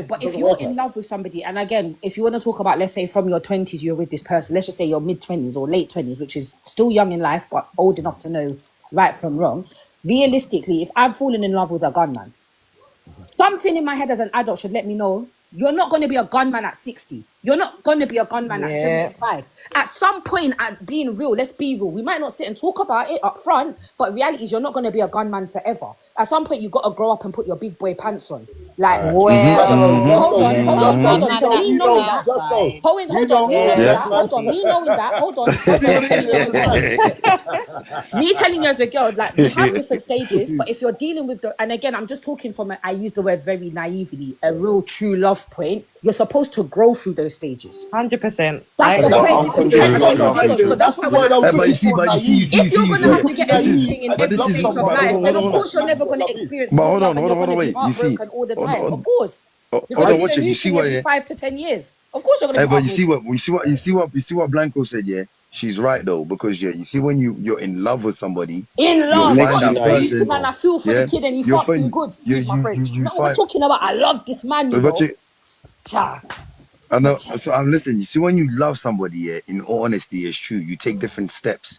But if you're in love with somebody, and again, if you want to talk about, let's say from your 20s, you're with this person, let's just say your mid-20s or late 20s, which is still young in life, but old enough to know right from wrong. Realistically, if I've fallen in love with a gunman, something in my head as an adult should let me know you're not going to be a gunman at 60. You're not going to be a gunman at 75. At some point, at being real, let's be real. We might not sit and talk about it up front, but reality is you're not going to be a gunman forever. At some point, you got to grow up and put your big boy pants on. Like, hold on. So me knowing that, me telling you as a girl, like, we have different stages, but if you're dealing with and again, I'm just talking from I use the word very naively, a real true love point, you're supposed to grow through those stages. 100%. That's the point. So that's why but you see, if you're going to have to get everything in every stage of life, then of course you're never going to experience. But hold on, wait. You see, all the time, of course. Because you see what 5 to 10 years. Of course you're going to. But you see what Blanco said. Yeah, she's right though, because you see when you're in love with somebody, in love, you find that person, man, I feel for the kid and he fucks you good. Excuse my French. No, we're talking about I love this man. I know. So I'm listening. You see, when you love somebody, in all honesty, it's true. You take different steps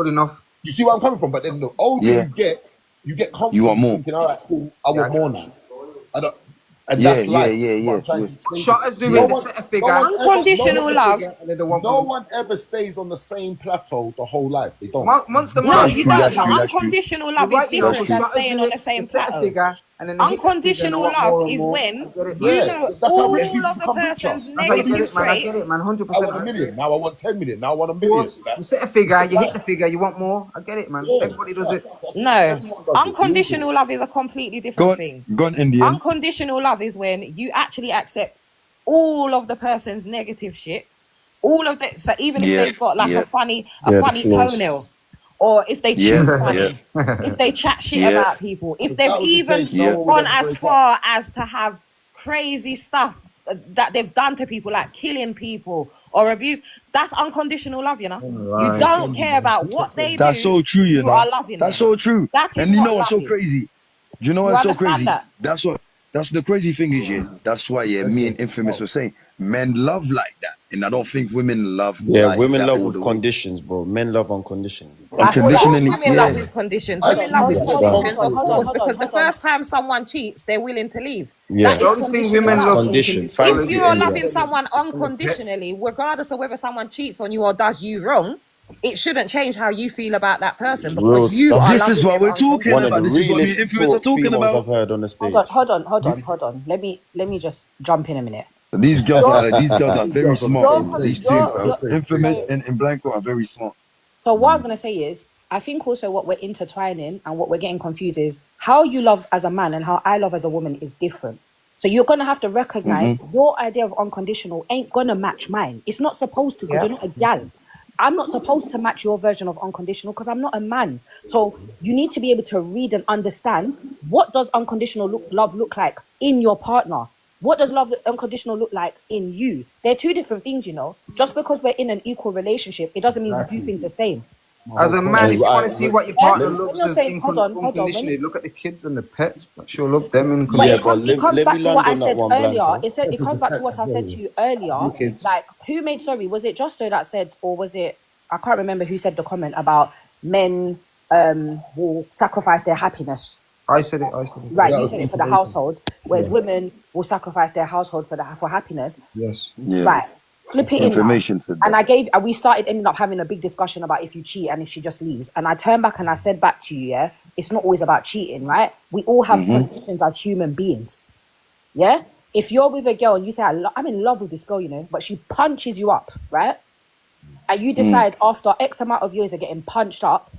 Good enough. You see where I'm coming from? But then the older you get, you get confident. You want more. Thinking, all right, cool, I want more now. I don't. And that's life. That's what I'm trying to explain. Shotters do it. Set a figure. Unconditional love. No one ever stays on the same plateau the whole life. They don't. No, you don't. Unconditional love is different than staying on the same plateau. Unconditional love is when you know all of the person's negative traits. I get it, man. 100%. I want a million. Now I want 10 million. Now I want a million. You set a figure, you hit the figure, you want more. I get it, man. Everybody does it. No, unconditional love is a completely different thing. Go on, Indian. Unconditional love is when you actually accept all of the person's negative shit, all of that. So even if they've got like a funny toenail, or if they chew funny, if they chat shit about people, if they've even gone as far as to have crazy stuff that they've done to people, like killing people or abuse, that's unconditional love, you know. You don't care about what they do. That's so true, you know. Are loving that's them. so true. That is and you know what what's so love is. crazy? Do you know what's so crazy? That's the crazy thing is, that's why me and Infamous were saying men love like that, and I don't think women love. like women that love all with the way. conditions, bro. Men love unconditionally. Unconditionally, Women love with conditions. Women love with conditions, of course, because the first time someone cheats, they're willing to leave. Yeah, That is conditional. condition. If you're loving someone unconditionally, regardless of whether someone cheats on you or does you wrong, it shouldn't change how you feel about that person, because you are. This is what we're talking One about. of the This is what me and realest Infamous are talking females about. I've heard on the stage. Hold on. Let me just jump in a minute. These girls are very smart. These two, Infamous and Blanco, are very smart. So what I was gonna say is, I think also what we're intertwining and what we're getting confused is how you love as a man and how I love as a woman is different. So you're gonna have to recognize your idea of unconditional ain't gonna match mine. It's not supposed to, because you're not a gal. I'm not supposed to match your version of unconditional because I'm not a man. So you need to be able to read and understand, what does unconditional love look like in your partner? What does love unconditional look like in you? They're two different things, you know. Just because we're in an equal relationship, it doesn't mean we do things the same. As a man, if you want to see what your partner looks you're as saying, hold on, unconditionally, look at the kids and the pets. She'll love them in But it condition. comes back to what I said earlier. It comes back to what I said to you earlier. Like, who made, sorry, was it Justo that said, or was it, I can't remember who said the comment about men will sacrifice their happiness. I said it. Right, you said it for the household, whereas women will sacrifice their household for happiness. Yes. Right. Flip it Information in. said And we started ending up having a big discussion about if you cheat and if she just leaves. And I turned back and I said back to you, it's not always about cheating, right? We all have conditions as human beings. Yeah? If you're with a girl and you say, I'm in love with this girl, you know, but she punches you up, right? And you decide after X amount of years of getting punched up,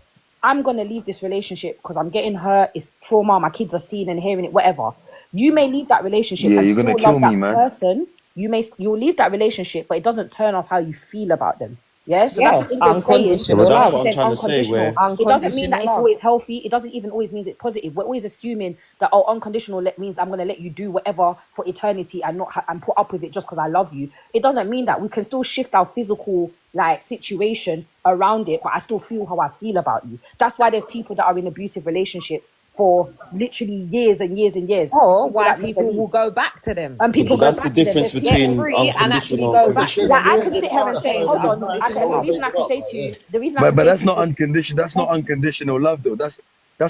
I'm going to leave this relationship because I'm getting hurt, it's trauma, my kids are seeing and hearing it, whatever. You may leave that relationship and you're gonna still kill love me, that man. person. You'll leave that relationship, but it doesn't turn off how you feel about them. Yeah, so that's what India's saying. Unconditional that's love. what I'm trying to say. Where It doesn't mean that it's love. always healthy. It doesn't even always mean it's positive. We're always assuming that unconditional means I'm going to let you do whatever for eternity and not and put up with it just because I love you. It doesn't mean that. We can still shift our physical situation around it, but I still feel how I feel about you. That's why there's people that are in abusive relationships for literally years and years and years. Or why people will go back to them. And people that's go the back to them. difference They're between free and actually unconditional go and back. conditional. Like, I can sit here and say, hold on. The reason I can say to you, But that's not unconditional. That's not unconditional love, though. That's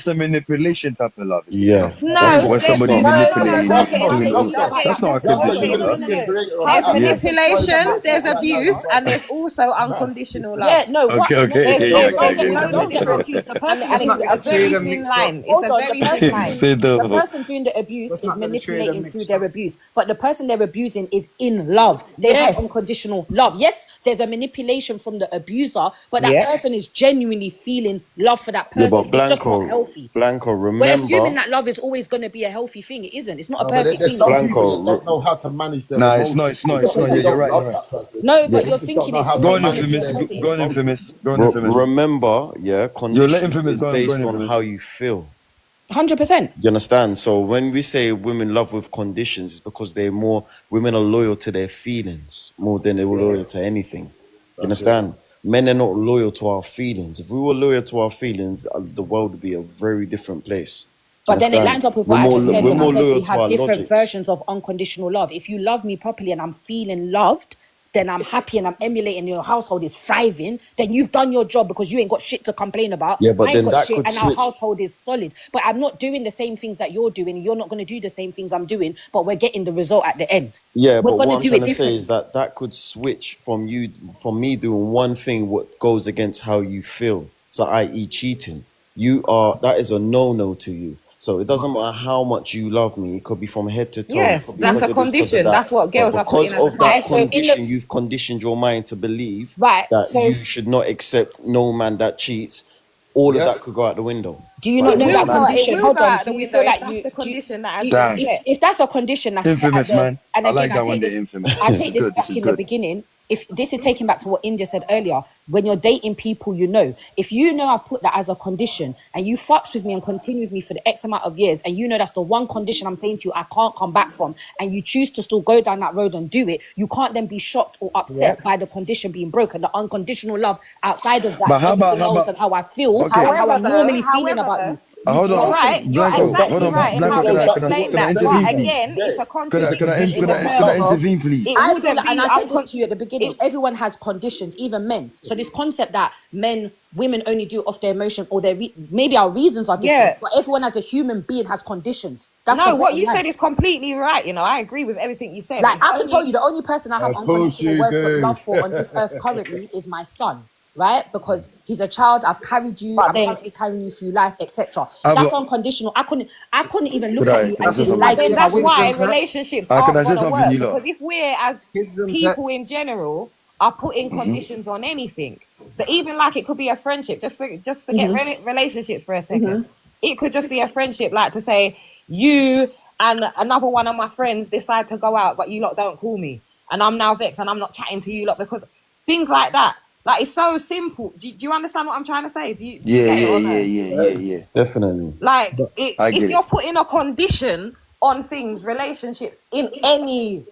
a manipulation type of love. Yeah. No, when somebody manipulating you. That's not unconditional love. There's manipulation, there's abuse, and there's also unconditional love. Yeah, no. Okay. There's loads of differences. The person And it's a very thin line. It's a very thin line. The person doing the abuse is manipulating through their abuse, but the person they're abusing is in love. They have unconditional love. Yes, there's a manipulation from the abuser, but that person is genuinely feeling love for that person. Yeah, but It's just not healthy. Blanco, We're remember. assuming that love is always going to be a healthy thing. It isn't. It's not a But perfect there's thing. some people that don't know how to manage their emotions. It's not. You're right. No, but you're thinking it's Go on, Infamous. Remember, conditions is based on how you feel. 100%. You understand? So when we say women love with conditions, it's because women are loyal to their feelings more than they were loyal to anything. You understand? Men are not loyal to our feelings. If we were loyal to our feelings, the world would be a very different place. But then it lines up with what I just said. We're more loyal we to have our different logics. versions of unconditional love. If you love me properly and I'm feeling loved, then I'm happy and I'm emulating, your household is thriving, then you've done your job because you ain't got shit to complain about. Yeah, but I then ain't got that shit could and our switch. household is solid. But I'm not doing the same things that you're doing, and you're not going to do the same things I'm doing, but we're getting the result at the end. Yeah, We're but going what to I'm do trying it to say differently. is that could switch from me doing one thing what goes against how you feel. So, i.e., cheating. That is a no to you. So it doesn't matter how much you love me. It could be from head to toe. Yes, It could be that's a because of this, because of condition. that. That's what But girls are putting because as a of that condition. condition, you've conditioned your mind to believe Right. that So you should not accept no man that cheats. All of that could go out the window. do you Right? not know that It condition? will Hold go on. out Do the you window feel if like that's the condition that has been Damn. set. if that's a condition that's set at Infamous, the, man. and I again, like that one, the infamous. I This take is this good. back This is in the good. beginning. If this is taking back to what India said earlier, when you're dating people, if you know I've put that as a condition and you fucks with me and continue with me for the X amount of years, and you know that's the one condition I'm saying to you I can't come back from, and you choose to still go down that road and do it, you can't then be shocked or upset by the condition being broken. The unconditional love outside of that, But how everything about else and how I feel okay? and how I'm normally feeling about you. Hold You're on, right. You're Blanco. exactly Hold on, right in how Blanco. you Can explain I that. But intervene, please? again, it's a Could I contradiction in could terms I of intervene, please? it I feel wouldn't like, and be I said this to you at the beginning, everyone has conditions, even men. So this concept that women only do it off their emotion, or maybe our reasons are different, but everyone as a human being has conditions. That's no, the what bottom you line. said is completely right. You know, I agree with everything you said. Like, It's I can tell only you the only person I have Of course unconditional you do. love for on this earth currently is my son, right? Because he's a child, I've carried you, I'm currently carrying you through life, etc. That's unconditional. I couldn't even look at you Can I and say dislike something? you. that's why relationships Can I aren't say gonna something, work, you lot? because if we're as people in general are putting conditions on anything, so even like it could be a friendship, just forget relationships for a second. It could just be a friendship, like to say you and another one of my friends decide to go out, but you lot don't call me, and I'm now vexed and I'm not chatting to you lot because things like that. Like, it's so simple. Do you understand what I'm trying to say? Do you get it or no? Yeah. Definitely. Like, I if get you're it. putting a condition on things, relationships in any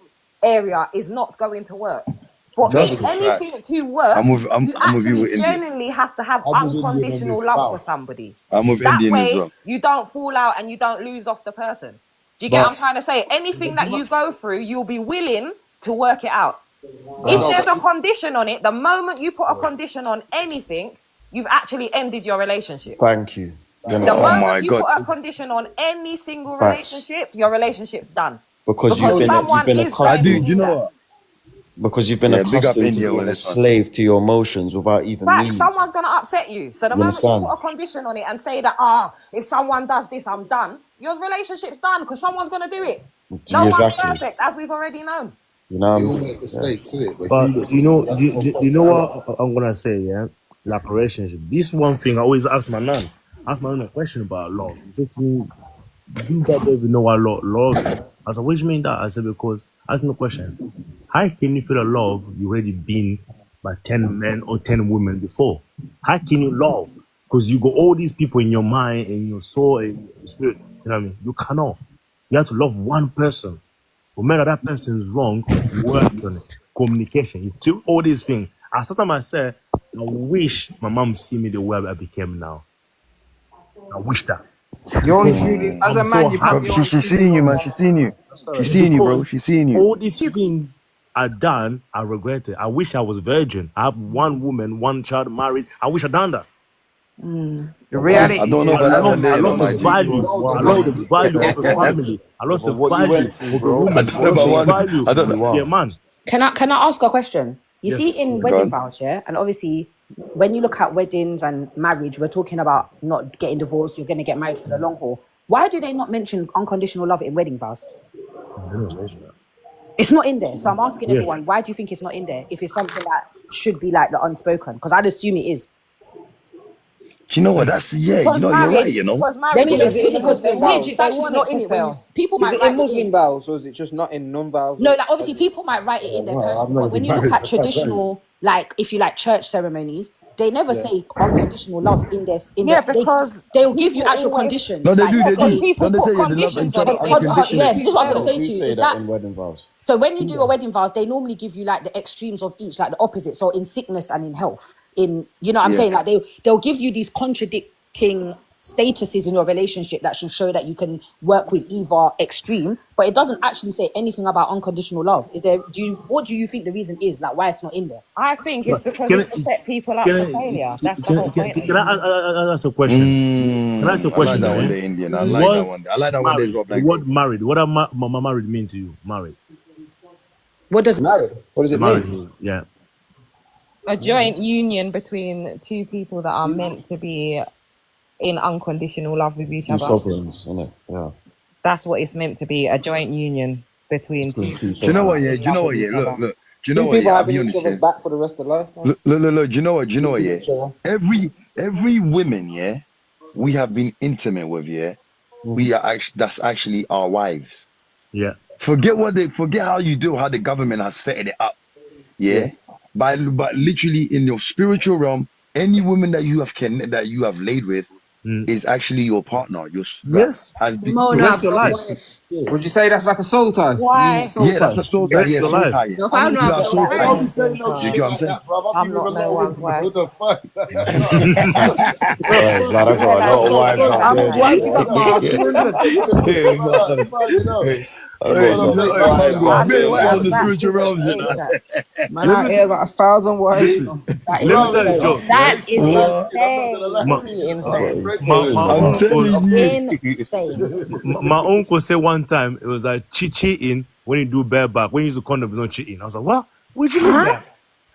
area is not going to work. For anything to work, I'm with you you actually with Indian. genuinely have to have I'm with Indian on this. unconditional love Wow. for somebody. I'm with That Indian as way, well. you don't fall out and you don't lose off the person. Do you get what I'm trying to say? Anything that you go through, you'll be willing to work it out. If there's a condition on it, the moment you put a condition on anything, you've actually ended your relationship. Thank you. The moment you put a condition on any single relationship, your relationship's done. Because you've been accustomed. Do you know what? Because you've been Big up accustomed to India being on a this one. slave to your emotions without even meaning. Someone's gonna upset you. So the You moment you understand? put a condition on it and say that, if someone does this, I'm done, your relationship's done because someone's gonna do it. No one's perfect, as we've already known. You know, we all make mistakes, innit? But do you know what I'm gonna say? Yeah, like a relationship. This one thing I always ask my nan. Ask my nan a question about love. He said to me, "You guys don't even know what love is." I said, "What do you mean that?" I said, "Because ask me a question. How can you feel a love you already been by 10 men or 10 women before? How can you love? Because you got all these people in your mind, in your soul, in your spirit. You know what I mean? You cannot. You have to love one person. No matter that person is wrong, work on it. Communication. You do all these things. At some time I said, I wish my mom see me the way I became now. I wish that. You only truly, as a man, She's seeing you, man. She's seeing you. She's seeing you, bro. She's seeing you. All these things are done, I regret it. I wish I was virgin. I have one woman, one child, married. I wish I'd done that. The reality I don't know about that. I lost the value. I lost the value of a family. I lost the value of a woman. I lost the value of a man. Can I ask a question? You Yes. see, in wedding vows, yeah, and obviously, when you look at weddings and marriage, we're talking about not getting divorced. You're going to get married for the long haul. Why do they not mention unconditional love in wedding vows? It's not in there. So I'm asking everyone, why do you think it's not in there? If it's something that should be like the unspoken, because I'd assume it is. Do you know what? That's you're right. You know. Is it in the Muslim vows? It's actually not in it. People might Is it in Muslim vows or is it just not in non-vows? No, like obviously people might write it in their personal, but when you look at traditional, like if you like church ceremonies, they never say unconditional love in this. Because they'll give you actual conditions. No, they like, do. They do. People Don't they say put they love conditions each other on it. unconditionally? Yes, this is what I was going to say to you. Say Is that that in wedding vows. so? When you do a wedding vows, they normally give you like the extremes of each, like the opposite. So in sickness and in health, in what I'm saying, like they'll give you these contradicting statuses in your relationship that should show that you can work with either extreme, but it doesn't actually say anything about unconditional love. What do you think the reason is, like, why it's not in there? I think it's because it's to set people up for failure. That's the whole point. Can I ask a question? Can I ask a question? I like that one, the Indian. I like that one. I like that one. There's got blank. What married? What does married mean to you? Married. What does married? What does it mean? Yeah. A joint union between two people that are meant to be in unconditional love with each other. Sovereigns, isn't it? Yeah. That's what it's meant to be, a joint union between two. Do you know what? Yeah. Do you know what? Yeah. Look. Do you know what? Yeah. I'll be honest. Each other's back for the rest of life. Look. Do you know what? Do you know what? Yeah. Every women, yeah, we have been intimate with, yeah. We are actually, that's actually our wives. Yeah. Forget how you do, how the government has set it up. Yeah. But literally in your spiritual realm, any woman that you have laid with is actually your partner. That's your life. Would you say that's like a soul tie? Why? That's a soul tie. Yeah, soul tie. You get what I'm saying? I'm not no one's wife. What the fuck? That's got a lot of wives out there. Why you got on the spiritual realms, you know. Man, out here got 1,000 wives. That is insane. My uncle said one time it was like cheating when you do bareback. When you use a condom, it's not cheating. I was like, what? Where'd you learn that?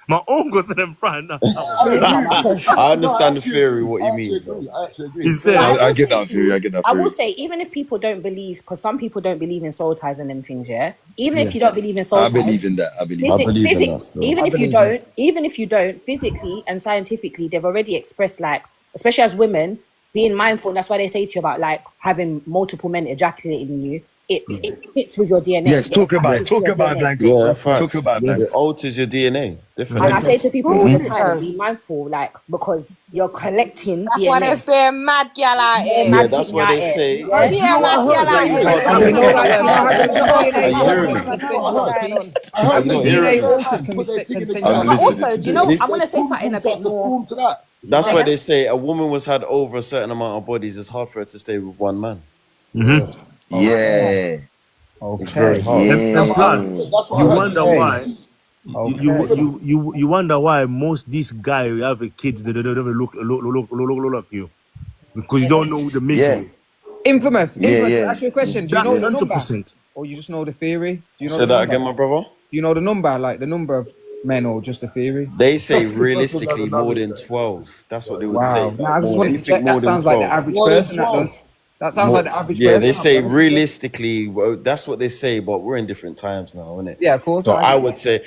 My uncle said in front. I understand the theory, what you mean. I actually agree. He said, I get that theory. I will say, even if people don't believe, because some people don't believe in soul ties and them things, yeah. Even if you don't believe in soul ties, I believe in that. Even if you don't, physically and scientifically, they've already expressed, like, especially as women, being mindful. And that's why they say to you about like having multiple men ejaculating in you. It fits with your DNA. Yes, talk about Blanco. Talk about Blanco. It alters your DNA. Definitely. And I say to people all the time, be mindful, like, because you're collecting That's DNA. why there's been mad gal out here. Yeah, that's what they say. Mad gal out here. Also, do you know, I'm going to say something a bit more. That's why they say a woman was had over a certain amount of bodies. It's hard for her to stay with one man. Mm-hmm. Yeah. Okay. It's very hard. And plus, you wonder why. You wonder why most these guys who have kids they don't even look like you, because you don't know the mix. Infamous. Ask you a question. Do you know the number? 100%. Or you just know the theory? Do you know Say that again, my brother. Do you know the number? Like the number of men, or just the theory? They say realistically more than 12. That's what they would say. Nah, I just want to check. That sounds like the average person. That sounds like the average person. Yeah, they say realistically, well, that's what they say, but we're in different times now, isn't it? Yeah, of course. So I would say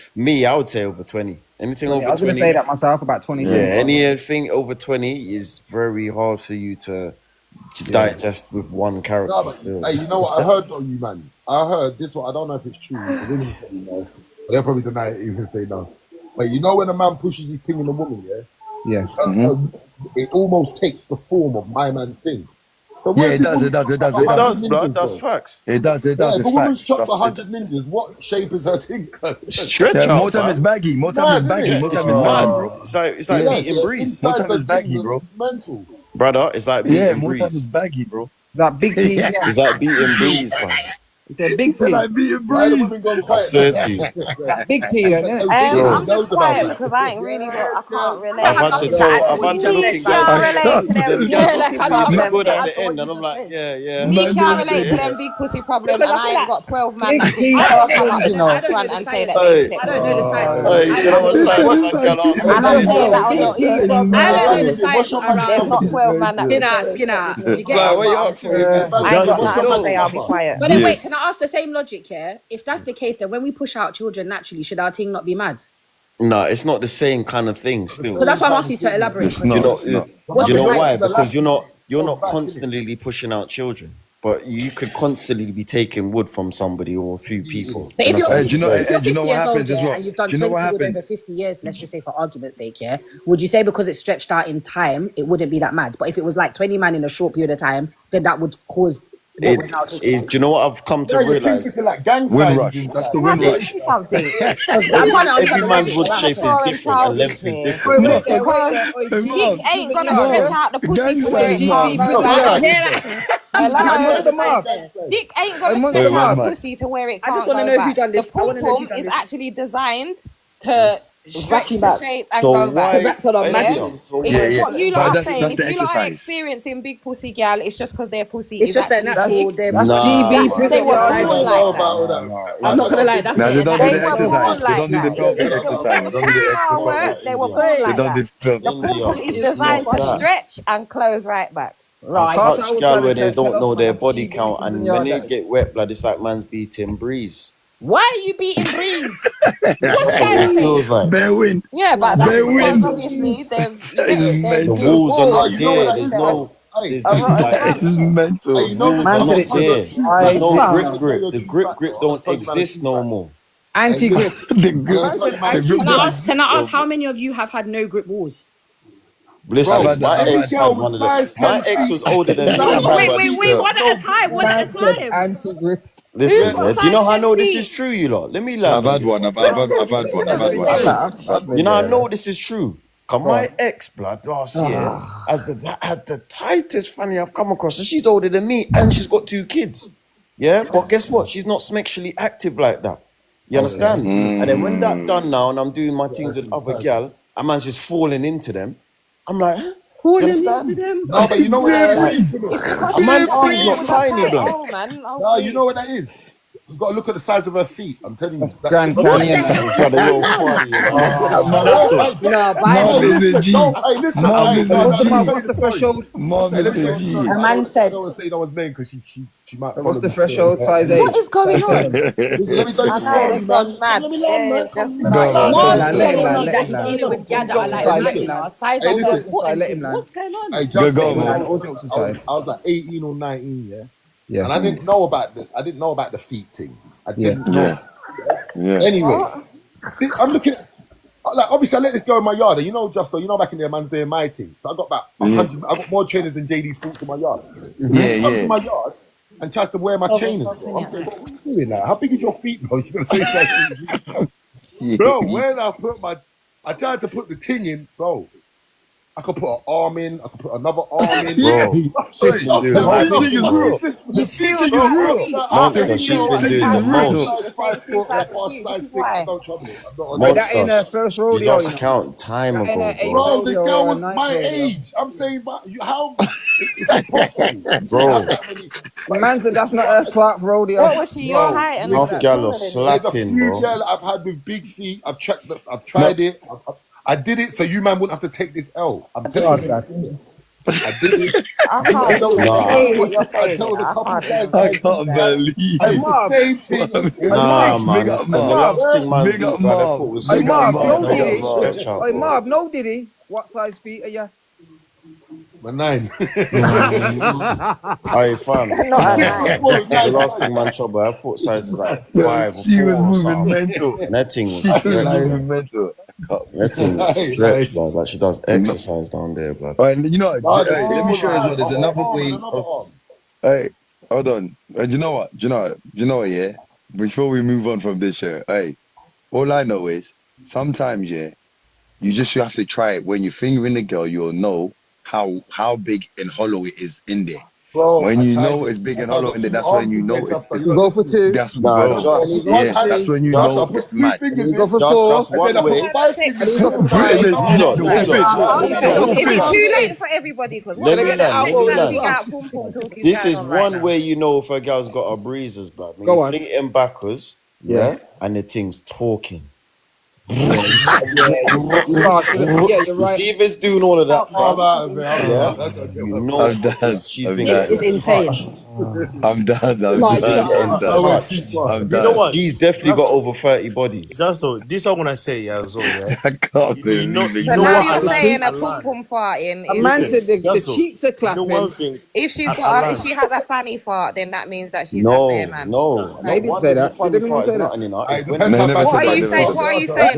over 20. Anything over 20. I was going to say that myself, about 20. Yeah, anything over 20 is very hard for you to digest with one character. No, hey, you know what I heard on you, man? I heard this one. I don't know if it's true. The women probably know, but they'll probably deny it even if they know. But you know when a man pushes his thing in a woman, it almost takes the form of my man's thing. So it does. That's facts. It does. If a woman chops 100 ninjas, what shape is her thing? Stretch out. More time is baggy. More time is baggy, bro. It's like meat and breeze. More time is baggy, bro. Mental. Brother, it's like meat and more breeze. time is baggy, bro. That big P. It's like beat and breeze, man. It's a big P. Like beat and breeze. I swear to you. Big P, I'm just quiet because I ain't really I can't relate. I've had to look at guys. Yeah, good at the end, and I'm like, yeah. Me can't relate to them big pussy problems, and I ain't got 12 man that come up in the front and say that they I don't know the science. And I'm saying that or not. I don't know the science around. There's not 12 man that Skinner. What are you asking me? I ain't got nothing to say, I'll be quiet. But then wait, can I ask the same logic here? If that's the case, then when we push out children naturally, should our thing not be mad? No, it's not the same kind of thing still. So that's why I'm asking you to elaborate. You know why? Because you're not constantly pushing out children, but you could constantly be taking wood from somebody or a few people. But if you're, do you know what happens as well? And you've done 20 wood over 50 years, let's just say for argument's sake, yeah, would you say because it's stretched out in time, it wouldn't be that mad? But if it was like 20 man in a short period of time, then that would cause do you know what I've come to your things realize? looking like gang signs inside. That's the wind rush. Something. Every man's wood shape is different and length is different. Wait there. Dick ain't gonna stretch out the pussy to where it can't go back. Dick ain't gonna stretch out the pussy to where it can't go back. The pom-pom is actually designed to stretch the shape and go back. What you lot are saying, if you lot are experiencing big pussy gal, it's just because their pussy is just their natural. they were born like that. I'm not gonna lie, that's they don't do the exercise. They don't do the that. pelvic exercise. They don't do the extra. They were born like They don't do that. the The pom-pom is designed to stretch and close right back. Right. Touch gal when they don't know their body count, and when they get wet, blood, it's like man's beating breeze. Why are you beating breeze? That's what it feels like. Bear win. Yeah, but that's because obviously the walls are not there. There's no. It's mental. The walls are not there. There's no grip. The grip don't exist no more. Anti-grip. Can I ask how many of you have had no grip walls? Listen, my ex had one of them. My ex was older than me. Wait, one at a time. One at a time. Anti-grip. Listen, do you know how I know this is true, you lot? Let me laugh. I've had one. You know, I know this is true. Cause my ex, blood, last year had the tightest fanny I've come across, and she's older than me, and she's got 2 kids. Yeah, but guess what? She's not sexually active like that. You understand? And then when that done now, and I'm doing my things with other gal, a man's just falling into them. I'm like, huh? You understand? No, but you know what that is? A man's thing's not tiny, blood. No, you know what that is? You've got to look at the size of her feet. I'm telling you. Grand Canyon. What's the threshold? A man said. Don't say no one's name because she might. What's the threshold size 8? What is going on? Listen, let me tell you the story, man. What's going on? Hey, just all jokes aside, I was like 18 or 19, yeah. Yeah. And I didn't know about the feet thing. I didn't know. Yeah. Anyway, I'm looking at, like, obviously I let this go in my yard. And you know, Justo, you know, back in there, man's doing my thing. So I got about 100. I got more trainers than JD Sports in my yard. I come to my yard and tries to wear my trainers. Bro. I'm saying, what are you doing now? How big is your feet, bro? You're gonna say something, bro. When I tried to put the thing in, bro. I could put an arm in. I could put another arm in. Bro. The stitching is real. Monster, she's been doing the most. 5 foot, 6. Don't trouble me. Monster, you lost count time ago, bro. The girl was my age. I'm saying, how? It's impossible, bro. Man said that's not a Clark rodeo. What was she? Your height? Half gal was slapping, bro. bro. Girl I've had with big feet. I've checked. I've tried it. I did it so you man wouldn't have to take this L. I'm telling you. I did it. I can't believe what you're saying. I can't believe it. It's the same thing. Nah, man. Big up, Marv. Big up, Marv. Hey, Marv, no Diddy. What size feet are you? My 9. Alright, fam. The last thing man trouble, her foot size is like 5 or 4. She was moving mental. Netting was stretched, blood. Like she does exercise down there, blood. Alright, you know, let me show you as well. There's another way of. Hey, hold on. Do you know what? Do you know what? Yeah. Before we move on from this, hey, all I know is sometimes, yeah, you just have to try it. When you're fingering the girl, you'll know how big and hollow it is in there. Bro, when you know it's big and hollow in there, that's when you know it's go for 2. That's that's when you know it's mad. You go for 4. That's one way. And you go for 5. It's too late for everybody because this is one way you know if a girl's got a breezes, blood. Go on. Fling it in backwards, yeah, and the thing's talking. You're right. You see if it's doing all of that, you know she's been. It's insane. I'm done. You know what? She's definitely got over 30 bodies. Justo, this I want to say as well. Yeah? I can't believe it. So now you're saying a pum pum farting. A man said the cheeks are clapping. If she has a fanny fart, then that means that she's a bear man. No, I didn't say that. I didn't say that. What are you saying?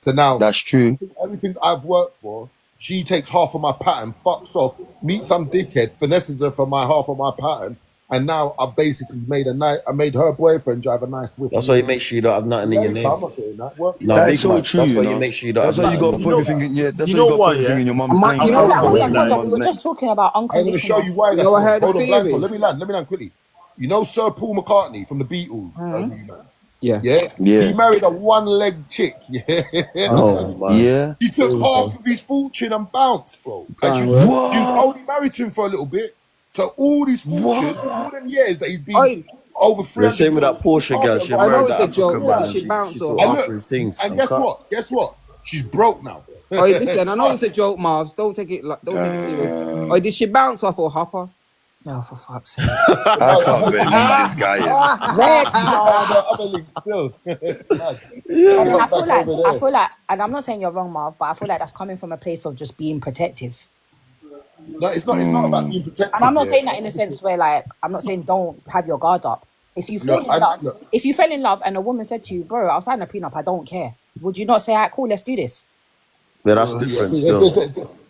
So now that's true. Everything I've worked for, she takes half of my pattern, fucks off, meets some dickhead, finesses her for my half of my pattern, and now I've basically made I made her boyfriend drive a nice whip. That's why you make sure you don't have nothing in your name. I'm not doing that. That's so true. That's why you make sure you don't That's have why you nothing. got to put everything in. Yeah, that's you why you know got to what, put everything yeah? in your mum's name. You know what? Hold on, Like, we were just talking about I'm going to show unconditional. you why that's You ever wrong. heard Hold of on, Blanco, theory? let me land quickly. You know Sir Paul McCartney from the Beatles? Yeah. He married a one-leg chick. Oh man. Yeah. He took half of his fortune and bounced, bro. And she Damn, was only married to him for a little bit. So all these fortune, all them years that he's been over The 300. same with that Porsche girl. She I know married it's that a joke, African but man, the and shit bounce she off. took And half look, of his things. and guess what? She's broke now. Oh, listen, I know it's a joke, Marvs. Don't take it serious. Oh, did she bounce off or hop off? No, for fuck's sake. I can't believe this guy is. Red card. Other link still. It's mad. And I feel like, and I'm not saying you're wrong, Marv, but I feel like that's coming from a place of just being protective. No, it's not about being protective. And I'm not saying that in a sense where, like, I'm not saying don't have your guard up. If you fall in love, if you fell in love and a woman said to you, bro, I'll sign a prenup, I don't care. Would you not say, all right, cool, let's do this? Yeah, that's different still.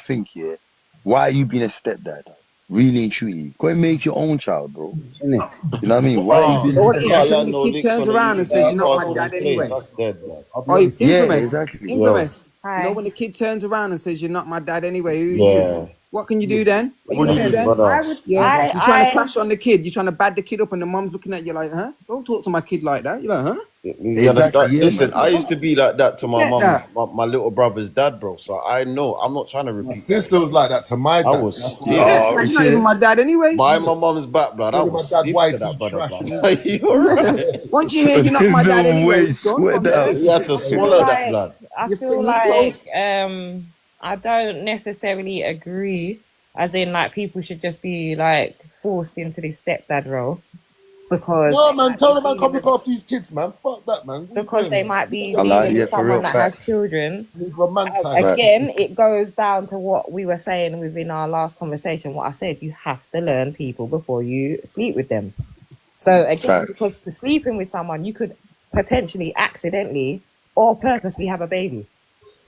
think, yeah, why are you being a stepdad? Really and truly. Go and make your own child, bro. Innit? You know what I mean? Why are you Bro, being a But what it you is, can't because stepdad? when land the no kid licks turns on around and says, "You're not my Carson's dad place. anyway." That's dead, blood. I'll be Oh, honest. Yeah, infamous, exactly. Yo, infamous. You know Hi. when the kid turns around and says, "You're not my dad anyway," who are you? yeah. What can you do then? What you What do gonna you do do? then? I Brother, would. Yeah, you trying to crash on the kid. You trying to bad the kid up, and the mom's looking at you like, "Huh? Don't talk to my kid like that." You're like, "Huh?" you Exactly. understand? Yeah, Listen, man. I used to be like that to You my get mum's, that? my little brother's dad, bro. So I know I'm not trying to My repeat that. sister was like that to my I dad. was That's why stiff. Yeah, Oh, like, you you're not see even it? my dad anyway. By my mum's back, blood, I calling my was dad stiff to whitey that brother, trash. blood. You're right. Once you hear So you're not my dad the anyway, way it's gone sweat from there. out. You had to I feel swallow that like. blood. I You're feel finito. like. I don't necessarily agree. As in, like, people should just be like forced into this stepdad role. Because no, man, tell them man come look after these kids, man. Fuck that, man. Because they might be I like, dealing with for someone real, that facts. has children. Facts. Again, it goes down to what we were saying within our last conversation. What I said, you have to learn people before you sleep with them. So again, because sleeping with someone, you could potentially accidentally or purposely have a baby.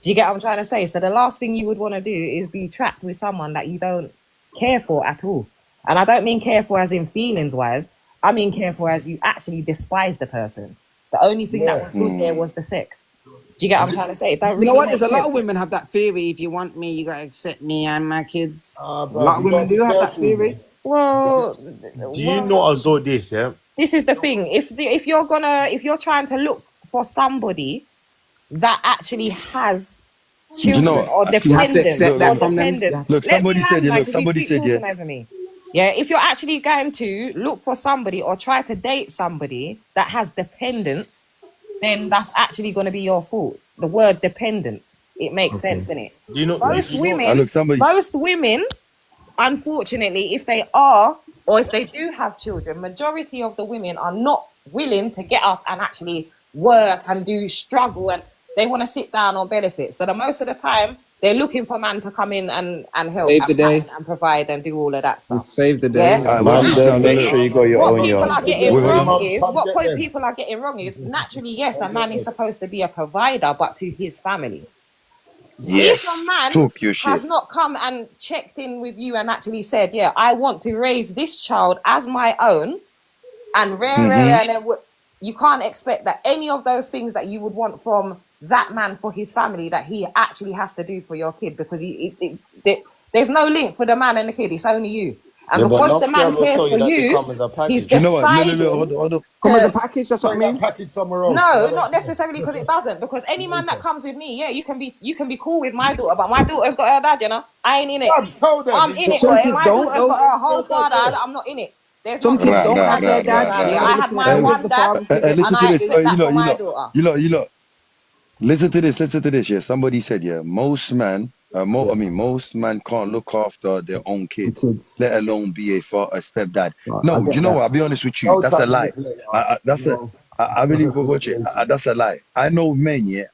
Do you get what I'm trying to say? So the last thing you would want to do is be trapped with someone that you don't care for at all. And I don't mean care for as in feelings wise. I mean care for as you actually despise the person. The only thing that was good there was the sex. Do you get what I'm trying to say? It don't You know really what? make There's a lot sense. of women have that theory. If you want me, you gotta accept me and my kids. Bro, a lot of women do have that theory. Well, do you know as well this? Yeah. This is the thing. If you're trying to look for somebody that actually has children or dependents, Look, somebody said, talking over me. Yeah, if you're actually going to look for somebody or try to date somebody that has dependents, then that's actually going to be your fault. The word dependence, it makes sense, innit? You know, most women, unfortunately, if they are or if they do have children, majority of the women are not willing to get up and actually work and do struggle, and they want to sit down or benefit. So the most of the time, they're looking for man to come in and help Save the day and provide and do all of that stuff. Save the day. Yeah? Make sure you got your What own people yard. are getting wrong is naturally, yes, a man is supposed to be a provider, but to his family. Yes. If a man Talk your shit. has not come and checked in with you and actually said, yeah, I want to raise this child as my own, and you can't expect that any of those things that you would want from that man for his family that he actually has to do for your kid, because there's no link for the man and the kid, it's only you. And because the man cares for you, he's deciding... Come as a package, that's what I mean? Package somewhere else. No, not necessarily, because it doesn't. Because any man that comes with me, yeah, you can be cool with my daughter, but my daughter's got her dad, you know. I ain't in it. I'm in it, boy. My daughter's got her whole father. I'm not in it. There's some kids don't have their dad. I had my one dad, listen to this. You know. Listen to this. Yeah, somebody said, yeah, most men can't look after their own kids, let alone be a stepdad. No, do you know what? I'll be honest with you. That's a lie. I really watch it. That's a lie. I know men, yeah.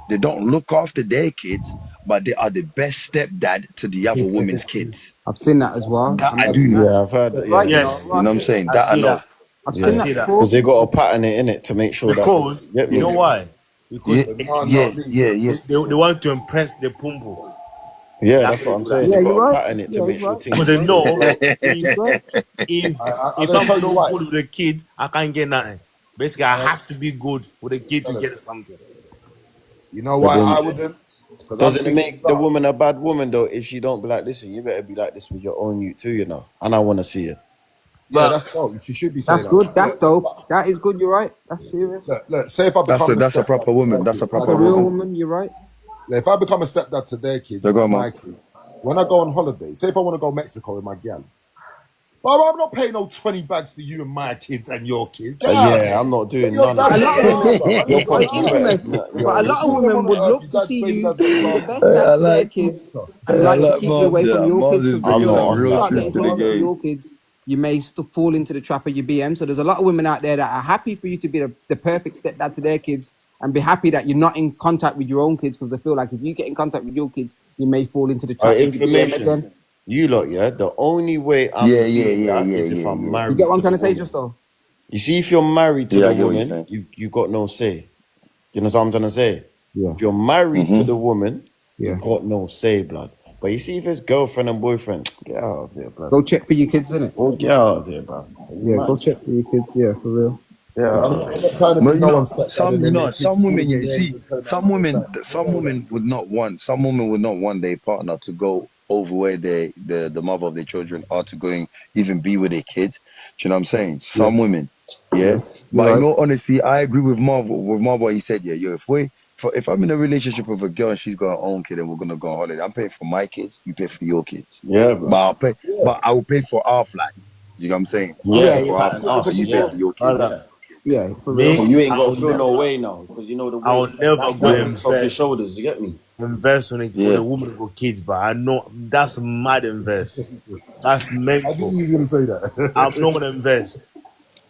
They don't look after their kids, but they are the best stepdad to the other woman's kids. I've seen that as well. That I do know. Yeah, I've heard that. Yeah. Yes. You know what I'm saying? That I know. I've seen that because they got a pattern in it to make sure because that. You know why? Because they want to impress the pumbo. Yeah, that's what I'm saying. They got a pattern it to make sure things. Because they know if I'm not good with the kid, I can't get nothing. Basically, I have to be good with the kid to get something. You know why I wouldn't? Doesn't it make the woman a bad woman though if she don't be like, listen, you better be like this with your own youth too, you know? And I want to see it. Yeah, that's dope. She should be saying that's good. That's dope. That is good. You're right. That's serious. Look, say if I become that's a proper woman. That's a proper real woman. You're right. If I become a stepdad to their kids, my kids, when I go on holiday, say if I want to go to Mexico with my gal, well, I'm not paying no 20 bags for you and my kids and your kids. Yeah, I'm not doing none of that. But a lot of women would love to see you be the best dad to their kids and like to keep you away from your kids, because they feel like if you start getting closer to your kids, you may fall into the trap of your BM. So there's a lot of women out there that are happy for you to be the perfect stepdad to their kids and be happy that you're not in contact with your own kids, because they feel like if you get in contact with your kids, you may fall into the trap of your BM again. You lot, yeah. The only way I'm doing that is if I'm married. You get what I'm trying to say, Justo? You see, if you're married to the woman, you got no say. You know what I'm trying to say? Yeah. If you're married to the woman, you got no say, blood. But you see, if it's girlfriend and boyfriend, get out of here, blood. Go check for your kids, innit? Go get out of here, bro. Yeah, go check for your kids. Yeah, for real. Yeah, I'm not trying to be some women, you see, some women would not want their partner to go over where the mother of their children are, to going even be with their kids. Do you know what I'm saying? Some women, but in all honesty, I agree with Marvel. What he said, if I'm in a relationship with a girl and she's got her own kid and we're gonna go on holiday, I'm paying for my kids, you pay for your kids. Yeah, bro. But I will pay for our flight. You know what I'm saying? You pay for your kids. Yeah, for real. You ain't got to feel no way now, because you know the way. I will never go invest off your shoulders. You get me? Invest when the woman got kids, but I know that's mad invest. That's mental. I knew you was gonna say that. I'm not gonna invest.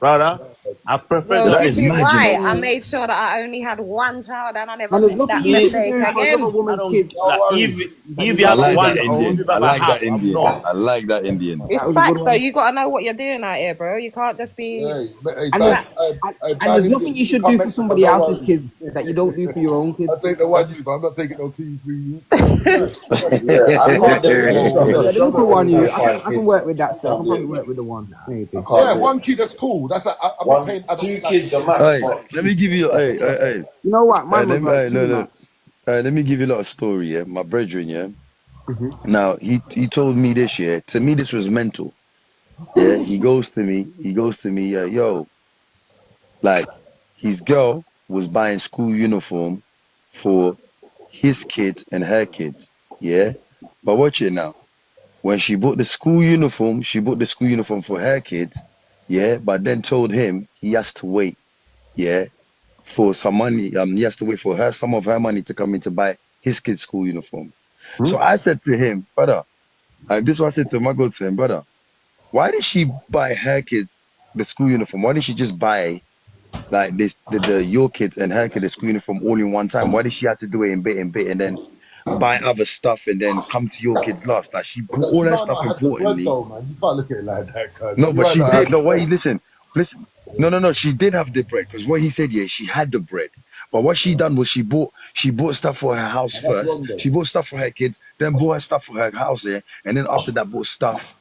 brother. I prefer Well, the this is why I opportunity. made sure that I only had one child and I never And there's make nothing that you should be mistake doing for another again. I woman's don't kids. like if You you I have don't like do that one, your if own. Indian. you I have a like that half, I'm Indian. not. I like that Indian. It's That was a good facts though. one. You gotta know what you're doing out here, bro. You can't just be. Hey, hey, And there's, bad, That, and bad there's Indian. nothing you You should can't do for mention, somebody don't else's worry. kids that you don't do for your own I'll kids. take the one you, but I'm not taking no 2, 3 you. Yeah, I can't date Yeah, anyone Yeah, that's the little one older you, than 5 I can kids. work with that, sir. I That's can probably it. work with the one, I maybe. can't yeah, do it. one kid, that's cool. That's I'm not One, paying adult 2 like. kids the max, Hey, but let me give you. Hey, hey, hey. You know what? Mine Let was me. like Hey, 2 no. max. Let me give you a little story. Yeah, my brethren. Yeah. Mm-hmm. Now he told me this. Yeah. To me, this was mental. Yeah. He goes to me. Yo, like his girl was buying school uniform for his kids and her kids. Yeah. But watch it now. When she bought the school uniform, she bought the school uniform for her kids. Yeah. But then told him he has to wait. Yeah. For some money. He has to wait for her, some of her money to come in to buy his kid's school uniform. So I said to him, brother, this is what I said to him. I go to him, brother, why did she buy her kid the school uniform? Why did she just buy like this the your kids and her kid the school uniform all in one time? Why did she have to do it in bit and then buy other stuff and then come to your kids last? Like she bought all You her might stuff not have the bread importantly. though, man. You can't look at it like that, cuz. No, You but might she not have did. the No, bread. wait, listen. No. She did have the bread because what he said, yeah, she had the bread. But what she done was she bought stuff for her house And that's first. wrong though. She bought stuff for her kids, then bought her stuff for her house, yeah. And then after that, bought stuff.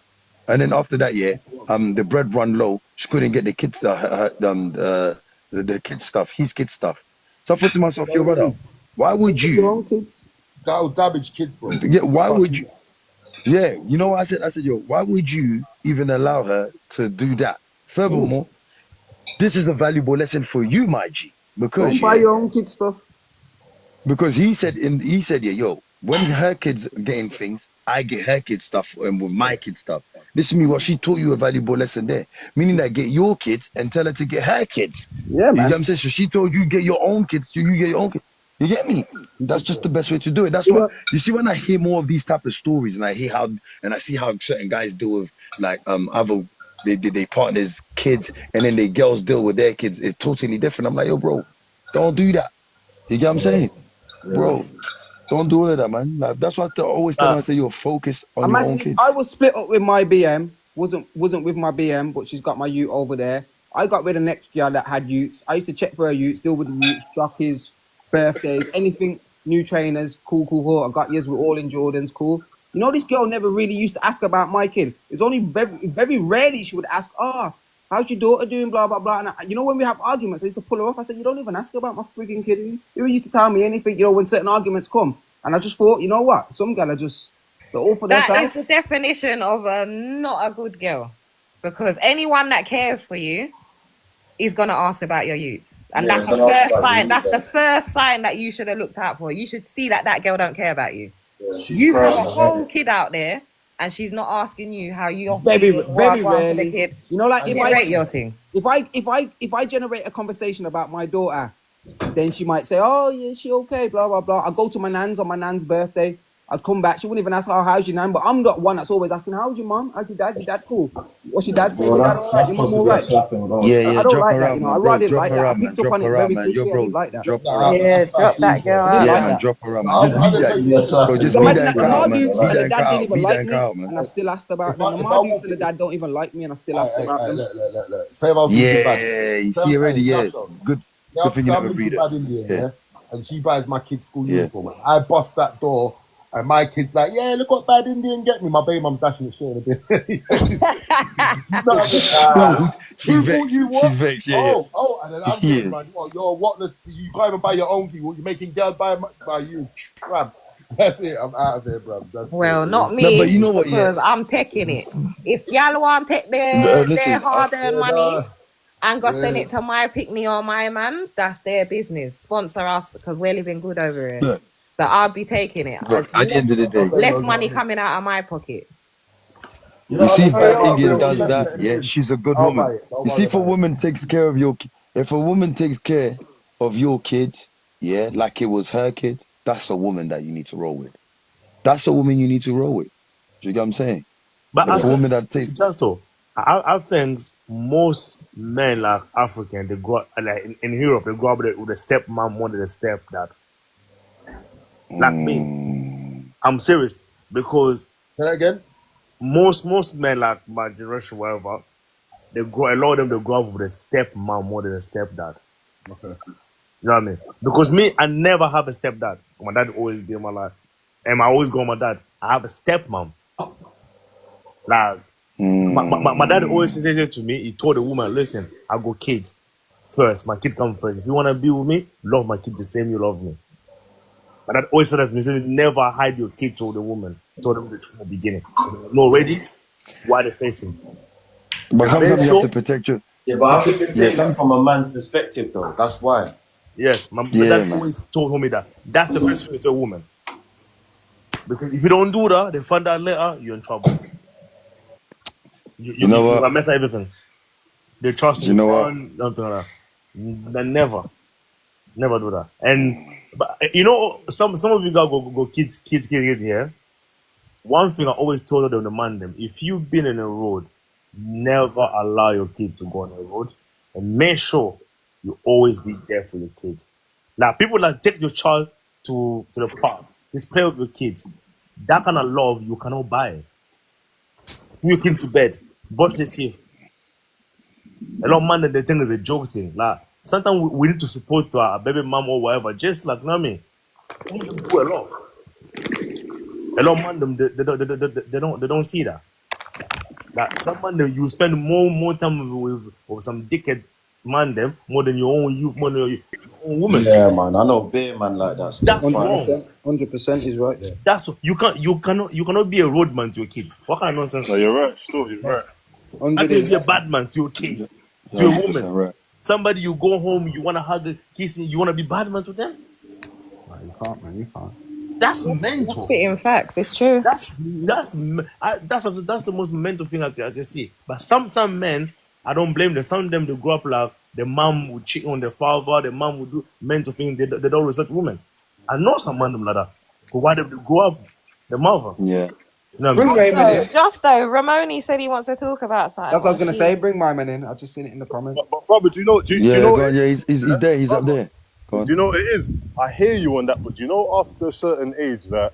And then after that, yeah, the bread run low. She couldn't get the kids the kids stuff, his kids stuff. So I thought to You myself, know yo, what it brother, is? why would Your you? own kids. That'll damage kids, bro. Yeah, why Trust would me. you? Yeah, you know what I said? I said, yo, why would you even allow her to do that? Furthermore, this is a valuable lesson for you, my G, Don't because buy yeah, your own kids stuff. because he said yeah, yo, when her kids are getting things, I get her kids stuff and with my kids stuff. This is me what she taught you a valuable lesson there, meaning that get your kids and tell her to get her kids. Yeah, You get man. what I'm saying? So she told you get your own kids, so you get your own kids. You get me? That's just the best way to do it. That's You what know, you see when I hear more of these type of stories and I hear how and I see how certain guys deal with like other they partners kids and then they girls deal with their kids. It's totally different. I'm like, yo, bro, don't do that. You get what I'm saying? Bro, don't do all of that, man. Like, that's what I always tell them. I say, you're focused on your imagine own this. I kids. was split up with my BM. Wasn't with my BM, but she's got my ute over there. I got rid of next girl that had utes. I used to check for her utes, deal with the utes, jockeys, birthdays, anything, new trainers, cool. I got years with all in Jordans, cool. You know, this girl never really used to ask about my kid. It's only very rarely she would ask, how's your daughter doing, blah, blah, blah. And you know, when we have arguments, I used to pull her up. I said, you don't even ask about my freaking kid. You used to tell me anything, you know, when certain arguments come. And I just thought, you know what? Some girl are just, they're all for that themselves. is the definition of not a good girl. Because anyone that cares for you is gonna ask about your youths. And Yeah, that's the gonna ask first about sign. you, That's the then. first sign that you should have looked out for. You should see that that girl don't care about you. Yeah, she's You have a personal, whole innit? kid out there and she's not asking you how you're Very feeling, very one for the rarely. kid. You know, like She rate your thing. if I generate a conversation about my daughter, then she might say, oh yeah, she okay, blah blah blah. I go to my nan's on my nan's birthday. I'd come back. She wouldn't even ask, oh, how's your nan? But I'm not one that's always asking, how's your mom? How's your dad? Your dad cool? What's your dad saying? Bro, Your dad that's all right? Your mom supposed to all be a right? slap and go. Yeah, I don't drop like her that, out, you know. man, I bro. rather didn't Drop like her that. I out, man. picked up Drop on it her out, very man. Yo, quickly. I didn't bro, like that. drop her out. Yeah, drop that girl I didn't out, Yeah, like man, man. that. drop her out, man. I Just be didn't that. say Be a slap Bro, and just You go. be imagine that that and the cut out, man. Maldives Be and that the and dad cut didn't out. even Be that like and cut me, out, man. and I still asked about if them. I The Maldives walk and the in, dad don't even like me, and I still asked about them. look. Say if I was meeting bad. Yeah, you Say, see already, hey, yeah. just go. Good Yeah, thing you so I'm never meeting breed it. bad Indian, Yeah, yeah, and she buys my kid's school yeah. uniform. I bust that door, and my kid's like, "Yeah, look what bad Indian get me." My baby mum's dashing the shit in a bit. You know what I mean? No, she's Who bought vexed. you She's what? vexed, yeah. And then I'm getting Yeah. man. Oh, yo, what? You can't even buy your own key. What, you making girl buy you? Bruv. That's it. I'm out of here, bruv. That's Well, not No, but me, you know what, yeah. because I'm taking it. If y'all want to take their Listen, hard-earned money and go send yeah. it to my pick-me or my man, that's their business. Sponsor us, because we're living good over here. look, So I'll be taking it. look, at the end of the day, Less money coming out of my pocket. You you don't see, understand. Bad I'll Indian feel does you. that, yeah, she's a good I'll buy woman. it. Don't You see, worry if a about it. woman takes care of if a woman takes care of your kids, yeah, like it was her kids, that's a woman that you need to roll with. That's a woman you need to roll with. Do you get what I'm saying? But If a as woman that takes, Justo, I think most men like African, they grow like in Europe, they grow up with a stepmom more than a stepdad. Like me, I'm serious because. Say that again. Most men like my generation, whatever, a lot of them they grow up with a stepmom more than a stepdad. Okay. You know what I mean? Because me, I never have a stepdad. My dad always be in my life, and I always go with my dad. I have a stepmom. Like my dad always says it to me. He told the woman, "Listen, I go kid first. My kid come first. If you wanna be with me, love my kid the same you love me." But that always said that to me. He said, never hide your kid to the woman. Told them the truth from the beginning. No ready? Why they facing? But sometimes you have to protect your. Yeah, but I think they're saying that from a man's perspective, though. That's why. Yes, my dad always told me that. That's the first thing to a woman. Because if you don't do that, they find out later, you're in trouble. You know what? You mess up everything. They trust you. Nothing like that. They never do that. And but you know, some of you guys go kids here. One thing I always told them to man them: if you've been in a road, never allow your kid to go on the road, and make sure you always be there for your kids. Now, people that take your child to the park, just play with your kids. That kind of love you cannot buy. Put your kid to bed, brush your teeth. A lot of man that they think is a joke thing. Like sometimes we need to support our baby mom or whatever. Just like, you know what I mean? We do a lot. A lot of man them they don't see that. Like some man them you spend more time with some dickhead man them more than your own youth, more than your own woman. Yeah, man. I know beer man like that. That's wrong. 100% is right there. That's you cannot be a road man to your kids. What kind of nonsense? No, you're right. Still, you're right. How can you be a bad man to your kids, to a woman? Right. Somebody you go home, you want to hug, kissing, you want to be bad man to them? You can't, man. You can't. That's mental. Spitting facts. It's true. That's the most mental thing I can see. But some men, I don't blame them. Some of them they grow up like the mom would cheat on the father, the mom would do mental things. They don't respect women. I know some men them like that. But why did they grow up the mother? Yeah. No, bring Raymond in. Justo, Ramoni said he wants to talk about something. That's what I was gonna say. Bring Raymond in. I just seen it in the comments. But brother, do you know? Do you know? Yeah, he's there. He's up there. Do you know what it is? I hear you on that, but do you know after a certain age that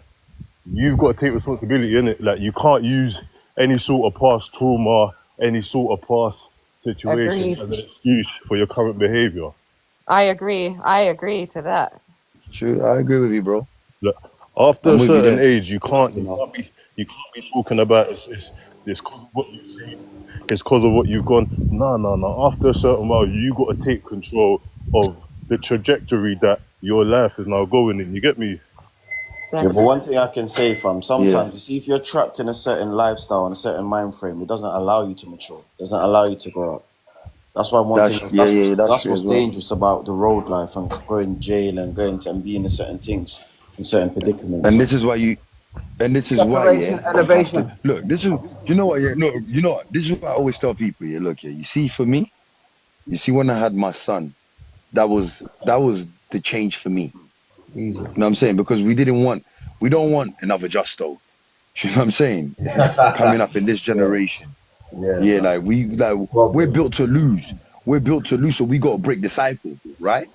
you've got to take responsibility in it? Like you can't use any sort of past trauma, any sort of past situation as an excuse for your current behavior. I agree to that. True, I agree with you, bro. Look, after a certain age, you can't be talking about it's because of what you've seen, it's because of what you've gone. No. After a certain while, you got to take control of the trajectory that your life is now going in. You get me? Yeah, but one thing I can say, fam, sometimes you see if you're trapped in a certain lifestyle and a certain mind frame, it doesn't allow you to mature. It doesn't allow you to grow up. That's why that's what's dangerous about the road life and going to jail and going to and being in certain things, in certain predicaments. And this is why elevation. Look, this is you know what? Yeah, no, you know what? This is what I always tell people. Yeah, look, you see, for me, you see, when I had my son, that was the change for me. You know what I'm saying? Because we don't want another Justo. You know what I'm saying? Coming up in this generation. Yeah, like we're built to lose. We're built to lose, so we got to break the cycle, right?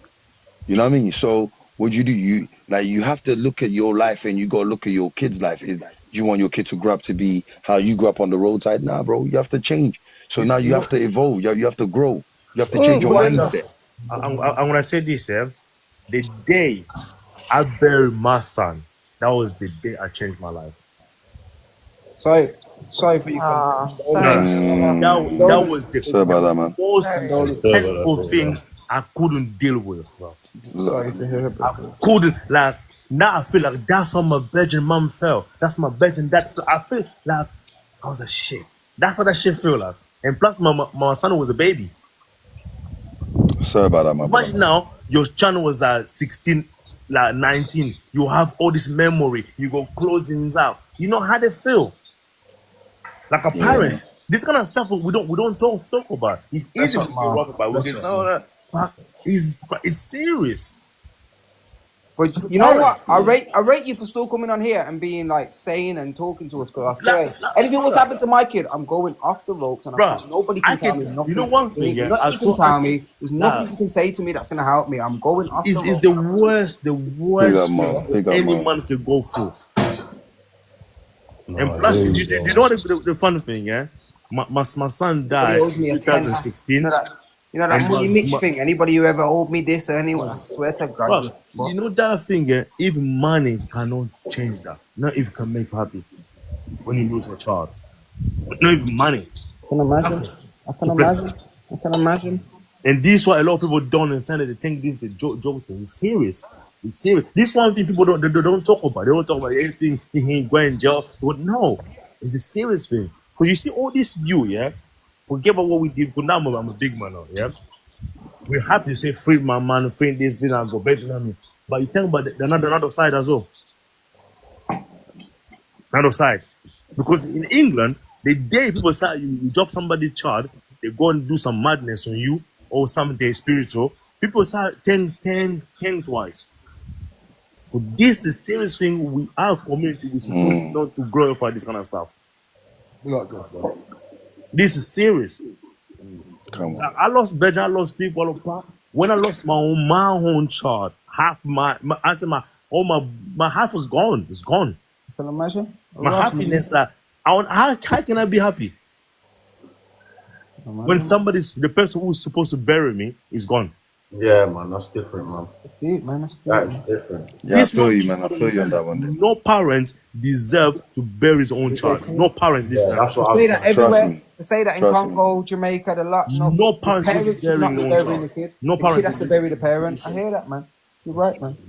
You know what I mean? So what you do, you have to look at your life and you got to look at your kid's life. Do you want your kid to grow up to be how you grew up on the roadside? Nah, bro, you have to change. So now you have to evolve. You have to grow. You have to change your mindset. I'm gonna say this, the day I buried my son, that was the day I changed my life. Sorry for you. That was the most painful things I couldn't deal with, bro. Sorry to hear it, bro. I couldn't, like, now I feel like that's how my virgin mom felt. That's my virgin dad felt. I feel like I was a shit. That's how that shit feel like. And plus, my son was a baby. Sorry about that, my brother. Imagine now, your channel was like 16, like 19. You have all this memory. You go closings out. You know how they feel. Like a parent. This kind of stuff we don't talk about. It's easy to talk about. We can say all that, but it's serious. But you know what? I rate you for still coming on here and being like sane and talking to us. Because I swear, anything was happened to my kid, I'm going off the ropes, and nobody can tell me nothing. You know one thing, yeah. Nothing you can tell me. There's nothing you can say to me that's gonna help me. I'm going off the ropes. It's the worst thing any man can go through. And plus, you know what the fun thing, yeah? My son died in 2016. You know that money mix thing. Anybody who ever owed me this or anyone, I swear to God. You know that thing, yeah? Even money cannot change that. Not even can make you happy when you lose a child. But not even money. I can imagine. I can imagine. And this is what a lot of people don't understand. That they think this is a joke thing. It's serious. It's serious. This one thing people don't talk about. They don't talk about anything. He ain't going in jail. But no, it's a serious thing. Because you see all this yeah? Forget about what we did. Because now I'm a big man now, yeah? We're happy to say free my man, free this, and go better than me. But you think about another side as well. Another side. Because in England, the day people say you drop somebody's child, they go and do some madness on you or something spiritual, people start think twice. But this is a serious thing. Our community is supposed not to glorify this kind of stuff. This is serious. Come on. I lost Benji, I lost people. When I lost my own child, half my half was gone. It's gone. Can you imagine? My happiness. How can I be happy when the person who's supposed to bury me is gone? Yeah, man, that's different, man. That's deep, man. That's different. Yeah, I feel you, man. I feel you on that one. Then. No parent deserve to bury his own child. No parent. That's what say that everywhere. They say that in Congo, Jamaica, the lot. No parents should bury their own child. The kid. No the parent kid has to bury the parent. I hear that, man. You're right, man. You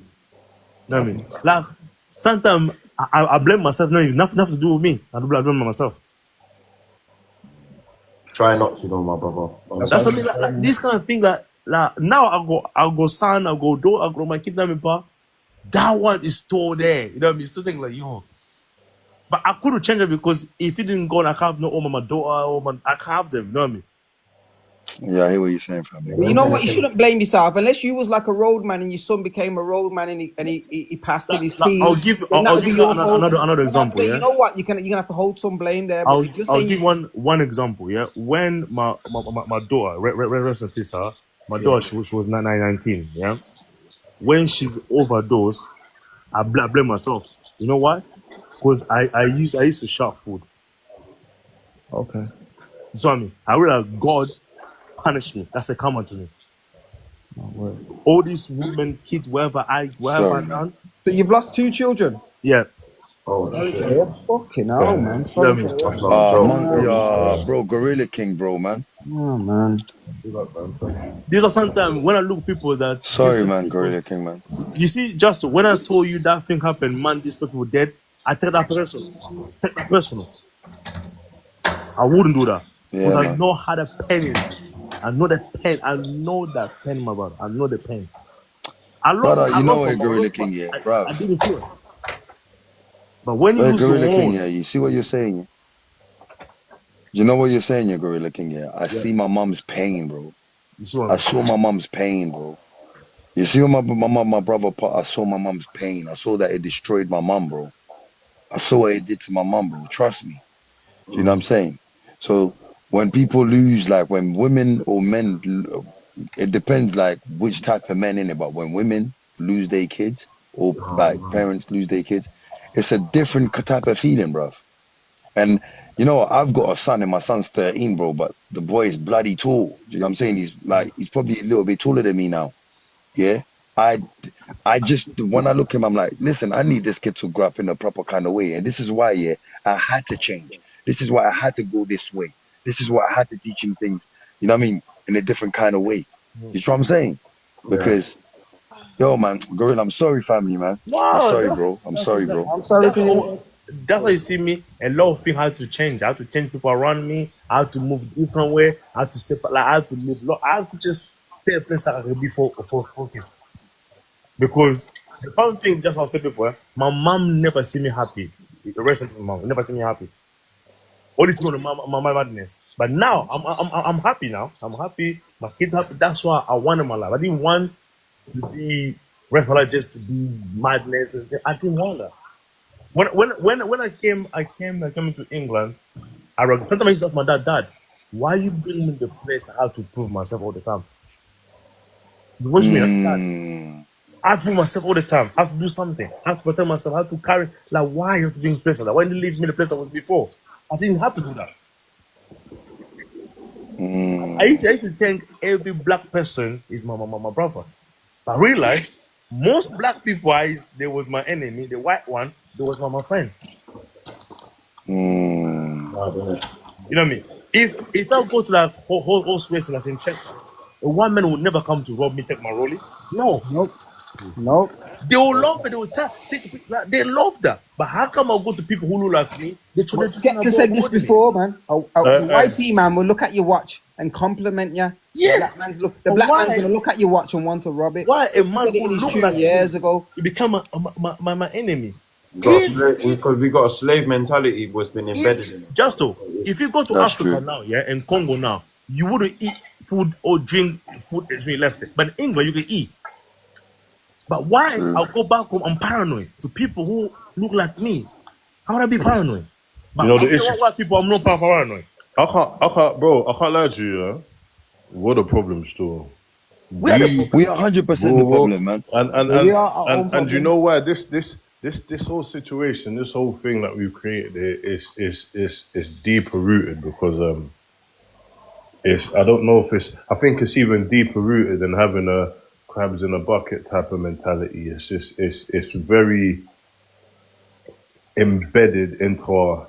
know what I mean? Like sometimes I blame myself. No, it's nothing to do with me. I blame myself. Try not to, know, my brother. That's something like this kind of thing. Like now I go son, I go daughter, I go my kid, that one is still there. You know what I mean? Still think like yo. But I couldn't change it because if it didn't go, I have no my daughter, I can't have them. You know what I mean? Yeah, I hear what you're saying, family. Well, you know what? You shouldn't blame yourself unless you was like a roadman and your son became a roadman and he passed in his fees. I'll give you another example. So yeah? You know what? You're gonna have to hold some blame there. I'll give one example. Yeah, when my daughter, rest in peace, her. My daughter, she was 19. Yeah, when she's overdosed, I blame myself. You know why? Because I used to shop food. Okay. So I mean, I realize God punish me. That's a karma to me. Oh, all these women, kids, wherever I done. So you've lost 2 children? Yeah. Oh, fucking hell, man. Sorry. Bro, Gorilla King, bro, man. Oh, man. These are sometimes when I look at people that. Sorry, man, Gorilla King, man. You see, Justo, when I told you that thing happened, man, these people were dead, I take that personal. I wouldn't do that. Because I know how the pain is. I know the pain. I know that pain, my brother. I know the pain. You know what, Gorilla King, yeah, bro. I didn't feel it. But when you lose Gorilla your King, own, yeah, you see what you're saying? You know what you're saying, yeah, Gorilla King, yeah? I see my mom's pain, bro. I saw my mom's pain, bro. You see what my brother put? I saw my mom's pain. I saw that it destroyed my mom, bro. I saw what it did to my mom, bro. Trust me. You know what I'm saying? So when people lose, like when women or men, it depends like which type of men in it, but when women lose their kids or like parents lose their kids, it's a different type of feeling, bruv. And you know, I've got a son and my son's 13, bro, but the boy is bloody tall. You know what I'm saying? He's probably a little bit taller than me now. Yeah. I just, when I look at him, I'm like, listen, I need this kid to grow up in a proper kind of way. And this is why, yeah, I had to change. This is why I had to go this way. This is why I had to teach him things, you know what I mean, in a different kind of way. You know what I'm saying? Because, yo, man, Gorilla, I'm sorry, family, man. I'm sorry, bro. I'm sorry, bro. I'm sorry to hear. That's why you see me. A lot of things had to change. I had to change people around me. I had to move different way. I had to step, like I had to live. I had to just stay a place that I could be for focus. Because the fun thing, just I'll say people, my mom never see me happy. The rest of my mom never see me happy. All this going to my madness. But now I'm happy now. I'm happy. My kids happy. That's why I wanted my life. I didn't want to be rest of my life just to be madness. And I didn't want that. When I came into England, sometimes I used to ask my dad, why you bring me to the place I have to prove myself all the time? What do you mean? I said, Dad, I have to prove myself all the time. I have to do something. I have to protect myself. I have to carry. Like, why you have to bring me to the place like that? Why didn't you leave me the place I was before? I didn't have to do that. I used to think every black person is my brother. But I realized most black people, they was my enemy. The white one, they was my friend. You know what I mean? If I go to that whole space like in Chester, a white man would never come to rob me, take my rollie. No. Nope. They will love it. They will take a picture. They love that. But how come I go to people who look like me? Skepta said this before, man. The white man will look at your watch and compliment you. Yeah. The black man's going to look at your watch and want to rob it. Why a man who look like years ago? He become my enemy. Because we got a slave mentality was been embedded in it. Justo, if you go to Africa now, and Congo now, you wouldn't eat food or drink food if you left it. But in England, you can eat. But why I'll go back home, I'm paranoid to people who look like me. How would I be paranoid? But the issue. White people, I'm not paranoid. I can't, bro. I can't lie to you. Yeah? What a problem, still. We are 100% the problem, man. And you know why this whole situation, this whole thing that we've created here is deeper rooted because I don't know if I think it's even deeper rooted than having a crabs in a bucket type of mentality. It's very embedded into our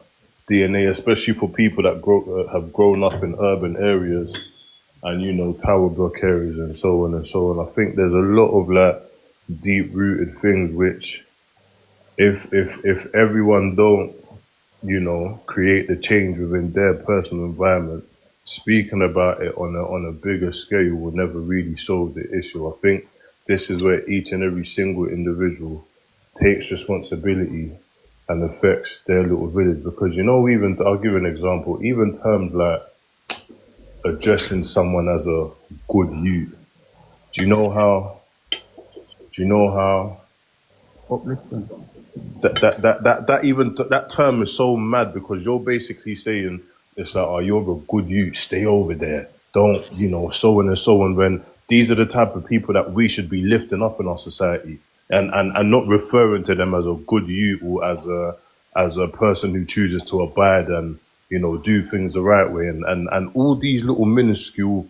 DNA, especially for people that have grown up in urban areas and tower block areas and so on and so on. I think there's a lot of like deep rooted things which if everyone don't create the change within their personal environment, speaking about it on a bigger scale will never really solve the issue. I think this is where each and every single individual takes responsibility and affects their little village. Because even I'll give an example, even terms like addressing someone as a good youth. Do you know how that term is so mad because you're basically saying it's like, oh, you're a good youth, stay over there. Don't, so on and so on, when these are the type of people that we should be lifting up in our society and not referring to them as a good youth or as a person who chooses to abide and, do things the right way. And all these little minuscule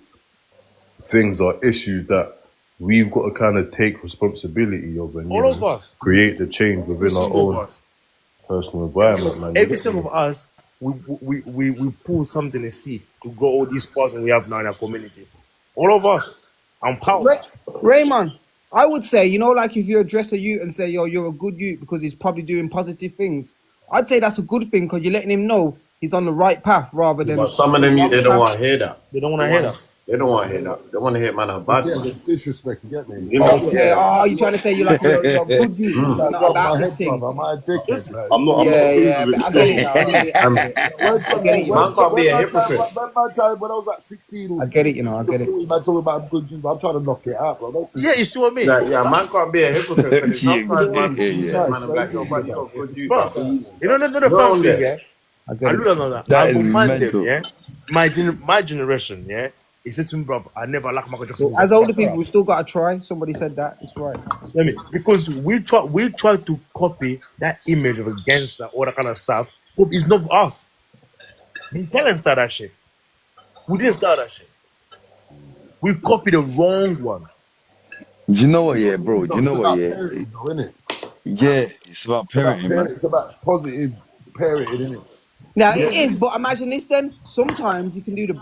things are issues that we've got to kind of take responsibility of and all of us create the change within our own personal environment. Man. Every single of us, we pull something to see to grow all these parts that we have now in our community. All of us, I'm proud. Raymond, I would say, like if you address a youth and say, yo, you're a good youth because he's probably doing positive things, I'd say that's a good thing because you're letting him know he's on the right path rather than. But some of them, they don't want to hear that. They don't want to hear that. They don't want to hear that. They want to hear man a bad man. Disrespect, you get me? You're trying to say you're like you're good youth. That's what my head, brother. Am I a dickhead? I'm not. I get it. Man can't be a hypocrite. When I was at 16, I get it. I get it. Man talking about good youth. I'm trying to knock it out, bro. Yeah, you see what I mean? Yeah, man can't be a hypocrite. Sometimes man like, yo, but you're a good youth. The fun thing, yeah. I don't know that. I remind them, yeah. My generation, yeah. He said to me, bro, I never like Michael Jackson. As older people, we still got to try. Somebody said that. It's right. Because we try to copy that image of a gangster, all that kind of stuff. But it's not us. We didn't start that shit. We didn't start that shit. We copied the wrong one. Do you know what, yeah, bro? Do you know what, yeah? Yeah, it's about parenting, man. It's about positive parenting, isn't it? Now it is, but imagine this then. Sometimes you can be the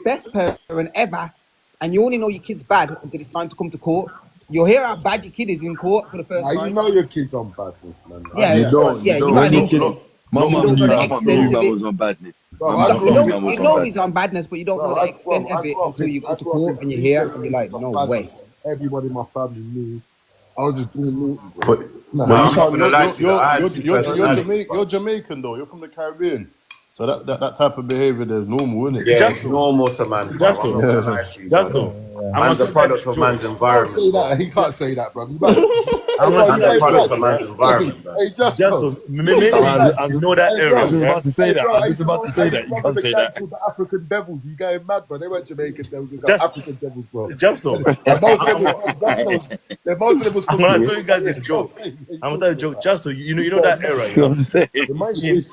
best parent ever, and you only know your kid's bad until it's time to come to court. You'll hear how bad your kid is in court for the first time. You know your kid's on badness, man. Yeah, you don't. Yeah, you don't. My mum knew I was on badness. You know he's on badness, but you don't know the extent of it until you go to court and you hear and you're like, no way. Everybody in my family knew. I was just doing you're Jamaican though. You're from the Caribbean, so that type of behavior there's normal, isn't it? Yeah, it's normal to man. That's Man's a product of man's environment. He can't say that, bro. Man's a product of man's environment, bro. Hey, just maybe you know that era. I was about to say that. I was about to say that. You can't say that. The African Devils. You going mad, bro? They weren't Jamaican Devils. They were African Devils, bro. Justo. Most of them was I'm gonna tell you guys a joke. I'm gonna tell you a joke. Justo, you know that era. That's what I'm saying. Imagine,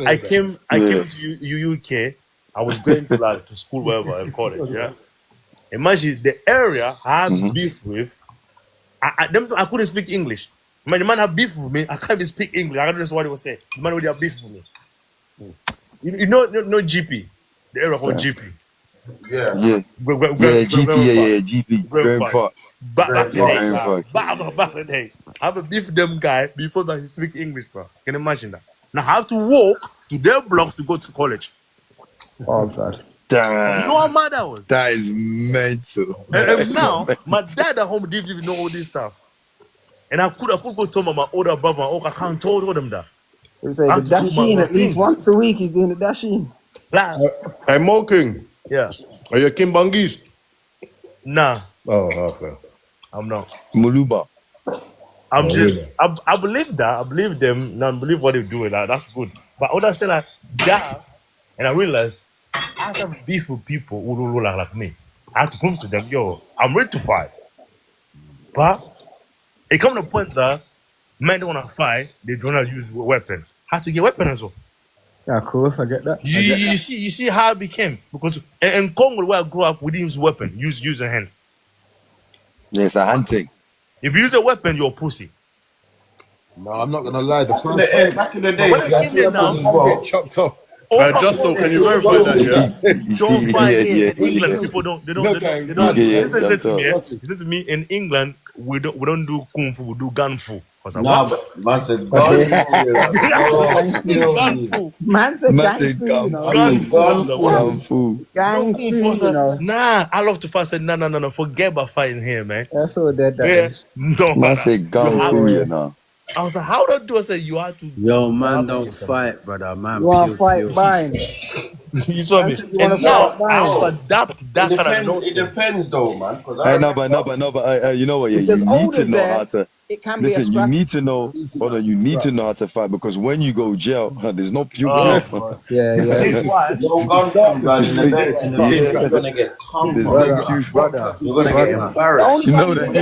I came to UK. I was going to school, wherever, in college. Yeah. Imagine the area I had beef with. I couldn't speak English. Man, the man had beef with me. I can't even speak English. I don't know what he was saying. The man would have beef with me. You know GP, the era called GP. Yeah, GP. Grandpa. Back in the day. I have a beef with them guy before I speak English, bro. Can you imagine that? Now I have to walk to their block to go to college. Oh God. Damn. You know how mad that was? That is mental. And now, my dad at home didn't even know all this stuff. And I could go tell my older brother, I can't tell them that. We say the dashing at least once a week he's doing the dashing. Hey, Mo King. Yeah. Are you a Kimbangiste? Nah. Oh, okay. I'm not. Muluba. I believe that. I believe them. And I believe what they're doing. That's good. But when I say that, and I realized I have beef with people who don't look like me. I have to prove to them, yo, I'm ready to fight. But it comes to the point that men don't want to fight, they don't want to use weapons. Have to get weapons as well. Yeah, of course, I get that. You see how it became. Because in Congo, where I grew up, we didn't use weapon. Use a hand. Yeah, it's a hand thing. If you use a weapon, you're a pussy. No, I'm not gonna lie. Back in the day, get chopped off. Justo, can you verify that? Yeah. Don't fight in England. People don't. They don't. Listen to me. Listen to me. In England, we don't do kung fu. We do gun fu. Nah, but man said gun fu. Man said gun fu. Nah, I love to fight. I said no. Forget about fighting here, man. That's all that is. No, man said gun fu, you know. I was like, how do I do? I said, you have to. Yo, man, don't fight, brother. Man, you want to fight, fine. You saw me. And now I'll adapt that kind of nonsense. It depends, though, man. No, but you know what? Yeah, you need to know how to. It can listen, you need to know. Hold on, you need to know how to fight because when you go jail, there's no puke. Yeah. Don't gun guys in the you're gonna get tongue. Brother. You're gonna get embarrassed. You know that.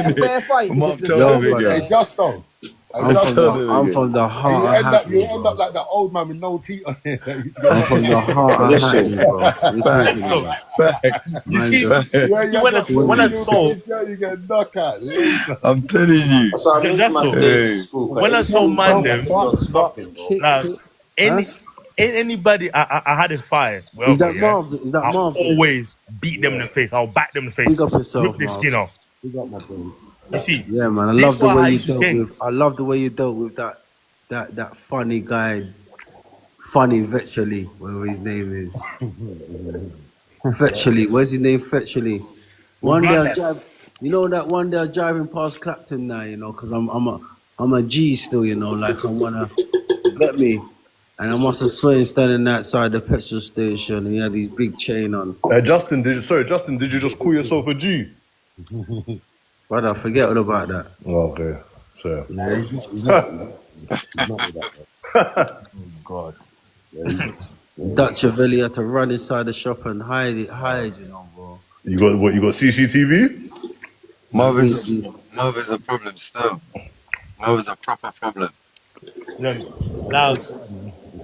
Hey, Justo. I'm from the heart. You end up like that old man with no teeth on it. I'm from the heart. You see, when I told, you get knocked out later. I'm telling you. When I told man them, anybody I had a fight. Is that Marv? Always beat them in the face. I'll back them in the face. Rip their skin off. You see, yeah, man. I love the way you dealt with. I love the way you dealt with that funny guy, funny Vetchely, whatever his name is. Vetchely, where's his name? Vetchely. One day I drive. You know that one day I was driving past Clapton now, you know, because I'm a G still, you know, like I wanna get me. And I must have saw him standing outside the petrol station, and he had his big chain on. Justin, did you just call yourself a G? Brother, forget all about that. Okay, so. God. Dutch Avelli had to run inside the shop and hide, you know, bro. You got what? You got CCTV? Marv is a problem still. Marv is a proper problem. Now,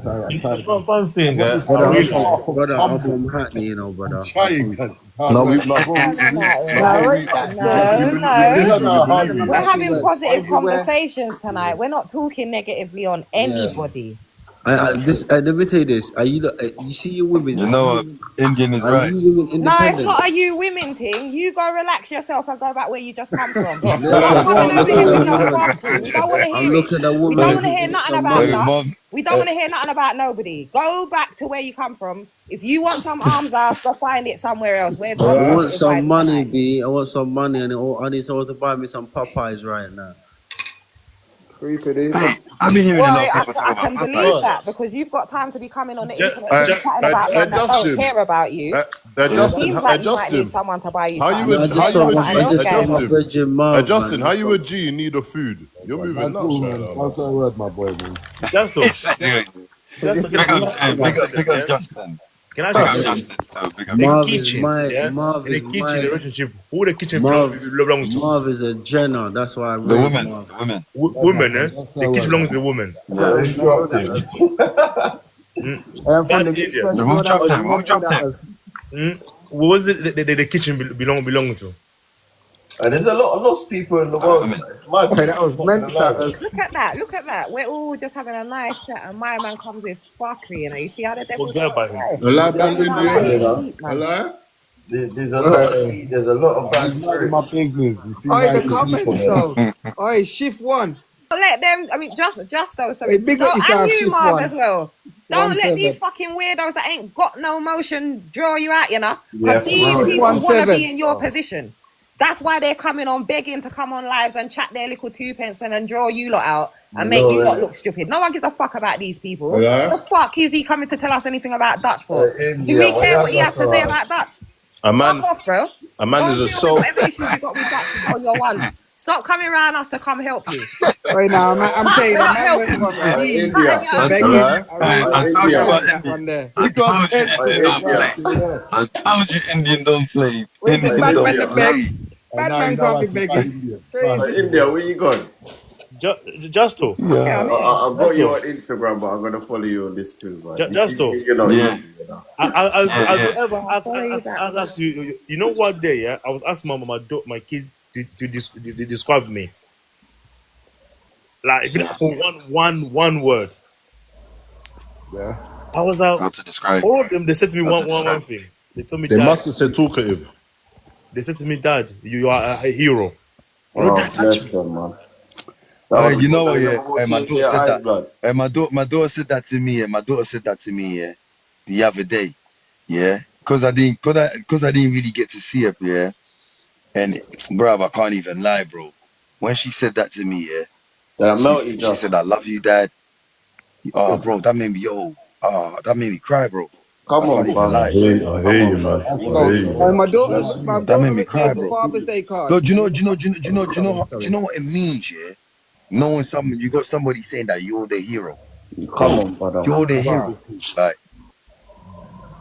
one thing, brother, I'm from Hackney, you know, brother. No, we're having positive conversations tonight. We're not talking negatively on anybody. Let me tell you this. Are you see your women? You know what? Indian is right. No, it's not a you women thing. You go relax yourself and go back where you just come from. We don't want to hear it. We don't want to hear nothing about that. We don't want to hear nothing about nobody. Go back to where you come from. If you want some arms out, go find it somewhere else. I want some money, B. I want some money, and I need someone to buy me some Popeyes right now. I've been hearing a lot of I people talk can about believe Popeyes. that because you've got time to be coming on the Just, internet and chatting about men that don't Justin, care about you. It Justin, seems like you might need someone to buy you how something. you No, I a just saw Something else going on. Justin, how you a G in need of food? You're moving nuts right now. That's a word, my boy, man. Just Big up Justin. Can I Big say up something? Justin. So big up The Marv Justin. is kitchen, my yeah? Marv In the is kitchen, my the relationship, who the kitchen Marv. belongs to? Marv is a Jenner. That's why I The raised women. Marv. The women. Women, eh? The kitchen belongs to the woman. From the India. Who dropped him? Who dropped him? What was it the kitchen belong to? There's a lot of lost people in the world. It's mad. That was meant status. Look at that. Look at that. We're all just having a nice chat and my man comes with fuckery, you know. You see how the devil Forget about him. There's a lot of bad spirits. My business. You see, The comments though. Oi, shift one. Let them. I mean, Justo. So Hey, big up and yourself, you, shift Marv, one. as well. Don't let 17. these fucking weirdos that ain't got no motion draw you out, you know. Yeah, Because these for real. people want to 17. be in your position. That's why they're coming on begging to come on lives and chat their little 2 pence and then draw you lot out and make you lot look stupid. No one gives a fuck about these people. What the fuck is he coming to tell us anything about Dutch for? Do we care what he has to say about Dutch? Fuck off, bro. A man is a soul. Whatever issues you got with Dutch on your ones. Stop coming around us to come help you. Right now, I'm telling you, We're not man helping went you. from G India. to begging. I told you Indian don't play. Where's the Indian bad don't man that play. beg? Bad man can't be begging. Crazy. India, where you going? Justo. Yeah. I've got you on Instagram, but I'm gonna follow you on this too, man. Justo. You know, Yeah. easy, you know. I've ever asked you. You know what day? Yeah, I was asking my kid to describe me. Like for one word. Yeah. I was like, How to describe? all of them. They said to me How to one describe? thing. They told me, They Dad, must have said talkative. they said to me, Dad, you are a hero. Oh, bless them, man. You know what? Yeah, my Tears to daughter your said eyes, that. blood. My daughter said that to me. My daughter said that to me. Yeah, the other day. Yeah, because I didn't really get to see her. Yeah, and bro, I can't even lie, bro. When she said that to me, yeah, That melt you she just. said, "I love you, Dad." Oh, bro, that made me that made me cry, bro. Come I on, can't even fam. lie. I hear you, man. I hear you. My daughter That made me written cry, me bro. a Father's Day card. Look, do you know what it means, yeah? Knowing you got somebody saying that you're the hero. Come on, brother. You're the hero. Like,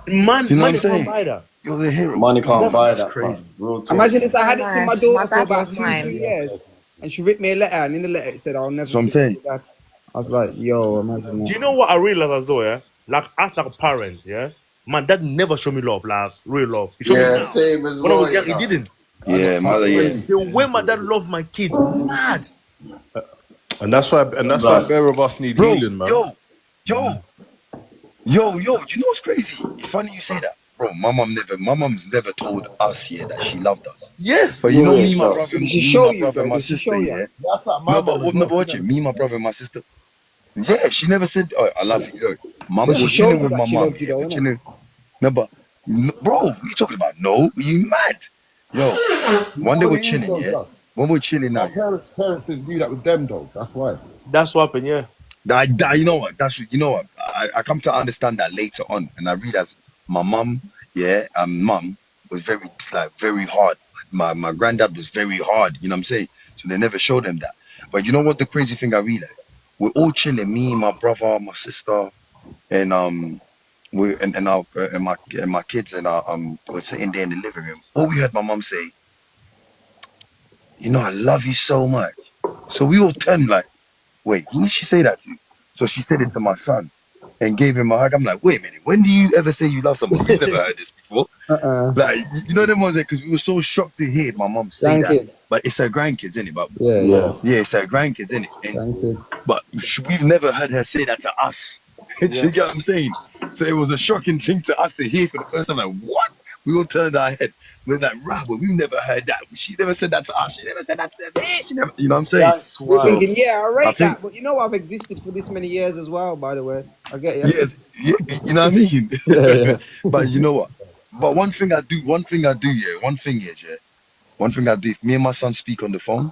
Man, you know what I'm can't saying? buy that. You're the hero. Money can't buy That's that, crazy. fam. Real talk. Imagine this, I had it to my daughter My for dad about was 2-3 mine. years. And she wrote me a letter, and in the letter it said, I'll never So I'm forget saying. you, Dad. I was like, yo, imagine Do you that. know what I realized as though, yeah? Like, as like a parent, yeah? My dad never showed me love, like real love. He showed me Yeah, now. same as When I well, was young, you he know. didn't. Yeah, mother, yeah. The way my dad loved my kid, mad. And that's why bare of us need Bro, healing, man. yo, you know what's crazy? Funny you say that. Bro, my mom's never told us here that she loved us. Yes. But you know Yeah, me, my sure. brother, Did she me, show my you, brother, bro? my Did she sister, show yeah. you? That's like my No, mum. but watch it. Me, my brother, my sister. Yeah, she never said, "Oh, I love you." Yo, mum But she was showed chilling you with that my she mum. loved you, Yeah, though, we're innit? chilling. No, but bro, what you talking about? No, you mad? Yo, one day What we're it is, chilling. though, Yeah, Just. when we're chilling now. Our parents didn't do that with them, though. That's why. That's what happened, yeah. You know what? You know what? I come to understand that later on, and I realize my mum, mum was very hard. My granddad was very hard. You know what I'm saying? So they never showed them that. But you know what? The crazy thing I realized, we're all chilling. Me, my brother, my sister, and we and our and my kids and were sitting there in the living room. All we heard my mum say, "I love you so much." So we all turned like, "Wait, who did she say that to?" So she said it to my son and gave him a hug. I'm like, wait a minute, when do you ever say you love someone? We've never heard this before. Like, you know them ones there, because we were so shocked to hear my mom say that. Grandkids. But it's her grandkids, innit? But Yeah. yeah, it's her grandkids, innit? Grandkids. But we've never heard her say that to us. Do you get what I'm saying? So it was a shocking thing to us to hear for the first time. Like, what? We all turned our head. We're like, right, but we've never heard that. She never said that to us. She never said that to me. She never, you know what I'm saying? That's We're wild. thinking, yeah, I rate I think- that, but you know I've existed for this many years as well, by the way. I get you. Yes, you know what I mean? Yeah. But you know what? But one thing I do, yeah. One thing I do, if me and my son speak on the phone,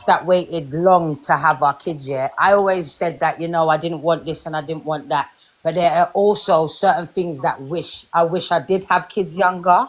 us that waited long to have our kids, yeah, I always said that, you know, I didn't want this and I didn't want that. But there are also certain things that I wish I did have kids younger.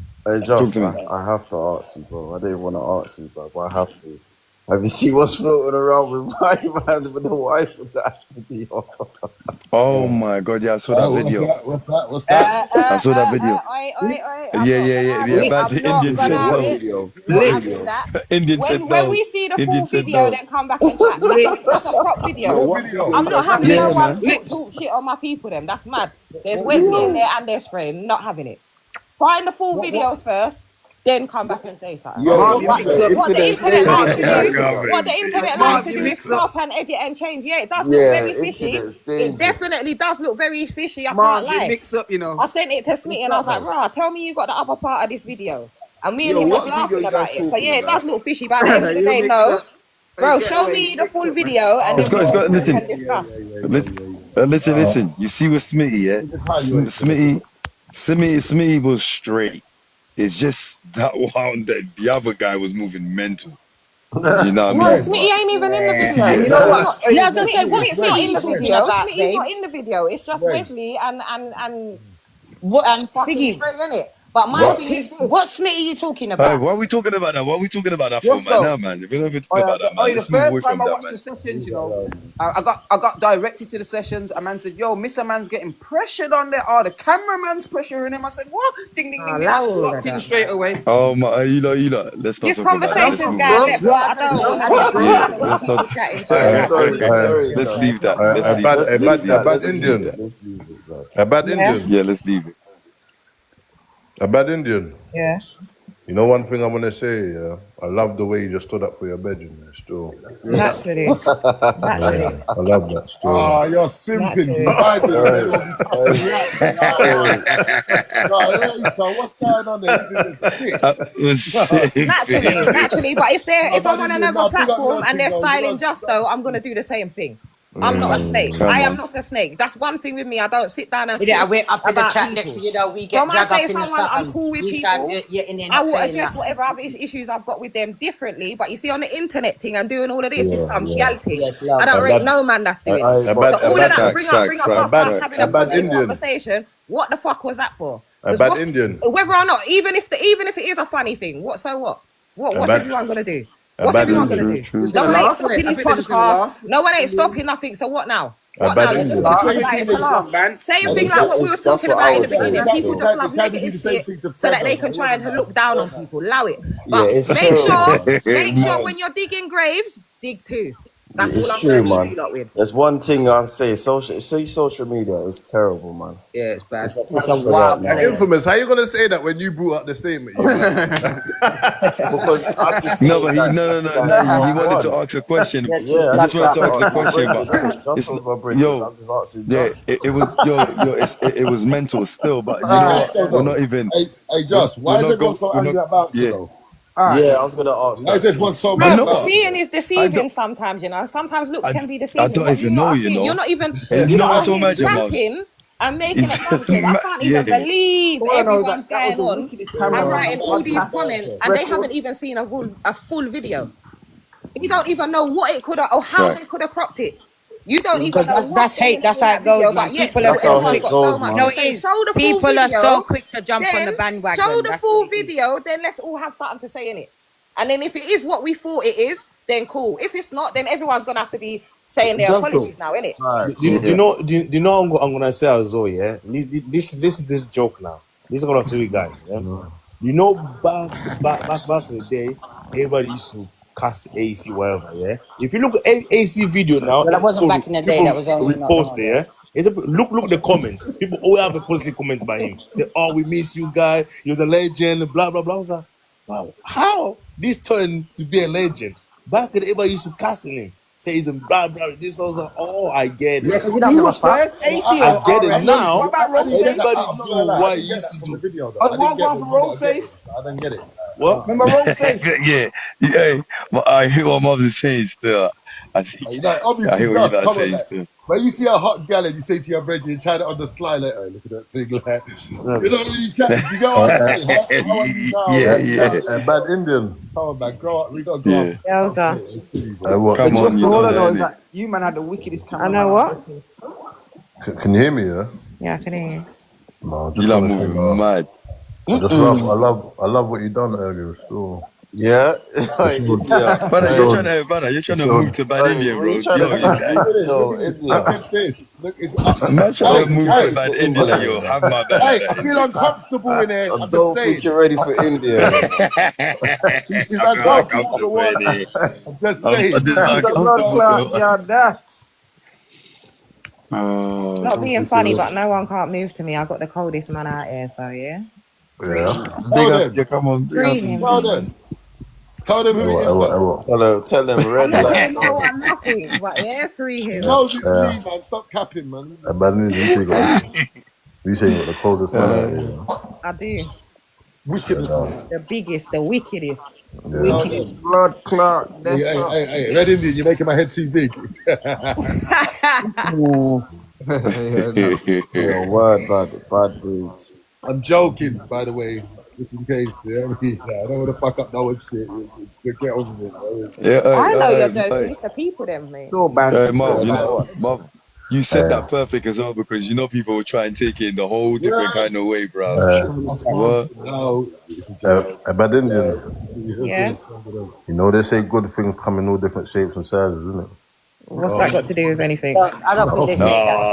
Hey, Just, I have to ask you, bro. I don't even want to ask you, bro, but I have to. Have you seen what's floating around with my man with the wife of that video? Oh my God! Yeah, I saw that video. What's that? I saw that video. Yeah. About the Indian said no. Indian said no. When we see the full Indian said video, no. then come back and chat. That's a prop video. I'm not having no one talk shit on my people. Them. That's mad. There's Wesley in there and there's Spray. Not having it. Find the full video first, then come back and say something. Mark, you What mix up. the internet likes to do, what the internet likes Mark, to you do is mix up. crop and edit and change. Yeah, it does look Yeah, very fishy. internet's It dangerous. definitely does look very fishy. I Mark, can't you lie. mix up, you know. I sent it to Smitty and I was like, "Rah, tell me you got the other part of this video." And me and Yo, him was what video laughing you about guys it. So talking yeah, it does about? look fishy. But at the end of the You day, mix no, up. bro. Get Show away, me you the mix full up, man. video and then we Listen. can discuss. Listen. You see with Smitty, yeah? Smitty was straight. It's just that one that the other guy was moving mental. You know what I No, mean? Smitty ain't even in the video. You know what? Yeah, I was gonna say, what Smitty's is not in the Smitty talking video. about, Smitty's babe? not in the video. It's just Wesley and What fucking Figgy? straight in it. But my thing is this. What Smitty are you talking Hey, about? why are we talking about that? Why are we talking about that for, man? Justo. Now, man. If we don't even talk about that, man, The let's move away first time from I that, watched man. the sessions, you know, I got directed to the sessions. A man said, "Yo, Mr. Man's getting pressured on there. Oh, the cameraman's pressuring him." I said, "What?" Ding, ding, ding, ding. I flopped in straight away. Oh my, you lot. Let's not This talk about that. Let's conversation's move going on. left. I don't want Yeah, to let's people not. chatting Sorry, Let's leave that. A bad Indian. Let's leave it, bro. A bad Indian. Yeah, let's leave it. A bad Indian. Yeah. You know one thing I'm gonna say, yeah? I love the way you just stood up for your bedroom, man, still. Naturally. Yeah, I love that still. Oh, you're simping. So what's going on there? Naturally. But if I'm on another platform and they're styling Justo, I'm gonna do the same thing. I'm not a snake. I am not a snake. That's one thing with me. I don't sit down and I went up to the about chat people. next to you, though. We get When I dragged say up in the someone, I'm something. cool with You people. start getting in I will saying address that. whatever other issues I've got with them differently. But you see, on the internet thing and doing all of this, Yeah, is some yeah. gal thing. Yes, love. I don't A rate bad- no man that's doing it. a So bad- all a of that, bad- bring up us having a bad positive Indian. conversation. What the fuck was that for? A 'Cause bad what's- Indian. Whether or not, even if it is a funny thing, what's bad- everyone gonna do? a What's bad everyone Indian. gonna do? Just No gonna one ain't laugh, stopping innit? I his think they're just gonna podcast. laugh. No one ain't stopping nothing. So what now? A What bad now? You're just Indian. gonna talk about it to laugh. Same thing like what we was talking about in the beginning. People just love negative shit so that they can try and look down on people. Allow it. But Yeah, it's make sure when you're digging graves, dig too. That's all It's I'm true, going to leave man. you lot with. There's one thing I say: social media is terrible, man. Yeah, it's bad. It's a wild place. Infamous, how you gonna say that when you brought up the statement? You Because I'm just No, saying but that- he wanted to ask a question. Yeah, He just wanted to ask the question, but just it's, over bridges. yo, I'm just asking. yeah, Just. it was mental still, but you know what? We're not even. Hey, Just, why is everyone so angry at Bouncer, though? Yeah, I was gonna ask. Why is everyone so I mad know. about it? Seeing is deceiving sometimes, you know. Sometimes looks can be deceiving. I don't But even know, seeing. You're not even. You You're know not what's so here mad, Jamal? chatting and making assumptions. I can't even Yeah. believe All I know is everyone's that was going the on wickedest and camera writing all these podcast comments, and they record. haven't even seen a full video. You don't even know what it could have or how they could have cropped it. You don't even know what That's hate. That's how it goes, man. but yet People still are so everyone's quick. got so much No, to it say. is. Show the full People video. are so quick to jump on the Then bandwagon. show the That's full what it is. video, then let's all have something to say in it. And then if it is what we thought it is, then cool. If it's not, then everyone's gonna have to be saying their apologies now, innit? Do you know what I'm gonna say as well, yeah? This is this joke now. This is gonna tell you guys, yeah? You know back in the day, everybody used to cast AC whatever, yeah? If you look at AC video now, Well, that wasn't back in the day. people That was only not repost long it, yeah? Look the comments. People always have a positive comment about him. Say, "Oh, we miss you, guy. You're the legend." Blah blah blah. I was like, wow, how this turned to be a legend? Back then, everybody used to casting him. Say he's a blah blah. This I was like, oh, I get it. Yeah, because he was first. AC I get it now. What about roll safe? Everybody do what he used to do. What about for roll safe? I didn't get it. What? Remember roll safe? yeah. But I hear what Mum's saying still. I think. You know, I obviously, hear what just you're come on, saying like, still. when you see a hot gal and you say to your friend, you're trying to on the sly letter, look at that thing, like, you don't really chat. You go on, how are you now? Yeah. A bad Indian. Come on, man, grow up. We got to grow up. Come on, Just all I know is that you man had the wickedest camera. I know what? Can you hear me? Yeah. Yeah, I can hear you. No, You like moving mad. I love what you done earlier. Still. Yeah. Brother, you're trying to move to bad India, bro. Look, it's Man trying to move to bad India, like, yo, have my bad. Hey, I feel uncomfortable in here. I don't think you're ready for India. He's uncomfortable for what? I'm just saying. Not being funny, but no one can't move to me. I got the coldest man out here, so yeah. Big up, yeah, come on. Big up. Tell them. Tell them who it is, man. Tell them red I'm not light. sure what nothing, but yeah, free him. He knows it's me, man. Stop capping, man. You say you got the coldest man. I do. Wickedest. The biggest, the wickedest. Wickedest blood clot. Hey, Red Indian, you're making my head too big. Word, bad breeds. I'm joking, by the way, just in case. Yeah, I don't want to fuck up no one's shit. Get on with it. I know you're joking. It's the people, them, mate. Marv, Marv, you said that perfect as well, because you know people will try and take it in the whole different kind of way, bro. Bad Indian. Yeah. You know they say good things come in all different shapes and sizes, isn't it? What's that got to do with anything? I don't think they say that's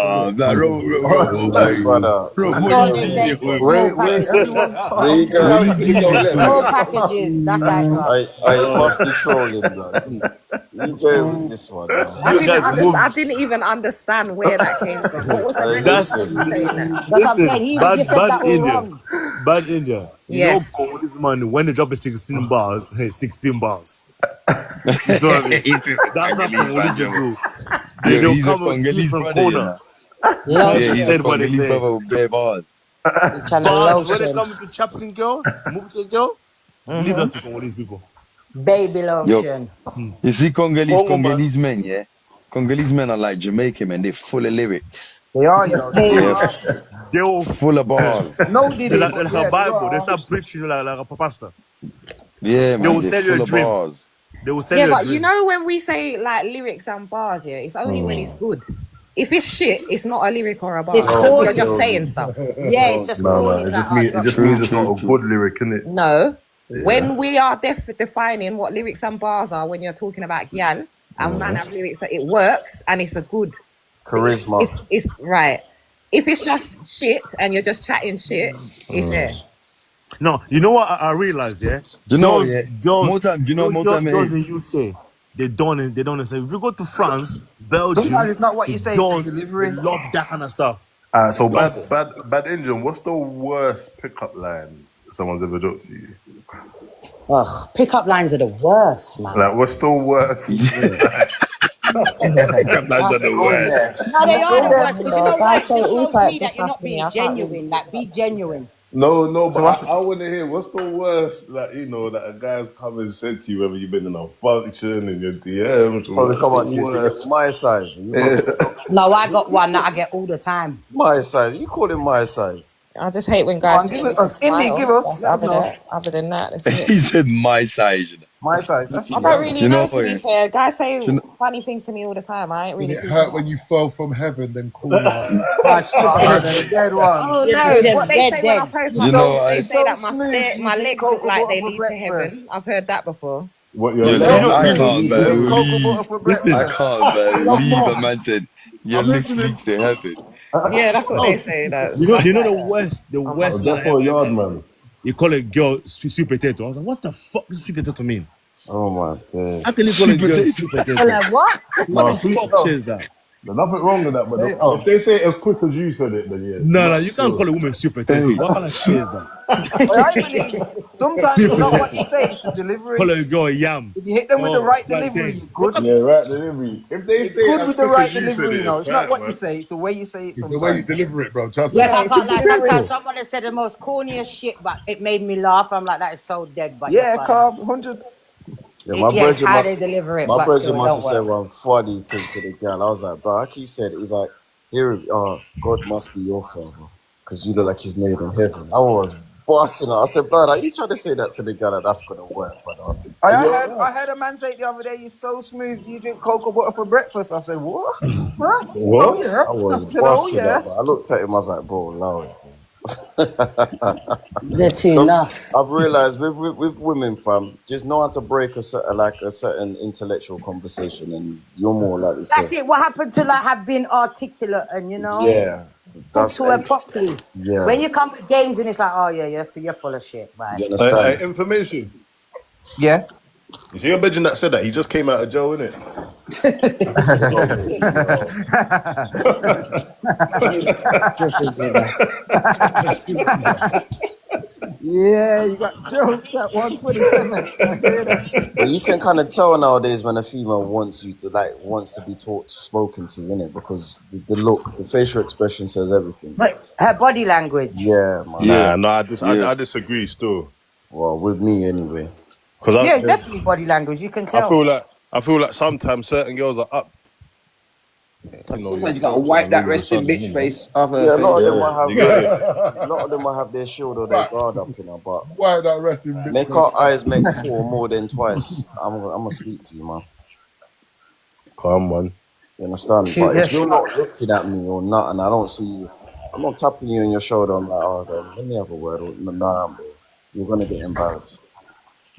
small packages. That's how I must be trolling, bro. You go with this one. I didn't even understand where that came from. What was the saying that? Listen, bad India. You know, this man, when they drop 16 bars, 16 bars. You saw what I mean? That's not what they do. They'll come from different corner. He's what they say. With bare bars. Bars, when they come to chaps and girls, move to a girl, leave that to Congolese people. Baby lotion. You see Congolese men, yeah? Congolese men are like Jamaican men. They're full of lyrics. They are, you know. They're all full of bars. No, they like a Bible. They start preaching like a pastor. Yeah, man. They will sell you a dream. Bars. They will sell you a dream. But you know when we say like lyrics and bars, yeah, it's only when it's good. If it's shit, it's not a lyric or a bar. You're just saying stuff. Yeah, it's just corny. It just means it's not a good lyric, innit? No. Yeah. When we are defining what lyrics and bars are, when you're talking about gyal and man have lyrics, that it works and it's a good charisma. It's right. If it's just shit and you're just chatting shit, it's there. No, you know what I realized, yeah? Girls in UK, they don't say. If you go to France, Belgium, sometimes it's not what you say, girls delivering. love that kind of stuff. So bad Indian, what's the worst pickup line someone's ever dropped to you? Ugh, pickup lines are the worst, man. Like, what's the worst? Pickup lines are the worst. No, they are the worst, because you know what? It shows me that you're not being genuine. Like, be genuine. No, but I want to hear, what's the worst, like, you know, that a guy's come and said to you, whether you've been in a function, in your DMs, my size. No, I got one that I get all the time. My size. You call it my size. I just hate when guys give us. Other than that, that's it. He said my size. My size. I don't really know, to be fair. Guys say funny things to me all the time. I ain't really. It hurt when you fell from heaven, then call out. Dead one. Oh no! What they say when I post my dog, they say that my legs look like they lead to heaven. I've heard that before. What your legs? I can't, man. Listen, I can't, man. Leave a man said your legs lead to heaven. Yeah, that's what they say. That you know the worst. That's for a yard, man. You call a girl sweet potato. I was like, what the fuck does sweet potato mean? Oh my god! How can you call a girl sweet potato? Like what? What the fuck is that? There's nothing wrong with that, but if they say it as quick as you said it, then yeah. No, you can't call a woman sweet potato. What kind of shit is that? I believe sometimes it's not what you say, it's the delivery. Call a girl a yam. If you hit them with the right delivery, it's good. Yeah, right delivery. If they say good with the right delivery, you know, it's not what you say, it's the way you say it. It's the way you deliver it, bro. Trust me. Yeah, I can't lie. Sometimes someone has said the most corniest shit, but it made me laugh. I'm like, that is so dead. But yeah, calm, 100. Yeah, my brother how they deliver it. My but brother still must have don't said work. one funny thing to the girl. I was like, bro, like he said, he's like, here, God must be your father, because you look like he's made in heaven. I was busting her. I said, bro, are you trying to say that to the girl that that's gonna work? But I heard a man say it the other day, you're so smooth, you drink cocoa butter for breakfast. I said, what? Huh? What? Oh, yeah. I was I said, oh, yeah. I looked at him, I was like, bro, allow it. They're too enough. I've realized with women, fam, just know how to break a certain intellectual conversation, and you're more likely to. That's it. What happened to like have been articulate and talk to her properly. Yeah. When you come with games and it's like, oh yeah, you're full of shit, right? You understand? Information. Yeah. You see your bitch that said that he just came out of jail, innit? Yeah, you got jokes at 127. I hear that. But you can kind of tell nowadays when a female wants to be spoken to, innit? Because the look, the facial expression says everything. But her body language. Yeah, man. Nah, I disagree still. Well, with me anyway. Yeah, it's definitely body language. You can tell. I feel like sometimes certain girls are up. Sometimes you gotta wipe that resting bitch face off her face. A lot of them will have their shield or their guard up, but why that resting bitch make face? our eyes make four more than twice. I'm gonna speak to you, man. Come on. You understand? But if you're not looking at me or not, and I don't see you, I'm not tapping you on your shoulder. I'm like, oh, God, let me have a word. Nah, bro. You're gonna get embarrassed.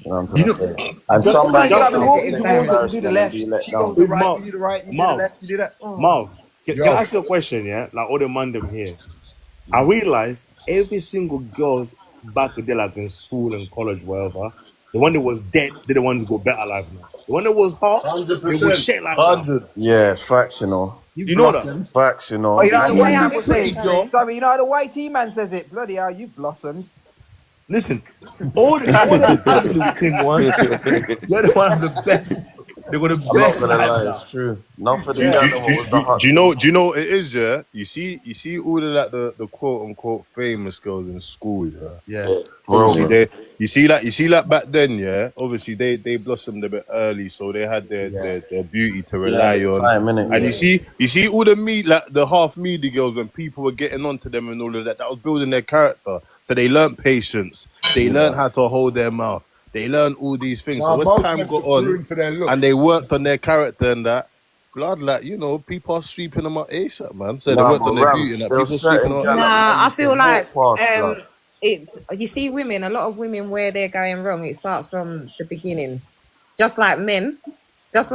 You know what I'm trying to say? And some man walking towards you do the left. She goes to the right, you do the right, you do the left, you do that. Marv, can I ask you a question, yeah? Like all the man them here. I realize every single girls back there, like in school and college, whatever, the one that was dead, they're the ones who go better life now. The one that was hot, 100%. They was shit like 100. that. Yeah, facts, you know. You know that? Facts, you know. Oh, you know the white people say, sorry, you know how the white man says it? Bloody hell, you've blossomed. Listen, all the ugly thing one, you're the one of the best. They were the best. I'm not gonna lie, it's true. Not for the Do you know what it is, yeah? You see all of like the quote unquote famous girls in school, yeah. Obviously you see like back then, yeah. Obviously they blossomed a bit early, so they had their beauty to rely on. And you see all the half media girls when people were getting onto them and all of that was building their character. So they learned patience, they learned how to hold their mouth. They learn all these things. So as time got on, and they worked on their character and that, blood, like, you know, people are sweeping them up ASAP, man. So they worked on their beauty and that. People sweeping them up. Nah, I feel like you see women, a lot of women where they're going wrong, it starts from the beginning. Just like men as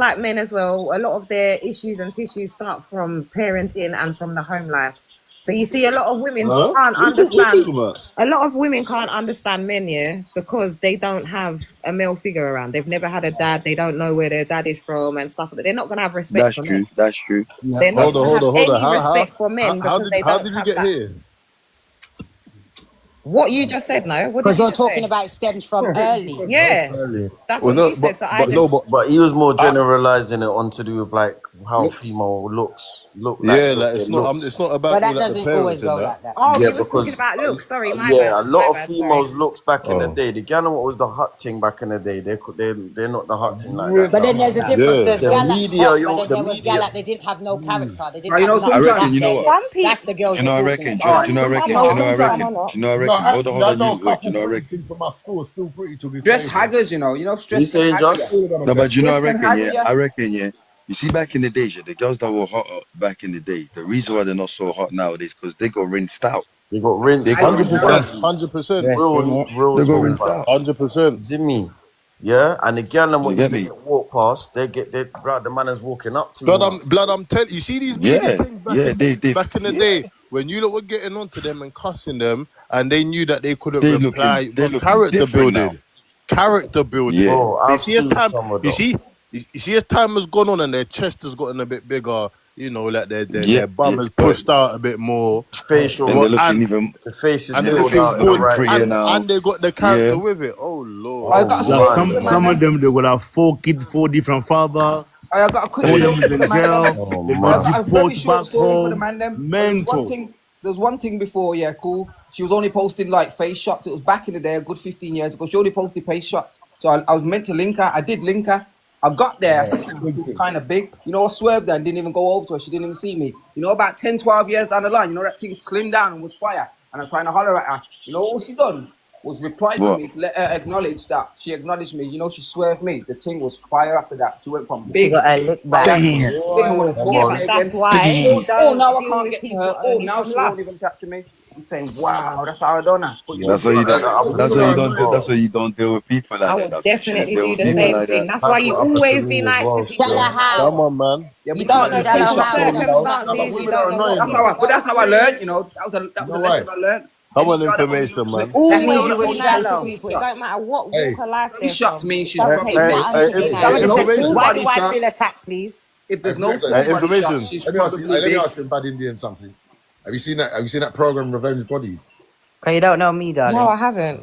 well, a lot of their issues and tissues start from parenting and from the home life. So you see, a lot of women can't understand. A lot of women can't understand men, yeah, because they don't have a male figure around. They've never had a dad. They don't know where their dad is from and stuff. But they're not gonna have respect for men. That's true. They're not gonna have any respect for men because they don't How did we get here? What you just said, no? Because you're talking about it stems from early. Yeah, that's what he said. So but he was more generalizing it on to do with like how female looks look. Yeah, like it's not about. But that doesn't always go like that. Oh, he was talking about looks. Sorry, my bad. A lot of bad, females looks back in the day. The gal what was the hot thing back in the day. They're not the hot thing like that. But then there's a difference. There's gal but then there was gal they didn't have no character. They didn't have I reckon, you know what? That's the girl. You know, I reckon. Do you know, I reckon. Hold on. You know, I reckon from our school is still pretty to be stress haggers, you know, stress. No, but you know, I reckon, yeah. You see, back in the days, yeah, the girls that were hot back in the day, the reason why they're not so hot nowadays because they got rinsed out. They got rinsed. 100%. Real. They got rinsed out. 100%. Jimmy. Yeah, and the girl and what you see walk past, the man is walking up to blood. I'm telling you, see these media things back in the day when you lot were getting onto them and cussing them, and they knew that they couldn't reply. Character building. Yeah. Oh, you see, as time has gone on and their chest has gotten a bit bigger. You know, like their bum is pushed out a bit more. Facial, and the face is and good, and they got the character with it. Oh Lord! Some of them they will have four different fathers. I got a quick story for the girl. I got a very short story for the man. Mental. There's one thing before, yeah, cool. She was only posting like face shots. It was back in the day, a good 15 years ago. She only posted face shots. So I was meant to link her. I did link her. I got there, kind of big. You know, I swerved there and didn't even go over to her. She didn't even see me. You know, about 10, 12 years down the line, you know, that thing slimmed down and was fire. And I'm trying to holler at her. You know, all she done was reply to me to let her acknowledge that. She acknowledged me. You know, she swerved me. The thing was fire after that. She went from big. That's why. Oh, now I can't get to her. Oh, now she won't even capture me. I'm saying, wow, that's how I done her. That's why you don't. That's why you don't deal with people like that. I would definitely do the same thing. That's why you always be nice to people. Come on, man. Yeah, you don't know the circumstances. You don't know. But that's how I learned. You know, that was a lesson I learned. Come on, information, man. Always be nice to people. It don't matter what walk of life they're He shots me. She's probably why do I feel attacked, please? If there's no information, she's let me ask you, Bad Indian, something. Have you seen that program, Revenge Bodies? Because you don't know me, darling. No, I haven't.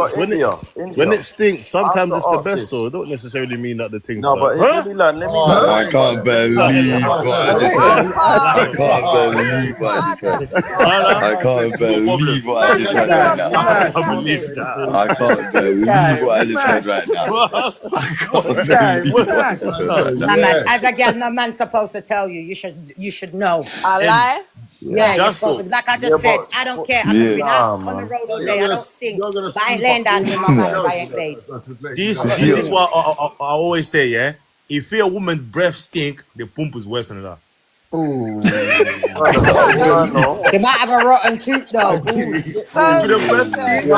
when it stinks, sometimes it's the ask best this. though. It don't necessarily mean that the thing's No, but let me land. I can't believe what I just heard. I can't believe what I just heard. I can't believe what I just heard right now. I can't believe what I just heard right now. I can't believe what I just heard right now. Man, as a girl, no man's supposed to tell you. You should know. I lie. Yeah, you're supposed to, like I just said, I don't care. I could be out on the road all day. I don't stink. But I ain't laying down with my man. I ain't laid. This is what I always say, yeah. if a woman's breath stink, the pump is worse than that. Ooh. They might have a rotten tooth though. With the breath stink,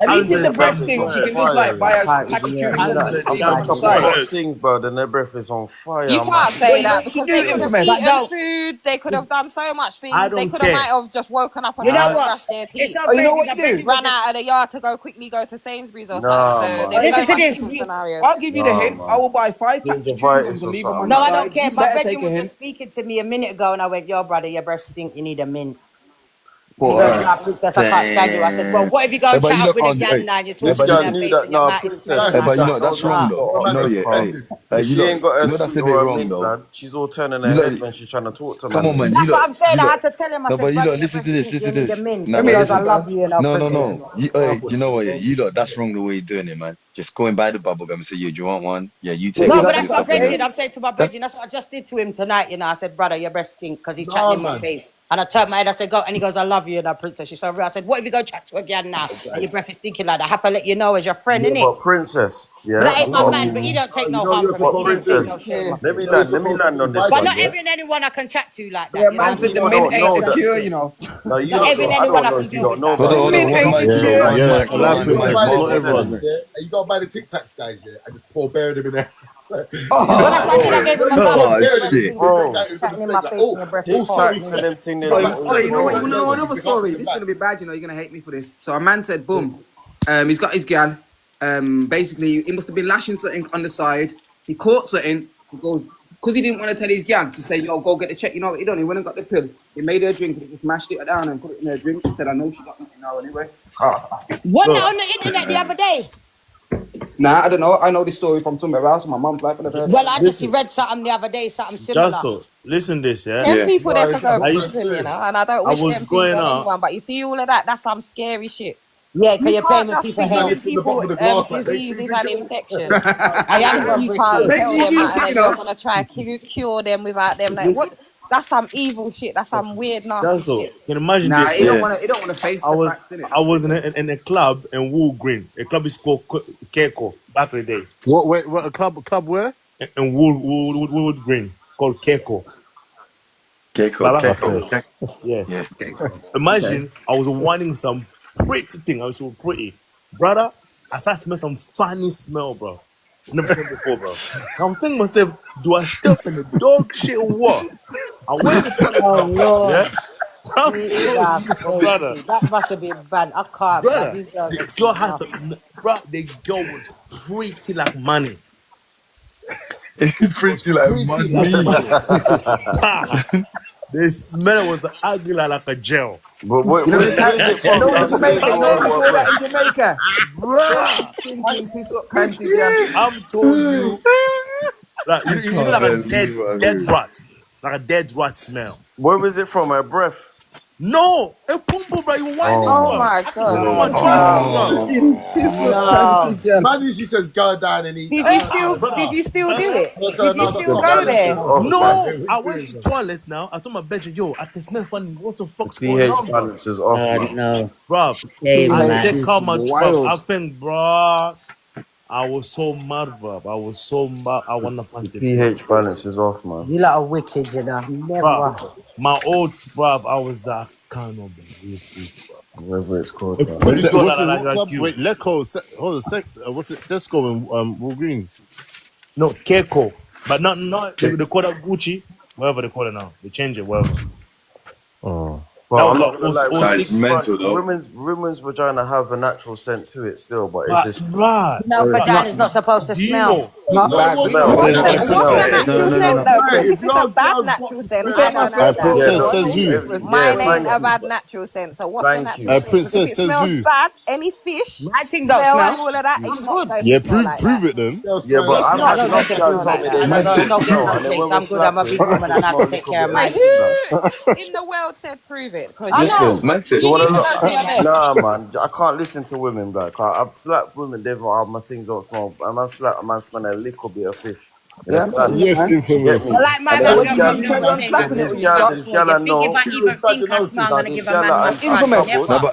At least if the breath stinks, you can just like buy a pack of chewing things, bro. Then their breath is on fire. You can't say that because they could have eaten food. They could have done so much things. They could have might have just woken up and brushed their teeth. It's so crazy. You know what you do? Ran out of the yard to go to Sainsbury's or something. So listen to this. I'll give you the hint. I will buy 5 packs of chewing and leave them on the I side. don't care. You My better bedroom take a was hint. speaking to me a minute ago, and I went, "Yo, brother, your breath stink. You need a mint." Boy. He goes, "Nah, princess, I can't stand you." I said, "Well, what if you go and but chat you up with a can't- gal now and you're talking but to you their knew face that- and your no, mouth is princess. smelling but like you know that's wrong though. She ain't got her that's a seat bit or her wrong mint, though. man. She's all turning her You head lot- when she's trying to talk to Come on, man. That's you what lot- I'm saying. you I lot- had to tell him. I No, said, but you "Brother, lot, your listen breath to this. stink. You Listen to need this. a mint." No, He but goes, "I listen. love you," and I'll No. princess. You know what? Yeah, you lot. That's wrong the way you're doing it, man. Just going by the bubble gum and say, "Yeah, do you want one? Yeah, you take No, one but for that's what yourself." my friend did. I'm saying to my brethren, that's what I just did to him tonight. You know, I said, "Brother, your breath stink," because he's chatting in my face. And I turned my head, I said, "Go," and he goes, "I love you," and that princess. She's so real. I said, "What if you go chat to a girl now and your breath is stinking like that? I have to let you know as your friend, Yeah, innit?" but princess, But that ain't my But- man, but he don't take you no know harm you're from it. He supposed don't to take do. no shame. Let me land on this But one. not Yeah? every and anyone I can chat to like that. Yeah, you man know? said the People mint don't know ain't that. secure, you know. No, you Not don't every know. and I anyone don't I know can if you deal don't with know, that. but Hold on. One mic, Yeah, one mic, you one gotta buy mic. the Marv, Tic one Tacs, mic. yeah, and you gotta buy the Tic Tacs, guys, yeah, and just pour bare them in there. Well, that's why I said I gave him a Oh, gun. shit. Chatting in my face and your breath is hot. sorry to them thing. Oh, you know what? You know another story. This is gonna be bad. You know, you're gonna hate me for this. So a man said, "Boom." He's got his gal. Basically, he must have been lashing something on the side. He caught something. He goes because he didn't want to tell his gal to say, "Yo, go get the check." You know what he done? He went and got the pill. He made her drink. He just mashed it down and put it in her drink. He said, "I know she got nothing now anyway." Wasn't that on the internet the other day? Nah, I don't know. I know this story from somewhere else. My mom's life. Well, I just read something the other day, something similar. Justo, listen this, yeah. Them people there for go I used- prison, you know, and I don't wish was them things going on out. anyone. But you see all of that, that's some scary shit. Yeah, because You you're playing can't with just people's feed health. people diseases and infections. I am And you can't bricky. tell them that, and then you're gonna try and cure them without them. Like what? That's some evil shit. That's some weird, nasty Justo, shit. can you imagine Nah, this? he don't want to face the facts, innit? I was in a club in Wool Green. A club is called Keiko back in the day. What a club where? In Wood Green called Keiko. Keiko. Yeah. Imagine I was wanting some pretty thing. I was so pretty, brother. I started smelling some funny smell, bro. Never seen before, bro. I'm thinking myself, do I step in the dog shit or what? I went to the toilet. Oh Lord. Yeah. Brother. That must have been bad. I can't. Brother, These girls the girl has the girl was pretty like money. Pretty like money. The smell was ugly like a gel. But what, You know, where is it from? in Jamaica. I'm telling you, like you know, like a dead rat, like a dead rat smell. Where was it from? Her breath? No, a pumpo, bro. You whining, Oh my god! Imagine she says, "Go down and eat." Did you still do it? Did you still go there? No, I went to toilet now. I told my bedroom, yo, I can smell funny. What the fuck's going pH on, bro? balance is off, man. No. Bro, Shame, I man. take out my Wild. I think, bro, I was so mad, bro. I was so mad. I want to punch the pH balance is off, man. You lot are wicked, you know. Never. Bro, my old bruv, I was kind of believe this, bro. Whatever it's called. If Man. you What's it, go what's like it, that, what club? you- Wait, Lecco. Hold on, what's it? Sesco and Wool Green. No, Keiko. But not they call that Gucci, whatever they call it now. They change it, whatever. Oh. That Well, was I'm like not gonna lie, That's mental, though. women's vagina have a natural scent to it still, but it's just Right. No, vagina's not supposed to Do you smell. know? Not bad. What's the natural scent though? Because if it's a bad natural scent, I don't know Princess that. says who? Mine ain't a bad natural scent. So what's the Thank natural you. scent? 'Cause Princess if it says smells who? bad, any fish, My thing don't smell, smell. and all of that, it's not supposed Yeah, to smell like prove that. it then. yeah, but It's I've not. I had don't enough take guys smell tell like me that. they I like don't the get smell, no and then when plates. we're I'm good. I'm a slapping, big woman and I smell can take care of my little things. bit. In the world said prove it. Because Listen, Man said, you wanna You need look? to know who you're Nah, man, I can't listen to women, bro. I've slapped women, they've not my things don't smell. A man slap a man smell a little bit of fish. You understand? Yes, Get me? infamous. Well, like my And man, then girl, there's you know gal, what I'm saying. there's gal, Sure, I you think know. if I even think I smell, I'm Nah, gonna give a there's man gal massage. that Never.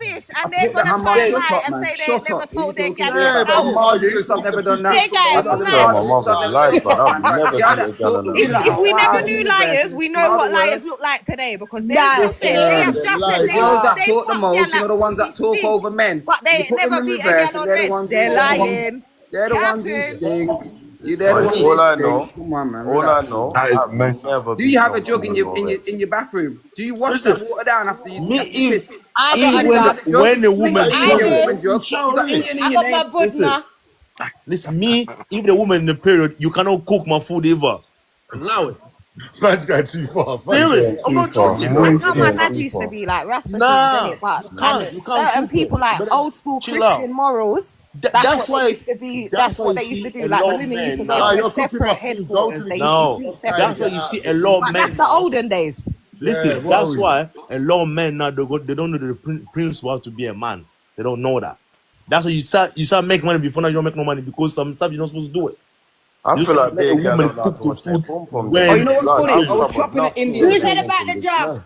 selfish, and they're Put the gonna hammer. turn Shut right up, and man. say they Shut never up. Who you told their talking gal to? to Yeah, but out. Ma, you Youths have never done that. They guys, I I don't swear on mad. my Youths have mother's never life, done man. I'll that, man. never Yeah, beat a that gal talk on the a be like, If video. oh we never wow, knew universe liars, and we know smell the what liars words. look like today because they Nah, just said they Listen, have the just said The they girls liars. that they talk the fuck gal most, you know, like the ones pussy that talk stink, over men. but You they put them never in beat a reverse, gal and on they're the red. ones who They're stink. lying. They're the ones who Capping. stink. This They're the man, ones all who I know, stink. Come on, man, all I relax, know, man. I will never Do you beat have no a jug in woman your on red. bathroom? Do you wash Listen, that water down after you me piss? I You got if a ain't when got jug. the jug. when a You ain't got woman's the I Indian period, did. woman jug. You got Indian in I your got my name. listen, budna. listen, me, if the woman in the period, you cannot cook my food ever. Allow it. Man's going too far. Fam. Serious. Yeah, I'm too not far. joking. That's how my Yeah, dad too used to far. be, like Rasta things, Nah, innit? But and you can't certain cook it. people like But old school chill out. Christian morals, that's That's what they why. used to be. That's That's why what you they used to see do. a Like the lot of women used to men go Nah, to now. a you're cooking my separate food. Go headquarters. to the They used to kitchen. No, sleep Try and that's why get separately. you out see of a it. lot of But men that's the now. olden days. Listen, Yeah, that's worry. why a lot of men now they don't know the principle to be a man. They don't know that. That's why you start making money before now you don't make no money because some stuff you're not supposed to do it. I You're feel supposed like to let a they gal woman don't know how cook to the wash their food pom pom them. Oh, you when know what's Blood, funny? I'm I was covered chopping an enough seeing Indian Who them said thing. pom about pom the the jug? smell.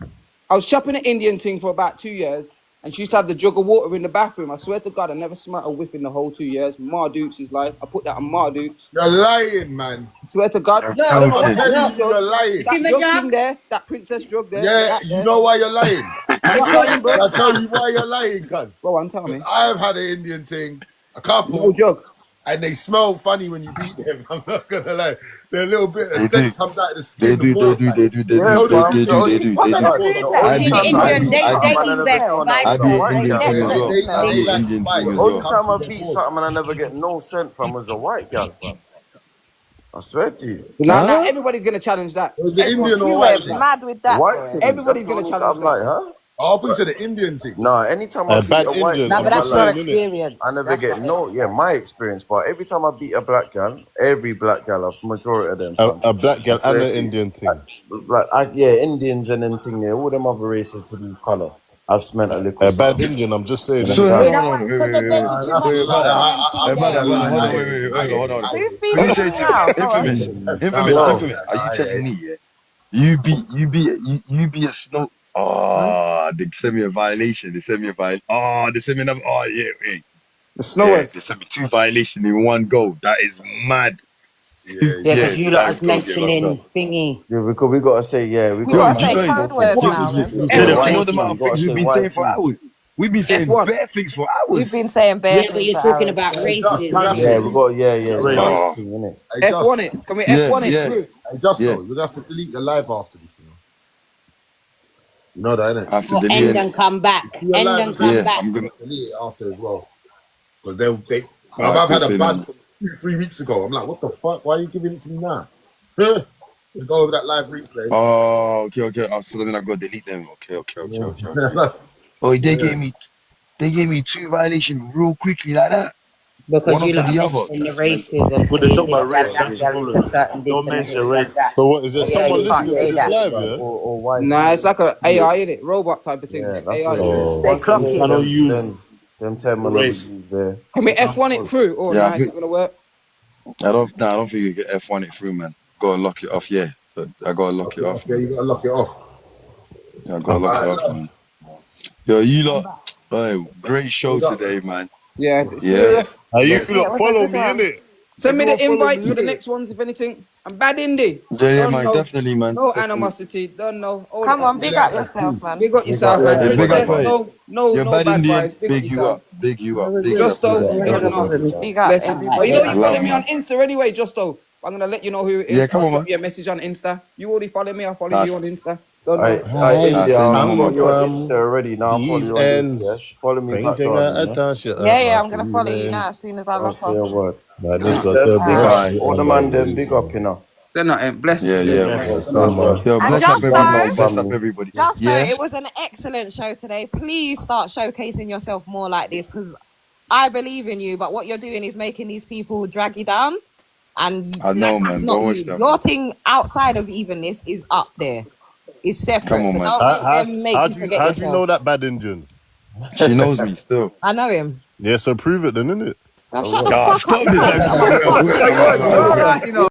I was chopping an Indian thing for about 2 years, and she used to have the jug of water in the bathroom. I swear to God, I never smelled a whiff in the whole 2 years. Mardukes is life. I put that on Mardukes. You're lying, man. I swear to God. I don't Look, know what I'm that telling is, you, look. jug. you're You lying. see That my jug thing jug? there, that princess jug there, Yeah, that you there. know why you're lying? It's Go called on, a bro. I'll tell you why you're lying, cuz. Go on, tell Because me. I've had an Indian thing, a No couple, jug. and they smell funny when you beat them. I'm not gonna lie. They're a little bit of scent comes out of the skin. They do. They They invest I spice. be an Indian thing as well. I be an Indian thing as The only well. time I beat something and I never get no scent from was a white girl, fam. I swear to you. Now everybody's gonna challenge that. Was the Indian or You white went mad with that. White thing. Everybody's That's the gonna only challenge time, that. like, huh? Oh, I thought you said the Indian thing. No, anytime I beat bad a white Indian. girl, No, but that's my your life, experience. I never get my experience, but every time I beat a black girl, every black girl, majority of them, fam, A black girl I swear and an to you, Indian thing. Indians and them thing there, all them other races to do colour. I've smelt a little A bad something. Indian, I'm just saying. So You know what? It's because they've been Wait, hold on. Who's speaking now? Go on. Infamous. Are you telling me, yeah? You be a snow. Oh, they sent me a violation. They sent me another. Oh, yeah, wait. The snowers. They sent me 2 violations in one go. That is mad. Yeah, because you lot was mentioning thingy. Yeah, because we gotta say, We gotta say code words now. You know the amount of things we've been saying for hours. We've been saying bare things for hours. We've been saying bare Yeah, but things you're for talking hours. about races. Yeah, we got F1 it. Can we F1 it through? Hey, Justo, you're gonna have to delete the live after this, you know. You know that, innit? After Well, the end and come back. End and come back. I'm gonna delete it after as well. Because I've had a ban from 3 weeks ago. I'm like, what the fuck? Why are you giving it to me now? Let's go over that live replay. Oh, okay. So then I got to delete them. Okay. Oh, they gave me 2 violations real quickly like that. Because you lot mentioning the races and But they talk saying about race, this into certain this don't and mention this race. and that. So what is there? Yeah, Someone you can't listening say to this that. live, yeah? or white. Nah, it's like a AI, innit? Robot type of thing. Yeah, that's AI. it. They clock it. I don't use them terminologies there. Can we F1 it through? Oh, Yeah, nah, it's not gonna work. I don't think you can F1 it through, man. Gotta lock it off, yeah. But I gotta lock it off. Yeah, you gotta lock it off. Yeah, I gotta lock it off, man. Yo, you lot, great show today, man. Yeah. Serious? You follow me, innit? Send me the invites for the next ones, if anything. I'm bad indie. Yeah, man, definitely, man. No animosity. Don't know. Come on, big up yourself, man. Big up yourself, man. Princess, no bad vibes. Big up yourself. Big you up. Justo, Big up everybody. you know you follow me on Insta anyway, Justo. I'm gonna let you know who it is. Yeah, come on, I'll man. drop you a message on Insta. You already follow me. I'll follow you on Insta. Don't know. I'm on your Insta already. Now I'm following you on Insta. Follow me back on. Yeah, I'm gonna follow you now as soon as I log Say a on. word. Big All the man them big up, you know. They're not blessed. Yeah. Yo, And bless up everybody. Bless up everybody. Justo, Yeah. it was an excellent show today. Please start showcasing yourself more like this because I believe in you, but what you're doing is making these people drag you down. And I know, that's man. not Don't you. watch that. Your thing outside of even this is up there. It's separate. Come on, so man. don't let them make you forget How do you know yourself. that bad Indian? She knows me still. I know him. Yeah, so prove it then, innit? Shut the fuck up.